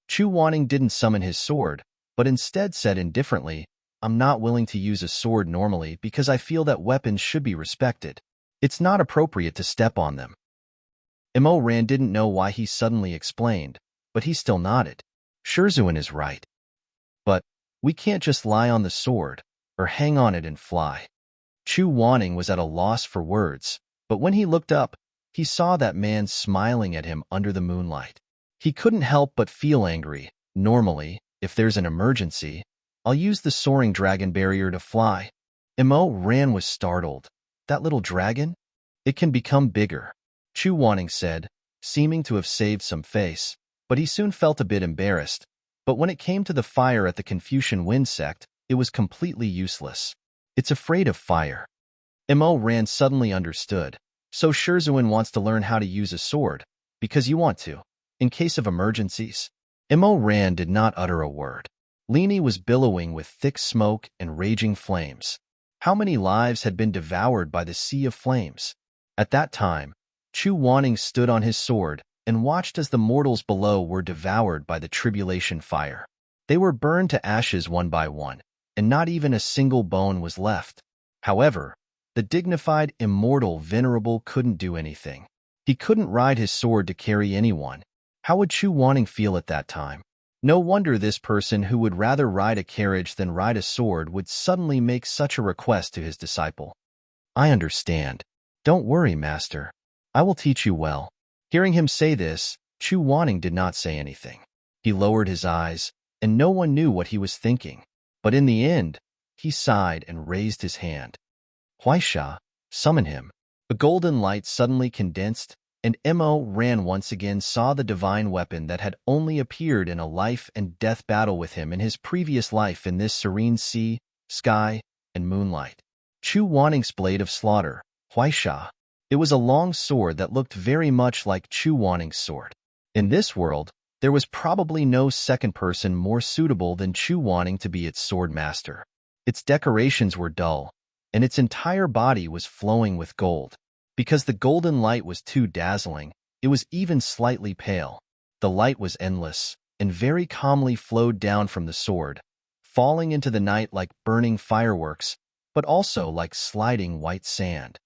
Chu Wanning didn't summon his sword, but instead said indifferently, I'm not willing to use a sword normally because I feel that weapons should be respected. It's not appropriate to step on them. Immerse didn't know why he suddenly explained, but he still nodded. Shizun is right. But we can't just lie on the sword, or hang on it and fly. Chu Wanning was at a loss for words, but when he looked up, he saw that man smiling at him under the moonlight. He couldn't help but feel angry. Normally, if there's an emergency, I'll use the soaring dragon barrier to fly. Immerse was startled. That little dragon? It can become bigger, Chu Wanning said, seeming to have saved some face, but he soon felt a bit embarrassed. But when it came to the fire at the Confucian Wind sect, it was completely useless. It's afraid of fire. Immerse suddenly understood. So Shizun wants to learn how to use a sword, because you want to, in case of emergencies. Immerse did not utter a word. Lini was billowing with thick smoke and raging flames. How many lives had been devoured by the sea of flames? At that time, Chu Wanning stood on his sword and watched as the mortals below were devoured by the tribulation fire. They were burned to ashes one by one, and not even a single bone was left. However, the dignified, immortal Venerable couldn't do anything. He couldn't ride his sword to carry anyone. How would Chu Wanning feel at that time? No wonder this person who would rather ride a carriage than ride a sword would suddenly make such a request to his disciple. I understand. Don't worry, master. I will teach you well. Hearing him say this, Chu Wanning did not say anything. He lowered his eyes, and no one knew what he was thinking. But in the end, he sighed and raised his hand. Huaisha, summon him. A golden light suddenly condensed, and Immerse once again saw the divine weapon that had only appeared in a life-and-death battle with him in his previous life in this serene sea, sky, and moonlight. Chu Wanning's blade of slaughter, Huaisha. It was a long sword that looked very much like Chu Wanning's sword. In this world, there was probably no second person more suitable than Chu Wanning to be its sword master. Its decorations were dull, and its entire body was flowing with gold. Because the golden light was too dazzling, it was even slightly pale. The light was endless, and very calmly flowed down from the sword, falling into the night like burning fireworks, but also like sliding white sand.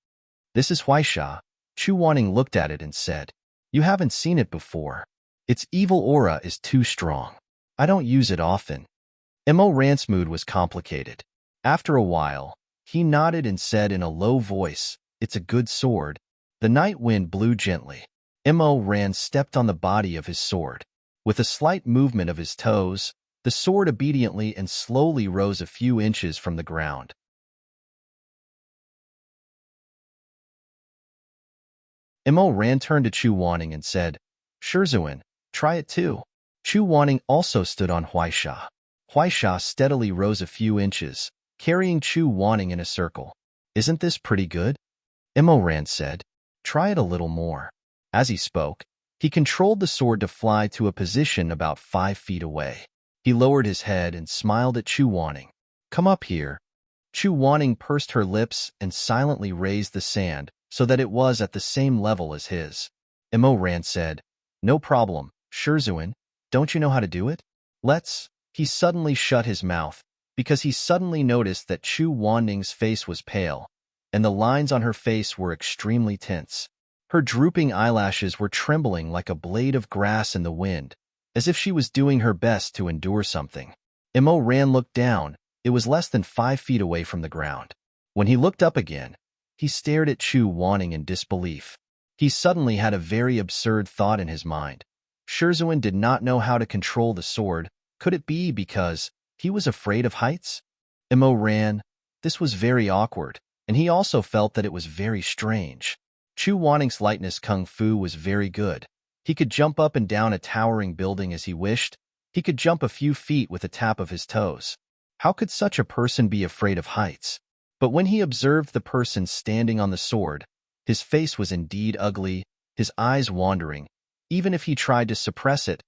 This is Huaisha. Chu Wanning looked at it and said, You haven't seen it before. Its evil aura is too strong. I don't use it often. Immerse's mood was complicated. After a while, he nodded and said in a low voice, It's a good sword. The night wind blew gently. Immerse stepped on the body of his sword. With a slight movement of his toes, the sword obediently and slowly rose a few inches from the ground. Immerse turned to Chu Wanning and said, Shizun, try it too. Chu Wanning also stood on Huaisha. Huaisha steadily rose a few inches, carrying Chu Wanning in a circle. Isn't this pretty good? Immerse said, Try it a little more. As he spoke, he controlled the sword to fly to a position about 5 feet away. He lowered his head and smiled at Chu Wanning. Come up here. Chu Wanning pursed her lips and silently raised the sand so that it was at the same level as his. Immerse said, No problem, Shizun. Don't you know how to do it? Let's. He suddenly shut his mouth because he suddenly noticed that Chu Wanning's face was pale, and the lines on her face were extremely tense. Her drooping eyelashes were trembling like a blade of grass in the wind, as if she was doing her best to endure something. Immerse looked down. It was less than 5 feet away from the ground. When he looked up again, he stared at Chu Wanning in disbelief. He suddenly had a very absurd thought in his mind. Shizun did not know how to control the sword. Could it be because he was afraid of heights? Immerse. This was very awkward, and he also felt that it was very strange. Chu Wanning's lightness kung fu was very good. He could jump up and down a towering building as he wished. He could jump a few feet with a tap of his toes. How could such a person be afraid of heights? But when he observed the person standing on the sword, his face was indeed ugly, his eyes wandering. Even if he tried to suppress it,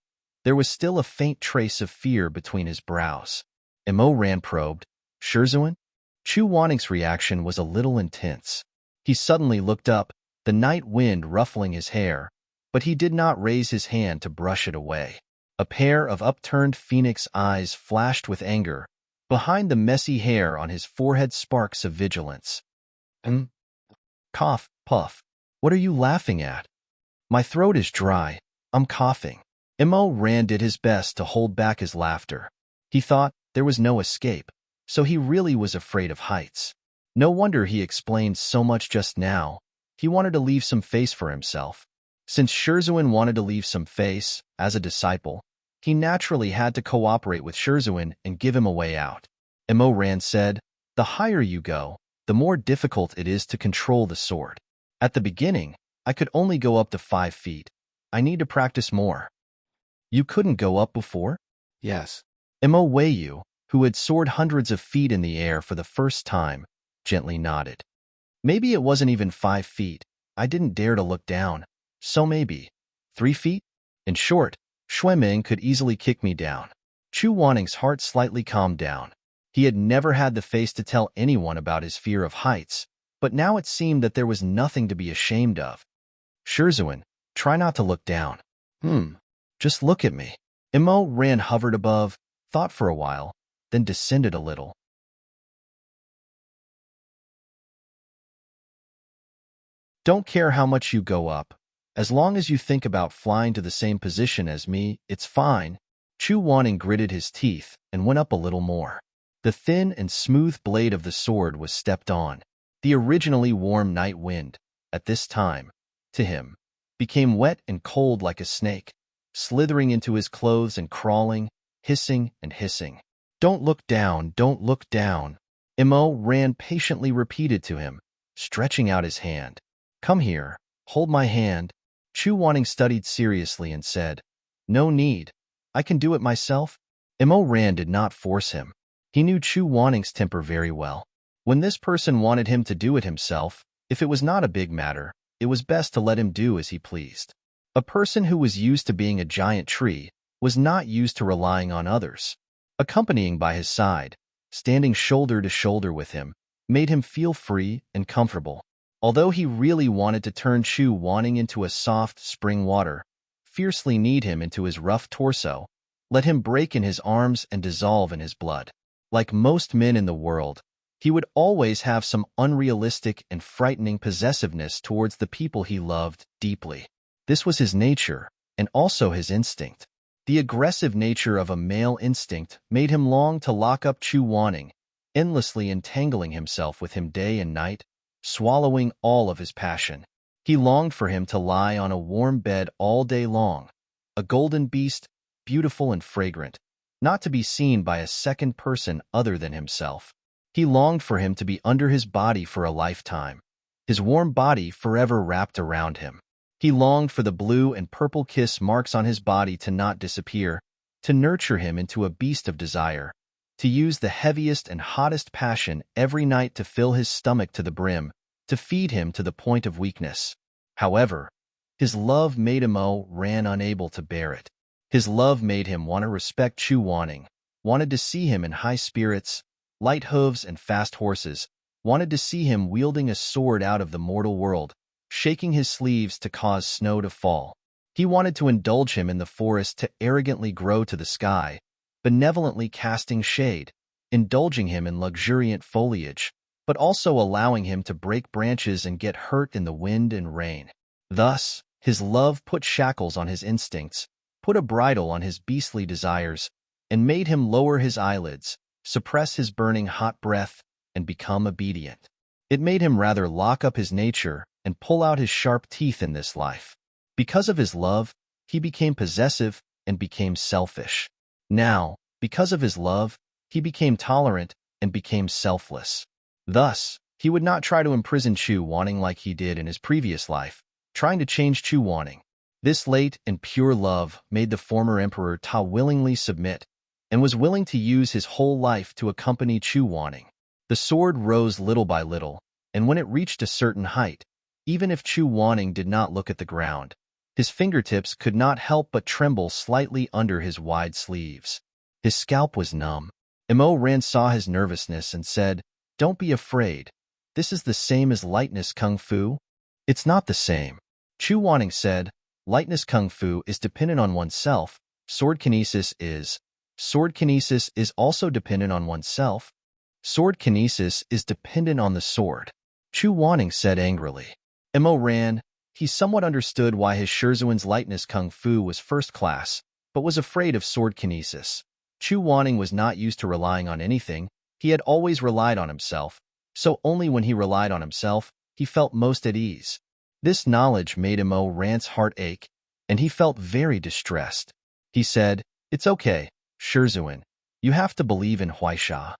there was still a faint trace of fear between his brows. Immerse probed, Shizun? Chu Wanning's reaction was a little intense. He suddenly looked up, the night wind ruffling his hair, but he did not raise his hand to brush it away. A pair of upturned phoenix eyes flashed with anger. Behind the messy hair on his forehead sparks of vigilance. Cough, puff. What are you laughing at? My throat is dry. I'm coughing. Immerse did his best to hold back his laughter. He thought there was no escape, so he really was afraid of heights. No wonder he explained so much just now. He wanted to leave some face for himself. Since Shizun wanted to leave some face, as a disciple, he naturally had to cooperate with Shizun and give him a way out. Immerse said, the higher you go, the more difficult it is to control the sword. At the beginning, I could only go up to 5 feet. I need to practice more. You couldn't go up before? Yes. Immerse, who had soared hundreds of feet in the air for the first time, gently nodded. Maybe it wasn't even 5 feet. I didn't dare to look down. So maybe 3 feet? In short, Xueming could easily kick me down. Chu Wanning's heart slightly calmed down. He had never had the face to tell anyone about his fear of heights, but now it seemed that there was nothing to be ashamed of. Shizun, try not to look down. Just look at me. Immerse hovered above, thought for a while, then descended a little. Don't care how much you go up. As long as you think about flying to the same position as me, it's fine. Chu Wanning gritted his teeth and went up a little more. The thin and smooth blade of the sword was stepped on. The originally warm night wind, at this time, to him, became wet and cold like a snake, slithering into his clothes and crawling, hissing and hissing. Don't look down, don't look down. Immerse patiently repeated to him, stretching out his hand. Come here, hold my hand. Chu Wanning studied seriously and said, no need. I can do it myself. Immerse did not force him. He knew Chu Wanning's temper very well. When this person wanted him to do it himself, if it was not a big matter, it was best to let him do as he pleased. A person who was used to being a giant tree was not used to relying on others. Accompanying by his side, standing shoulder to shoulder with him, made him feel free and comfortable. Although he really wanted to turn Chu Wanning into a soft spring water, fiercely knead him into his rough torso, let him break in his arms and dissolve in his blood. Like most men in the world, he would always have some unrealistic and frightening possessiveness towards the people he loved deeply. This was his nature, and also his instinct. The aggressive nature of a male instinct made him long to lock up Chu Wanning, endlessly entangling himself with him day and night, swallowing all of his passion. He longed for him to lie on a warm bed all day long, a golden beast, beautiful and fragrant, not to be seen by a second person other than himself. He longed for him to be under his body for a lifetime, his warm body forever wrapped around him. He longed for the blue and purple kiss marks on his body to not disappear, to nurture him into a beast of desire, to use the heaviest and hottest passion every night to fill his stomach to the brim, to feed him to the point of weakness. However, his love made Immerse unable to bear it. His love made him want to respect Chu Wanning, wanted to see him in high spirits, light hooves and fast horses, wanted to see him wielding a sword out of the mortal world, shaking his sleeves to cause snow to fall. He wanted to indulge him in the forest to arrogantly grow to the sky, benevolently casting shade, indulging him in luxuriant foliage, but also allowing him to break branches and get hurt in the wind and rain. Thus, his love put shackles on his instincts, put a bridle on his beastly desires, and made him lower his eyelids, suppress his burning hot breath, and become obedient. It made him rather lock up his nature and pull out his sharp teeth in this life. Because of his love, he became possessive and became selfish. Now, because of his love, he became tolerant and became selfless. Thus, he would not try to imprison Chu Wanning like he did in his previous life, trying to change Chu Wanning. This late and pure love made the former Emperor Ta willingly submit, and was willing to use his whole life to accompany Chu Wanning. The sword rose little by little, and when it reached a certain height, even if Chu Wanning did not look at the ground, his fingertips could not help but tremble slightly under his wide sleeves. His scalp was numb. Immerse saw his nervousness and said, "Don't be afraid. This is the same as lightness kung fu." "It's not the same." Chu Wanning said, "Lightness kung fu is dependent on oneself, Sword kinesis is. Sword kinesis is also dependent on oneself. Sword kinesis is dependent on the sword, Chu Wanning said angrily. Mo ran. He somewhat understood why his Shizuan's lightness kung fu was first class, but was afraid of sword kinesis. Chu Wanning was not used to relying on anything. He had always relied on himself, so only when he relied on himself, he felt most at ease. This knowledge made Mo Ran's heart ache, and he felt very distressed. He said, "It's okay, Shizuan. You have to believe in Huaisha."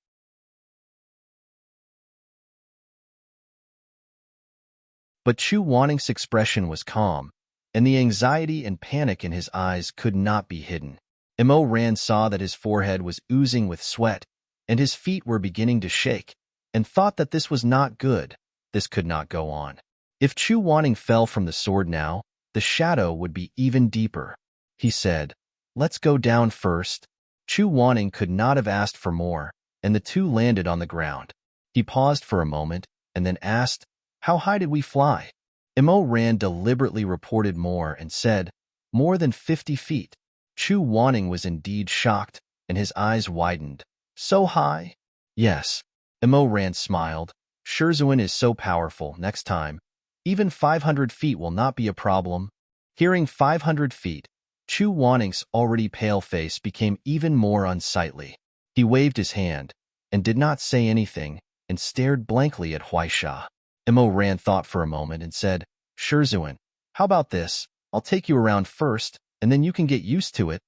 But Chu Wanning's expression was calm, and the anxiety and panic in his eyes could not be hidden. Mo Ran saw that his forehead was oozing with sweat, and his feet were beginning to shake, and thought that this was not good. This could not go on. If Chu Wanning fell from the sword now, the shadow would be even deeper. He said, "Let's go down first." Chu Wanning could not have asked for more, and the two landed on the ground. He paused for a moment, and then asked, "How high did we fly?" Mo Ran deliberately reported more and said, "More than 50 feet." Chu Wanning was indeed shocked, and his eyes widened. "So high?" "Yes." Mo Ran smiled. "Shizuan is so powerful, next time. Even 500 feet will not be a problem." Hearing 500 feet, Chu Wanning's already pale face became even more unsightly. He waved his hand, and did not say anything, and stared blankly at Huaisha. Mo Ran thought for a moment and said, "Shizuan, how about this? I'll take you around first, and then you can get used to it.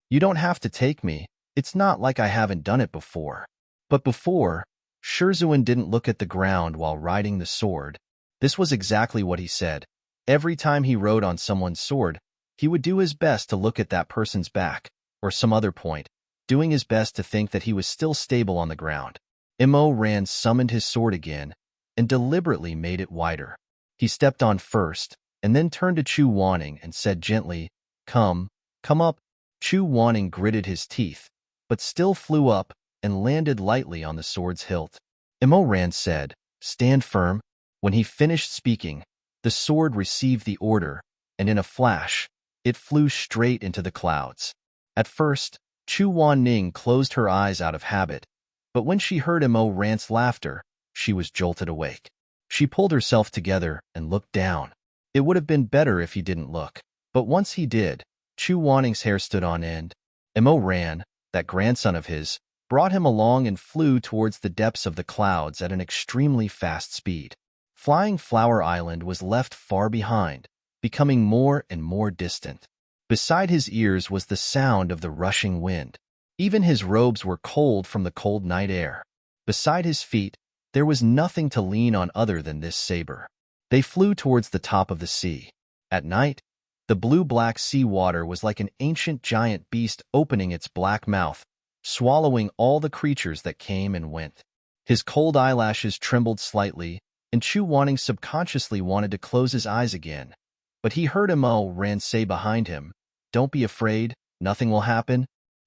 You don't have to take me. It's not like I haven't done it before." But before, Shizuan didn't look at the ground while riding the sword. This was exactly what he said. Every time he rode on someone's sword, he would do his best to look at that person's back, or some other point, doing his best to think that he was still stable on the ground. Mo Ran summoned his sword again, and deliberately made it wider. He stepped on first, and then turned to Chu Wanning and said gently, come up." Chu Wanning gritted his teeth, but still flew up and landed lightly on the sword's hilt. Mo Ran said, "Stand firm." When he finished speaking, the sword received the order, and in a flash, it flew straight into the clouds. At first, Chu Wanning closed her eyes out of habit, but when she heard Mo Ran's laughter, she was jolted awake. She pulled herself together and looked down. It would have been better if he didn't look, but once he did, Chu Wanning's hair stood on end. Mo Ran, that grandson of his, brought him along and flew towards the depths of the clouds at an extremely fast speed. Flying Flower Island was left far behind, becoming more and more distant. Beside his ears was the sound of the rushing wind. Even his robes were cold from the cold night air. Beside his feet, there was nothing to lean on other than this saber. They flew towards the top of the sea. At night, the blue-black sea water was like an ancient giant beast opening its black mouth, swallowing all the creatures that came and went. His cold eyelashes trembled slightly, and Chu Wanning subconsciously wanted to close his eyes again. But he heard Mo Ran say behind him, "Don't be afraid, nothing will happen."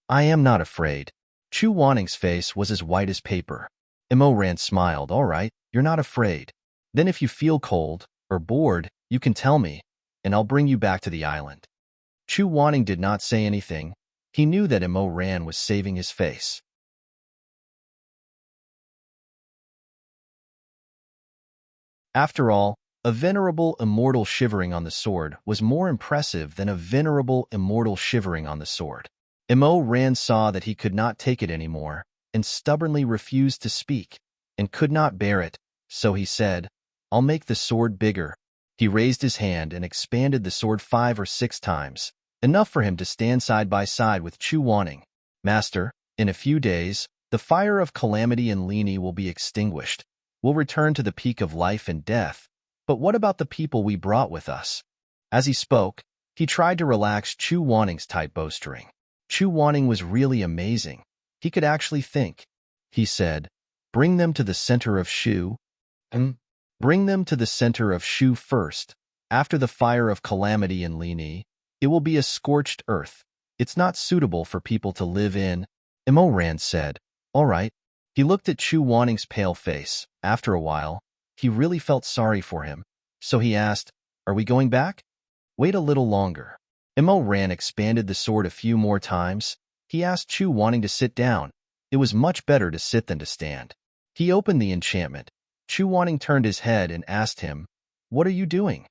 "I am not afraid." Chu Wanning's face was as white as paper. Mo Ran smiled, "All right, you're not afraid. Then if you feel cold or bored, you can tell me, and I'll bring you back to the island." Chu Wanning did not say anything. He knew that Mo Ran was saving his face. After all, a venerable immortal shivering on the sword was more impressive than a venerable immortal shivering on the sword. Mo Ran saw that he could not take it anymore, and stubbornly refused to speak, and could not bear it, so he said, "I'll make the sword bigger." He raised his hand and expanded the sword 5 or 6 times, enough for him to stand side by side with Chu Wanning. "Master, in a few days, the fire of calamity and Lini will be extinguished. We'll return to the peak of life and death. But what about the people we brought with us?" As he spoke, he tried to relax Chu Wanning's tight bowstring. Chu Wanning was really amazing. He could actually think. He said, "Bring them to the center of Shu." "Bring them to the center of Shu first. After the fire of calamity in Lini, it will be a scorched earth. It's not suitable for people to live in." Mo Ran said, "All right." He looked at Chu Wanning's pale face. After a while, he really felt sorry for him, so he asked, "Are we going back?" "Wait a little longer." Ran expanded the sword a few more times. He asked Chu, wanting to sit down. It was much better to sit than to stand. He opened the enchantment. Chu wanting turned his head and asked him, "What are you doing?"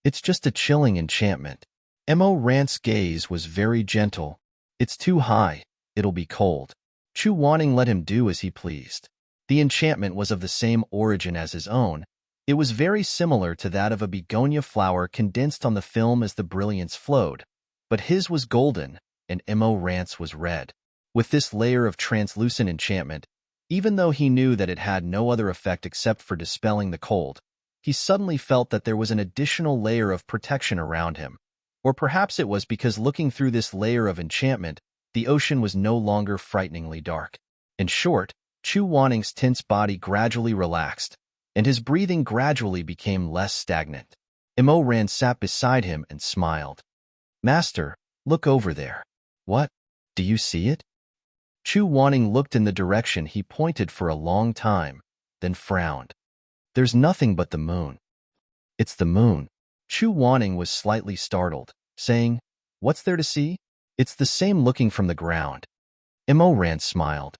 "It's just a chilling enchantment." Ran's gaze was very gentle. "It's too high. It'll be cold." Chu wanting let him do as he pleased. The enchantment was of the same origin as his own. It was very similar to that of a begonia flower condensed on the film as the brilliance flowed, but his was golden and Ran's was red. With this layer of translucent enchantment, even though he knew that it had no other effect except for dispelling the cold, he suddenly felt that there was an additional layer of protection around him. Or perhaps it was because looking through this layer of enchantment, the ocean was no longer frighteningly dark. In short, Chu Wanning's tense body gradually relaxed, and his breathing gradually became less stagnant. Ran sat beside him and smiled. "Master, look over there." "What? Do you see it?" Chu Wanning looked in the direction he pointed for a long time, then frowned. "There's nothing but the moon." "It's the moon." Chu Wanning was slightly startled, saying, "What's there to see?" "It's the same looking from the ground." Ran smiled.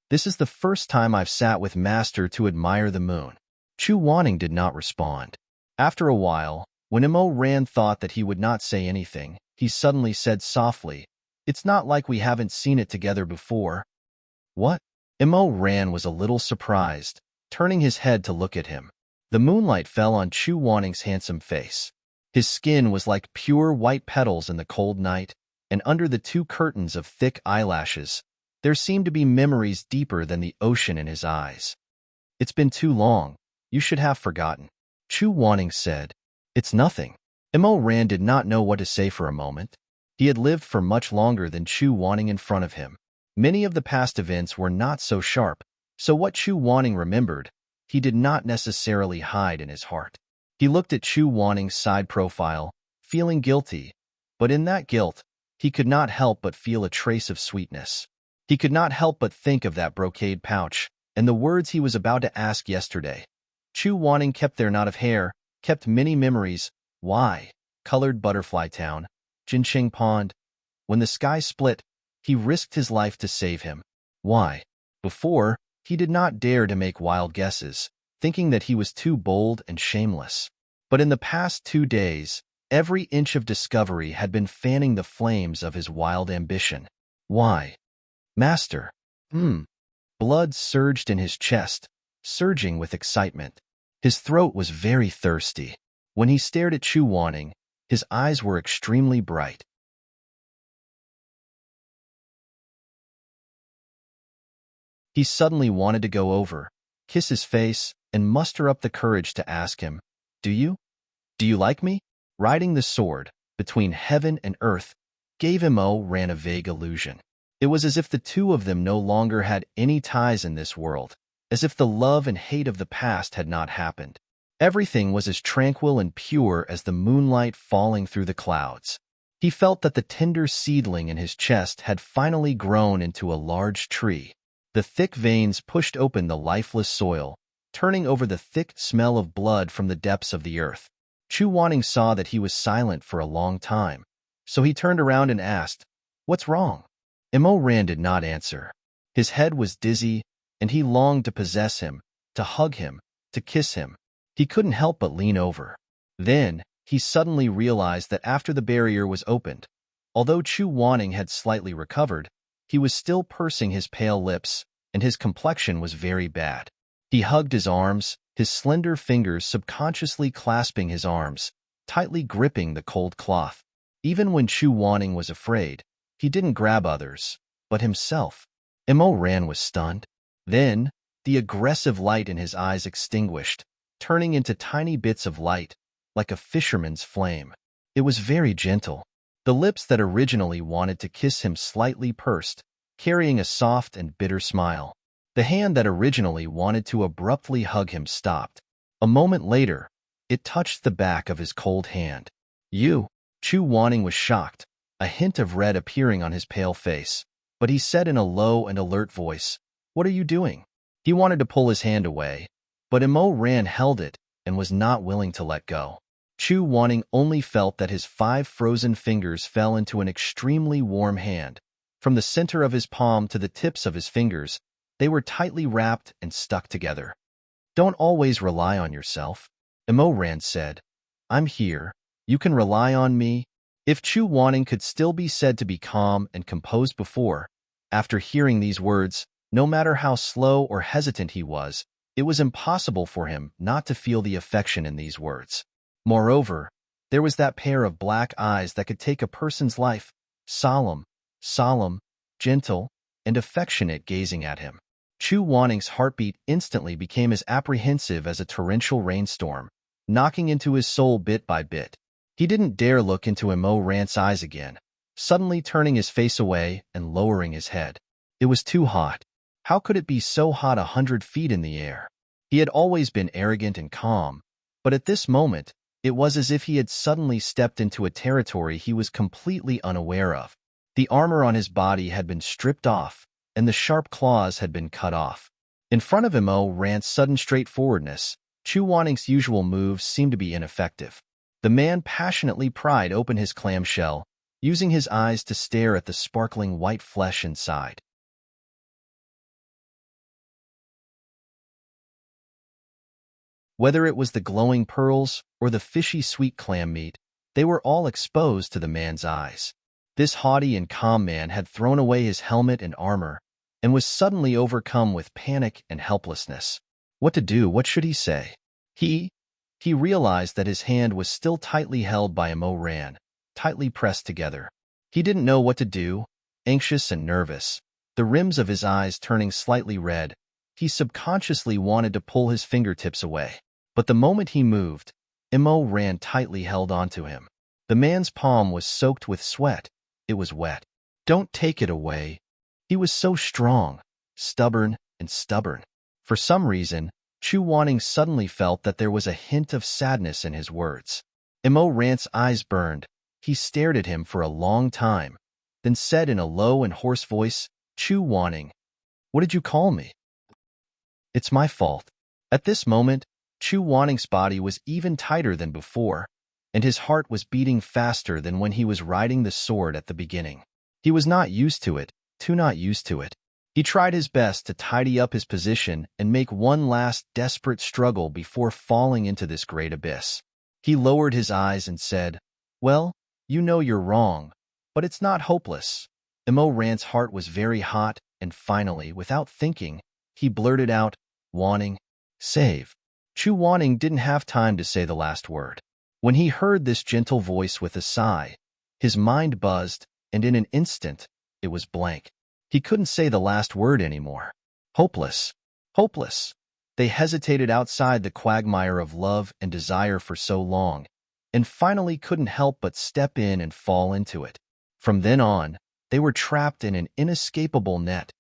"This is the first time I've sat with Master to admire the moon." Chu Wanning did not respond. After a while, when Ran thought that he would not say anything, he suddenly said softly, "It's not like we haven't seen it together before." "What?" Ran was a little surprised, turning his head to look at him. The moonlight fell on Chu Wanning's handsome face. His skin was like pure white petals in the cold night, and under the two curtains of thick eyelashes, there seemed to be memories deeper than the ocean in his eyes. "It's been too long. You should have forgotten." Chu Wanning said, "It's nothing." Ran did not know what to say for a moment. He had lived for much longer than Chu Wanning in front of him. Many of the past events were not so sharp, so what Chu Wanning remembered, he did not necessarily hide in his heart. He looked at Chu Wanning's side profile, feeling guilty, but in that guilt, he could not help but feel a trace of sweetness. He could not help but think of that brocade pouch and the words he was about to ask yesterday. Chu Wanning kept their knot of hair, kept many memories. Why? Colored Butterfly Town, Jinqing Pond. When the sky split, he risked his life to save him. Why? Before, he did not dare to make wild guesses, thinking that he was too bold and shameless. But in the past 2 days, every inch of discovery had been fanning the flames of his wild ambition. Why? Master. Blood surged in his chest, surging with excitement. His throat was very thirsty. When he stared at Chu Wanning, his eyes were extremely bright. He suddenly wanted to go over, kiss his face, and muster up the courage to ask him, "Do you? Do you like me?" Riding the sword, between heaven and earth, gave Ran a vague illusion. It was as if the two of them no longer had any ties in this world, as if the love and hate of the past had not happened. Everything was as tranquil and pure as the moonlight falling through the clouds. He felt that the tender seedling in his chest had finally grown into a large tree. The thick veins pushed open the lifeless soil, turning over the thick smell of blood from the depths of the earth. Chu Wanning saw that he was silent for a long time, so he turned around and asked, "What's wrong?" Ran did not answer. His head was dizzy, and he longed to possess him, to hug him, to kiss him. He couldn't help but lean over. Then, he suddenly realized that after the barrier was opened, although Chu Wanning had slightly recovered, he was still pursing his pale lips, and his complexion was very bad. He hugged his arms, his slender fingers subconsciously clasping his arms, tightly gripping the cold cloth. Even when Chu Wanning was afraid, he didn't grab others, but himself. Ran was stunned. Then, the aggressive light in his eyes extinguished, turning into tiny bits of light, like a fisherman's flame. It was very gentle. The lips that originally wanted to kiss him slightly pursed, carrying a soft and bitter smile. The hand that originally wanted to abruptly hug him stopped. A moment later, it touched the back of his cold hand. "You?" Chu Wanning was shocked, a hint of red appearing on his pale face, but he said in a low and alert voice, "What are you doing?" He wanted to pull his hand away, but Ran held it and was not willing to let go. Chu Wanting only felt that his 5 frozen fingers fell into an extremely warm hand. From the center of his palm to the tips of his fingers, they were tightly wrapped and stuck together. Don't always rely on yourself, Immerse said. I'm here. You can rely on me. If Chu Wanting could still be said to be calm and composed before, after hearing these words, no matter how slow or hesitant he was, it was impossible for him not to feel the affection in these words. Moreover, there was that pair of black eyes that could take a person's life, solemn, gentle, and affectionate gazing at him. Chu Wanting's heartbeat instantly became as apprehensive as a torrential rainstorm, knocking into his soul bit by bit. He didn't dare look into Immerse's eyes again, suddenly turning his face away and lowering his head. It was too hot. How could it be so hot 100 feet in the air? He had always been arrogant and calm, but at this moment, it was as if he had suddenly stepped into a territory he was completely unaware of. The armor on his body had been stripped off, and the sharp claws had been cut off. In front of Immerse's sudden straightforwardness, Chu Wanting's usual moves seemed to be ineffective. The man passionately pried open his clamshell, using his eyes to stare at the sparkling white flesh inside. Whether it was the glowing pearls or the fishy sweet clam meat, they were all exposed to the man's eyes. This haughty and calm man had thrown away his helmet and armor, and was suddenly overcome with panic and helplessness. What to do? What should he say? He realized that his hand was still tightly held by Immerse, tightly pressed together. He didn't know what to do, anxious and nervous, the rims of his eyes turning slightly red. He subconsciously wanted to pull his fingertips away. But the moment he moved, Immerse tightly held onto him. The man's palm was soaked with sweat. It was wet. Don't take it away. He was so strong, stubborn. For some reason, Chu Wanting suddenly felt that there was a hint of sadness in his words. Immerse's eyes burned. He stared at him for a long time, then said in a low and hoarse voice, Chu Wanting, what did you call me? It's my fault. At this moment, Chu Wanting's body was even tighter than before, and his heart was beating faster than when he was riding the sword at the beginning. He was not used to it, too not used to it. He tried his best to tidy up his position and make one last desperate struggle before falling into this great abyss. He lowered his eyes and said, well, you know you're wrong, but it's not hopeless. Immerse's heart was very hot, and finally, without thinking, he blurted out, Wanting, save. Chu Wanting didn't have time to say the last word. When he heard this gentle voice with a sigh, his mind buzzed, and in an instant, it was blank. He couldn't say the last word anymore. Hopeless. They hesitated outside the quagmire of love and desire for so long, and finally couldn't help but step in and fall into it. From then on, they were trapped in an inescapable net,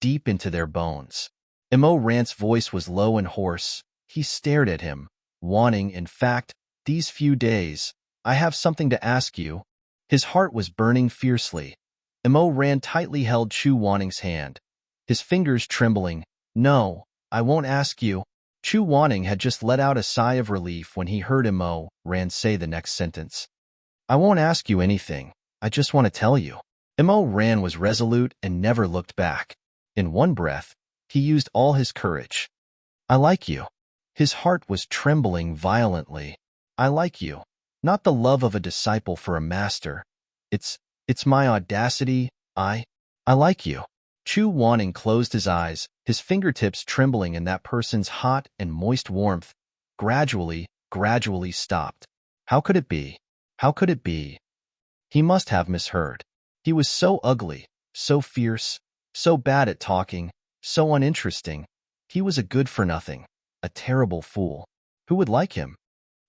deep into their bones. Immerse's voice was low and hoarse. He stared at him, Wanting, in fact, these few days, I have something to ask you. His heart was burning fiercely. Immerse tightly held Chu Wanting's hand, his fingers trembling. No, I won't ask you. Chu Wanting had just let out a sigh of relief when he heard Immerse say the next sentence. I won't ask you anything. I just want to tell you. Immerse was resolute and never looked back. In one breath, he used all his courage. I like you. His heart was trembling violently. I like you. Not the love of a disciple for a master. It's my audacity. I like you. Chu Wanting closed his eyes, his fingertips trembling in that person's hot and moist warmth, gradually stopped. How could it be? How could it be? He must have misheard. He was so ugly, so fierce, so bad at talking, so uninteresting. He was a good-for-nothing, a terrible fool. Who would like him?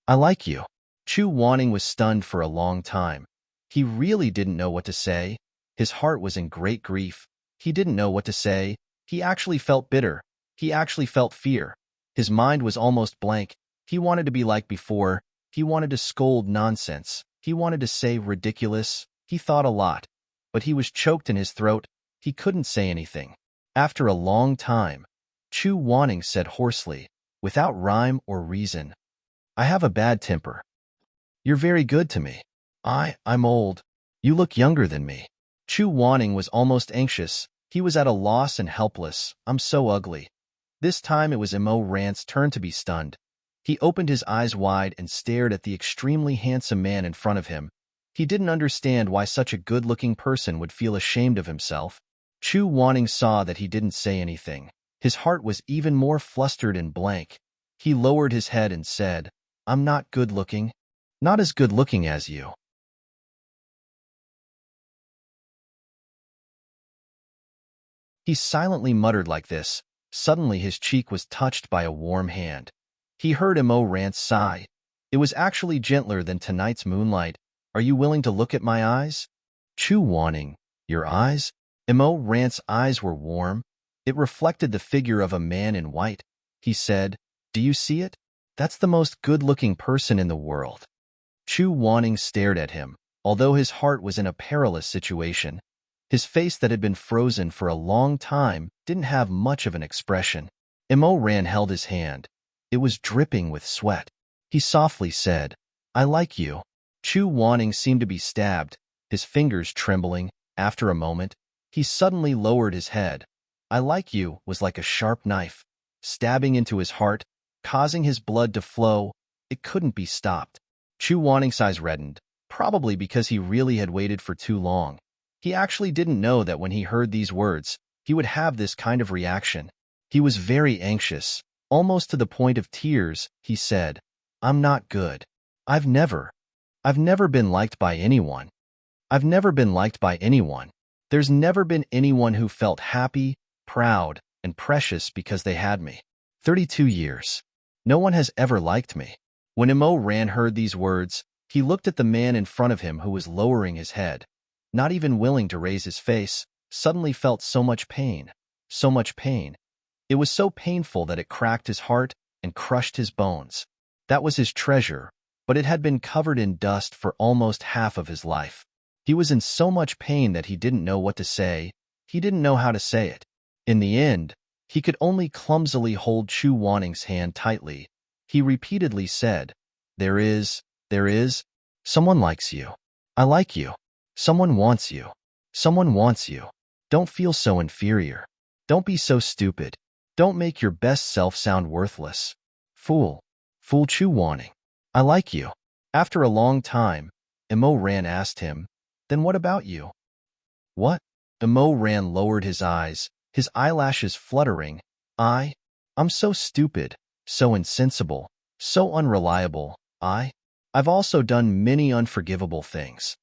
I like you. Chu Wanting was stunned for a long time. He really didn't know what to say. His heart was in great grief. He didn't know what to say. He actually felt bitter. He actually felt fear. His mind was almost blank. He wanted to be like before. He wanted to scold nonsense. He wanted to say ridiculous. He thought a lot. But he was choked in his throat. He couldn't say anything. After a long time, Chu Wanting said hoarsely, without rhyme or reason, I have a bad temper. You're very good to me. I'm old. You look younger than me. Chu Wanning was almost anxious. He was at a loss and helpless. I'm so ugly. This time it was Imo Rant's turn to be stunned. He opened his eyes wide and stared at the extremely handsome man in front of him. He didn't understand why such a good-looking person would feel ashamed of himself. Chu Wanning saw that he didn't say anything. His heart was even more flustered and blank. He lowered his head and said, I'm not good-looking. Not as good-looking as you. He silently muttered like this. Suddenly his cheek was touched by a warm hand. He heard Imo Rant's sigh. It was actually gentler than tonight's moonlight. Are you willing to look at my eyes? Chu Wanning, your eyes? Imo Rant's eyes were warm. It reflected the figure of a man in white. He said, Do you see it? That's the most good-looking person in the world. Chu Wanning stared at him, although his heart was in a perilous situation. His face that had been frozen for a long time didn't have much of an expression. Imo Ran held his hand. It was dripping with sweat. He softly said, I like you. Chu Wanning seemed to be stabbed, his fingers trembling. After a moment, he suddenly lowered his head. I like you was like a sharp knife, stabbing into his heart, causing his blood to flow. It couldn't be stopped. Chu Wanning's eyes reddened, probably because he really had waited for too long. He actually didn't know that when he heard these words, he would have this kind of reaction. He was very anxious, almost to the point of tears. He said, I'm not good. I've never been liked by anyone. I've never been liked by anyone. There's never been anyone who felt happy, proud, and precious because they had me. 32 years. No one has ever liked me. When Imo Ran heard these words, he looked at the man in front of him who was lowering his head, not even willing to raise his face, suddenly felt so much pain. So much pain. It was so painful that it cracked his heart and crushed his bones. That was his treasure, but it had been covered in dust for almost half of his life. He was in so much pain that he didn't know what to say. He didn't know how to say it. In the end, he could only clumsily hold Chu Wanning's hand tightly. He repeatedly said, There is, someone likes you. I like you. Someone wants you. Someone wants you. Don't feel so inferior. Don't be so stupid. Don't make your best self sound worthless. Fool. Fool Chu Wanning. I like you. After a long time, Imo Ran asked him, Then what about you? What? Imo Ran lowered his eyes, his eyelashes fluttering. I'm so stupid, so insensible, so unreliable. I've also done many unforgivable things.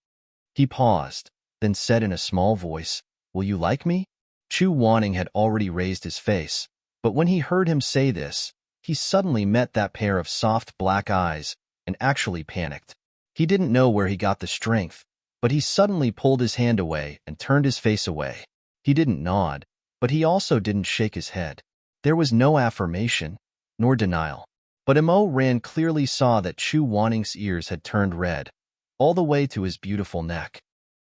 He paused, then said in a small voice, Will you like me? Chu Wanning had already raised his face, but when he heard him say this, he suddenly met that pair of soft black eyes and actually panicked. He didn't know where he got the strength, but he suddenly pulled his hand away and turned his face away. He didn't nod, but he also didn't shake his head. There was no affirmation, nor denial. But Imo Ran clearly saw that Chu Wanning's ears had turned red, all the way to his beautiful neck.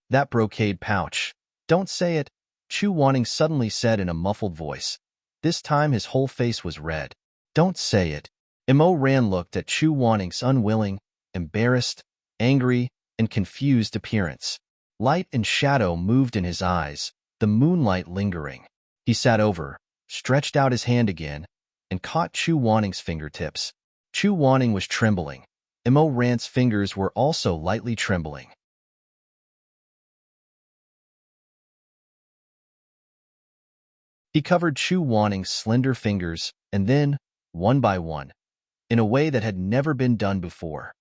That brocade pouch. Don't say it, Chu Wanning suddenly said in a muffled voice. This time his whole face was red. Don't say it. Imo Ran looked at Chu Wanning's unwilling, embarrassed, angry, and confused appearance. Light and shadow moved in his eyes, the moonlight lingering. He sat over, stretched out his hand again, and caught Chu Wanning's fingertips. Chu Wanning was trembling. Imo Ran's fingers were also lightly trembling. He covered Chu Wanning's slender fingers, and then, one by one, in a way that had never been done before.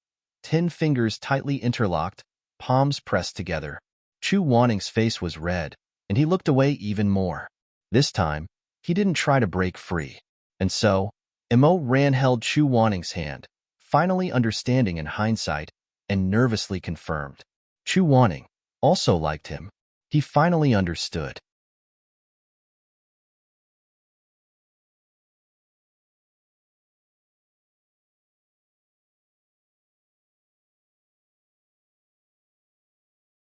10 fingers tightly interlocked, palms pressed together. Chu Wanning's face was red, and he looked away even more. This time, he didn't try to break free. And so, Imo Ran held Chu Wanning's hand, finally understanding in hindsight, and nervously confirmed. Chu Wanning also liked him. He finally understood.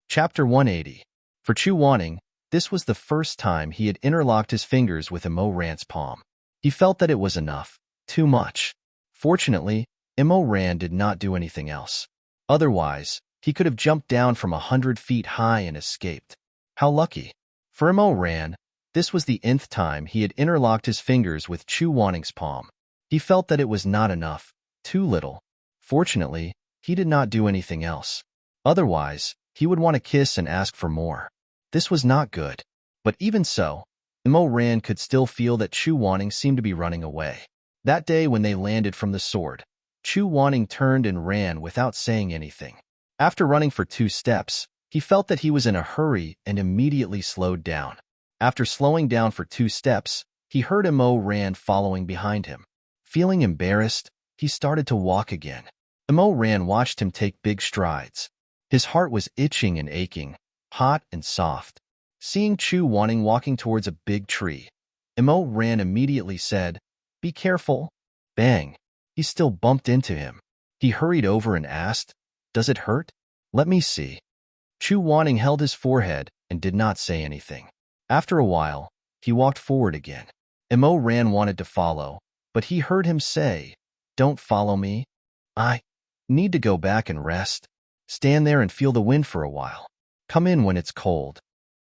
Chapter 180. For Chu Wanning, this was the first time he had interlocked his fingers with Imo Ran's palm. He felt that it was enough, too much. Fortunately, Imo Ran did not do anything else. Otherwise, he could have jumped down from 100 feet high and escaped. How lucky. For Ran, this was the nth time he had interlocked his fingers with Chu Wanning's palm. He felt that it was not enough, too little. Fortunately, he did not do anything else. Otherwise, he would want to kiss and ask for more. This was not good. But even so, Ran could still feel that Chu Wanning seemed to be running away. That day when they landed from the sword, Chu Wanning turned and ran without saying anything. After running for 2 steps, he felt that he was in a hurry and immediately slowed down. After slowing down for 2 steps, he heard Ran following behind him. Feeling embarrassed, he started to walk again. Ran watched him take big strides. His heart was itching and aching, hot and soft. Seeing Chu Wanning walking towards a big tree, Ran immediately said, "Be careful." Bang! He still bumped into him. He hurried over and asked, "Does it hurt?" "Let me see." Chu Wanning held his forehead and did not say anything. After a while, he walked forward again. Ran wanted to follow, but he heard him say, "Don't follow me. I need to go back and rest. Stand there and feel the wind for a while. Come in when it's cold."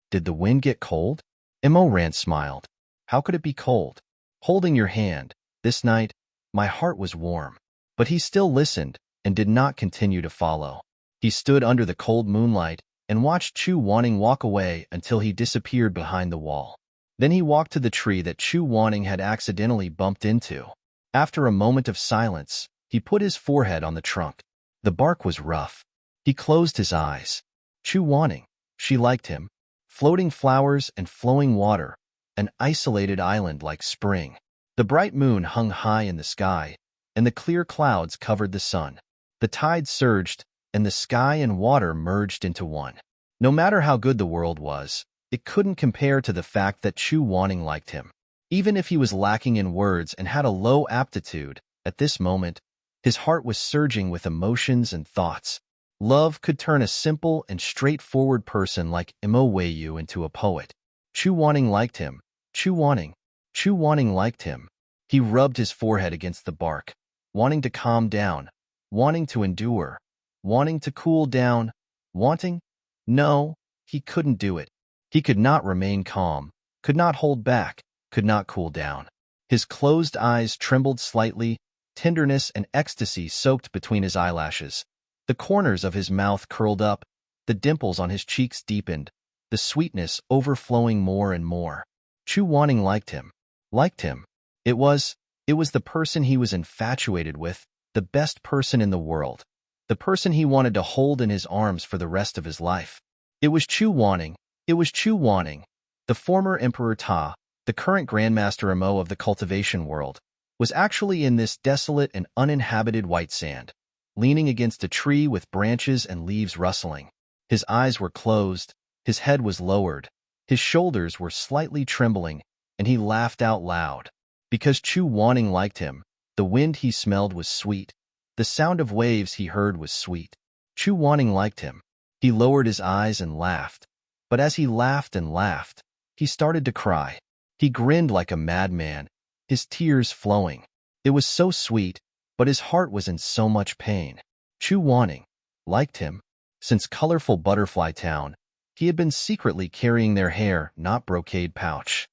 Did the wind get cold? Ran smiled. How could it be cold? Holding your hand, this night, my heart was warm. But he still listened and did not continue to follow. He stood under the cold moonlight and watched Chu Wanning walk away until he disappeared behind the wall. Then he walked to the tree that Chu Wanning had accidentally bumped into. After a moment of silence, he put his forehead on the trunk. The bark was rough. He closed his eyes. Chu Wanning, she liked him. Floating flowers and flowing water, an isolated island like spring. The bright moon hung high in the sky, and the clear clouds covered the sun. The tide surged, and the sky and water merged into one. No matter how good the world was, it couldn't compare to the fact that Chu Wanning liked him. Even if he was lacking in words and had a low aptitude, at this moment, his heart was surging with emotions and thoughts. Love could turn a simple and straightforward person like Imowayu into a poet. Chu Wanning liked him. Chu Wanning liked him. He rubbed his forehead against the bark, wanting to calm down, wanting to endure, wanting to cool down, wanting? No, he couldn't do it. He could not remain calm, could not hold back, could not cool down. His closed eyes trembled slightly, tenderness and ecstasy soaked between his eyelashes. The corners of his mouth curled up, the dimples on his cheeks deepened, the sweetness overflowing more and more. Chu Wanning liked him. Liked him. It was the person he was infatuated with, the best person in the world, the person he wanted to hold in his arms for the rest of his life. It was Chu Wanning. It was Chu Wanning. The former Emperor Ta, the current Grandmaster Imo of the cultivation world, was actually in this desolate and uninhabited white sand, leaning against a tree with branches and leaves rustling. His eyes were closed, his head was lowered, his shoulders were slightly trembling, and he laughed out loud. Because Chu Wanning liked him, the wind he smelled was sweet, the sound of waves he heard was sweet. Chu Wanning liked him. He lowered his eyes and laughed, but as he laughed and laughed, he started to cry. He grinned like a madman, his tears flowing. It was so sweet, but his heart was in so much pain. Chu Wanning liked him. Since colorful Butterfly Town, he had been secretly carrying their hair, not brocade pouch.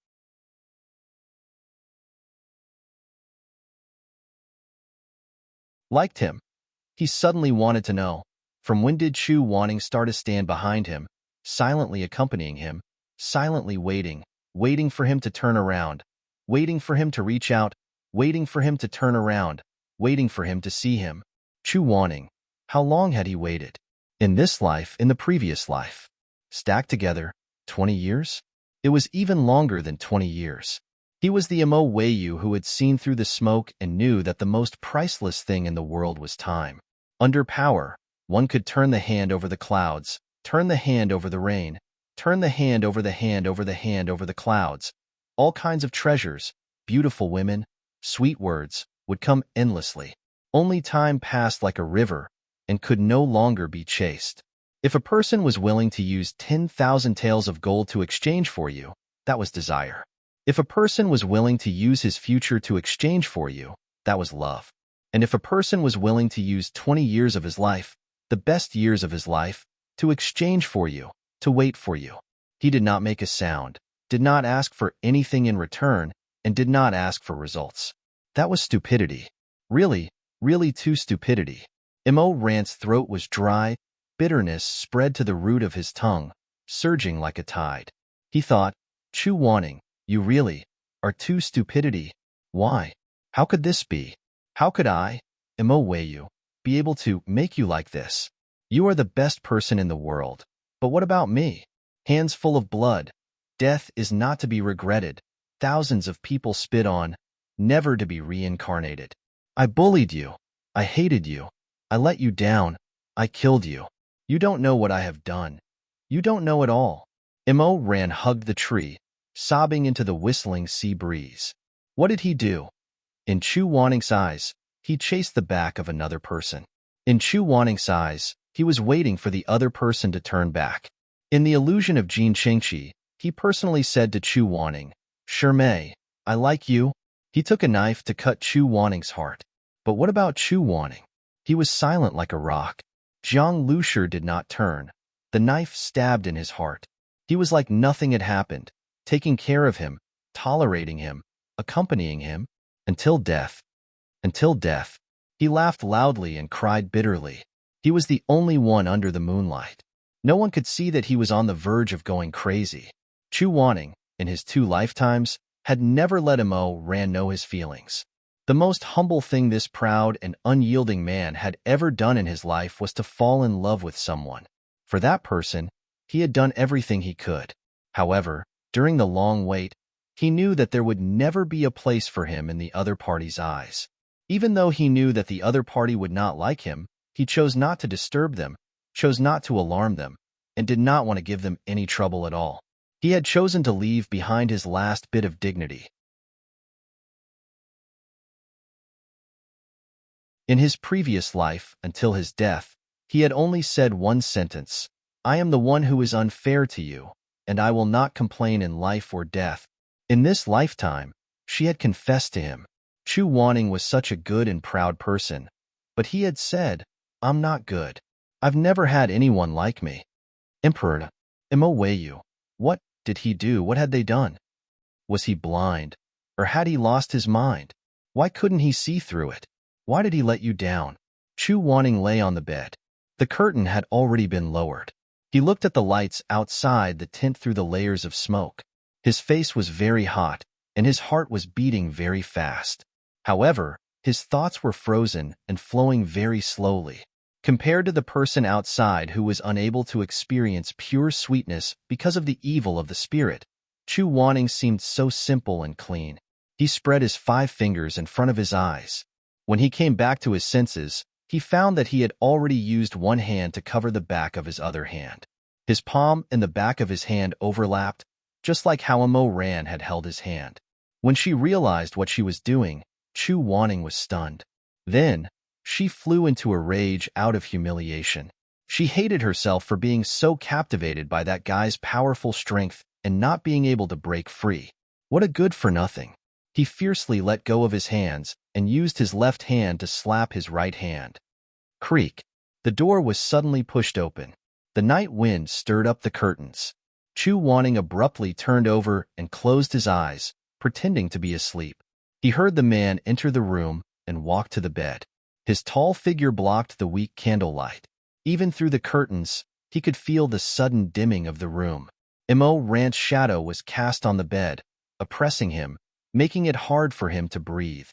Liked him. He suddenly wanted to know, from when did Chu Wanning start to stand behind him, silently accompanying him, silently waiting for him to turn around, waiting for him to reach out, waiting for him to turn around, waiting for him to see him. Chu Wanning. How long had he waited? In this life, in the previous life. Stacked together, 20 years? It was even longer than 20 years. He was the Imo Wayu who had seen through the smoke and knew that the most priceless thing in the world was time. Under power, one could turn the hand over the clouds, turn the hand over the rain, turn the hand over the hand over the hand over the clouds. All kinds of treasures, beautiful women, sweet words, would come endlessly. Only time passed like a river and could no longer be chased. If a person was willing to use 10,000 taels of gold to exchange for you, that was desire. If a person was willing to use his future to exchange for you, that was love. And if a person was willing to use 20 years of his life, the best years of his life, to exchange for you, to wait for you. He did not make a sound, did not ask for anything in return, and did not ask for results. That was stupidity. Really, really too stupidity. Mo Rant's throat was dry, bitterness spread to the root of his tongue, surging like a tide. He thought, Chu Wanning, you really are too stupidity. Why? How could this be? How could I, Mo Weiyu, be able to make you like this? You are the best person in the world. But what about me? Hands full of blood. Death is not to be regretted. Thousands of people spit on, never to be reincarnated. I bullied you. I hated you. I let you down. I killed you. You don't know what I have done. You don't know at all. Mo Ran hugged the tree, sobbing into the whistling sea breeze. What did he do? In Chu Wanning's eyes, he chased the back of another person. In Chu Wanning's eyes, he was waiting for the other person to turn back. In the illusion of Jin Chengqi, he personally said to Chu Wanning, Shermei, I like you. He took a knife to cut Chu Wanning's heart. But what about Chu Wanning? He was silent like a rock. Jiang Lushir did not turn. The knife stabbed in his heart. He was like nothing had happened, taking care of him, tolerating him, accompanying him, until death. Until death. He laughed loudly and cried bitterly. He was the only one under the moonlight. No one could see that he was on the verge of going crazy. Chu Wanning, in his 2 lifetimes, had never let Mo Ran know his feelings. The most humble thing this proud and unyielding man had ever done in his life was to fall in love with someone. For that person, he had done everything he could. However, during the long wait, he knew that there would never be a place for him in the other party's eyes. Even though he knew that the other party would not like him, he chose not to disturb them, chose not to alarm them, and did not want to give them any trouble at all. He had chosen to leave behind his last bit of dignity. In his previous life, until his death, he had only said one sentence, I am the one who is unfair to you, and I will not complain in life or death. In this lifetime, she had confessed to him. Chu Wanning was such a good and proud person, but he had said, I'm not good. I've never had anyone like me. Emperor, Mo Weiyu, what did he do? What had they done? Was he blind? Or had he lost his mind? Why couldn't he see through it? Why did he let you down? Chu Wanning lay on the bed. The curtain had already been lowered. He looked at the lights outside that tint through the layers of smoke. His face was very hot, and his heart was beating very fast. However, his thoughts were frozen and flowing very slowly. Compared to the person outside who was unable to experience pure sweetness because of the evil of the spirit, Chu Wanning seemed so simple and clean. He spread his 5 fingers in front of his eyes. When he came back to his senses, he found that he had already used one hand to cover the back of his other hand. His palm and the back of his hand overlapped, just like how Mo Ran had held his hand. When she realized what she was doing, Chu Wanning was stunned. Then, she flew into a rage out of humiliation. She hated herself for being so captivated by that guy's powerful strength and not being able to break free. What a good-for-nothing. He fiercely let go of his hands and used his left hand to slap his right hand. Creak. The door was suddenly pushed open. The night wind stirred up the curtains. Chu Wanning abruptly turned over and closed his eyes, pretending to be asleep. He heard the man enter the room and walk to the bed. His tall figure blocked the weak candlelight. Even through the curtains, he could feel the sudden dimming of the room. Mo Rant's shadow was cast on the bed, oppressing him, making it hard for him to breathe.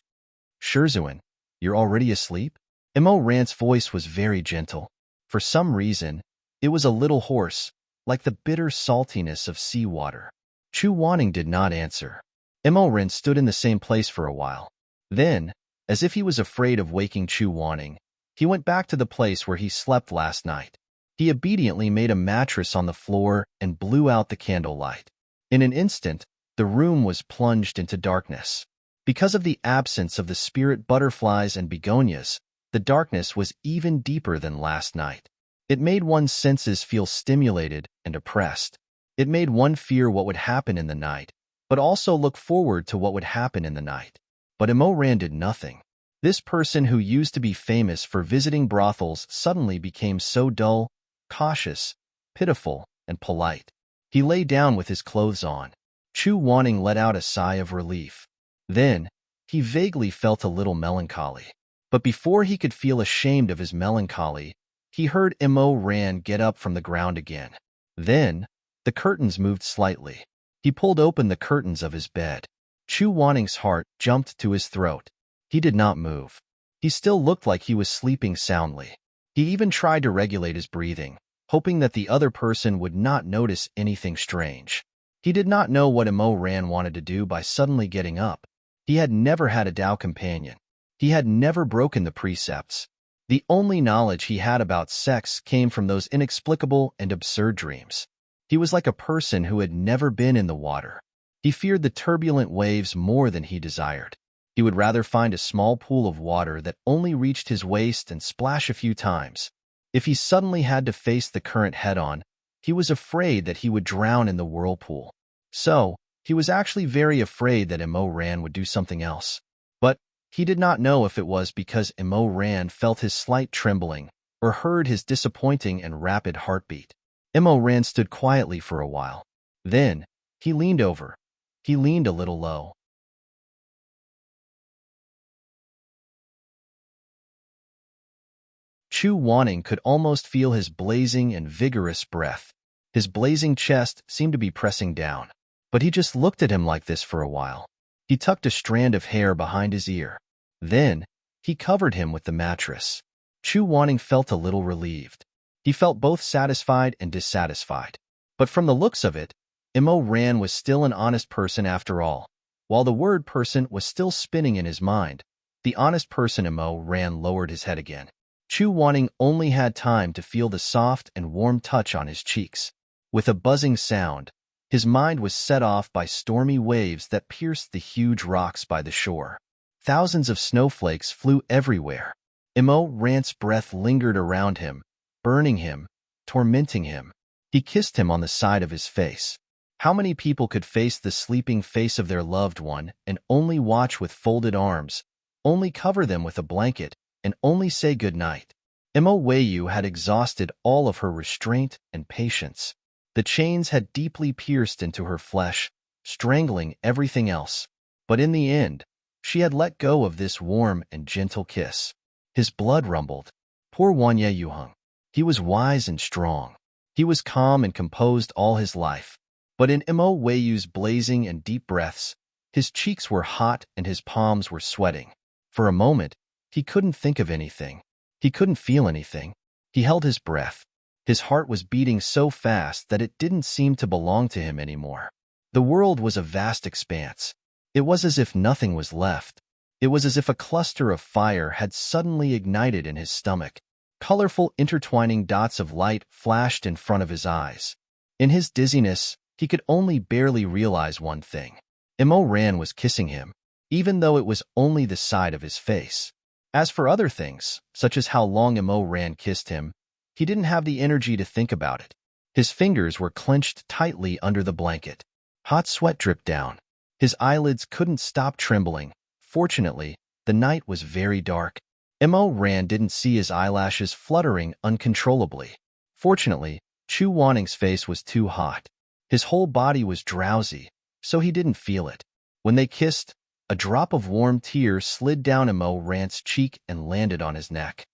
Shizun, you're already asleep? Mo Rant's voice was very gentle. For some reason, it was a little hoarse, like the bitter saltiness of seawater. Chu Wanning did not answer. Mo Rant stood in the same place for a while. Then, as if he was afraid of waking Chu Wanning, he went back to the place where he slept last night. He obediently made a mattress on the floor and blew out the candlelight. In an instant, the room was plunged into darkness. Because of the absence of the spirit butterflies and begonias, the darkness was even deeper than last night. It made one's senses feel stimulated and oppressed. It made one fear what would happen in the night, but also look forward to what would happen in the night. But Mo Ran did nothing. This person who used to be famous for visiting brothels suddenly became so dull, cautious, pitiful, and polite. He lay down with his clothes on. Chu Wanning let out a sigh of relief. Then, he vaguely felt a little melancholy. But before he could feel ashamed of his melancholy, he heard Mo Ran get up from the ground again. Then, the curtains moved slightly. He pulled open the curtains of his bed. Chu Wanning's heart jumped to his throat. He did not move. He still looked like he was sleeping soundly. He even tried to regulate his breathing, hoping that the other person would not notice anything strange. He did not know what Mo Ran wanted to do by suddenly getting up. He had never had a Tao companion. He had never broken the precepts. The only knowledge he had about sex came from those inexplicable and absurd dreams. He was like a person who had never been in the water. He feared the turbulent waves more than he desired. He would rather find a small pool of water that only reached his waist and splash a few times. If he suddenly had to face the current head-on, he was afraid that he would drown in the whirlpool. So, he was actually very afraid that Mo Ran would do something else. But he did not know if it was because Mo Ran felt his slight trembling or heard his disappointing and rapid heartbeat. Mo Ran stood quietly for a while. Then, he leaned over. He leaned a little low. Chu Wanning could almost feel his blazing and vigorous breath. His blazing chest seemed to be pressing down. But he just looked at him like this for a while. He tucked a strand of hair behind his ear. Then, he covered him with the mattress. Chu Wanning felt a little relieved. He felt both satisfied and dissatisfied. But from the looks of it, Mo Ran was still an honest person after all. While the word person was still spinning in his mind, the honest person Mo Ran lowered his head again. Chu Wanning only had time to feel the soft and warm touch on his cheeks. With a buzzing sound, his mind was set off by stormy waves that pierced the huge rocks by the shore. Thousands of snowflakes flew everywhere. Mo Ran's breath lingered around him, burning him, tormenting him. He kissed him on the side of his face. How many people could face the sleeping face of their loved one and only watch with folded arms, only cover them with a blanket, and only say good night? Mo Weiyu had exhausted all of her restraint and patience. The chains had deeply pierced into her flesh, strangling everything else. But in the end, she had let go of this warm and gentle kiss. His blood rumbled. Poor Wanye Yuheng. He was wise and strong. He was calm and composed all his life. But in Mo Weiyu's blazing and deep breaths, his cheeks were hot and his palms were sweating. For a moment, he couldn't think of anything. He couldn't feel anything. He held his breath. His heart was beating so fast that it didn't seem to belong to him anymore. The world was a vast expanse. It was as if nothing was left. It was as if a cluster of fire had suddenly ignited in his stomach. Colorful intertwining dots of light flashed in front of his eyes. In his dizziness, he could only barely realize one thing. Mo Ran was kissing him, even though it was only the side of his face. As for other things, such as how long Mo Ran kissed him, he didn't have the energy to think about it. His fingers were clenched tightly under the blanket. Hot sweat dripped down. His eyelids couldn't stop trembling. Fortunately, the night was very dark. Mo Ran didn't see his eyelashes fluttering uncontrollably. Fortunately, Chu Wanning's face was too hot. His whole body was drowsy, so he didn't feel it. When they kissed, a drop of warm tear slid down Mo Ran's cheek and landed on his neck.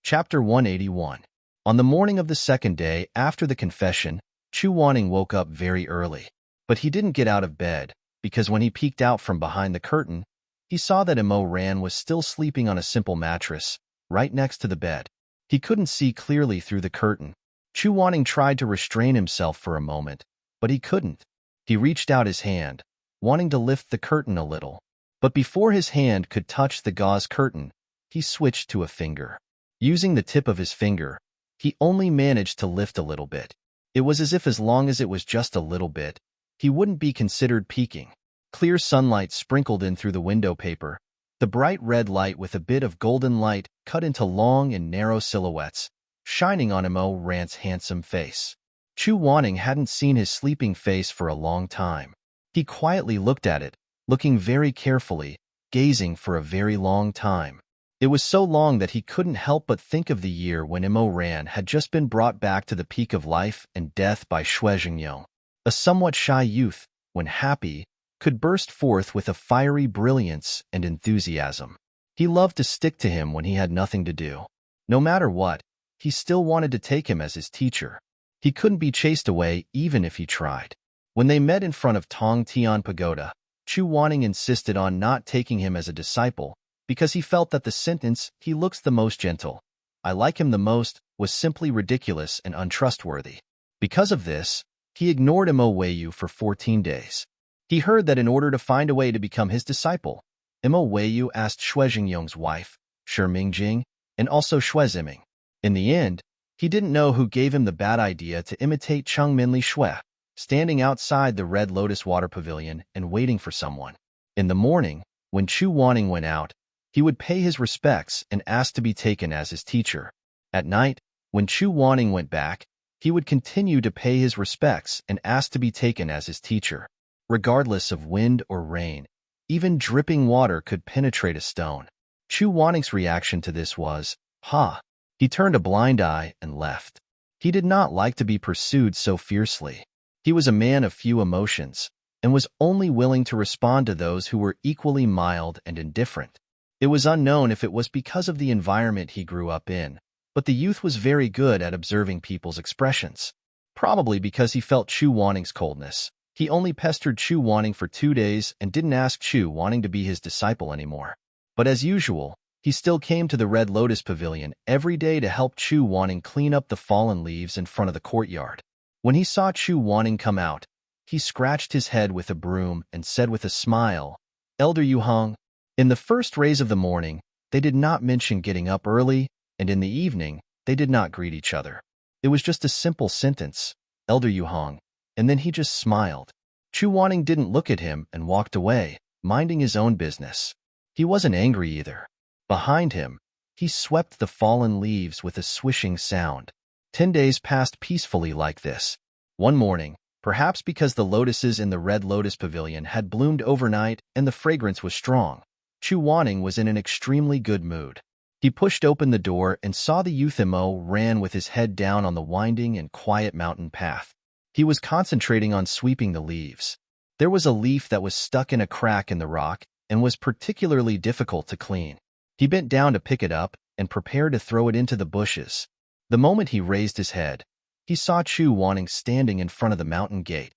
Chapter 181. On the morning of the second day after the confession, Chu Wanning woke up very early. But he didn't get out of bed, because when he peeked out from behind the curtain, he saw that Mo Ran was still sleeping on a simple mattress, right next to the bed. He couldn't see clearly through the curtain. Chu Wanning tried to restrain himself for a moment, but he couldn't. He reached out his hand, wanting to lift the curtain a little. But before his hand could touch the gauze curtain, he switched to a finger. Using the tip of his finger, he only managed to lift a little bit. It was as if as long as it was just a little bit, he wouldn't be considered peeking. Clear sunlight sprinkled in through the window paper, The bright red light with a bit of golden light cut into long and narrow silhouettes, shining on Immerse Rand's handsome face. Chu Wanning hadn't seen his sleeping face for a long time. He quietly looked at it, looking very carefully, gazing for a very long time. It was so long that he couldn't help but think of the year when Immerse Rand had just been brought back to the peak of life and death by Shizun. A somewhat shy youth, when happy, could burst forth with a fiery brilliance and enthusiasm. He loved to stick to him when he had nothing to do. No matter what, he still wanted to take him as his teacher. He couldn't be chased away even if he tried. When they met in front of Tong Tian Pagoda, Chu Wanning insisted on not taking him as a disciple because he felt that the sentence, "he looks the most gentle, I like him the most," was simply ridiculous and untrustworthy. Because of this, he ignored Immerse for 14 days. He heard that in order to find a way to become his disciple, Immerse asked Shuizhengyong's wife, Shi Mingjing, and also Shui Ziming. In the end, he didn't know who gave him the bad idea to imitate Cheng Minli Shui, standing outside the Red Lotus Water Pavilion and waiting for someone. In the morning, when Chu Wanning went out, he would pay his respects and ask to be taken as his teacher. At night, when Chu Wanning went back, he would continue to pay his respects and ask to be taken as his teacher. Regardless of wind or rain, even dripping water could penetrate a stone. Chu Wanning's reaction to this was, "Ha!" He turned a blind eye and left. He did not like to be pursued so fiercely. He was a man of few emotions, and was only willing to respond to those who were equally mild and indifferent. It was unknown if it was because of the environment he grew up in, but the youth was very good at observing people's expressions. Probably because he felt Chu Wanning's coldness, he only pestered Chu Wanning for 2 days and didn't ask Chu Wanning to be his disciple anymore. But as usual, he still came to the Red Lotus Pavilion every day to help Chu Wanning clean up the fallen leaves in front of the courtyard. When he saw Chu Wanning come out, he scratched his head with a broom and said with a smile, "Elder Yuhong." In the first rays of the morning, they did not mention getting up early, and in the evening, they did not greet each other. It was just a simple sentence, "Elder Yuhong," and then he just smiled. Chu Wanning didn't look at him and walked away, minding his own business. He wasn't angry either. Behind him, he swept the fallen leaves with a swishing sound. 10 days passed peacefully like this. One morning, perhaps because the lotuses in the Red Lotus Pavilion had bloomed overnight and the fragrance was strong, Chu Wanning was in an extremely good mood. He pushed open the door and saw the youth Immerse ran with his head down on the winding and quiet mountain path. He was concentrating on sweeping the leaves. There was a leaf that was stuck in a crack in the rock and was particularly difficult to clean. He bent down to pick it up and prepared to throw it into the bushes. The moment he raised his head, he saw Chu Wanning standing in front of the mountain gate.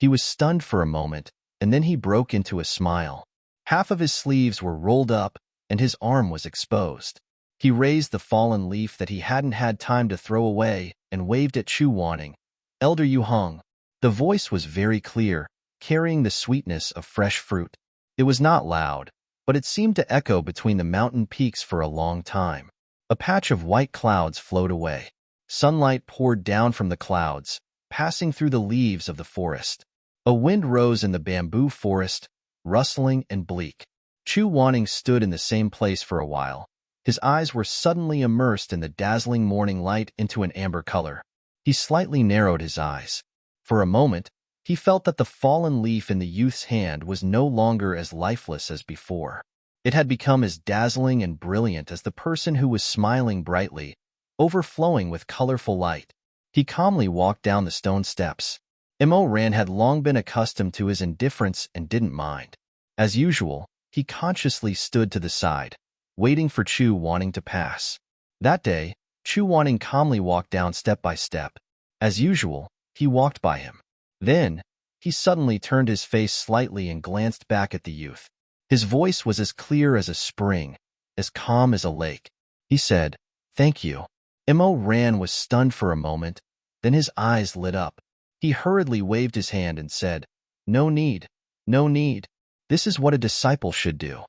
He was stunned for a moment, and then he broke into a smile. Half of his sleeves were rolled up, and his arm was exposed. He raised the fallen leaf that he hadn't had time to throw away and waved at Chu Wanning. "Elder Yuhong." The voice was very clear, carrying the sweetness of fresh fruit. It was not loud, but it seemed to echo between the mountain peaks for a long time. A patch of white clouds flowed away. Sunlight poured down from the clouds, passing through the leaves of the forest. A wind rose in the bamboo forest, rustling and bleak. Chu Wanning stood in the same place for a while. His eyes were suddenly immersed in the dazzling morning light into an amber color. He slightly narrowed his eyes. For a moment, he felt that the fallen leaf in the youth's hand was no longer as lifeless as before. It had become as dazzling and brilliant as the person who was smiling brightly, overflowing with colorful light. He calmly walked down the stone steps. Immerse Rand had long been accustomed to his indifference and didn't mind. As usual, he consciously stood to the side, waiting for Chu Wanning to pass. That day, Chu Wanning calmly walked down step by step. As usual, he walked by him. Then, he suddenly turned his face slightly and glanced back at the youth. His voice was as clear as a spring, as calm as a lake. He said, "Thank you." Immerse Rand was stunned for a moment, then his eyes lit up. He hurriedly waved his hand and said, "No need, no need. This is what a disciple should do."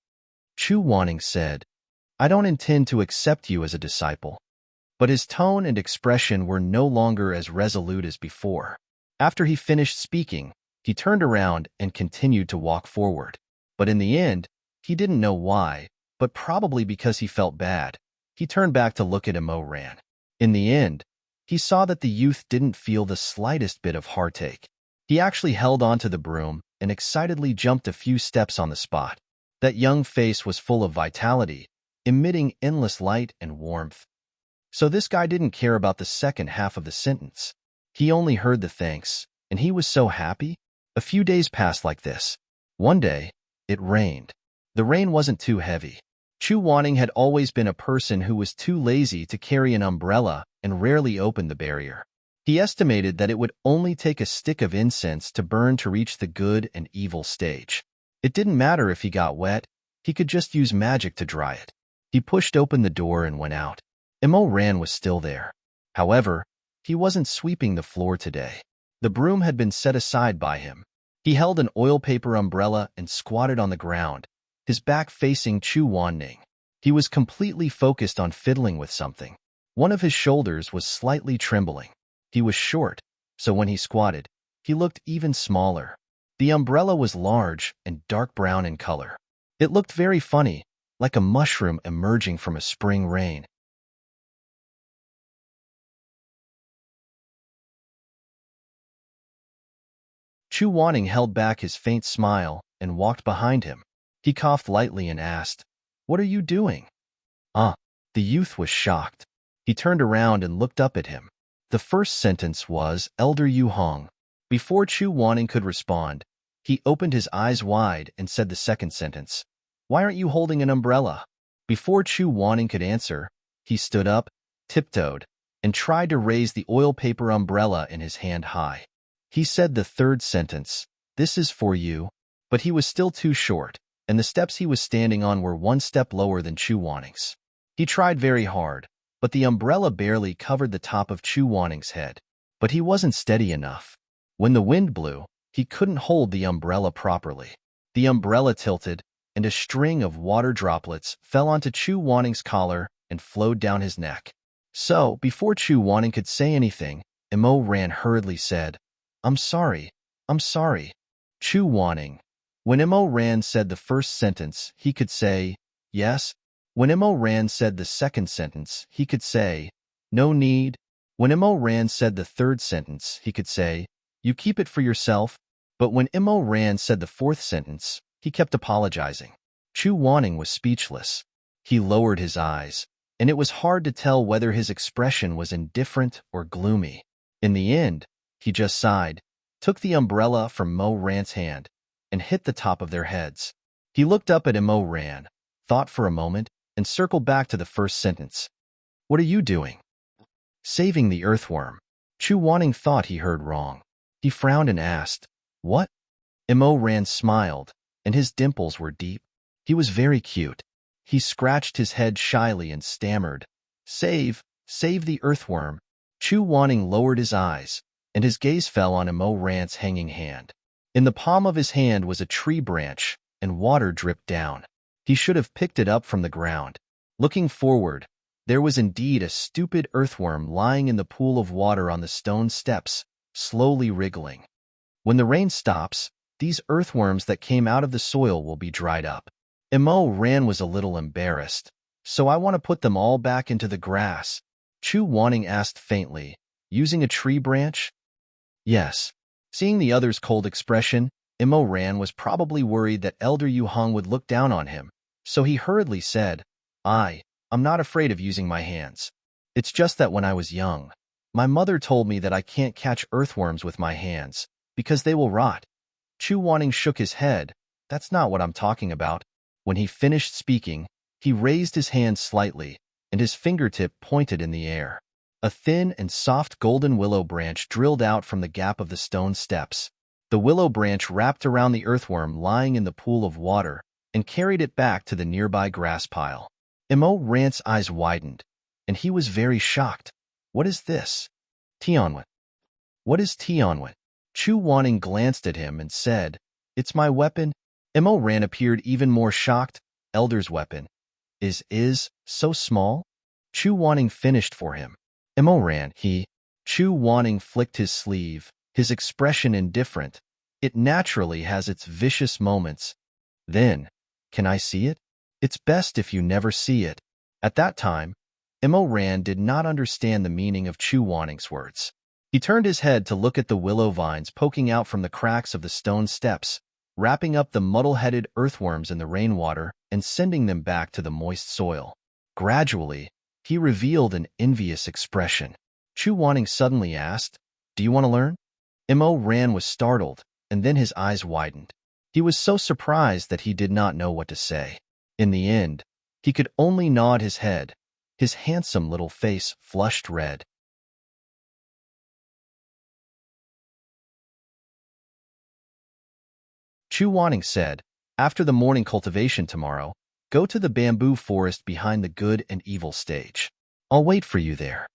Chu Wanning said, "I don't intend to accept you as a disciple." But his tone and expression were no longer as resolute as before. After he finished speaking, he turned around and continued to walk forward. But in the end, he didn't know why, but probably because he felt bad. He turned back to look at Immerse. In the end, he saw that the youth didn't feel the slightest bit of heartache. He actually held onto the broom and excitedly jumped a few steps on the spot. That young face was full of vitality, emitting endless light and warmth. So this guy didn't care about the second half of the sentence. He only heard the thanks, and he was so happy. A few days passed like this. One day, it rained. The rain wasn't too heavy. Chu Wanning had always been a person who was too lazy to carry an umbrella and rarely opened the barrier. He estimated that it would only take a stick of incense to burn to reach the good and evil stage. It didn't matter if he got wet, he could just use magic to dry it. He pushed open the door and went out. Immerse was still there. However, he wasn't sweeping the floor today. The broom had been set aside by him. He held an oil paper umbrella and squatted on the ground, his back facing Chu Wanning. He was completely focused on fiddling with something. One of his shoulders was slightly trembling. He was short, so when he squatted, he looked even smaller. The umbrella was large and dark brown in color. It looked very funny, like a mushroom emerging from a spring rain. Chu Wanning held back his faint smile and walked behind him. He coughed lightly and asked, "What are you doing?" Ah, the youth was shocked. He turned around and looked up at him. The first sentence was, "Elder Yu Hong." Before Chu Wanning could respond, he opened his eyes wide and said the second sentence, "Why aren't you holding an umbrella?" Before Chu Wanning could answer, he stood up, tiptoed, and tried to raise the oil paper umbrella in his hand high. He said the third sentence, "This is for you," but he was still too short, and the steps he was standing on were one step lower than Chu Wanning's. He tried very hard, but the umbrella barely covered the top of Chu Wanning's head. But he wasn't steady enough. When the wind blew, he couldn't hold the umbrella properly. The umbrella tilted, and a string of water droplets fell onto Chu Wanning's collar and flowed down his neck. So, before Chu Wanning could say anything, Immerse hurriedly said, I'm sorry. Chu Wanning. When Immerse said the first sentence, he could say, yes. When Immerse said the second sentence, he could say, no need. When Immerse said the third sentence, he could say, you keep it for yourself. But when Immerse said the fourth sentence, he kept apologizing. Chu Wanning was speechless. He lowered his eyes, and it was hard to tell whether his expression was indifferent or gloomy. In the end, he just sighed, took the umbrella from Immerse's hand, and hit the top of their heads. He looked up at Immerse, thought for a moment, and circled back to the first sentence. What are you doing? Saving the earthworm. Chu Wanning thought he heard wrong. He frowned and asked, what? Immerse smiled, and his dimples were deep. He was very cute. He scratched his head shyly and stammered, save the earthworm. Chu Wanning lowered his eyes, and his gaze fell on Immerse's hanging hand. In the palm of his hand was a tree branch, and water dripped down. He should have picked it up from the ground. Looking forward, there was indeed a stupid earthworm lying in the pool of water on the stone steps, slowly wriggling. When the rain stops, these earthworms that came out of the soil will be dried up. Immerse was a little embarrassed. So I want to put them all back into the grass? Chu Wanning asked faintly, using a tree branch? Yes. Seeing the other's cold expression, Immerse was probably worried that Elder Yu Hong would look down on him, so he hurriedly said, I'm not afraid of using my hands. It's just that when I was young, my mother told me that I can't catch earthworms with my hands, because they will rot. Chu Wanning shook his head. That's not what I'm talking about. When he finished speaking, he raised his hand slightly, and his fingertip pointed in the air. A thin and soft golden willow branch drilled out from the gap of the stone steps. The willow branch wrapped around the earthworm lying in the pool of water and carried it back to the nearby grass pile. Immerse's eyes widened, and he was very shocked. What is this? Tianwen. What is Tianwen? Chu Wanning glanced at him and said, it's my weapon. Immerse appeared even more shocked. Elder's weapon. Is so small? Chu Wanning finished for him. Immerse, Chu Wanning flicked his sleeve, his expression indifferent. It naturally has its vicious moments. Then, can I see it? It's best if you never see it. At that time, Imo Ran did not understand the meaning of Chu Wanning's words. He turned his head to look at the willow vines poking out from the cracks of the stone steps, wrapping up the muddle-headed earthworms in the rainwater and sending them back to the moist soil. Gradually, he revealed an envious expression. Chu Wanning suddenly asked, "Do you want to learn?" Imo Ran was startled, and then his eyes widened. He was so surprised that he did not know what to say. In the end, he could only nod his head. His handsome little face flushed red. Chu Wanning said, "After the morning cultivation tomorrow, go to the bamboo forest behind the good and evil stage. I'll wait for you there."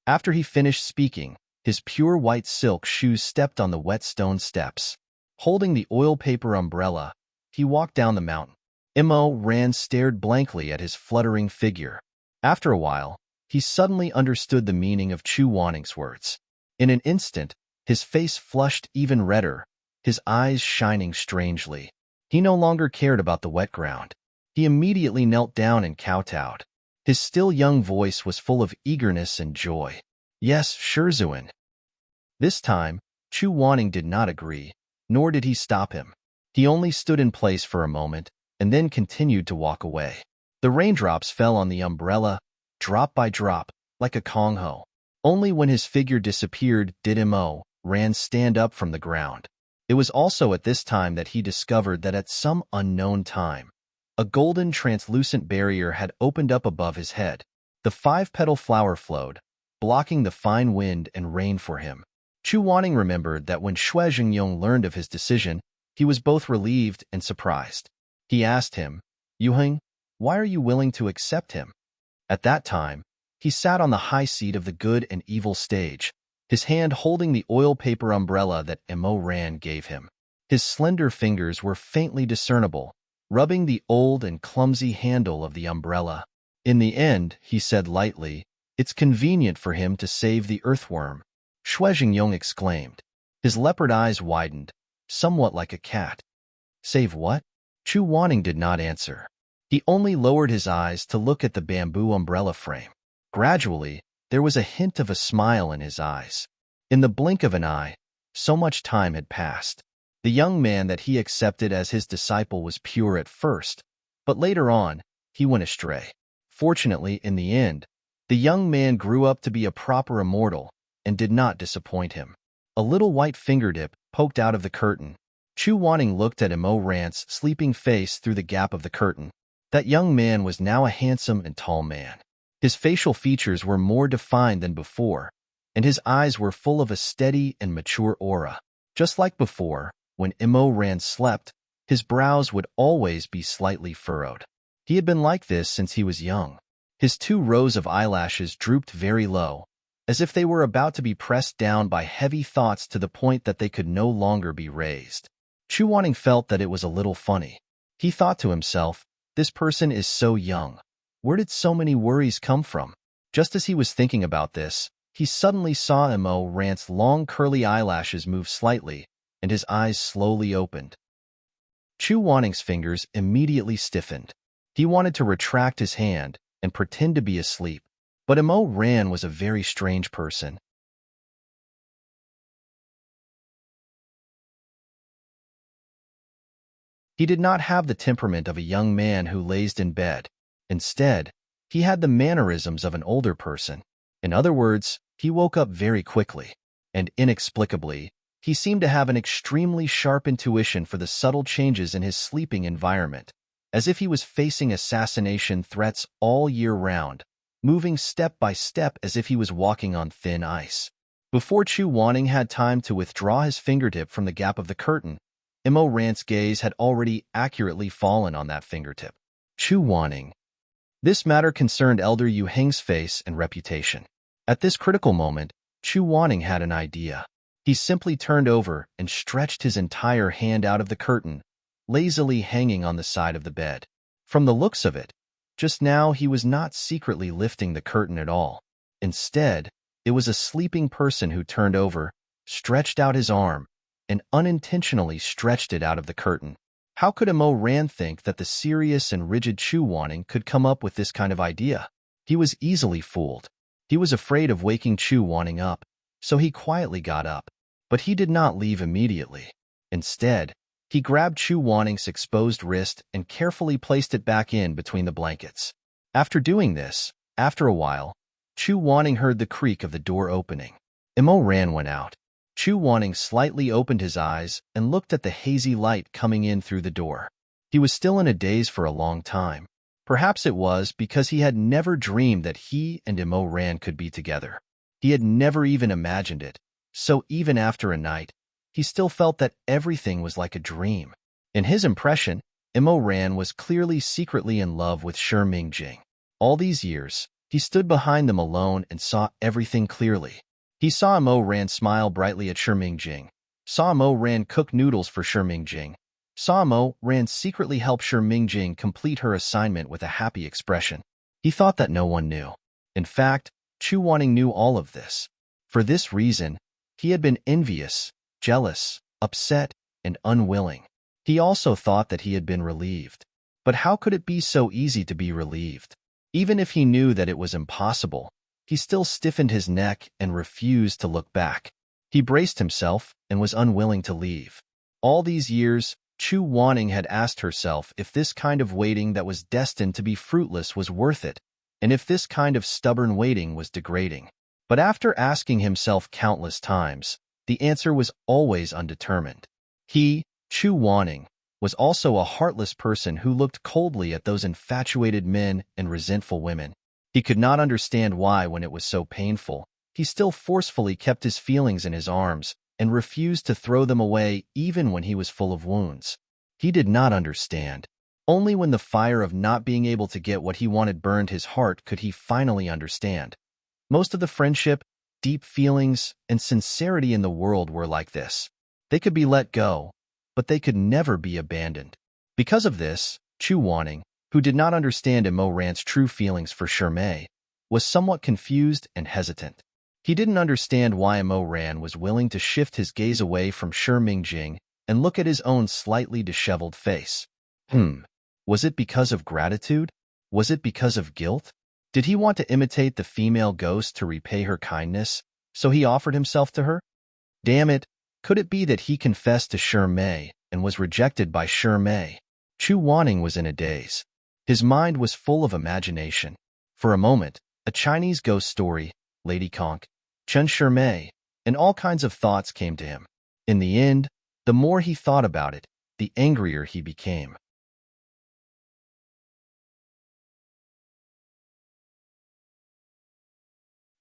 After he finished speaking, his pure white silk shoes stepped on the wet stone steps. Holding the oil paper umbrella, he walked down the mountain. Imo Ran stared blankly at his fluttering figure. After a while, he suddenly understood the meaning of Chu Wanning's words. In an instant, his face flushed even redder, his eyes shining strangely. He no longer cared about the wet ground. He immediately knelt down and kowtowed. His still young voice was full of eagerness and joy. "Yes, Shizun." This time, Chu Wanning did not agree, nor did he stop him. He only stood in place for a moment, and then continued to walk away. The raindrops fell on the umbrella, drop by drop, like a kongho. Only when his figure disappeared did Imo Ran stand up from the ground. It was also at this time that he discovered that at some unknown time, a golden translucent barrier had opened up above his head. The 5-petal flower flowed, blocking the fine wind and rain for him. Chu Wanning remembered that when Shui Jingyong learned of his decision, he was both relieved and surprised. He asked him, "Yuheng, why are you willing to accept him?" At that time, he sat on the high seat of the good and evil stage, his hand holding the oil paper umbrella that Imo Ran gave him. His slender fingers were faintly discernible, rubbing the old and clumsy handle of the umbrella. In the end, he said lightly, "It's convenient for him to save the earthworm." Shui Jingyong exclaimed. His leopard eyes widened, somewhat like a cat. "Save what?" Chu Wanning did not answer. He only lowered his eyes to look at the bamboo umbrella frame. Gradually, there was a hint of a smile in his eyes. In the blink of an eye, so much time had passed. The young man that he accepted as his disciple was pure at first, but later on, he went astray. Fortunately, in the end, the young man grew up to be a proper immortal and did not disappoint him. A little white fingertip poked out of the curtain. Chu Wanning looked at Imo Ran's sleeping face through the gap of the curtain. That young man was now a handsome and tall man. His facial features were more defined than before, and his eyes were full of a steady and mature aura. Just like before, when Imo Ran slept, his brows would always be slightly furrowed. He had been like this since he was young. His 2 rows of eyelashes drooped very low, as if they were about to be pressed down by heavy thoughts to the point that they could no longer be raised. Chu Wanning felt that it was a little funny. He thought to himself, "This person is so young. Where did so many worries come from?" Just as he was thinking about this, he suddenly saw Imo Ran's long curly eyelashes move slightly, and his eyes slowly opened. Chu Wanning's fingers immediately stiffened. He wanted to retract his hand and pretend to be asleep, but Imo Ran was a very strange person. He did not have the temperament of a young man who lazed in bed. Instead, he had the mannerisms of an older person. In other words, he woke up very quickly, and inexplicably, he seemed to have an extremely sharp intuition for the subtle changes in his sleeping environment, as if he was facing assassination threats all year round, moving step by step as if he was walking on thin ice. Before Chu Wanning had time to withdraw his fingertip from the gap of the curtain, Imo Ran's gaze had already accurately fallen on that fingertip. Chu Wanning. This matter concerned Elder Yu Heng's face and reputation. At this critical moment, Chu Wanning had an idea. He simply turned over and stretched his entire hand out of the curtain, lazily hanging on the side of the bed. From the looks of it, just now he was not secretly lifting the curtain at all. Instead, it was a sleeping person who turned over, stretched out his arm, and unintentionally stretched it out of the curtain. How could Imo Ran think that the serious and rigid Chu Wanning could come up with this kind of idea? He was easily fooled. He was afraid of waking Chu Wanning up, so he quietly got up. But he did not leave immediately. Instead, he grabbed Chu Wanning's exposed wrist and carefully placed it back in between the blankets. After doing this, after a while, Chu Wanning heard the creak of the door opening. Imo Ran went out. Chu Wanning slightly opened his eyes and looked at the hazy light coming in through the door. He was still in a daze for a long time. Perhaps it was because he had never dreamed that he and Imo Ran could be together. He had never even imagined it, so even after a night, he still felt that everything was like a dream. In his impression, Imo Ran was clearly secretly in love with Shi Mingjing. All these years, he stood behind them alone and saw everything clearly. He saw Imo Ran smile brightly at Shi Mingjing, saw Imo Ran cook noodles for Shi Mingjing, saw Imo Ran secretly help Shi Mingjing complete her assignment with a happy expression. He thought that no one knew. In fact, Chu Wanning knew all of this. For this reason, he had been envious, jealous, upset, and unwilling. He also thought that he had been relieved. But how could it be so easy to be relieved? Even if he knew that it was impossible, he still stiffened his neck and refused to look back. He braced himself and was unwilling to leave. All these years, Chu Wanning had asked herself if this kind of waiting that was destined to be fruitless was worth it, and if this kind of stubborn waiting was degrading. But after asking himself countless times, the answer was always undetermined. He, Chu Wanning, was also a heartless person who looked coldly at those infatuated men and resentful women. He could not understand why, when it was so painful, he still forcefully kept his feelings in his arms and refused to throw them away even when he was full of wounds. He did not understand. Only when the fire of not being able to get what he wanted burned his heart could he finally understand. Most of the friendship, deep feelings, and sincerity in the world were like this. They could be let go, but they could never be abandoned. Because of this, Chu Wanning, who did not understand Imo Ran's true feelings for Shi Mei, was somewhat confused and hesitant. He didn't understand why Imo Ran was willing to shift his gaze away from Shi Mingjing and look at his own slightly disheveled face. Was it because of gratitude? Was it because of guilt? Did he want to imitate the female ghost to repay her kindness, so he offered himself to her? Damn it, could it be that he confessed to Shi Mei and was rejected by Shi Mei? Chu Wanning was in a daze. His mind was full of imagination. For a moment, a Chinese ghost story, Lady Conk, Chen Shi Mei, and all kinds of thoughts came to him. In the end, the more he thought about it, the angrier he became.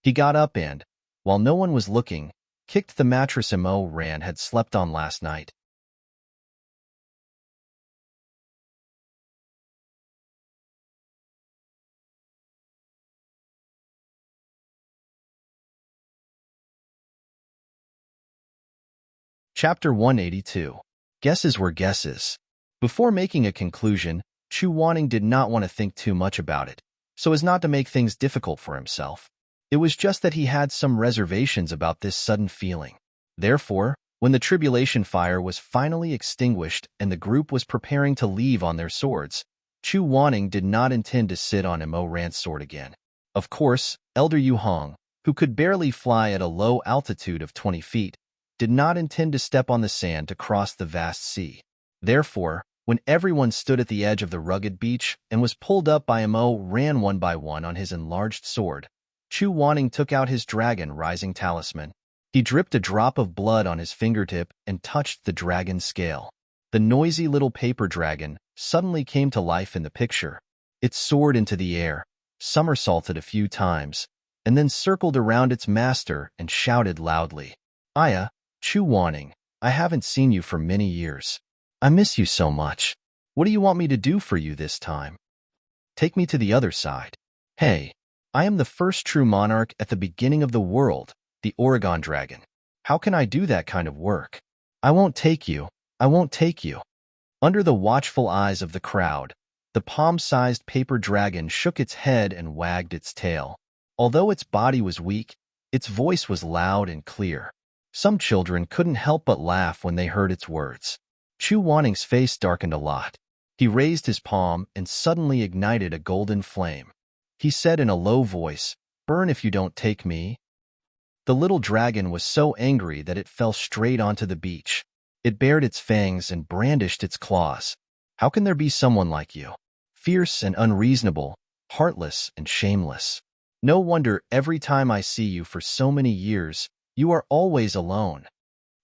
He got up and, while no one was looking, kicked the mattress Imo Ran had slept on last night. Chapter 182. Guesses were guesses. Before making a conclusion, Chu Wanning did not want to think too much about it, so as not to make things difficult for himself. It was just that he had some reservations about this sudden feeling. Therefore, when the tribulation fire was finally extinguished and the group was preparing to leave on their swords, Chu Wanning did not intend to sit on Imo Ran's sword again. Of course, Elder Yu Hong, who could barely fly at a low altitude of 20 feet, did not intend to step on the sand to cross the vast sea. Therefore, when everyone stood at the edge of the rugged beach and was pulled up by Imo Ran one by one on his enlarged sword, Chu Wanning took out his dragon rising talisman. He dripped a drop of blood on his fingertip and touched the dragon's scale. The noisy little paper dragon suddenly came to life in the picture. It soared into the air, somersaulted a few times, and then circled around its master and shouted loudly, "Aya, Chu Wanning, I haven't seen you for many years. I miss you so much. What do you want me to do for you this time? Take me to the other side. Hey, I am the first true monarch at the beginning of the world, the Oregon Dragon. How can I do that kind of work? I won't take you. I won't take you." Under the watchful eyes of the crowd, the palm-sized paper dragon shook its head and wagged its tail. Although its body was weak, its voice was loud and clear. Some children couldn't help but laugh when they heard its words. Chu Wanning's face darkened a lot. He raised his palm and suddenly ignited a golden flame. He said in a low voice, "Burn if you don't take me." The little dragon was so angry that it fell straight onto the beach. It bared its fangs and brandished its claws. "How can there be someone like you? Fierce and unreasonable, heartless and shameless. No wonder every time I see you for so many years, you are always alone."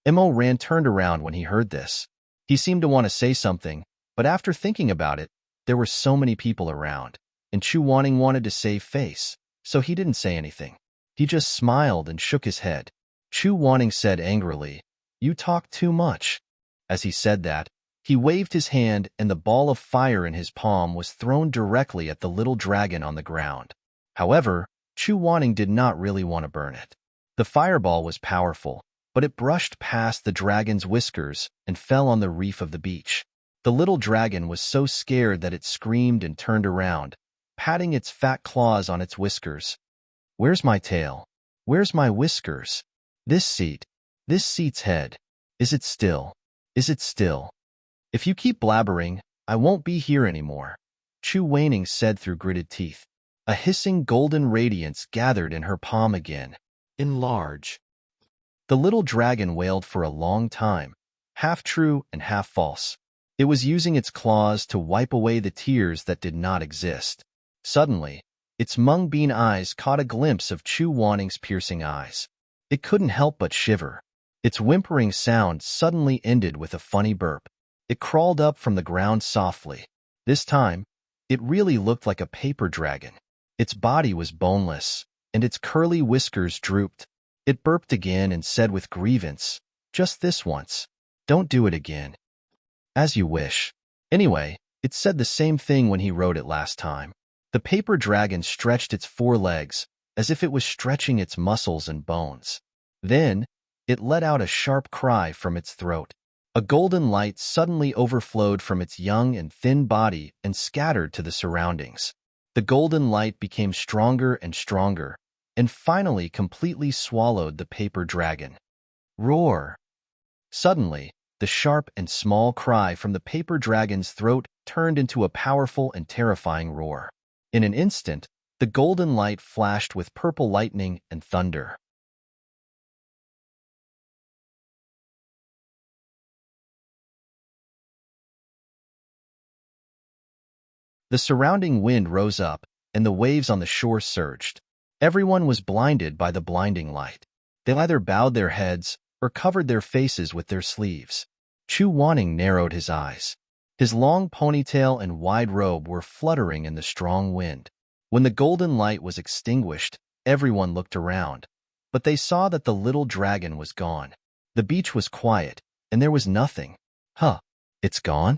Ran turned around when he heard this. He seemed to want to say something, but after thinking about it, there were so many people around, and Chu Wanning wanted to save face, so he didn't say anything. He just smiled and shook his head. Chu Wanning said angrily, "You talk too much." As he said that, he waved his hand and the ball of fire in his palm was thrown directly at the little dragon on the ground. However, Chu Wanning did not really want to burn it. The fireball was powerful, but it brushed past the dragon's whiskers and fell on the reef of the beach. The little dragon was so scared that it screamed and turned around, patting its fat claws on its whiskers. "Where's my tail? Where's my whiskers? This seat's head. Is it still? Is it still? If you keep blabbering, I won't be here anymore," Chu Wanning said through gritted teeth. A hissing golden radiance gathered in her palm again. "Enlarge." The little dragon wailed for a long time, half true and half false. It was using its claws to wipe away the tears that did not exist. Suddenly, its mung bean eyes caught a glimpse of Chu Wanning's piercing eyes. It couldn't help but shiver. Its whimpering sound suddenly ended with a funny burp. It crawled up from the ground softly. This time, it really looked like a paper dragon. Its body was boneless, and its curly whiskers drooped. It burped again and said with grievance, "Just this once. Don't do it again." "As you wish." Anyway, it said the same thing when he wrote it last time. The paper dragon stretched its four legs, as if it was stretching its muscles and bones. Then, it let out a sharp cry from its throat. A golden light suddenly overflowed from its young and thin body and scattered to the surroundings. The golden light became stronger and stronger, and finally completely swallowed the paper dragon. Roar! Suddenly, the sharp and small cry from the paper dragon's throat turned into a powerful and terrifying roar. In an instant, the golden light flashed with purple lightning and thunder. The surrounding wind rose up, and the waves on the shore surged. Everyone was blinded by the blinding light. They either bowed their heads or covered their faces with their sleeves. Chu Wanning narrowed his eyes. His long ponytail and wide robe were fluttering in the strong wind. When the golden light was extinguished, everyone looked around, but they saw that the little dragon was gone. The beach was quiet, and there was nothing. "Huh, it's gone?"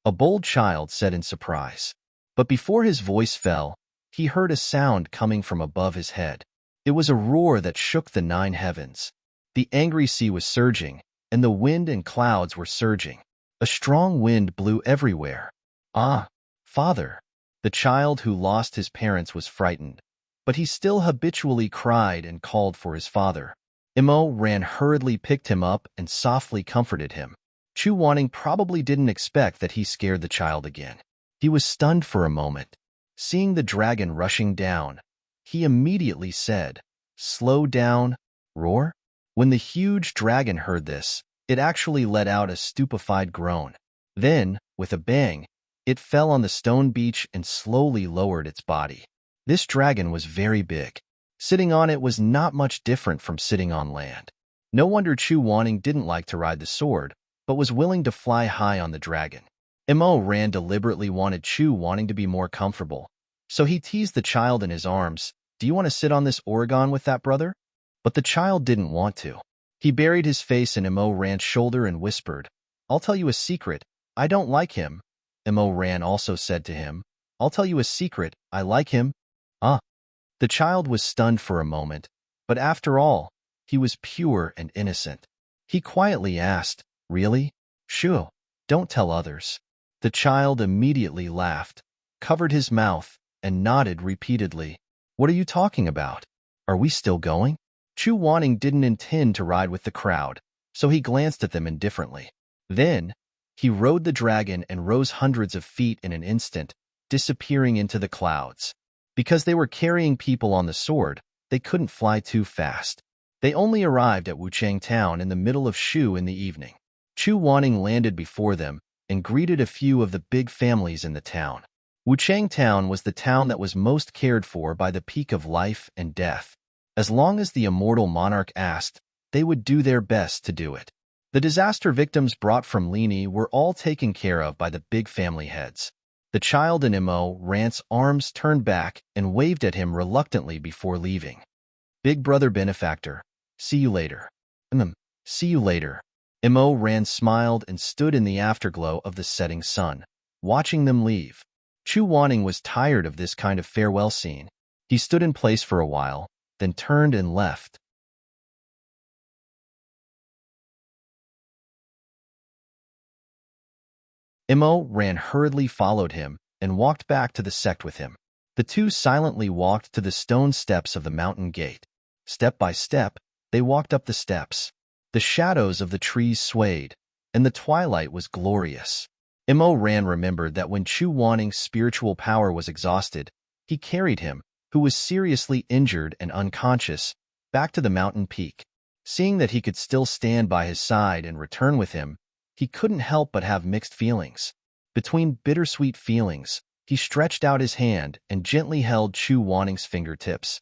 a bold child said in surprise. But before his voice fell, he heard a sound coming from above his head. It was a roar that shook the 9 heavens. The angry sea was surging, and the wind and clouds were surging. A strong wind blew everywhere. "Ah, father!" The child who lost his parents was frightened, but he still habitually cried and called for his father. Ran hurriedly picked him up and softly comforted him. Chu Wanning probably didn't expect that he scared the child again. He was stunned for a moment. Seeing the dragon rushing down, he immediately said, "Slow down, roar." When the huge dragon heard this, it actually let out a stupefied groan. Then, with a bang, it fell on the stone beach and slowly lowered its body. This dragon was very big. Sitting on it was not much different from sitting on land. No wonder Chu Wanning didn't like to ride the sword, but was willing to fly high on the dragon. Ran deliberately wanted Chu Wanning to be more comfortable, so he teased the child in his arms, "Do you want to sit on this Oregon with that, brother?" But the child didn't want to. He buried his face in Ran's shoulder and whispered, "I'll tell you a secret, I don't like him." Ran also said to him, "I'll tell you a secret, I like him." Ah. The child was stunned for a moment, but after all, he was pure and innocent. He quietly asked, "Really? Sure, don't tell others." The child immediately laughed, covered his mouth, and nodded repeatedly. "What are you talking about? Are we still going?" Chu Wanning didn't intend to ride with the crowd, so he glanced at them indifferently. Then, he rode the dragon and rose hundreds of feet in an instant, disappearing into the clouds. Because they were carrying people on the sword, they couldn't fly too fast. They only arrived at Wuchang Town in the middle of Shu in the evening. Chu Wanning landed before them and greeted a few of the big families in the town. Wuchang Town was the town that was most cared for by the peak of life and death. As long as the immortal monarch asked, they would do their best to do it. The disaster victims brought from Lini were all taken care of by the big family heads. The child in Immerse Rant's arms turned back and waved at him reluctantly before leaving. Big brother benefactor, see you later. See you later. Immerse Rant smiled and stood in the afterglow of the setting sun, watching them leave. Chu Wanning was tired of this kind of farewell scene. He stood in place for a while, then turned and left. Immerse Rant hurriedly followed him and walked back to the sect with him. The two silently walked to the stone steps of the mountain gate. Step by step, they walked up the steps. The shadows of the trees swayed, and the twilight was glorious. Immerse Rant remembered that when Chu Wanning's spiritual power was exhausted, he carried him, who was seriously injured and unconscious, back to the mountain peak. Seeing that he could still stand by his side and return with him, he couldn't help but have mixed feelings. Between bittersweet feelings, he stretched out his hand and gently held Chu Wanning's fingertips.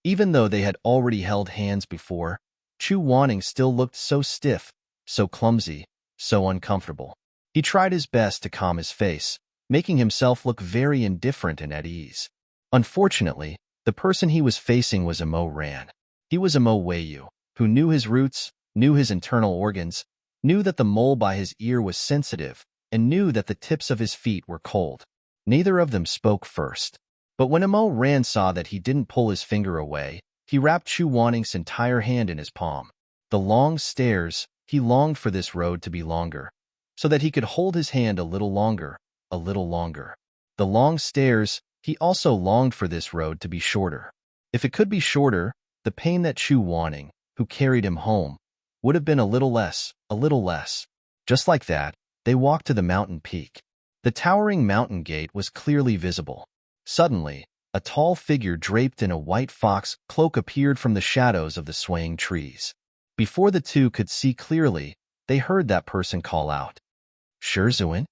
Even though they had already held hands before, Chu Wanning still looked so stiff, so clumsy, so uncomfortable. He tried his best to calm his face, making himself look very indifferent and at ease. Unfortunately, the person he was facing was Immerse Rant. He was Immerse Weiyu, who knew his roots, knew his internal organs, knew that the mole by his ear was sensitive, and knew that the tips of his feet were cold. Neither of them spoke first. But when Immerse Rant saw that he didn't pull his finger away, he wrapped Chu Wanning's entire hand in his palm. The long stairs, he longed for this road to be longer, so that he could hold his hand a little longer, a little longer. The long stairs, he also longed for this road to be shorter. If it could be shorter, the pain that Chu Wanning, who carried him home, would have been a little less, a little less. Just like that, they walked to the mountain peak. The towering mountain gate was clearly visible. Suddenly, a tall figure draped in a white fox cloak appeared from the shadows of the swaying trees. Before the two could see clearly, they heard that person call out, "Shizun?"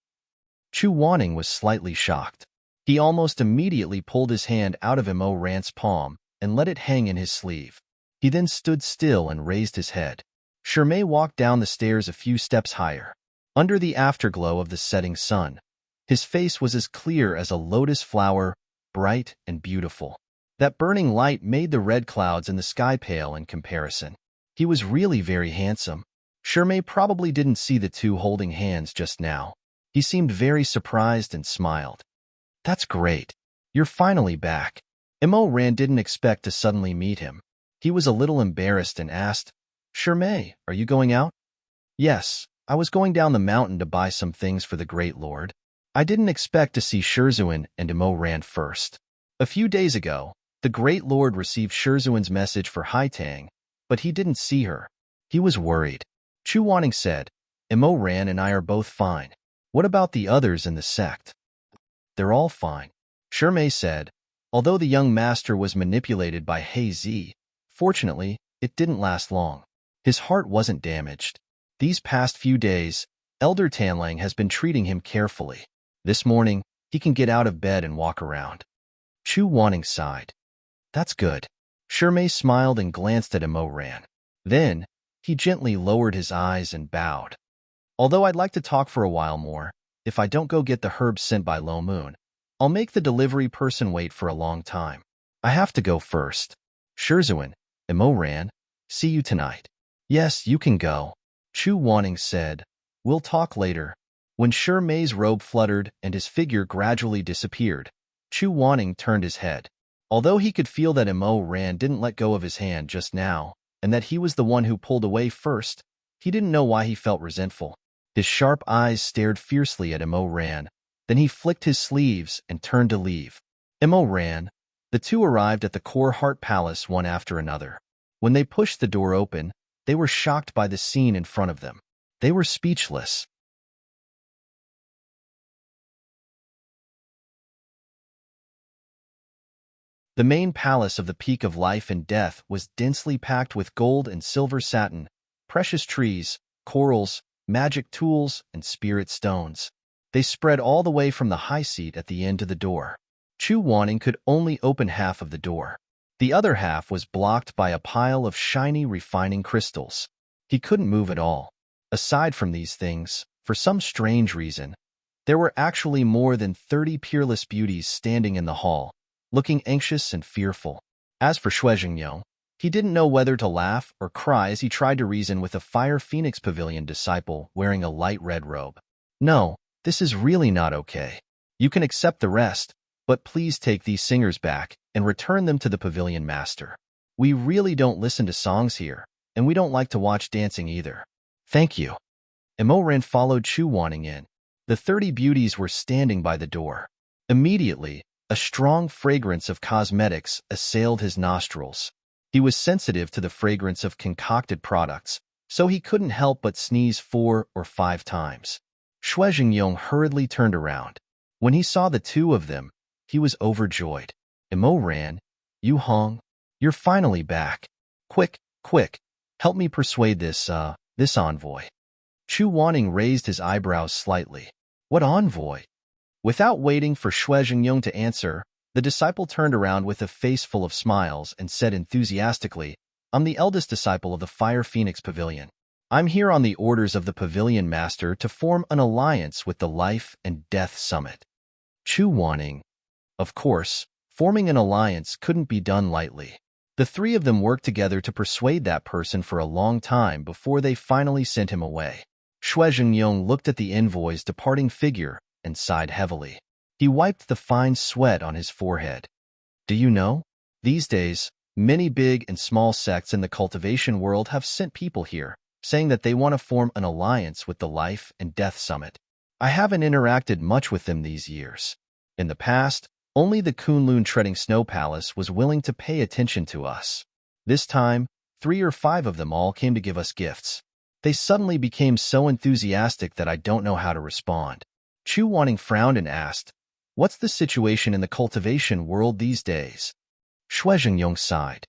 Chu Wanning was slightly shocked. He almost immediately pulled his hand out of Immerse Rant's palm and let it hang in his sleeve. He then stood still and raised his head. Shimei walked down the stairs a few steps higher. Under the afterglow of the setting sun, his face was as clear as a lotus flower, bright and beautiful. That burning light made the red clouds in the sky pale in comparison. He was really very handsome. Shimei probably didn't see the two holding hands just now. He seemed very surprised and smiled. "That's great. You're finally back." Immerse Rant didn't expect to suddenly meet him. He was a little embarrassed and asked, "Shimei, are you going out?" "Yes, I was going down the mountain to buy some things for the Great Lord. I didn't expect to see Shizun and Immerse Rant first." A few days ago, the Great Lord received Shizun's message for Haitang, but he didn't see her. He was worried. Chu Wanning said, "Immerse Rant and I are both fine. What about the others in the sect?" "They're all fine," Shimei said. Although the young master was manipulated by He Zi, fortunately, it didn't last long. His heart wasn't damaged. These past few days, Elder Tanlang has been treating him carefully. This morning, he can get out of bed and walk around. Chu Wanning sighed. "That's good." Shimei smiled and glanced at Immerse Rant. Then, he gently lowered his eyes and bowed. "Although I'd like to talk for a while more, if I don't go get the herbs sent by Lo Moon, I'll make the delivery person wait for a long time. I have to go first. Shizun, Immerse Rant, see you tonight." "Yes, you can go," Chu Wanning said. "We'll talk later." When Shimei's robe fluttered and his figure gradually disappeared, Chu Wanning turned his head. Although he could feel that Immerse Rant didn't let go of his hand just now, and that he was the one who pulled away first, he didn't know why he felt resentful. His sharp eyes stared fiercely at Immerse Rant. Then he flicked his sleeves and turned to leave. Immerse Rant. The two arrived at the Core Heart Palace one after another. When they pushed the door open, they were shocked by the scene in front of them. They were speechless. The main palace of the Peak of Life and Death was densely packed with gold and silver satin, precious trees, corals, magic tools, and spirit stones. They spread all the way from the high seat at the end to the door. Chu Wanning could only open half of the door. The other half was blocked by a pile of shiny refining crystals. He couldn't move at all. Aside from these things, for some strange reason, there were actually more than 30 peerless beauties standing in the hall, looking anxious and fearful. As for Shuizhengyong, he didn't know whether to laugh or cry as he tried to reason with a Fire Phoenix Pavilion disciple wearing a light red robe. No, this is really not okay. You can accept the rest, but please take these singers back and return them to the pavilion master. We really don't listen to songs here, and we don't like to watch dancing either. Thank you. Imoran followed Chu Wanning in. The 30 beauties were standing by the door. Immediately, a strong fragrance of cosmetics assailed his nostrils. He was sensitive to the fragrance of concocted products, so he couldn't help but sneeze 4 or 5 times. Shuizhengyong hurriedly turned around. When he saw the two of them, he was overjoyed. Imoran, Yu Hong, you're finally back. Quick, quick, help me persuade this envoy. Chu Wanning raised his eyebrows slightly. What envoy? Without waiting for Shuizhengyong to answer, the disciple turned around with a face full of smiles and said enthusiastically, I'm the eldest disciple of the Fire Phoenix Pavilion. I'm here on the orders of the Pavilion Master to form an alliance with the Life and Death Summit. Chu Wanning. Of course, forming an alliance couldn't be done lightly. The three of them worked together to persuade that person for a long time before they finally sent him away. Shuizhengyong looked at the envoy's departing figure and sighed heavily. He wiped the fine sweat on his forehead. Do you know? These days, many big and small sects in the cultivation world have sent people here, saying that they want to form an alliance with the Life and Death Summit. I haven't interacted much with them these years. In the past, only the Kunlun Treading Snow Palace was willing to pay attention to us. This time, 3 or 5 of them all came to give us gifts. They suddenly became so enthusiastic that I don't know how to respond. Chu Wanning frowned and asked, What's the situation in the cultivation world these days? Shuizhengyong sighed.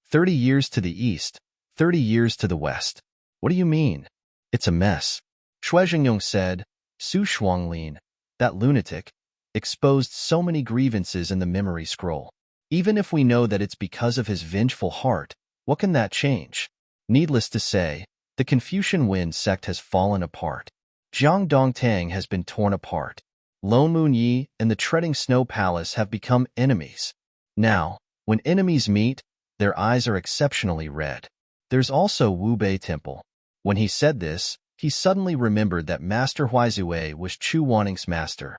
30 years to the east, 30 years to the west. What do you mean? It's a mess. Shuizhengyong said, Su Shuanglin, that lunatic, exposed so many grievances in the memory scroll. Even if we know that it's because of his vengeful heart, what can that change? Needless to say, the Confucian Wind sect has fallen apart. Jiang Dongtang has been torn apart. Lone Moon Yi and the Treading Snow Palace have become enemies. Now, when enemies meet, their eyes are exceptionally red. There's also Wu Bei Temple. When he said this, he suddenly remembered that Master Huizue was Chu Wanning's master.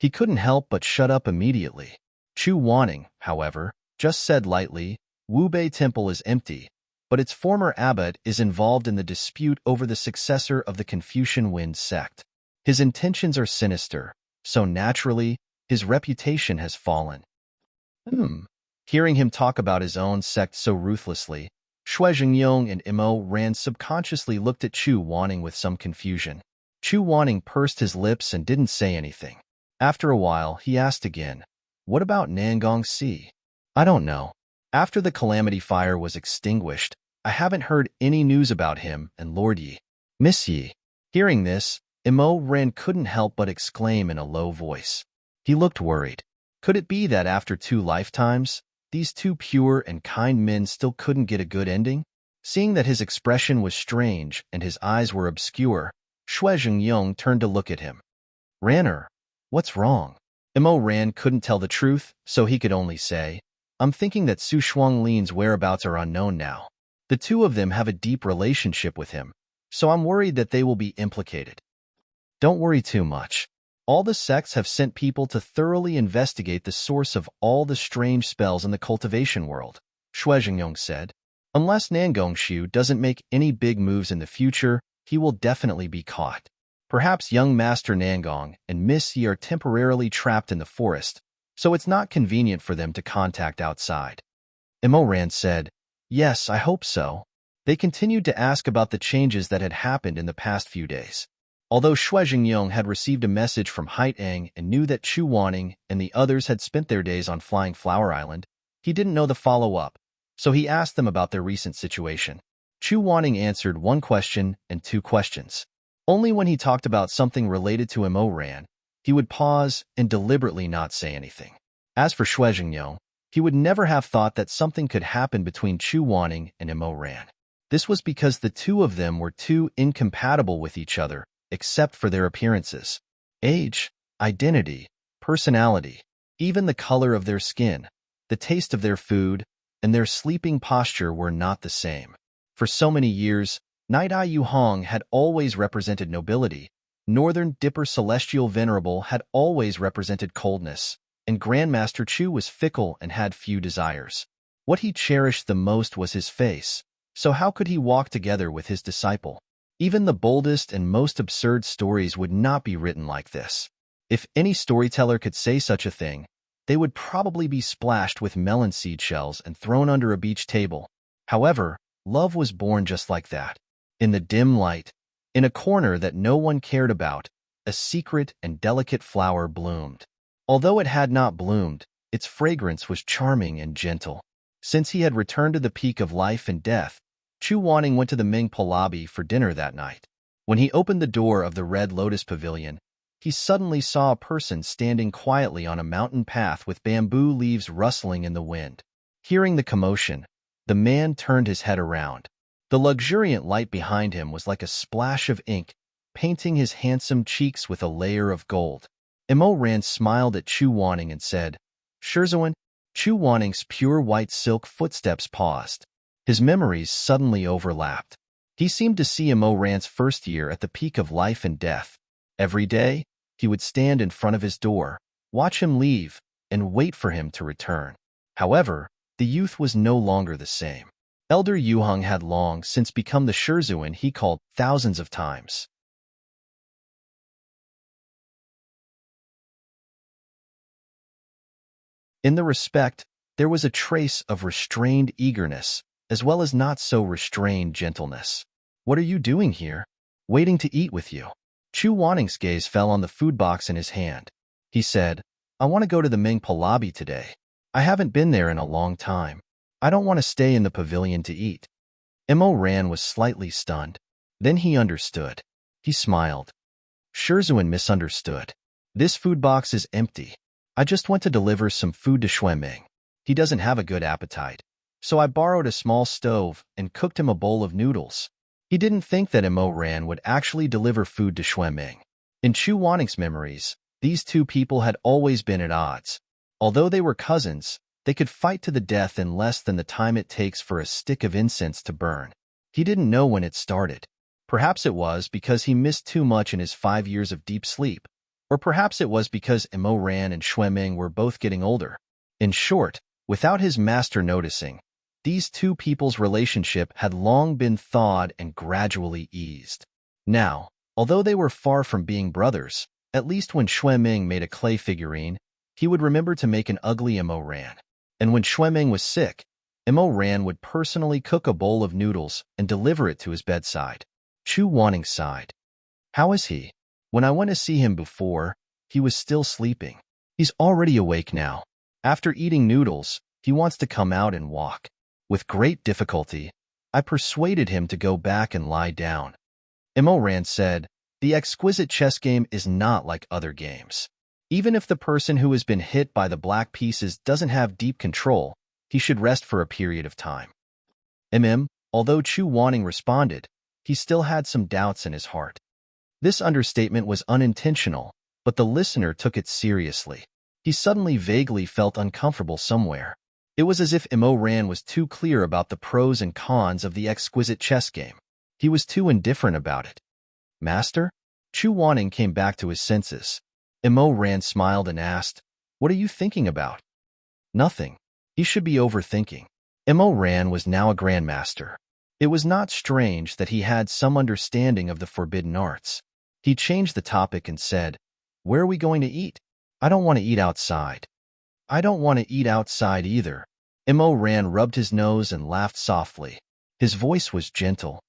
He couldn't help but shut up immediately. Chu Wanning, however, just said lightly, Wu Bei Temple is empty, but its former abbot is involved in the dispute over the successor of the Confucian Wind sect. His intentions are sinister, so naturally, his reputation has fallen. Hearing him talk about his own sect so ruthlessly, Shuizhengyong and Imoran subconsciously looked at Chu Wanning with some confusion. Chu Wanning pursed his lips and didn't say anything. After a while, he asked again, What about Nangong Si? I don't know. After the Calamity Fire was extinguished, I haven't heard any news about him and Lord Yi. Miss Yi. Hearing this, Imoran couldn't help but exclaim in a low voice. He looked worried. Could it be that after 2 lifetimes, these 2 pure and kind men still couldn't get a good ending? Seeing that his expression was strange and his eyes were obscure, Shuizhengyong turned to look at him. Ranner, what's wrong? Imoran couldn't tell the truth, so he could only say, I'm thinking that Su Shuanglin's whereabouts are unknown now. The 2 of them have a deep relationship with him, so I'm worried that they will be implicated. Don't worry too much. All the sects have sent people to thoroughly investigate the source of all the strange spells in the cultivation world, Shuizhengyong said. Unless Nangongshu doesn't make any big moves in the future, he will definitely be caught. Perhaps young Master Nangong and Miss Yi are temporarily trapped in the forest, so it's not convenient for them to contact outside. Imoran said, "Yes, I hope so." They continued to ask about the changes that had happened in the past few days. Although Shui Jingyong had received a message from Haitang and knew that Chu Wanning and the others had spent their days on Flying Flower Island, he didn't know the follow-up, so he asked them about their recent situation. Chu Wanning answered one question and two questions. Only when he talked about something related to Imoran, he would pause and deliberately not say anything. As for Shui Jingyong, he would never have thought that something could happen between Chu Wanning and Imoran. This was because the two of them were too incompatible with each other, except for their appearances. Age, identity, personality, even the color of their skin, the taste of their food, and their sleeping posture were not the same. For so many years, Night Eye Yu Hong had always represented nobility, Northern Dipper Celestial Venerable had always represented coldness, and Grandmaster Chu was fickle and had few desires. What he cherished the most was his face, so how could he walk together with his disciple? Even the boldest and most absurd stories would not be written like this. If any storyteller could say such a thing, they would probably be splashed with melon seed shells and thrown under a beach table. However, love was born just like that. In the dim light, in a corner that no one cared about, a secret and delicate flower bloomed. Although it had not bloomed, its fragrance was charming and gentle. Since he had returned to the peak of life and death, Chu Wanning went to the Ming Po lobby for dinner that night. When he opened the door of the Red Lotus Pavilion, he suddenly saw a person standing quietly on a mountain path with bamboo leaves rustling in the wind. Hearing the commotion, the man turned his head around. The luxuriant light behind him was like a splash of ink, painting his handsome cheeks with a layer of gold. Imo Ran smiled at Chu Wanning and said, "Shizun." Chu Wanning's pure white silk footsteps paused. His memories suddenly overlapped. He seemed to see Imo Ran's first year at the peak of life and death. Every day, he would stand in front of his door, watch him leave, and wait for him to return. However, the youth was no longer the same. Elder Yu Hong had long since become the Shizun he called thousands of times. In the respect, there was a trace of restrained eagerness, as well as not-so-restrained gentleness. "What are you doing here?" "Waiting to eat with you." Chu Wanning's gaze fell on the food box in his hand. He said, "I want to go to the Ming Po lobby today. I haven't been there in a long time. I don't want to stay in the pavilion to eat." Imo Ran was slightly stunned. Then he understood. He smiled. Shizun misunderstood. "This food box is empty. I just went to deliver some food to Xueming. He doesn't have a good appetite, so I borrowed a small stove and cooked him a bowl of noodles." He didn't think that Imo Ran would actually deliver food to Xueming. In Chu Wanning's memories, these two people had always been at odds. Although they were cousins, they could fight to the death in less than the time it takes for a stick of incense to burn. He didn't know when it started. Perhaps it was because he missed too much in his 5 years of deep sleep, or perhaps it was because Imo Ran and Xueming were both getting older. In short, without his master noticing, these two people's relationship had long been thawed and gradually eased. Now, although they were far from being brothers, at least when Xueming made a clay figurine, he would remember to make an ugly Imo Ran. And when Xueming was sick, Imo Ran would personally cook a bowl of noodles and deliver it to his bedside. Chu Wanning sighed. "How is he? When I went to see him before, he was still sleeping. He's already awake now. After eating noodles, he wants to come out and walk." With great difficulty, I persuaded him to go back and lie down. Imo Ran said, "The exquisite chess game is not like other games. Even if the person who has been hit by the black pieces doesn't have deep control, he should rest for a period of time." Although Chu Wanning responded, he still had some doubts in his heart. This understatement was unintentional, but the listener took it seriously. He suddenly vaguely felt uncomfortable somewhere. It was as if Imo Ran was too clear about the pros and cons of the exquisite chess game. He was too indifferent about it. "Master?" Chu Wanning came back to his senses. Imo Ran smiled and asked, "What are you thinking about?" "Nothing. He should be overthinking." Imo Ran was now a grandmaster. It was not strange that he had some understanding of the forbidden arts. He changed the topic and said, "Where are we going to eat?" "I don't want to eat outside." "I don't want to eat outside either." Ran rubbed his nose and laughed softly. His voice was gentle.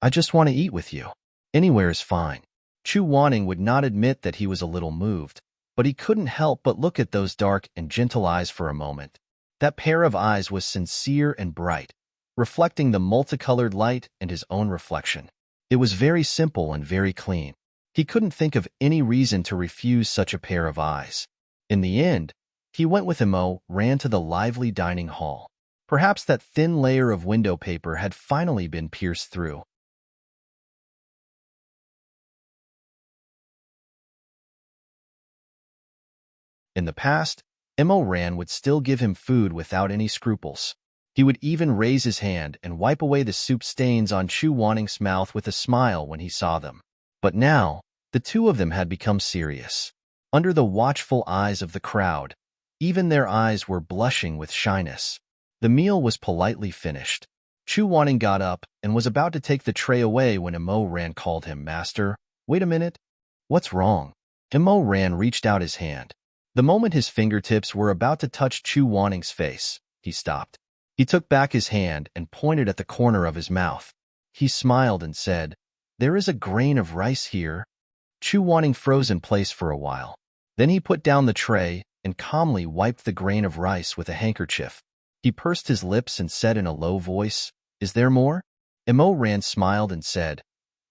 "I just want to eat with you. Anywhere is fine." Chu Wanning would not admit that he was a little moved, but he couldn't help but look at those dark and gentle eyes for a moment. That pair of eyes was sincere and bright, reflecting the multicolored light and his own reflection. It was very simple and very clean. He couldn't think of any reason to refuse such a pair of eyes. In the end, he went with ran to the lively dining hall. Perhaps that thin layer of window paper had finally been pierced through. In the past, Ran would still give him food without any scruples. He would even raise his hand and wipe away the soup stains on Chu Wanning's mouth with a smile when he saw them. But now, the two of them had become serious. Under the watchful eyes of the crowd, even their eyes were blushing with shyness. The meal was politely finished. Chu Wanning got up and was about to take the tray away when Ran called him, "Master, wait a minute." "What's wrong?" Ran reached out his hand. The moment his fingertips were about to touch Chu Wanning's face, he stopped. He took back his hand and pointed at the corner of his mouth. He smiled and said, "There is a grain of rice here." Chu Wanning froze in place for a while. Then he put down the tray and calmly wiped the grain of rice with a handkerchief. He pursed his lips and said in a low voice, "Is there more?" Ran smiled and said,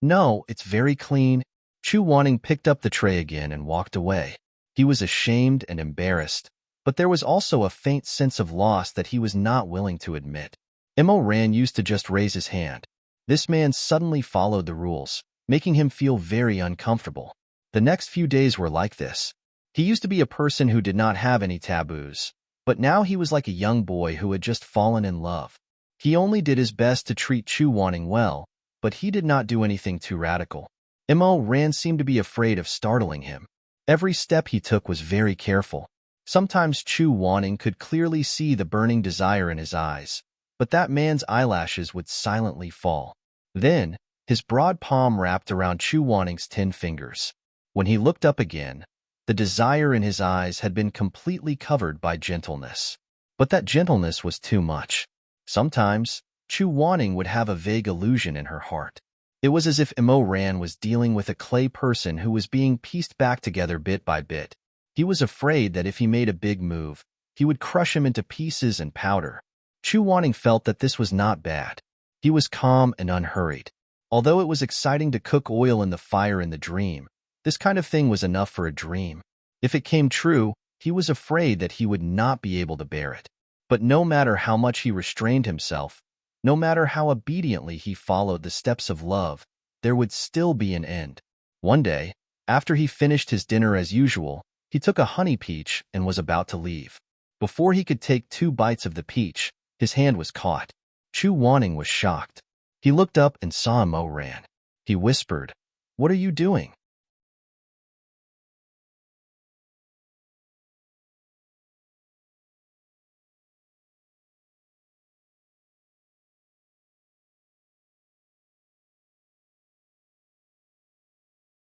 "No, it's very clean." Chu Wanning picked up the tray again and walked away. He was ashamed and embarrassed, but there was also a faint sense of loss that he was not willing to admit. Ran used to just raise his hand. This man suddenly followed the rules, making him feel very uncomfortable. The next few days were like this. He used to be a person who did not have any taboos, but now he was like a young boy who had just fallen in love. He only did his best to treat Chu Wanning well, but he did not do anything too radical. Ran seemed to be afraid of startling him. Every step he took was very careful. Sometimes Chu Wanning could clearly see the burning desire in his eyes, but that man's eyelashes would silently fall. Then, his broad palm wrapped around Chu Wanning's 10 fingers. When he looked up again, the desire in his eyes had been completely covered by gentleness. But that gentleness was too much. Sometimes, Chu Wanning would have a vague illusion in her heart. It was as if Ran was dealing with a clay person who was being pieced back together bit by bit. He was afraid that if he made a big move, he would crush him into pieces and powder. Chu Wanning felt that this was not bad. He was calm and unhurried. Although it was exciting to cook oil in the fire in the dream, this kind of thing was enough for a dream. If it came true, he was afraid that he would not be able to bear it. But no matter how much he restrained himself, no matter how obediently he followed the steps of love, there would still be an end. One day, after he finished his dinner as usual, he took a honey peach and was about to leave. Before he could take 2 bites of the peach, his hand was caught. Chu Wanning was shocked. He looked up and saw Ran. He whispered, "What are you doing?"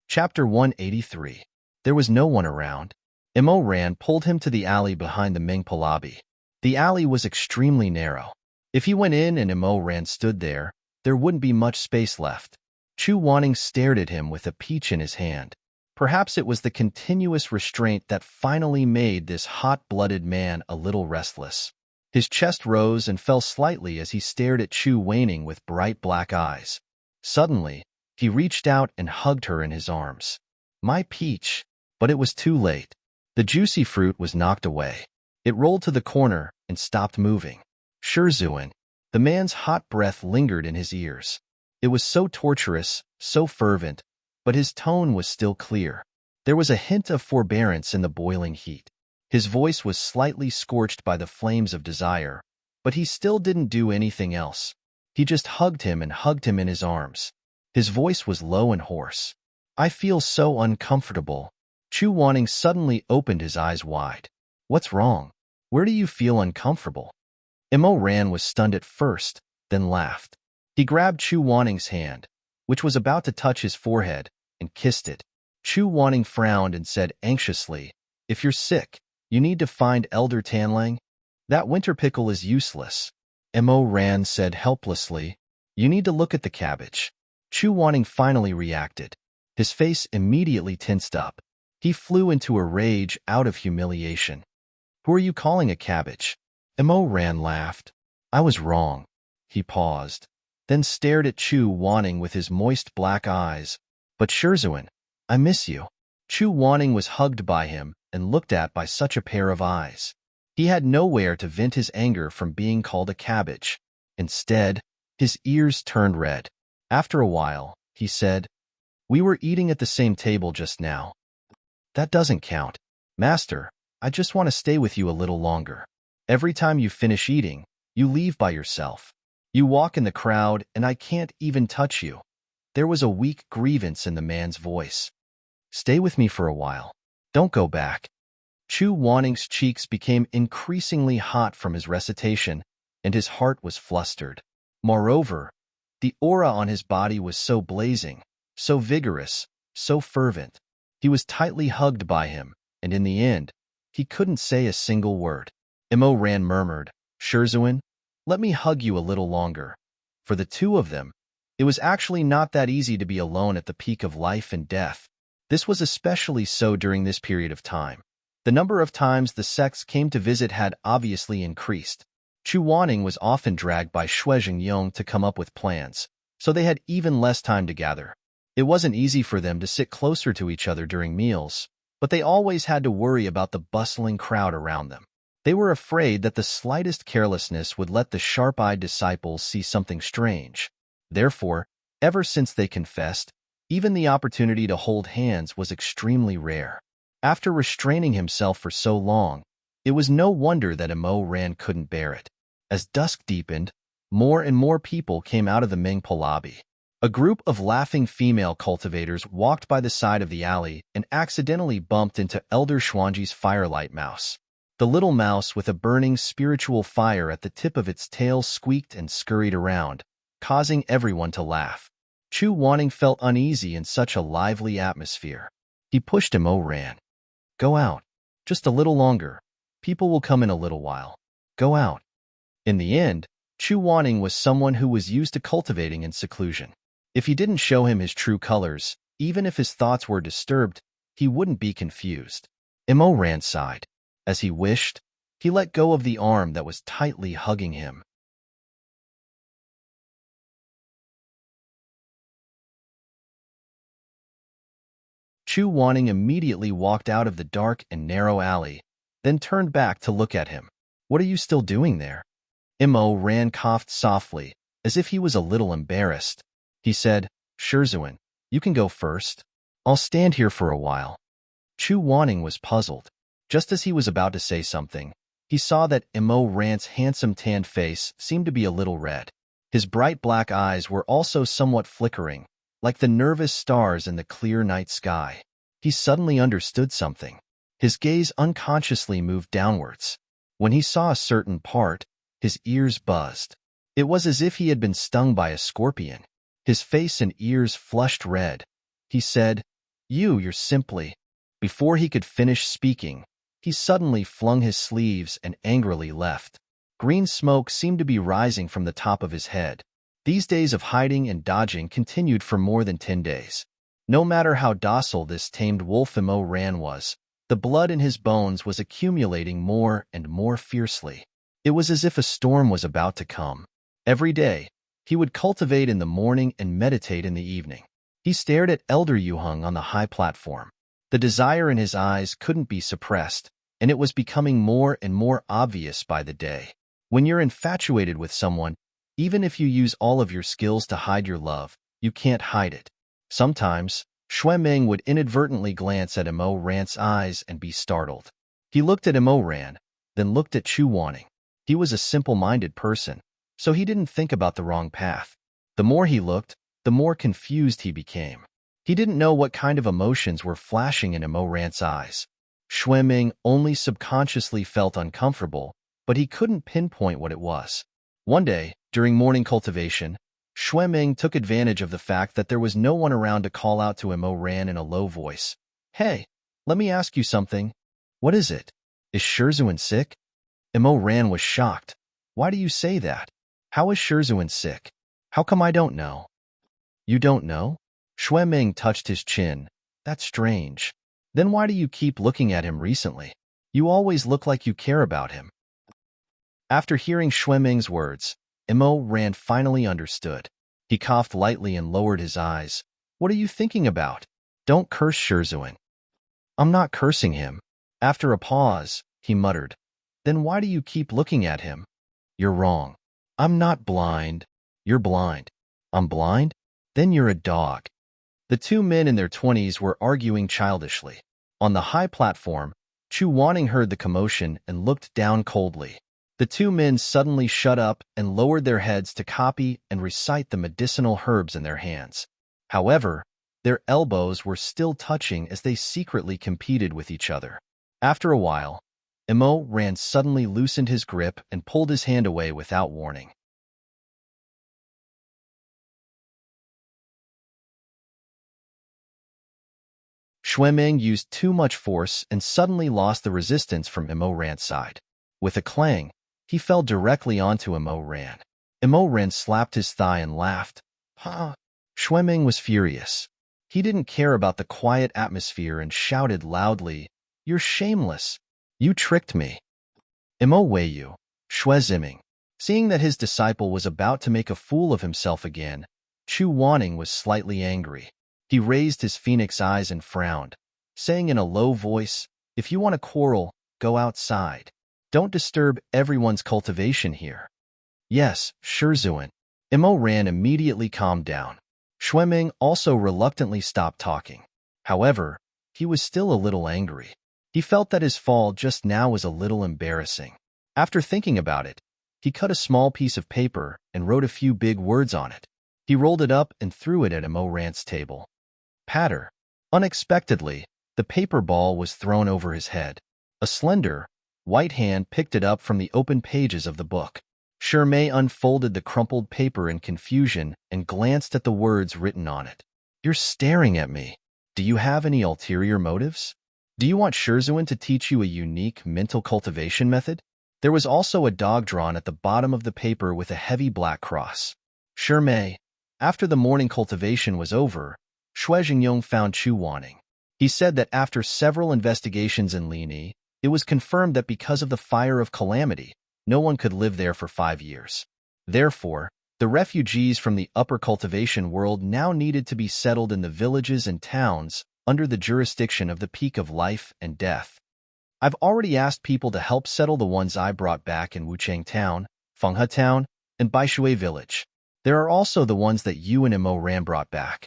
Chapter 183. There was no one around. Ran pulled him to the alley behind the Ming Palabi. The alley was extremely narrow. If he went in and Ran stood there, there wouldn't be much space left. Chu Wanning stared at him with a peach in his hand. Perhaps it was the continuous restraint that finally made this hot-blooded man a little restless. His chest rose and fell slightly as he stared at Chu Wanning with bright black eyes. Suddenly, he reached out and hugged her in his arms. "My peach." But it was too late. The juicy fruit was knocked away. It rolled to the corner and stopped moving. Shizun. The man's hot breath lingered in his ears. It was so torturous, so fervent, but his tone was still clear. There was a hint of forbearance in the boiling heat. His voice was slightly scorched by the flames of desire, but he still didn't do anything else. He just hugged him and hugged him in his arms. His voice was low and hoarse. "I feel so uncomfortable." Chu Wanning suddenly opened his eyes wide. "What's wrong? Where do you feel uncomfortable?" Ran was stunned at first, then laughed. He grabbed Chu Wanning's hand, which was about to touch his forehead, and kissed it. Chu Wanning frowned and said anxiously, "If you're sick, you need to find Elder Tanlang. That winter pickle is useless." Mo Ran said helplessly, "You need to look at the cabbage." Chu Wanning finally reacted. His face immediately tensed up. He flew into a rage out of humiliation. "Who are you calling a cabbage?" Mo Ran laughed. "I was wrong." He paused, then stared at Chu Wanning with his moist black eyes. "But Shizun, I miss you." Chu Wanning was hugged by him and looked at by such a pair of eyes. He had nowhere to vent his anger from being called a cabbage. Instead, his ears turned red. After a while, he said, "We were eating at the same table just now." "That doesn't count. Master, I just want to stay with you a little longer. Every time you finish eating, you leave by yourself. You walk in the crowd and I can't even touch you." There was a weak grievance in the man's voice. "Stay with me for a while. Don't go back." Chu Wanning's cheeks became increasingly hot from his recitation, and his heart was flustered. Moreover, the aura on his body was so blazing, so vigorous, so fervent. He was tightly hugged by him, and in the end, he couldn't say a single word. Mo Ran murmured, "Shizun, let me hug you a little longer." For the two of them, it was actually not that easy to be alone at the peak of life and death. This was especially so during this period of time. The number of times the sects came to visit had obviously increased. Chu Wanning was often dragged by Shuizhen Yong to come up with plans, so they had even less time to gather. It wasn't easy for them to sit closer to each other during meals, but they always had to worry about the bustling crowd around them. They were afraid that the slightest carelessness would let the sharp-eyed disciples see something strange. Therefore, ever since they confessed, even the opportunity to hold hands was extremely rare. After restraining himself for so long, it was no wonder that Mo Ran couldn't bear it. As dusk deepened, more and more people came out of the Mingpo lobby. A group of laughing female cultivators walked by the side of the alley and accidentally bumped into Elder Xuanji's firelight mouse. The little mouse with a burning spiritual fire at the tip of its tail squeaked and scurried around, causing everyone to laugh. Chu Wanning felt uneasy in such a lively atmosphere. He pushed Mo Ran. "Go out. Just a little longer. People will come in a little while. Go out." In the end, Chu Wanning was someone who was used to cultivating in seclusion. If he didn't show him his true colors, even if his thoughts were disturbed, he wouldn't be confused. Mo Ran sighed. As he wished, he let go of the arm that was tightly hugging him. Chu Wanning immediately walked out of the dark and narrow alley, then turned back to look at him. "What are you still doing there?" Mo Ran coughed softly, as if he was a little embarrassed. He said, "Shizun, you can go first. I'll stand here for a while." Chu Wanning was puzzled. Just as he was about to say something, he saw that Mo Ran's handsome tanned face seemed to be a little red. His bright black eyes were also somewhat flickering, like the nervous stars in the clear night sky. He suddenly understood something. His gaze unconsciously moved downwards. When he saw a certain part, his ears buzzed. It was as if he had been stung by a scorpion. His face and ears flushed red. He said, You're simply." Before he could finish speaking, he suddenly flung his sleeves and angrily left. Green smoke seemed to be rising from the top of his head. These days of hiding and dodging continued for more than 10 days. No matter how docile this tamed wolf Mo Ran was, the blood in his bones was accumulating more and more fiercely. It was as if a storm was about to come. Every day, he would cultivate in the morning and meditate in the evening. He stared at Elder Yuheng on the high platform. The desire in his eyes couldn't be suppressed, and it was becoming more and more obvious by the day. When you're infatuated with someone, even if you use all of your skills to hide your love, you can't hide it. Sometimes, Shui Ming would inadvertently glance at Mo Ran's eyes and be startled. He looked at Mo Ran, then looked at Chu Wanning. He was a simple-minded person, so he didn't think about the wrong path. The more he looked, the more confused he became. He didn't know what kind of emotions were flashing in Mo Ran's eyes. Shui Ming only subconsciously felt uncomfortable, but he couldn't pinpoint what it was. One day, during morning cultivation, Shui Ming took advantage of the fact that there was no one around to call out to him. Ran in a low voice. Hey, let me ask you something. What is it? Is Shizun sick? Ran was shocked. Why do you say that? How is Shizun sick? How come I don't know? You don't know? Shui Ming touched his chin. That's strange. Then why do you keep looking at him recently? You always look like you care about him. After hearing Shui Ming's words, Ran finally understood. He coughed lightly and lowered his eyes. What are you thinking about? Don't curse Shizun. I'm not cursing him. After a pause, he muttered. Then why do you keep looking at him? You're wrong. I'm not blind. You're blind. I'm blind? Then you're a dog. The two men in their 20s were arguing childishly. On the high platform, Chu Wanning heard the commotion and looked down coldly. The two men suddenly shut up and lowered their heads to copy and recite the medicinal herbs in their hands. However, their elbows were still touching as they secretly competed with each other. After a while, Ran suddenly loosened his grip and pulled his hand away without warning. Shui Ming used too much force and suddenly lost the resistance from Ran's side. With a clang, he fell directly onto Ran. Ran slapped his thigh and laughed. Ha! Shui Ming was furious. He didn't care about the quiet atmosphere and shouted loudly, You're shameless. You tricked me. Weiyu, Shui Ziming. Seeing that his disciple was about to make a fool of himself again, Chu Wanning was slightly angry. He raised his phoenix eyes and frowned, saying in a low voice, If you want to quarrel, go outside. Don't disturb everyone's cultivation here. Yes, Shizun. Ran immediately calmed down. Shui Ming also reluctantly stopped talking. However, he was still a little angry. He felt that his fall just now was a little embarrassing. After thinking about it, he cut a small piece of paper and wrote a few big words on it. He rolled it up and threw it at Ran's table. Patter. Unexpectedly, the paper ball was thrown over his head. A slender, white hand picked it up from the open pages of the book. Shermay unfolded the crumpled paper in confusion and glanced at the words written on it. You're staring at me. Do you have any ulterior motives? Do you want Shizun to teach you a unique mental cultivation method? There was also a dog drawn at the bottom of the paper with a heavy black cross. Shermay. After the morning cultivation was over, Shui Jingyong found Chu Wanning. He said that after several investigations in Lini, it was confirmed that because of the fire of calamity, no one could live there for 5 years. Therefore, the refugees from the upper cultivation world now needed to be settled in the villages and towns under the jurisdiction of the Peak of Life and Death. I've already asked people to help settle the ones I brought back in Wuchang Town, Fenghe Town, and Baishui Village. There are also the ones that you and Ran brought back.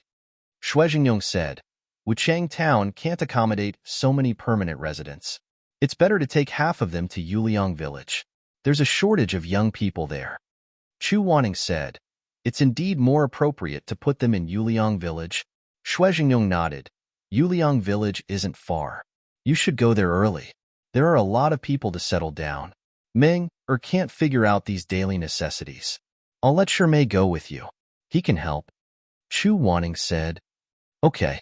Shui Jingyong said, Wuchang Town can't accommodate so many permanent residents. It's better to take half of them to Yuliang Village. There's a shortage of young people there. Chu Wanning said, It's indeed more appropriate to put them in Yuliang Village. Shui Jingyong nodded. Yuliang Village isn't far. You should go there early. There are a lot of people to settle down. Ming can't figure out these daily necessities. I'll let Shermay go with you. He can help. Chu Wanning said, Okay.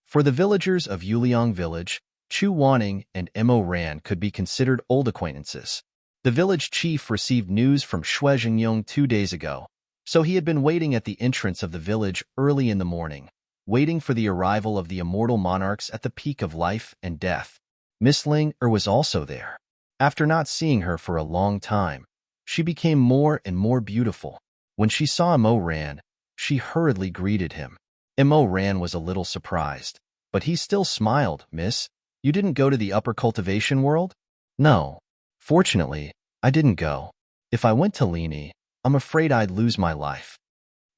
For the villagers of Yuliang Village, Chu Wanning and Ran could be considered old acquaintances. The village chief received news from Shui Jingyong 2 days ago, so he had been waiting at the entrance of the village early in the morning, waiting for the arrival of the immortal monarchs at the Peak of Life and Death. Miss Ling was also there. After not seeing her for a long time, she became more and more beautiful. When she saw Ran, she hurriedly greeted him. Ran was a little surprised, but he still smiled. Miss, you didn't go to the upper cultivation world? No. Fortunately, I didn't go. If I went to Lini, I'm afraid I'd lose my life.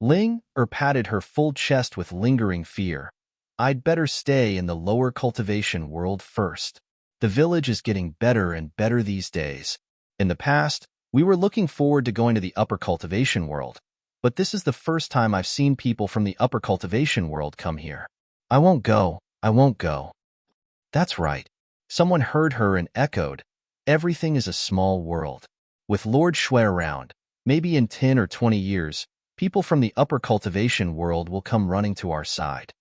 Ling patted her full chest with lingering fear. I'd better stay in the lower cultivation world first. The village is getting better and better these days. In the past, we were looking forward to going to the upper cultivation world, but this is the first time I've seen people from the upper cultivation world come here. I won't go. I won't go. That's right. Someone heard her and echoed, Everything is a small world. With Lord Shui around, maybe in 10 or 20 years, people from the upper cultivation world will come running to our side.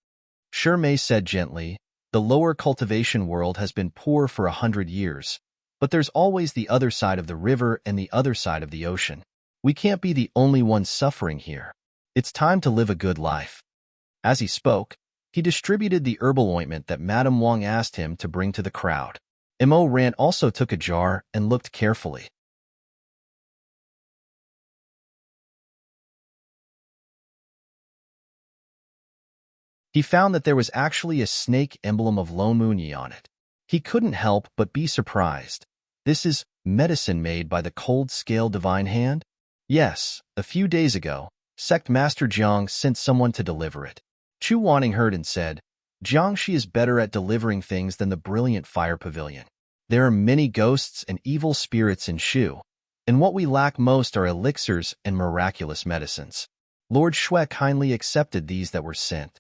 Shirmei said gently, the lower cultivation world has been poor for 100 years, but there's always the other side of the river and the other side of the ocean. We can't be the only ones suffering here. It's time to live a good life. As he spoke, he distributed the herbal ointment that Madame Wang asked him to bring to the crowd. Mo Ran also took a jar and looked carefully. He found that there was actually a snake emblem of Lone Moonyi on it. He couldn't help but be surprised. This is medicine made by the cold scale divine hand? Yes, a few days ago, Sect Master Jiang sent someone to deliver it. Chu Wanning heard and said, Jiangshi is better at delivering things than the brilliant fire pavilion. There are many ghosts and evil spirits in Shu, and what we lack most are elixirs and miraculous medicines. Lord Shui kindly accepted these that were sent.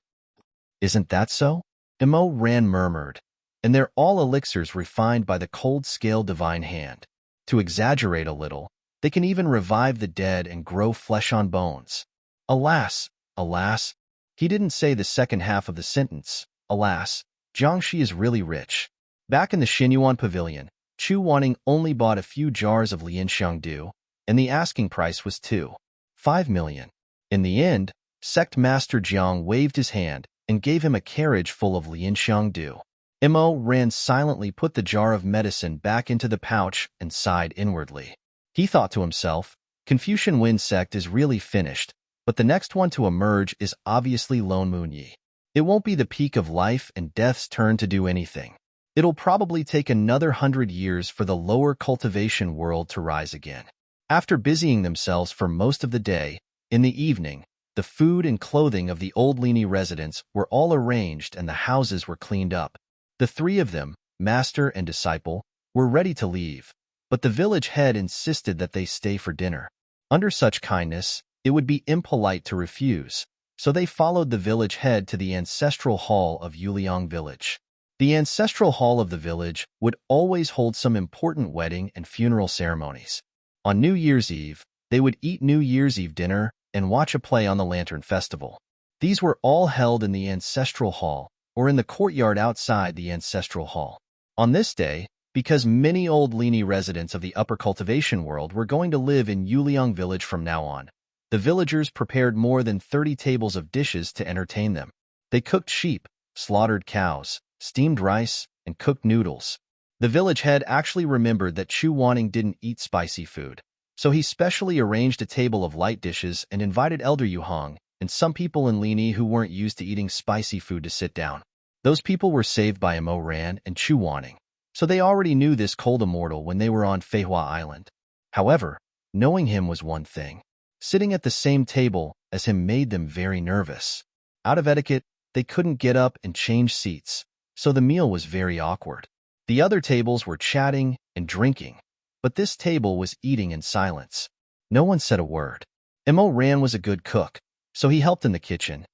Isn't that so? Mo Ran murmured, and they're all elixirs refined by the cold scale divine hand. To exaggerate a little, they can even revive the dead and grow flesh on bones. Alas, alas, he didn't say the second half of the sentence. Alas, Jiangshi is really rich. Back in the Xinyuan pavilion, Chu Wanning only bought a few jars of Lianxiangdu, and the asking price was 2.5 million. In the end, Sect Master Jiang waved his hand and gave him a carriage full of Lianxiangdu. Mo Ran silently put the jar of medicine back into the pouch and sighed inwardly. He thought to himself, Confucian Wind Sect is really finished, but the next one to emerge is obviously Lone Moonyi. It won't be the peak of life and death's turn to do anything. It'll probably take another 100 years for the lower cultivation world to rise again. After busying themselves for most of the day, in the evening, the food and clothing of the old Lini residents were all arranged and the houses were cleaned up. The three of them, master and disciple, were ready to leave, but the village head insisted that they stay for dinner. Under such kindness, it would be impolite to refuse, so they followed the village head to the ancestral hall of Yuliang village. The ancestral hall of the village would always hold some important wedding and funeral ceremonies. On New Year's Eve, they would eat New Year's Eve dinner and watch a play on the Lantern Festival. These were all held in the ancestral hall or in the courtyard outside the ancestral hall. On this day, because many old Lini residents of the upper cultivation world were going to live in Yuliang village from now on, the villagers prepared more than 30 tables of dishes to entertain them. They cooked sheep, slaughtered cows, steamed rice, and cooked noodles. The village head actually remembered that Chu Wanning didn't eat spicy food, so he specially arranged a table of light dishes and invited Elder Yu Hong and some people in Lini who weren't used to eating spicy food to sit down. Those people were saved by Mo Ran and Chu Wanning, so they already knew this cold immortal when they were on Feihua Island. However, knowing him was one thing. Sitting at the same table as him made them very nervous. Out of etiquette, they couldn't get up and change seats, so the meal was very awkward. The other tables were chatting and drinking, but this table was eating in silence. No one said a word. Mo Ran was a good cook, so he helped in the kitchen.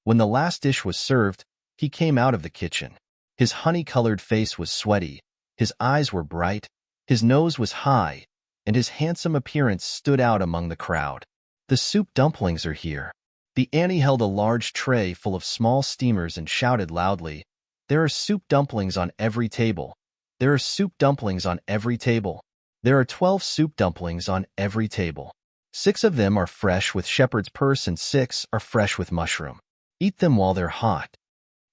When the last dish was served, he came out of the kitchen. His honey-colored face was sweaty, his eyes were bright, his nose was high, and his handsome appearance stood out among the crowd. The soup dumplings are here. The Annie held a large tray full of small steamers and shouted loudly, There are soup dumplings on every table. There are soup dumplings on every table. There are 12 soup dumplings on every table. 6 of them are fresh with shepherd's purse and 6 are fresh with mushroom. Eat them while they're hot.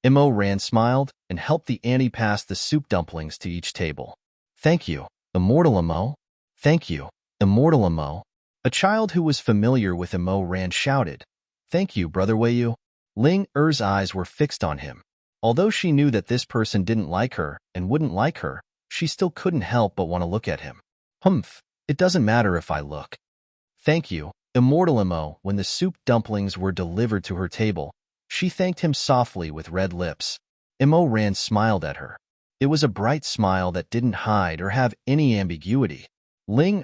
Mo Ran smiled and helped the Annie pass the soup dumplings to each table. Thank you, Immortal Mo. Thank you, Immortal Mo. A child who was familiar with Mo Ran shouted, Thank you, Brother Weiyu. Ling Er's eyes were fixed on him. Although she knew that this person didn't like her and wouldn't like her, she still couldn't help but want to look at him. Humph, it doesn't matter if I look. Thank you, Immortal Mo. When the soup dumplings were delivered to her table, she thanked him softly with red lips. Mo Ran smiled at her. It was a bright smile that didn't hide or have any ambiguity. Ling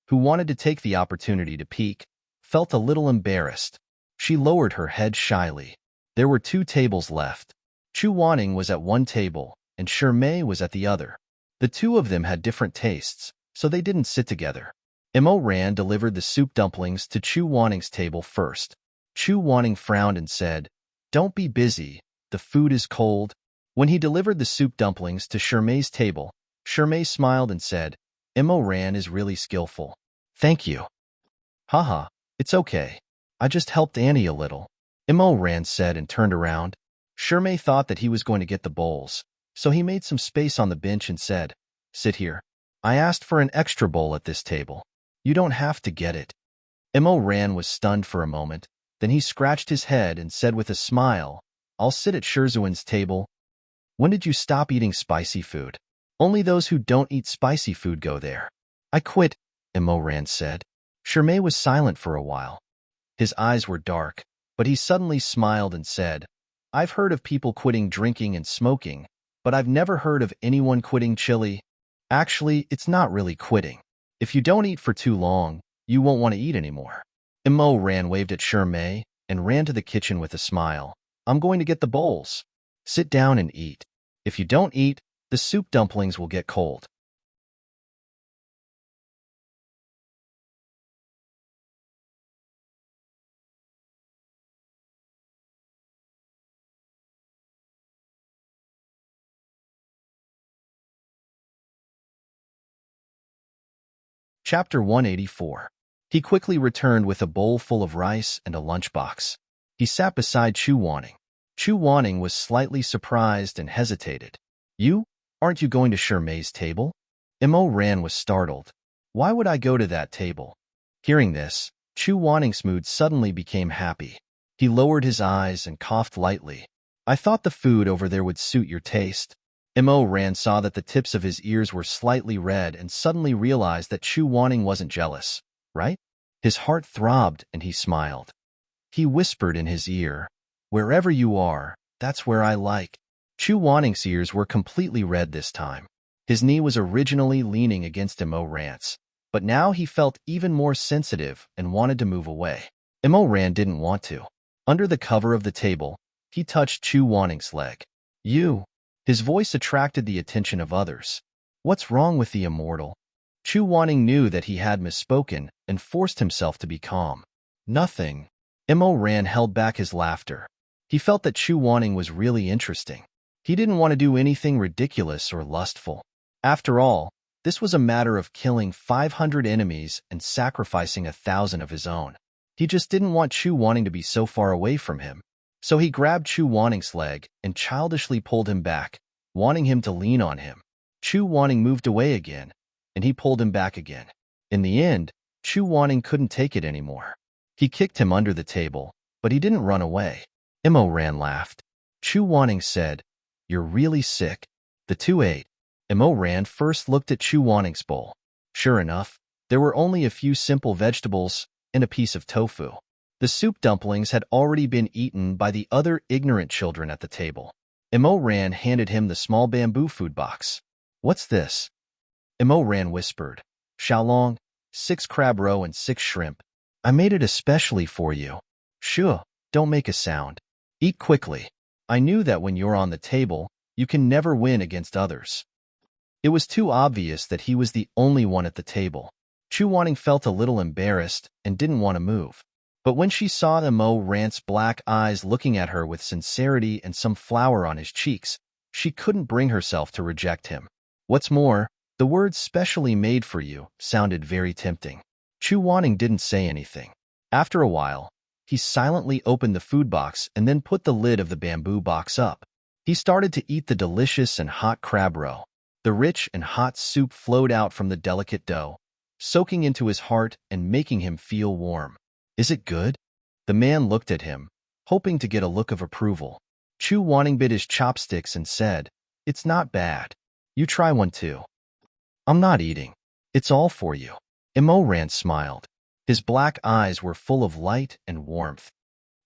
who wanted to take the opportunity to peek, felt a little embarrassed. She lowered her head shyly. There were 2 tables left. Chu Wanning was at one table, and Shirmei was at the other. The two of them had different tastes, so they didn't sit together. Mo Ran delivered the soup dumplings to Chu Wanning's table first. Chu Wanning frowned and said, "Don't be busy, the food is cold." When he delivered the soup dumplings to Shermei's table, Shermei smiled and said, "Mo Ran is really skillful. Thank you." "Haha, it's okay. I just helped Annie a little," Mo Ran said and turned around. Shermei thought that he was going to get the bowls, so he made some space on the bench and said, "Sit here. I asked for an extra bowl at this table. You don't have to get it." Mo Ran was stunned for a moment. Then he scratched his head and said with a smile, "I'll sit at Shizun's table." "When did you stop eating spicy food?" "Only those who don't eat spicy food go there." "I quit," Mo Ran said. Shermei was silent for a while. His eyes were dark, but he suddenly smiled and said, "I've heard of people quitting drinking and smoking, but I've never heard of anyone quitting chili. Actually, it's not really quitting. If you don't eat for too long, you won't want to eat anymore." Mo Ran waved at Shermei and ran to the kitchen with a smile. "I'm going to get the bowls. Sit down and eat. If you don't eat, the soup dumplings will get cold." Chapter 184. He quickly returned with a bowl full of rice and a lunchbox. He sat beside Chu Wanning. Chu Wanning was slightly surprised and hesitated. "You? Aren't you going to Shermei's table?" Mo Ran was startled. "Why would I go to that table?" Hearing this, Chu Wanning's mood suddenly became happy. He lowered his eyes and coughed lightly. "I thought the food over there would suit your taste." Mo Ran saw that the tips of his ears were slightly red and suddenly realized that Chu Wanning wasn't jealous, right? His heart throbbed and he smiled. He whispered in his ear, "Wherever you are, that's where I like." Chu Wanning's ears were completely red this time. His knee was originally leaning against Mo Ran's, but now he felt even more sensitive and wanted to move away. Mo Ran didn't want to. Under the cover of the table, he touched Chu Wanning's leg. "You." His voice attracted the attention of others. "What's wrong with the immortal?" Chu Wanning knew that he had misspoken and forced himself to be calm. "Nothing." Mo Ran held back his laughter. He felt that Chu Wanning was really interesting. He didn't want to do anything ridiculous or lustful. After all, this was a matter of killing 500 enemies and sacrificing 1,000 of his own. He just didn't want Chu Wanning to be so far away from him. So he grabbed Chu Wanning's leg and childishly pulled him back, wanting him to lean on him. Chu Wanning moved away again, and he pulled him back again. In the end, Chu Wanning couldn't take it anymore. He kicked him under the table, but he didn't run away. Mo Ran laughed. Chu Wanning said, "You're really sick." The two ate. Mo Ran first looked at Chu Wanning's bowl. Sure enough, there were only a few simple vegetables and a piece of tofu. The soup dumplings had already been eaten by the other ignorant children at the table. Mo Ran handed him the small bamboo food box. "What's this?" Mo Ran whispered. "Xiaolong, 6 crab roe and 6 shrimp. I made it especially for you." "Sure, don't make a sound. Eat quickly. I knew that when you're on the table, you can never win against others." It was too obvious that he was the only one at the table. Chu Wanning felt a little embarrassed and didn't want to move. But when she saw Mo Ran's black eyes looking at her with sincerity and some flour on his cheeks, she couldn't bring herself to reject him. What's more, the words "specially made for you" sounded very tempting. Chu Wanning didn't say anything. After a while, he silently opened the food box and then put the lid of the bamboo box up. He started to eat the delicious and hot crab roe. The rich and hot soup flowed out from the delicate dough, soaking into his heart and making him feel warm. "Is it good?" The man looked at him, hoping to get a look of approval. Chu Wanning bit his chopsticks and said, "It's not bad. You try one too." "I'm not eating. It's all for you." Mo Ran smiled. His black eyes were full of light and warmth.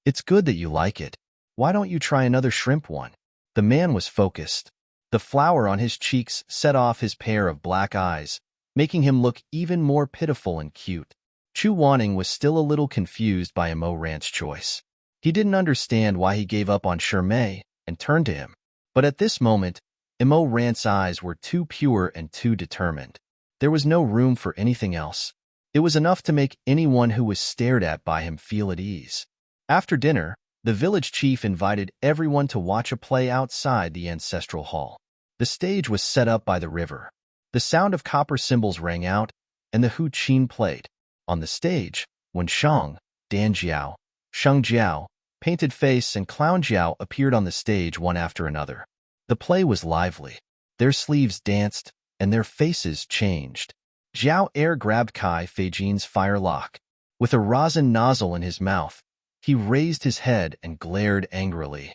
"It's good that you like it. Why don't you try another shrimp one?" The man was focused. The flour on his cheeks set off his pair of black eyes, making him look even more pitiful and cute. Chu Wanning was still a little confused by Mo Ran's choice. He didn't understand why he gave up on Shermei and turned to him. But at this moment, Immerse's eyes were too pure and too determined. There was no room for anything else. It was enough to make anyone who was stared at by him feel at ease. After dinner, the village chief invited everyone to watch a play outside the ancestral hall. The stage was set up by the river. The sound of copper cymbals rang out, and the Hu Qin played. On the stage, Wen Shang, Dan Jiao, Sheng Jiao, Painted Face, and Clown Jiao appeared on the stage one after another. The play was lively. Their sleeves danced, and their faces changed. Jiao Air grabbed Kai Feijin's firelock. With a rosin nozzle in his mouth, he raised his head and glared angrily.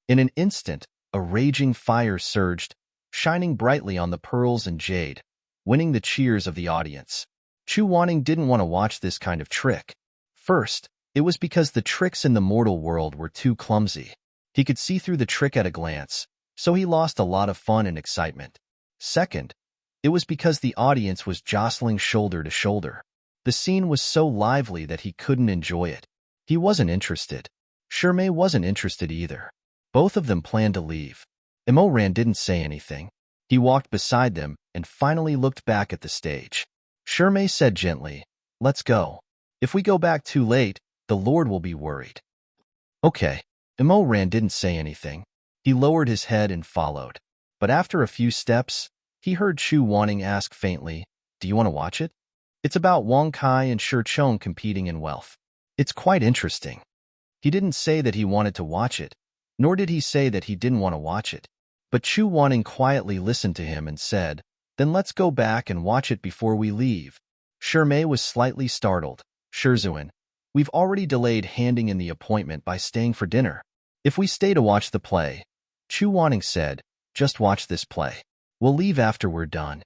In an instant, a raging fire surged, shining brightly on the pearls and jade, winning the cheers of the audience. Chu Wanning didn't want to watch this kind of trick. First, it was because the tricks in the mortal world were too clumsy. He could see through the trick at a glance, so he lost a lot of fun and excitement. Second, it was because the audience was jostling shoulder to shoulder. The scene was so lively that he couldn't enjoy it. He wasn't interested. Shimei wasn't interested either. Both of them planned to leave. Immerse didn't say anything. He walked beside them and finally looked back at the stage. Shimei said gently, "Let's go. If we go back too late, the Lord will be worried." Okay. Immerse didn't say anything. He lowered his head and followed. But after a few steps, he heard Chu Wanning ask faintly, "Do you want to watch it? It's about Wang Kai and Shi Chong competing in wealth. It's quite interesting." He didn't say that he wanted to watch it, nor did he say that he didn't want to watch it. But Chu Wanning quietly listened to him and said, "Then let's go back and watch it before we leave." Shimei was slightly startled. "Shizun, we've already delayed handing in the appointment by staying for dinner. If we stay to watch the play," Chu Wanning said, "just watch this play. We'll leave after we're done."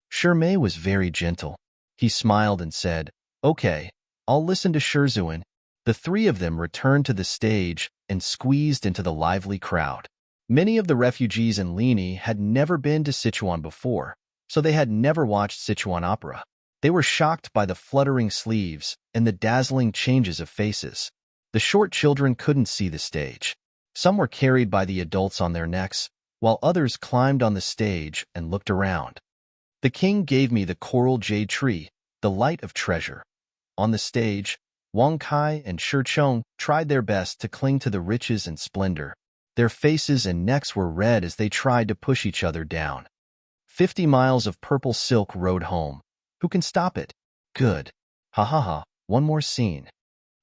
Shimei was very gentle. He smiled and said, "Okay, I'll listen to Shizun." The three of them returned to the stage and squeezed into the lively crowd. Many of the refugees in Lini had never been to Sichuan before, so they had never watched Sichuan opera. They were shocked by the fluttering sleeves and the dazzling changes of faces. The short children couldn't see the stage. Some were carried by the adults on their necks, while others climbed on the stage and looked around. The king gave me the coral jade tree, the light of treasure. On the stage, Wang Kai and Shi Chong tried their best to cling to the riches and splendor. Their faces and necks were red as they tried to push each other down. 50 miles of purple silk rode home. Who can stop it? Good. Ha ha ha, one more scene.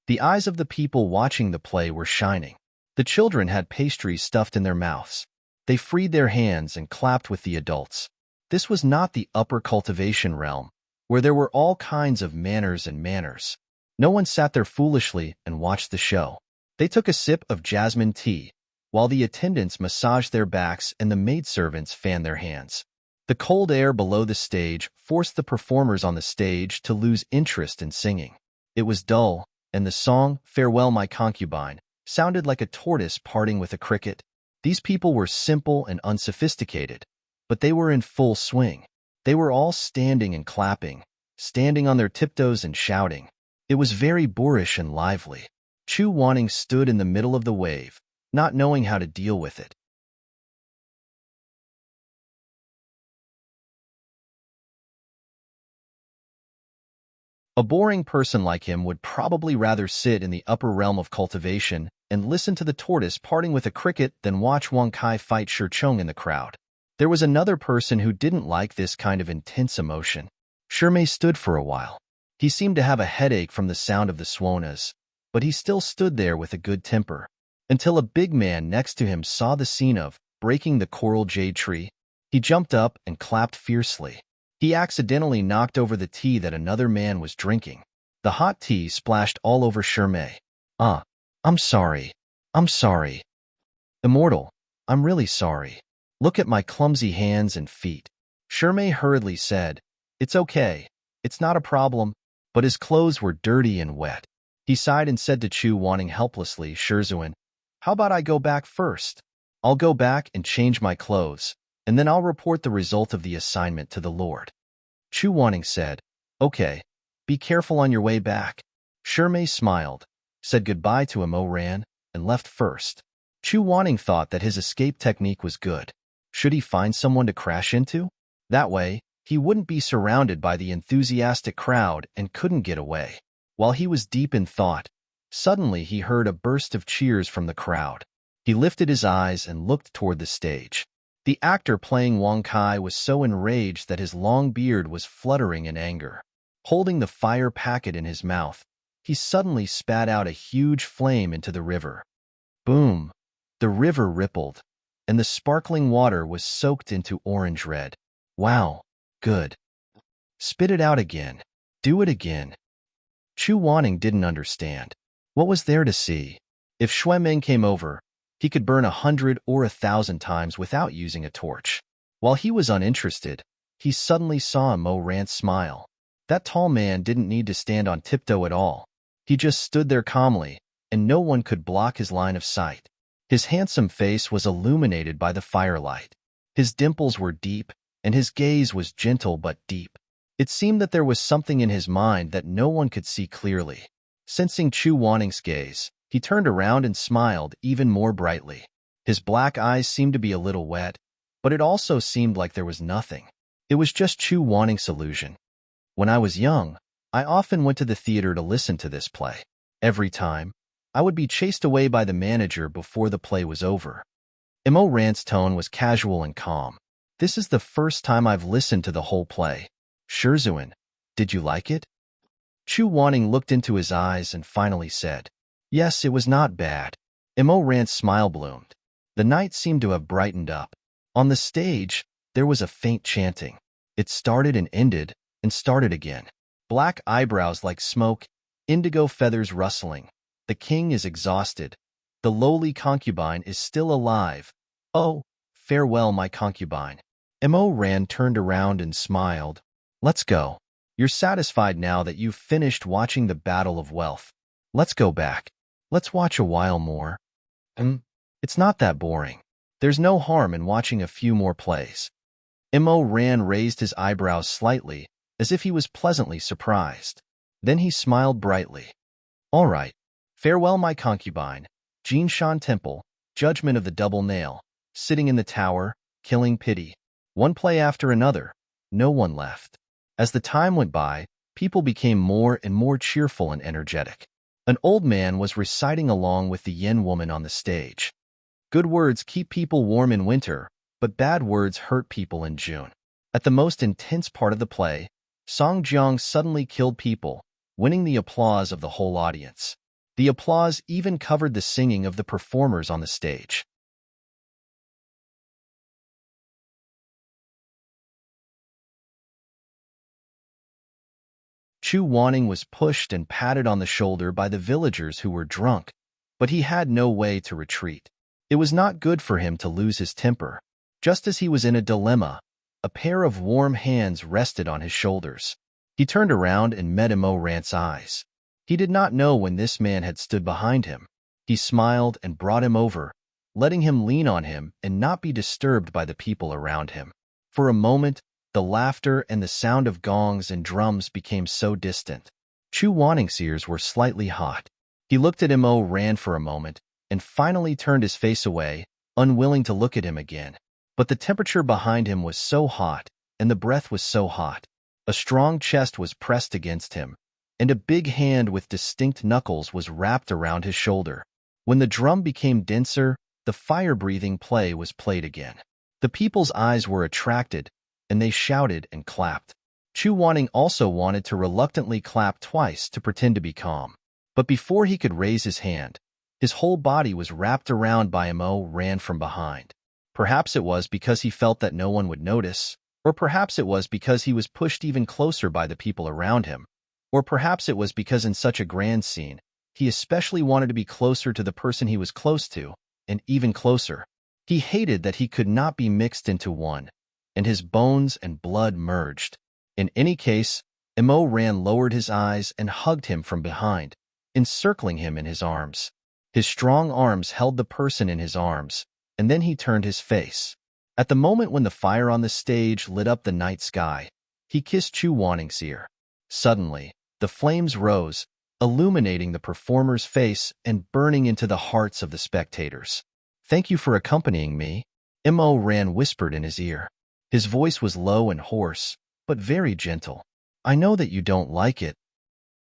The eyes of the people watching the play were shining. The children had pastries stuffed in their mouths. They freed their hands and clapped with the adults. This was not the upper cultivation realm, where there were all kinds of manners and manners. No one sat there foolishly and watched the show. They took a sip of jasmine tea, while the attendants massaged their backs and the maidservants fanned their hands. The cold air below the stage forced the performers on the stage to lose interest in singing. It was dull, and the song, "Farewell, My Concubine," sounded like a tortoise parting with a cricket. These people were simple and unsophisticated, but they were in full swing. They were all standing and clapping, standing on their tiptoes and shouting. It was very boorish and lively. Chu Wanning stood in the middle of the wave, not knowing how to deal with it. A boring person like him would probably rather sit in the upper realm of cultivation and listen to the tortoise parting with a cricket than watch Wang Kai fight Shi Chong in the crowd. There was another person who didn't like this kind of intense emotion. Shimei stood for a while. He seemed to have a headache from the sound of the swanas, but he still stood there with a good temper, until a big man next to him saw the scene of breaking the coral jade tree. He jumped up and clapped fiercely. He accidentally knocked over the tea that another man was drinking. The hot tea splashed all over Shimei. I'm sorry. I'm sorry. Immortal, I'm really sorry. Look at my clumsy hands and feet. Shimei hurriedly said, "It's okay. It's not a problem." But his clothes were dirty and wet. He sighed and said to Chu Wanning helplessly, "Shizun, how about I go back first? I'll go back and change my clothes, and then I'll report the result of the assignment to the Lord." Chu Wanning said, "Okay, Be careful on your way back. Shirmei smiled, said goodbye to Imoran, and left first. Chu Wanning thought that his escape technique was good. Should he find someone to crash into? That way, he wouldn't be surrounded by the enthusiastic crowd and couldn't get away. While he was deep in thought, suddenly he heard a burst of cheers from the crowd. He lifted his eyes and looked toward the stage. The actor playing Wang Kai was so enraged that his long beard was fluttering in anger. Holding the fire packet in his mouth, he suddenly spat out a huge flame into the river. Boom! The river rippled, and the sparkling water was soaked into orange red. Wow! Good. Spit it out again. Do it again. Chu Wanning didn't understand. What was there to see? If Xuemeng came over, he could burn 100 or 1,000 times without using a torch. While he was uninterested, he suddenly saw Mo Rant smile. That tall man didn't need to stand on tiptoe at all. He just stood there calmly, and no one could block his line of sight. His handsome face was illuminated by the firelight. His dimples were deep, and his gaze was gentle but deep. It seemed that there was something in his mind that no one could see clearly. Sensing Chu Wanning's gaze, he turned around and smiled even more brightly. His black eyes seemed to be a little wet, but it also seemed like there was nothing. It was just Chu Wanning's illusion. When I was young, I often went to the theater to listen to this play. Every time, I would be chased away by the manager before the play was over. Mo Rant's tone was casual and calm. This is the first time I've listened to the whole play. Shizun, did you like it? Chu Wanning looked into his eyes and finally said, Yes, it was not bad. Mo Rant's smile bloomed. The night seemed to have brightened up. On the stage, there was a faint chanting. It started and ended, and started again. Black eyebrows like smoke, indigo feathers rustling. The king is exhausted. The lowly concubine is still alive. Oh, farewell, my concubine. Mo Rand turned around and smiled. Let's go. You're satisfied now that you've finished watching the Battle of Wealth. Let's go back. Let's watch a while more. It's not that boring. There's no harm in watching a few more plays. Mo Rand raised his eyebrows slightly, as if he was pleasantly surprised. Then he smiled brightly. All right. Farewell, my concubine. Jinshan Temple, Judgment of the Double Nail, sitting in the tower, killing pity. One play after another, no one left. As the time went by, people became more and more cheerful and energetic. An old man was reciting along with the yen woman on the stage. Good words keep people warm in winter, but bad words hurt people in June. At the most intense part of the play, Song Jiang suddenly killed people, winning the applause of the whole audience. The applause even covered the singing of the performers on the stage. Chu Wanning was pushed and patted on the shoulder by the villagers who were drunk, but he had no way to retreat. It was not good for him to lose his temper. Just as he was in a dilemma, a pair of warm hands rested on his shoulders. He turned around and met Mo Rant's eyes. He did not know when this man had stood behind him. He smiled and brought him over, letting him lean on him and not be disturbed by the people around him. For a moment, the laughter and the sound of gongs and drums became so distant. Chu Wanning's ears were slightly hot. He looked at Mo Rand for a moment and finally turned his face away, unwilling to look at him again. But the temperature behind him was so hot, and the breath was so hot. A strong chest was pressed against him, and a big hand with distinct knuckles was wrapped around his shoulder. When the drum became denser, the fire-breathing play was played again. The people's eyes were attracted, and they shouted and clapped. Chu Wanning also wanted to reluctantly clap twice to pretend to be calm. But before he could raise his hand, his whole body was wrapped around by Mo Rand from behind. Perhaps it was because he felt that no one would notice, or perhaps it was because he was pushed even closer by the people around him, or perhaps it was because in such a grand scene, he especially wanted to be closer to the person he was close to, and even closer. He hated that he could not be mixed into one, and his bones and blood merged. In any case, Mo Rand lowered his eyes and hugged him from behind, encircling him in his arms. His strong arms held the person in his arms, and then he turned his face. At the moment when the fire on the stage lit up the night sky, he kissed Chu Wanning's ear. Suddenly, The flames rose, illuminating the performer's face and burning into the hearts of the spectators. "Thank you for accompanying me," Immerse whispered in his ear. His voice was low and hoarse, but very gentle. "I know that you don't like it.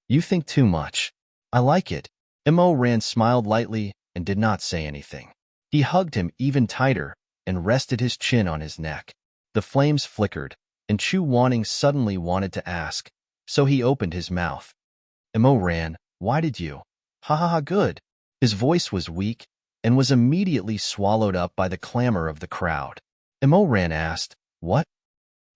You think too much." "I like it." Immerse smiled lightly and did not say anything. He hugged him even tighter and rested his chin on his neck. The flames flickered, and Chu Wanning suddenly wanted to ask, so he opened his mouth. "Immerse, why did you?" "Ha ha ha, good." His voice was weak and was immediately swallowed up by the clamor of the crowd. Immerse asked, "What?"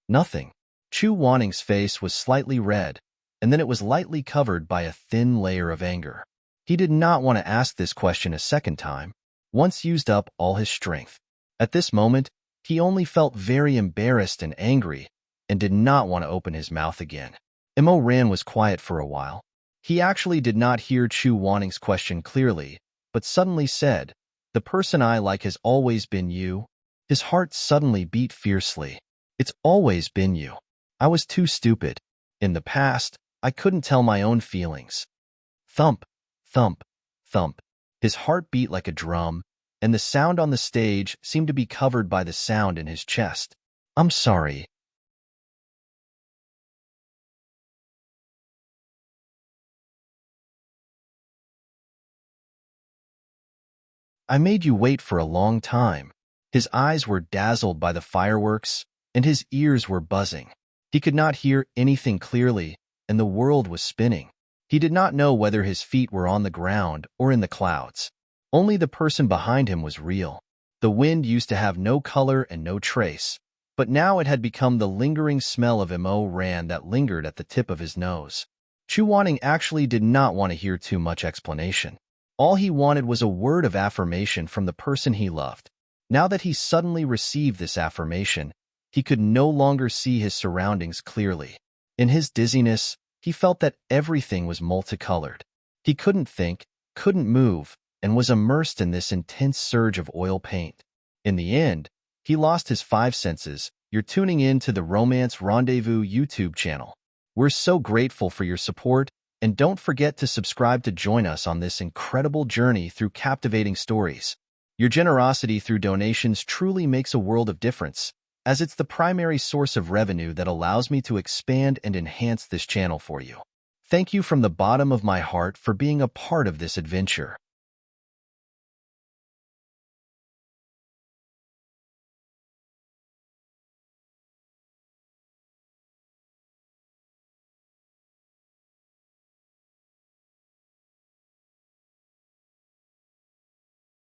"Nothing." Chu Wanning's face was slightly red, and then it was lightly covered by a thin layer of anger. He did not want to ask this question a second time, once used up all his strength. At this moment, he only felt very embarrassed and angry, and did not want to open his mouth again. Immerse was quiet for a while. He actually did not hear Chu Wanning's question clearly, but suddenly said, "The person I like has always been you." His heart suddenly beat fiercely. "It's always been you. I was too stupid. In the past, I couldn't tell my own feelings." Thump, thump, thump. His heart beat like a drum, and the sound on the stage seemed to be covered by the sound in his chest. "I'm sorry." "I made you wait for a long time." His eyes were dazzled by the fireworks, and his ears were buzzing. He could not hear anything clearly, and the world was spinning. He did not know whether his feet were on the ground or in the clouds. Only the person behind him was real. The wind used to have no color and no trace, but now it had become the lingering smell of Immerse that lingered at the tip of his nose. Chu Wanning actually did not want to hear too much explanation. All he wanted was a word of affirmation from the person he loved. Now that he suddenly received this affirmation, he could no longer see his surroundings clearly. In his dizziness, he felt that everything was multicolored. He couldn't think, couldn't move, and was immersed in this intense surge of oil paint. In the end, he lost his five senses. You're tuning in to the Romance Rendezvous YouTube channel. We're so grateful for your support, and don't forget to subscribe to join us on this incredible journey through captivating stories. Your generosity through donations truly makes a world of difference, as it's the primary source of revenue that allows me to expand and enhance this channel for you. Thank you from the bottom of my heart for being a part of this adventure.